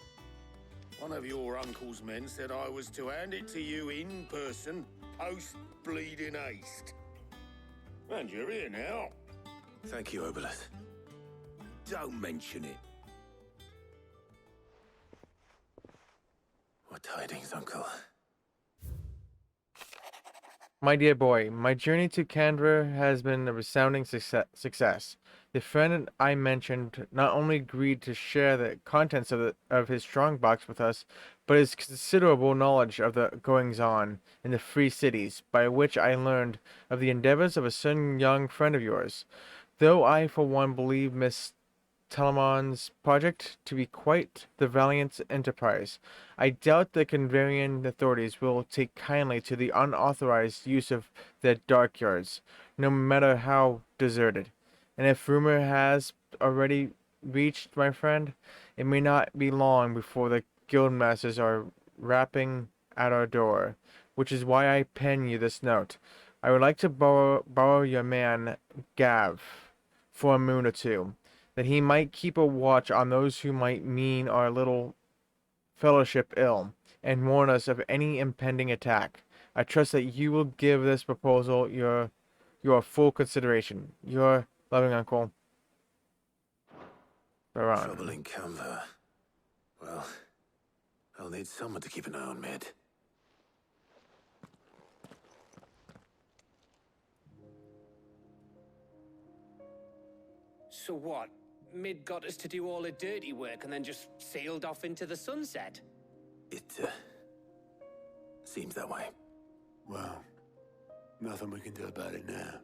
One of your uncle's men said I was to hand it to you in person, post-bleeding haste. And you're here now. Thank you, Obolus. Don't mention it. What tidings, Uncle? My dear boy, my journey to Canberra has been a resounding success. The friend I mentioned not only agreed to share the contents of his strongbox with us, but his considerable knowledge of the goings-on in the Free Cities, by which I learned of the endeavors of a certain young friend of yours. Though I, for one, believe Miss Telemon's project to be quite the valiant enterprise, I doubt the Canvarian authorities will take kindly to the unauthorized use of their dockyards, no matter how deserted. And if rumor has already reached, my friend, it may not be long before the guildmasters are rapping at our door, which is why I pen you this note. I would like to borrow your man, Gav, for a moon or two, that he might keep a watch on those who might mean our little fellowship ill, and warn us of any impending attack. I trust that you will give this proposal your full consideration. Your loving uncle, Baran. Trouble in Canva. Well, I'll need someone to keep an eye on Mid. So what? Mid got us to do all the dirty work and then just sailed off into the sunset? It, seems that way. Well, nothing we can do about it now.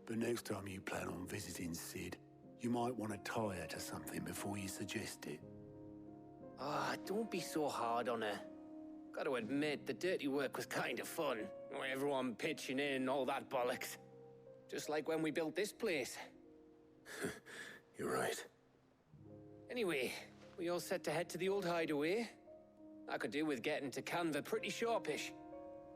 But next time you plan on visiting Sid, you might want to tie her to something before you suggest it. Ah, don't be so hard on her. Gotta admit, the dirty work was kind of fun. Everyone pitching in, all that bollocks. Just like when we built this place. You're right. Anyway, we all set to head to the old hideaway. I could do with getting to Canva pretty sharpish.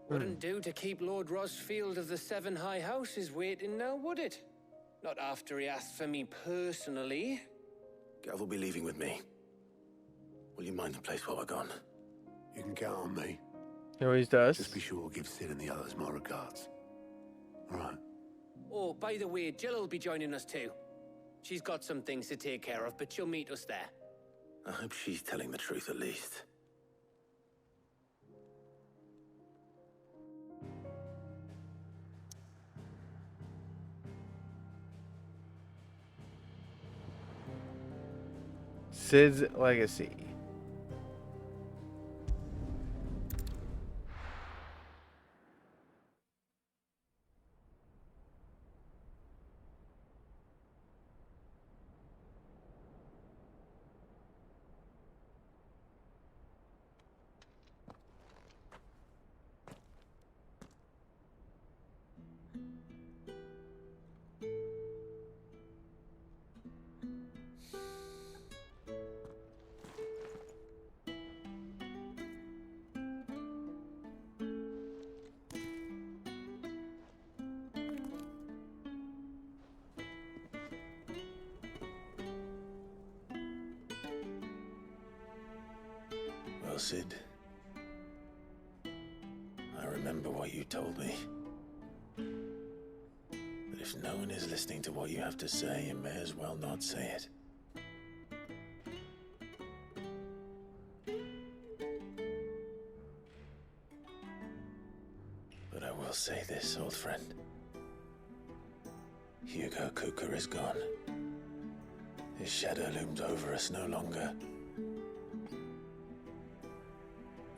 Wouldn't do to keep Lord Rosfield of the Seven High Houses waiting now, would it? Not after he asked for me personally. Gav will be leaving with me. Will you mind the place while we're gone? You can count on me. He always does. Just be sure to give Sid and the others my regards. All right. Oh, by the way, Jill will be joining us too. She's got some things to take care of, but she'll meet us there. I hope she's telling the truth at least. Sid's legacy. Well, Sid, I remember what you told me. That if no one is listening to what you have to say, you may as well not say it. But I will say this, old friend. Hugo Kuka is gone. His shadow looms over us no longer.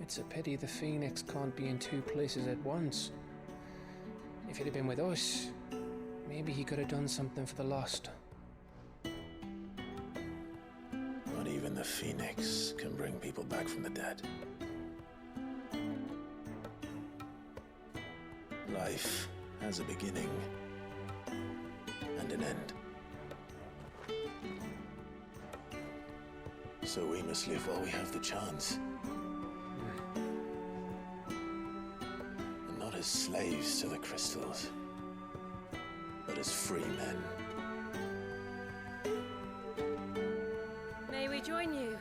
It's a pity the Phoenix can't be in two places at once. If he'd have been with us, maybe he could have done something for the lost. Not even the Phoenix can bring people back from the dead. Life has a beginning and an end. So we must live while we have the chance. And not as slaves to the crystals, but as free men. May we join you?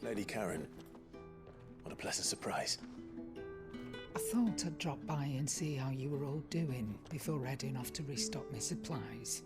Lady Karen, what a pleasant surprise. I thought I'd drop by and see how you were all doing before heading off to restock my supplies.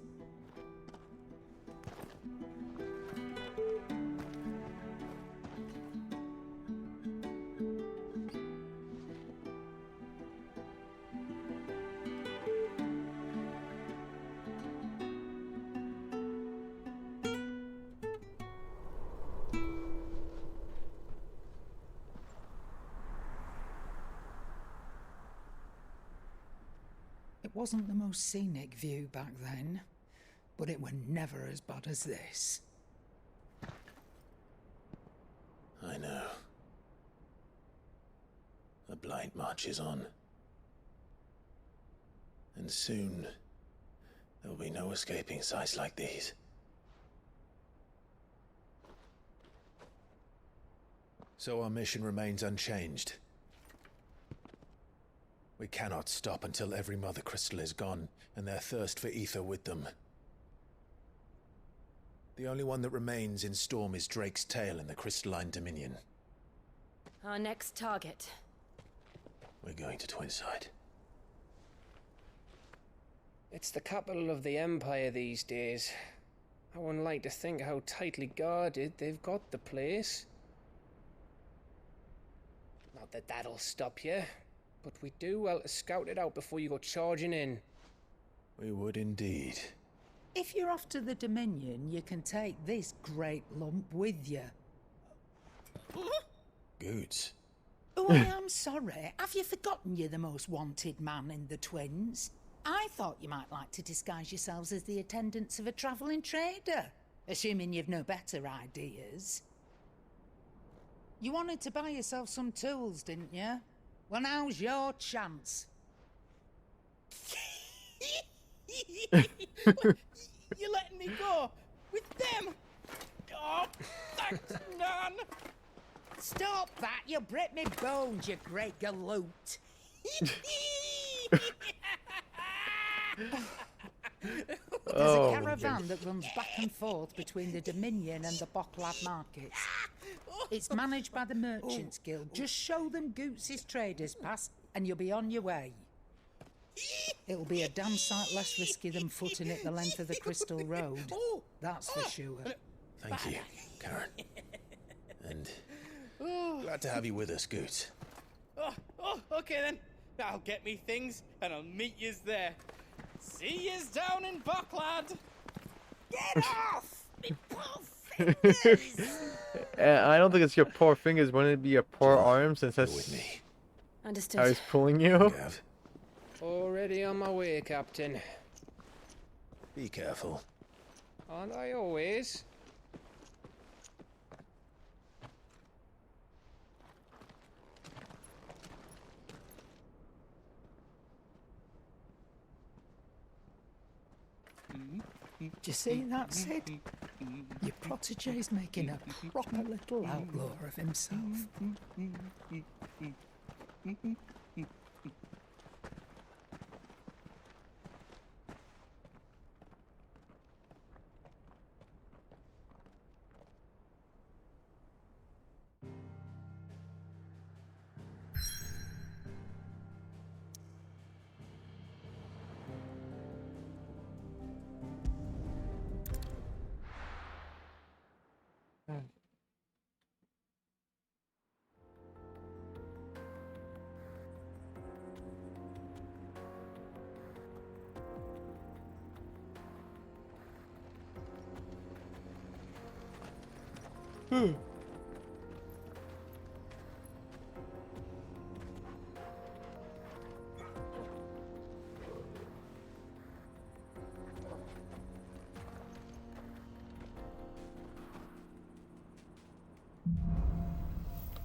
It wasn't the most scenic view back then, but it were never as bad as this. I know. The blight marches on. And soon, there will be no escaping sights like these. So our mission remains unchanged. We cannot stop until every Mother Crystal is gone, and their thirst for ether with them. The only one that remains in Storm is Drake's Tail in the Crystalline Dominion. Our next target. We're going to Twinside. It's the capital of the Empire these days. I wouldn't like to think how tightly guarded they've got the place. Not that that'll stop you, but we do well to scout it out before you go charging in. We would indeed. If you're off to the Dominion, you can take this great lump with you. Goods. Oh, I am sorry. Have you forgotten you're the most wanted man in the Twins? I thought you might like to disguise yourselves as the attendants of a travelling trader, assuming you've no better ideas. You wanted to buy yourself some tools, didn't you? Well, now's your chance. You're letting me go with them? Oh, thanks, Nan. Stop that! You'll break me bones, you great galoot. There's a caravan that runs back and forth between the Dominion and the Bocklad markets. It's managed by the Merchants Guild. Just show them Goots' traders pass and you'll be on your way. It'll be a damn sight less risky than footing it the length of the Crystal Road. That's for sure. Thank you, Karen. And glad to have you with us, Goots. Okay then. I'll get me things and I'll meet yous there. See yous down in Bocklad. Get off! Me poor I don't think it's your poor fingers. Wouldn't it be your poor arms? Since that's with me. Understood. how he's pulling you. Already on my way, Captain. Be careful. Aren't I always? Do you see that, Sid? Your protege's making a proper little outlaw of himself.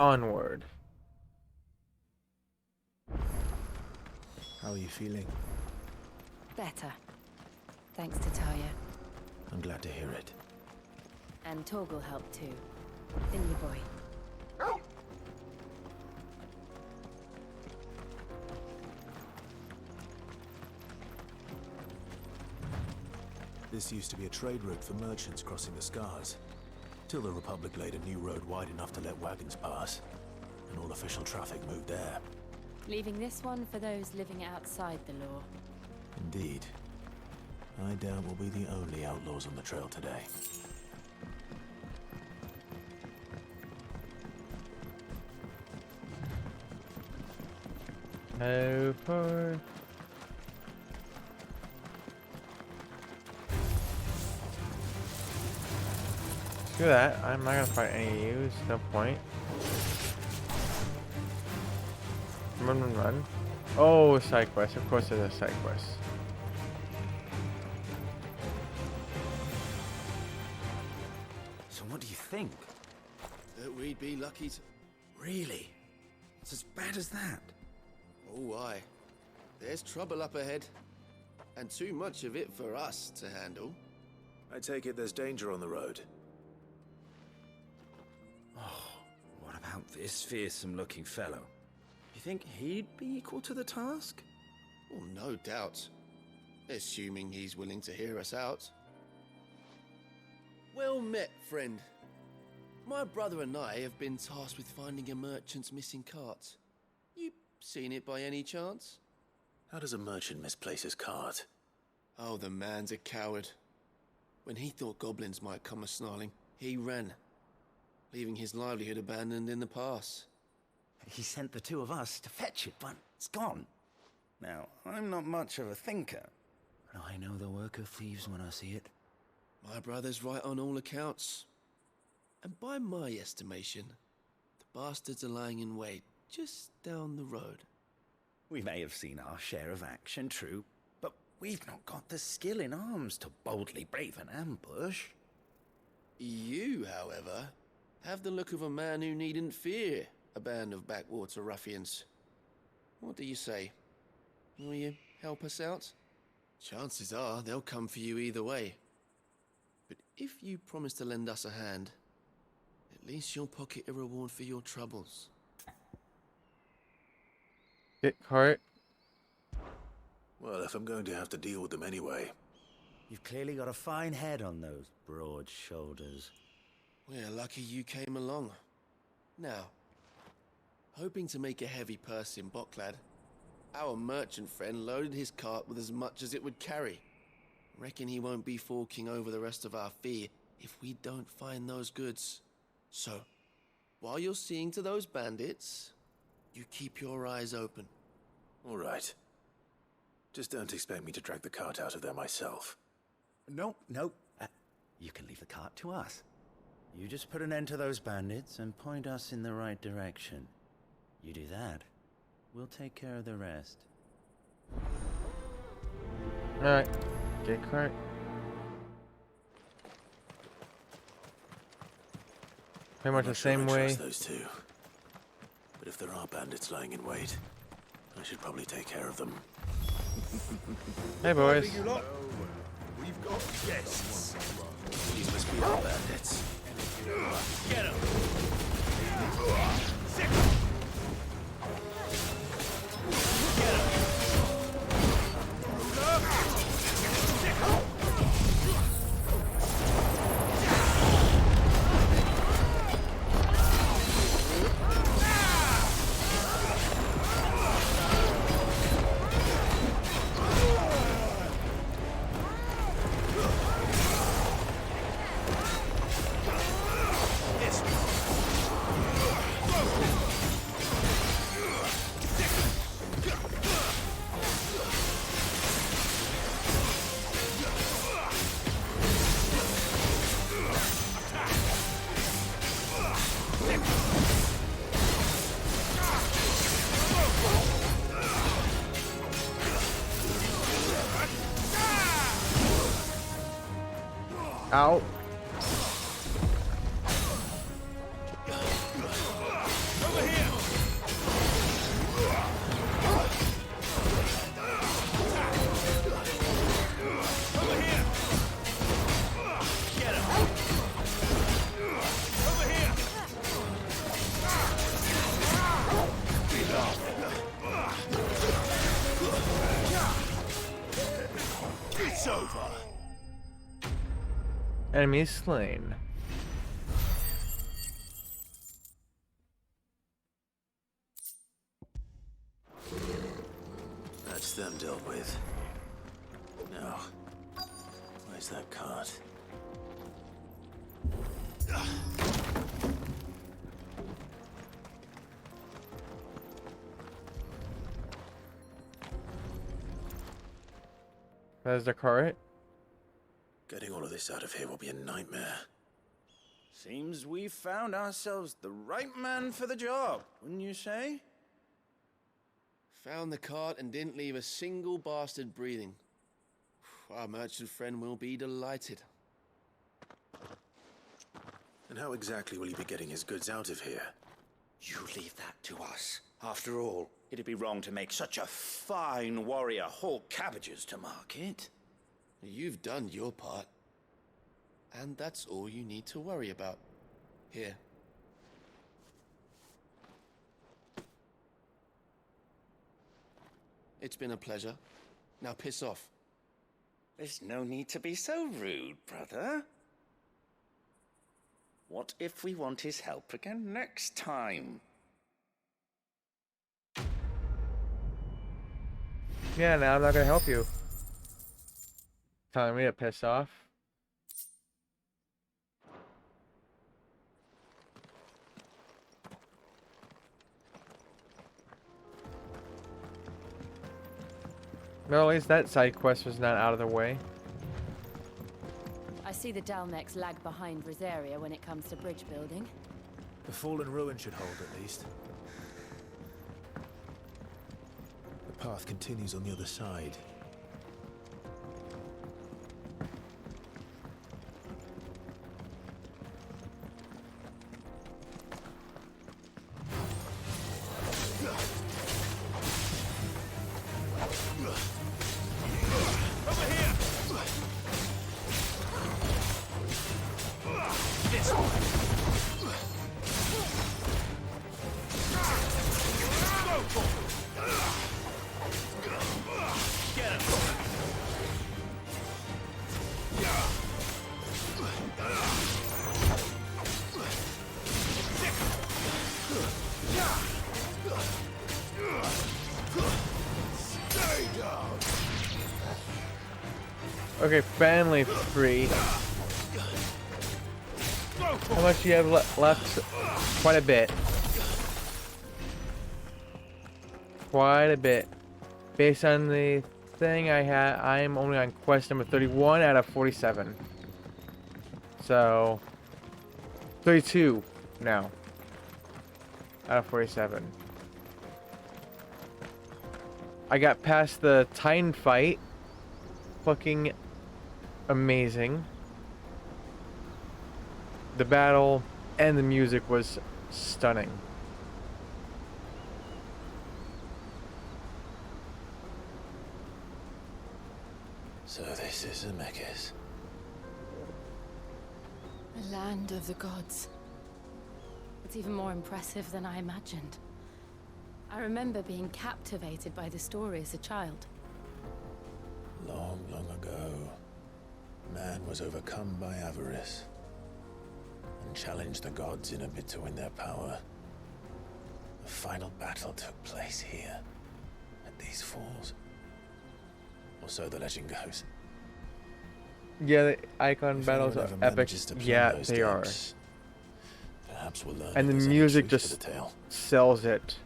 Onward. How are you feeling? Better. Thanks to Talia. I'm glad to hear it. And Torgal helped too. Didn't you, boy? This used to be a trade route for merchants crossing the Scars, till the Republic laid a new road wide enough to let wagons pass, and all official traffic moved there. Leaving this one for those living outside the law. Indeed. I doubt we'll be the only outlaws on the trail today. How far? Screw that. I'm not gonna fight any of you. There's no point. Run, run, run. Oh, side quest. Of course there's a side quest. So what do you think? That we'd be lucky to... Really? It's as bad as that. Oh, aye. There's trouble up ahead. And too much of it for us to handle. I take it there's danger on the road. Oh, what about this fearsome-looking fellow? You think he'd be equal to the task? Well, no doubt. Assuming he's willing to hear us out. Well met, friend. My brother and I have been tasked with finding a merchant's missing cart. You seen it by any chance? How does a merchant misplace his cart? Oh, the man's a coward. When he thought goblins might come a-snarling, he ran, leaving his livelihood abandoned in the pass. He sent the two of us to fetch it, but it's gone. Now, I'm not much of a thinker, but I know the work of thieves when I see it. My brother's right on all accounts. And by my estimation, the bastards are lying in wait just down the road. We may have seen our share of action, true, but we've not got the skill in arms to boldly brave an ambush. You, however, have the look of a man who needn't fear a band of backwater ruffians. What do you say? Will you help us out? Chances are they'll come for you either way. But if you promise to lend us a hand, at least you'll pocket a reward for your troubles. Get cart. Well, if I'm going to have to deal with them anyway. You've clearly got a fine head on those broad shoulders. We're lucky you came along. Now, hoping to make a heavy purse in Boklad, our merchant friend loaded his cart with as much as it would carry. Reckon he won't be forking over the rest of our fee if we don't find those goods. So, while you're seeing to those bandits, you keep your eyes open. All right. Just don't expect me to drag the cart out of there myself. No. You can leave the cart to us. You just put an end to those bandits and point us in the right direction. You do that, we'll take care of the rest. Alright. Get cart. Pretty much the same way. Trust those two. But if there are bandits lying in wait, I should probably take care of them. Hey, boys. We've got guests. These must be our bandits. Get him. Ow. It's over. Enemy slain. That's them dealt with. Now, where's that cart? There's the cart. Getting all of this out of here will be a nightmare. Seems we've found ourselves the right man for the job, wouldn't you say? Found the cart and didn't leave a single bastard breathing. Our merchant friend will be delighted. And how exactly will he be getting his goods out of here? You leave that to us. After all, it'd be wrong to make such a fine warrior haul cabbages to market. You've done your part. And that's all you need to worry about. Here. It's been a pleasure. Now piss off. There's no need to be so rude, brother. What if we want his help again next time? Yeah, now I'm not gonna help you. Telling me to piss off. Well, at least that side quest was not out of the way. I see the Dalnex lag behind Rosaria when it comes to bridge building. The fallen ruin should hold at least. The path continues on the other side. Okay, finally free. How much do you have left? Quite a bit. Quite a bit. Based on the thing I had, I am only on quest number 31 out of 47. So, 32 now. Out of 47. I got past the Titan fight. Fucking amazing. The battle and the music was stunning. So this is Zemeckis. The land of the gods. It's even more impressive than I imagined. I remember being captivated by the story as a child. Long, long ago, man was overcome by avarice and challenged the gods in a bid to win their power. The final battle took place here, at these falls. Or so the legend goes. Yeah, the icon If battles anyone are ever epic. manages to plumb Yeah, those they are. depths, perhaps we'll learn And if the there's any music truth to just the tale. sells it,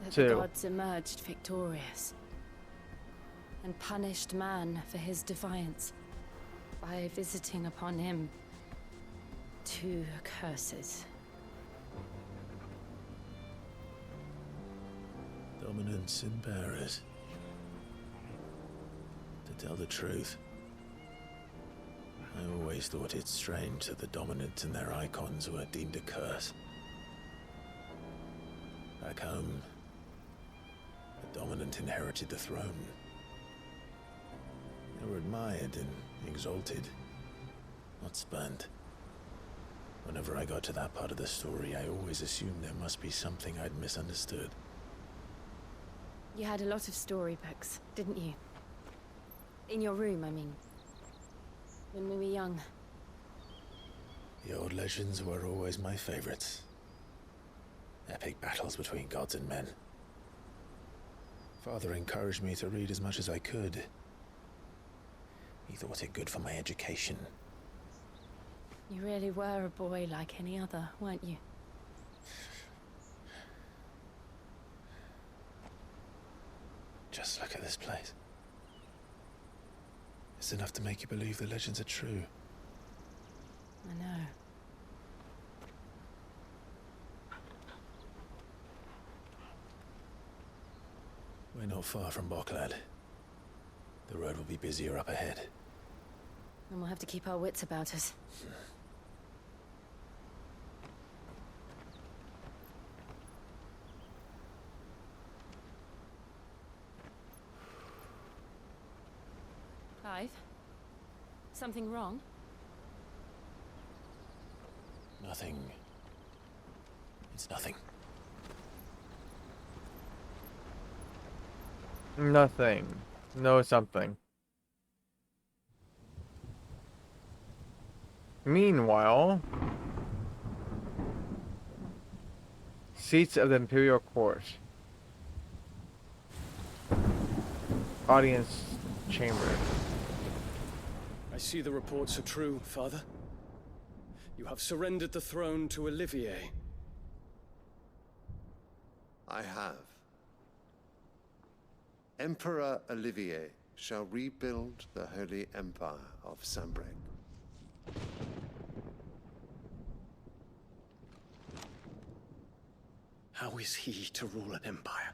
That the too. gods emerged victorious and punished man for his defiance by visiting upon him 2 curses. Dominance and bearers. To tell the truth, I always thought it strange that the dominants and their icons were deemed a curse. Back home, the dominant inherited the throne. They were admired and exalted, not spurned. Whenever I got to that part of the story, I always assumed there must be something I'd misunderstood. You had a lot of storybooks, didn't you? In your room, I mean. When we were young. The old legends were always my favorites. Epic battles between gods and men. Father encouraged me to read as much as I could. He thought it good for my education. You really were a boy like any other, weren't you? Just look at this place. It's enough to make you believe the legends are true. I know. We're not far from Boklad. The road will be busier up ahead. And we'll have to keep our wits about us. Something wrong? Nothing. It's nothing. Nothing. No something. Meanwhile, seats of the Imperial Court. Audience chamber. I see the reports are true, Father. You have surrendered the throne to Olivier. I have. Emperor Olivier shall rebuild the Holy Empire of Sanbreque. How is he to rule an empire?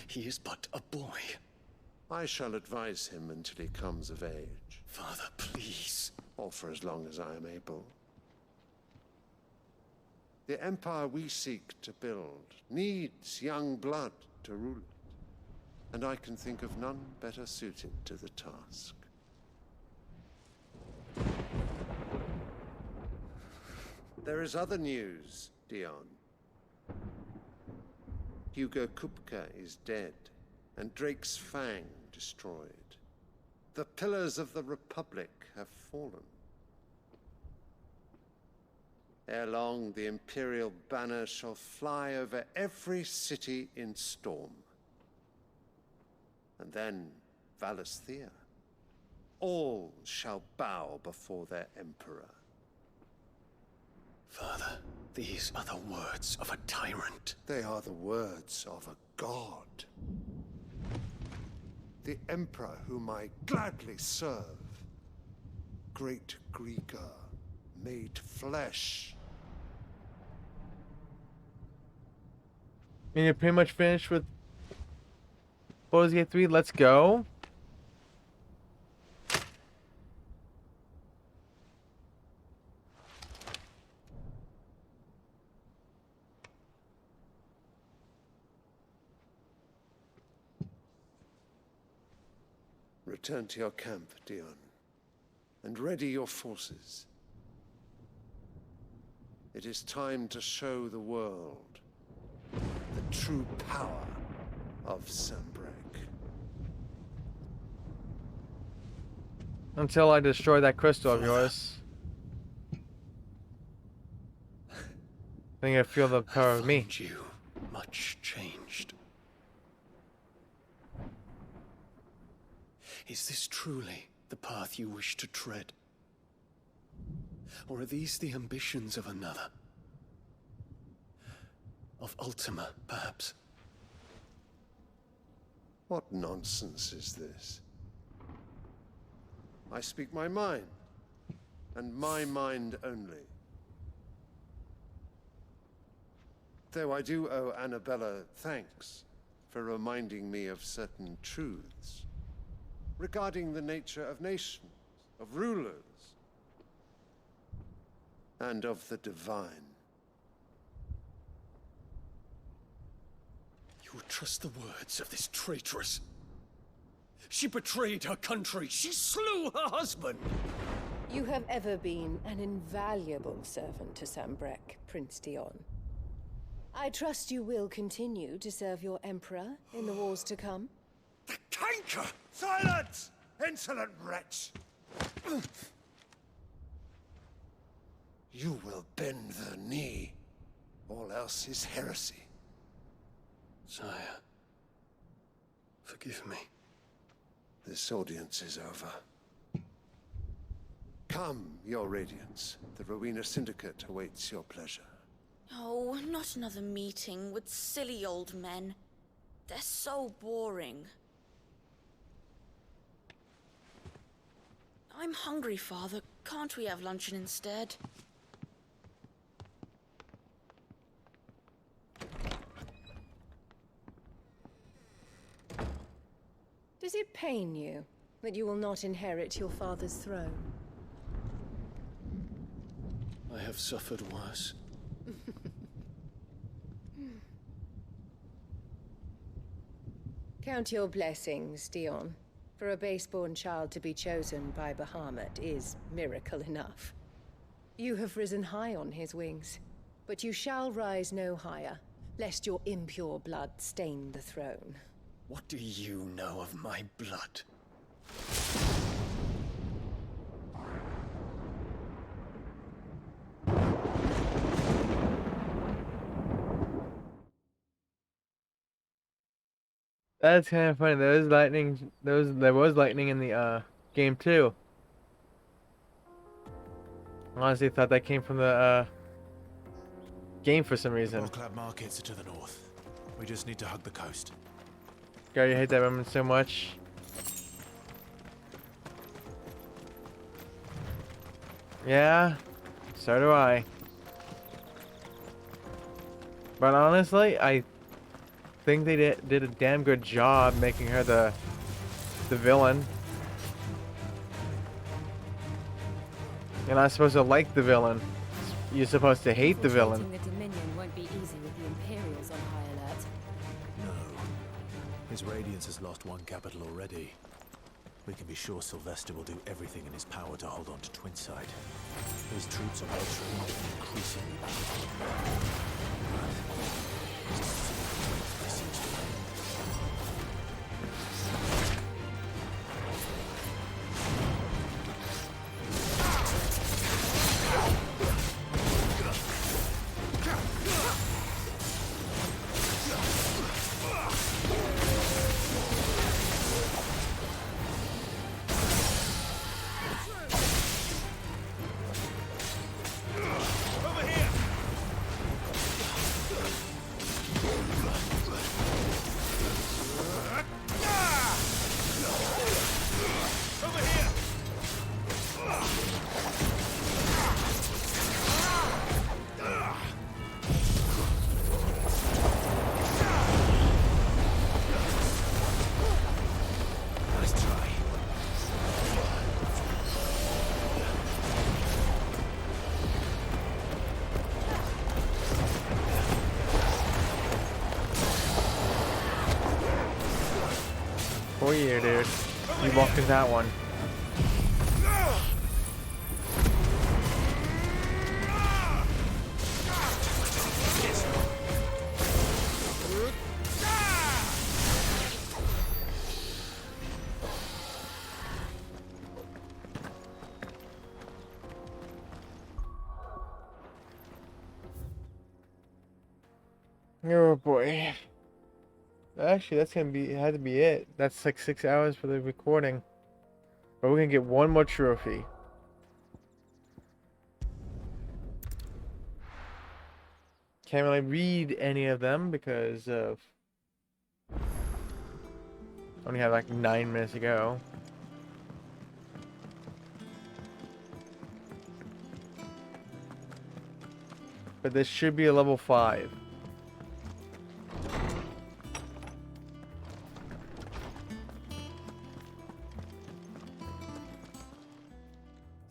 He is but a boy. I shall advise him until he comes of age. Father, please. Or for as long as I am able. The empire we seek to build needs young blood to rule it, and I can think of none better suited to the task. There is other news, Dion. Hugo Kupka is dead, and Drake's Fang destroyed. The pillars of the Republic have fallen. Ere long, the Imperial banner shall fly over every city in Storm. And then Valisthea. All shall bow before their Emperor. Father, these are the words of a tyrant. They are the words of a god. The Emperor whom I gladly serve. Great Greager, made flesh. And you're pretty much finished with Baldur's Gate 3. Let's go. Return to your camp, Dion, and ready your forces. It is time to show the world the true power of Sanbreque. Until I destroy that crystal of yours. Then you feel the power of me. You much changed. Is this truly the path you wish to tread? Or are these the ambitions of another? Of Ultima, perhaps? What nonsense is this? I speak my mind, and my mind only. Though I do owe Annabella thanks for reminding me of certain truths regarding the nature of nations, of rulers, and of the divine. You would trust the words of this traitress? She betrayed her country. She slew her husband. You have ever been an invaluable servant to Sanbreque, Prince Dion. I trust you will continue to serve your Emperor in the wars to come. The canker! Silence! Insolent wretch! You will bend the knee. All else is heresy. Sire, forgive me. This audience is over. Come, your Radiance. The Rowena Syndicate awaits your pleasure. Oh, not another meeting with silly old men. They're so boring. I'm hungry, Father. Can't we have luncheon instead? Does it pain you that you will not inherit your father's throne? I have suffered worse. Count your blessings, Dion. For a base-born child to be chosen by Bahamut is miracle enough. You have risen high on his wings, but you shall rise no higher, lest your impure blood stain the throne. What do you know of my blood? That's kind of funny. There was lightning in the game too. I honestly thought that came from the game for some reason. Clad markets are to the north. We just need to hug the coast. God, you hate that woman so much. Yeah, so do I. But honestly, I think they did a damn good job making her the villain. You're not supposed to like the villain. You're supposed to hate the villain. The Dominion won't be easy with the Imperials on high alert. No. His Radiance has lost one capital already. We can be sure Sylvester will do everything in his power to hold on to Twinside. His troops are well trained and increasingly powerful. For you, dude. You walked in that one. Oh boy. Actually, that's gonna be had to be it. That's like 6 hours for the recording. But we're gonna get one more trophy. Can't really read any of them because of only have like 9 minutes to go. But this should be a level 5.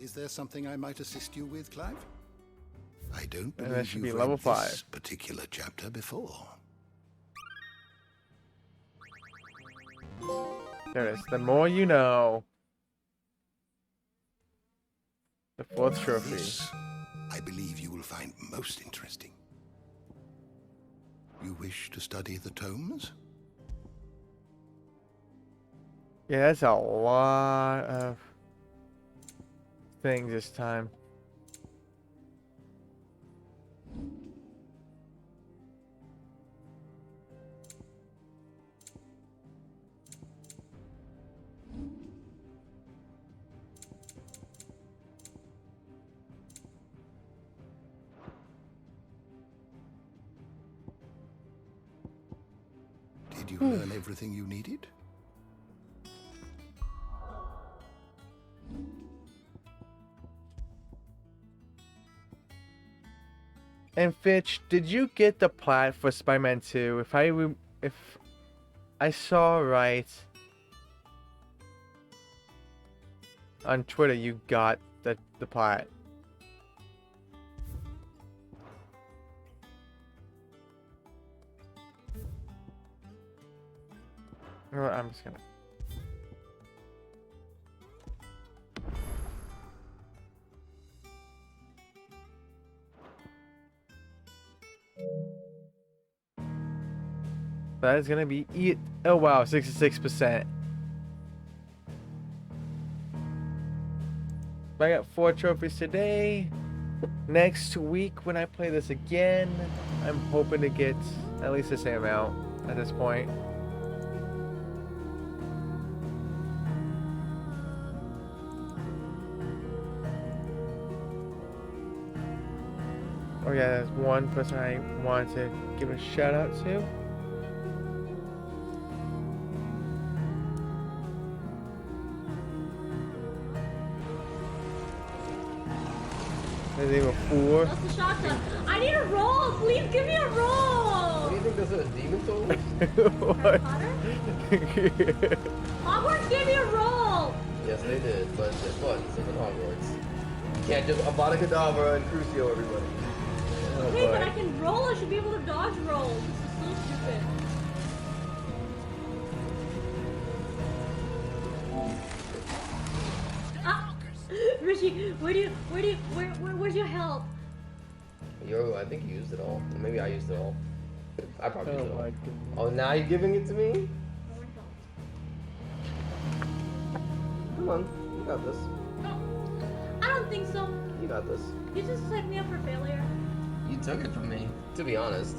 Is there something I might assist you with, Clive? I don't And that believe should be you've level read 5. this particular chapter before. There it is. The more you know. The 4th trophy. This, I believe you will find most interesting. You wish to study the tomes? Yeah, that's a lot of things this time. Did you learn everything you needed? And Fitch, did you get the plat for Spider-Man 2? If I saw right on Twitter, you got the plat. You know what, I'm just gonna. That is gonna be it. Oh wow, 66%. I got 4 trophies today. Next week when I play this again, I'm hoping to get at least the same amount at this point. Oh yeah, there's one person I wanted to give a shout out to. There's even 4. That's the shotgun. I need a roll. Please give me a roll. What do you think this is? Demon Souls? What? Hogwarts gave me a roll. Yes, they did, but guess what? This isn't Hogwarts. You can't just Avada Kedavra and Crucio everybody. Okay, but I can roll. I should be able to dodge rolls. This is so stupid. Ah, Rishi, where's your help? Yo, I think you used it all. Or maybe I used it all. I probably used it all. Oh, now you're giving it to me? Come on, you got this. I don't think so. You got this. You just set me up for failure. You took it from me, to be honest.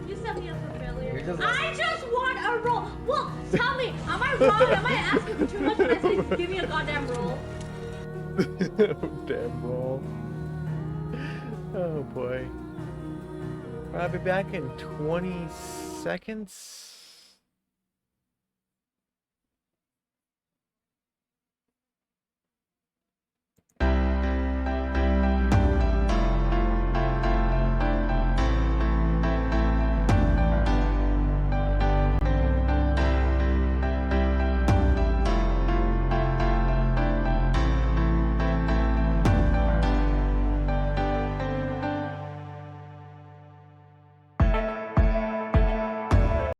You set me up for failure. You're just I just want a roll. Well, tell me, am I wrong? Am I asking for too much when I say give me a goddamn roll? Damn roll. Oh boy. I'll be back in 20 seconds.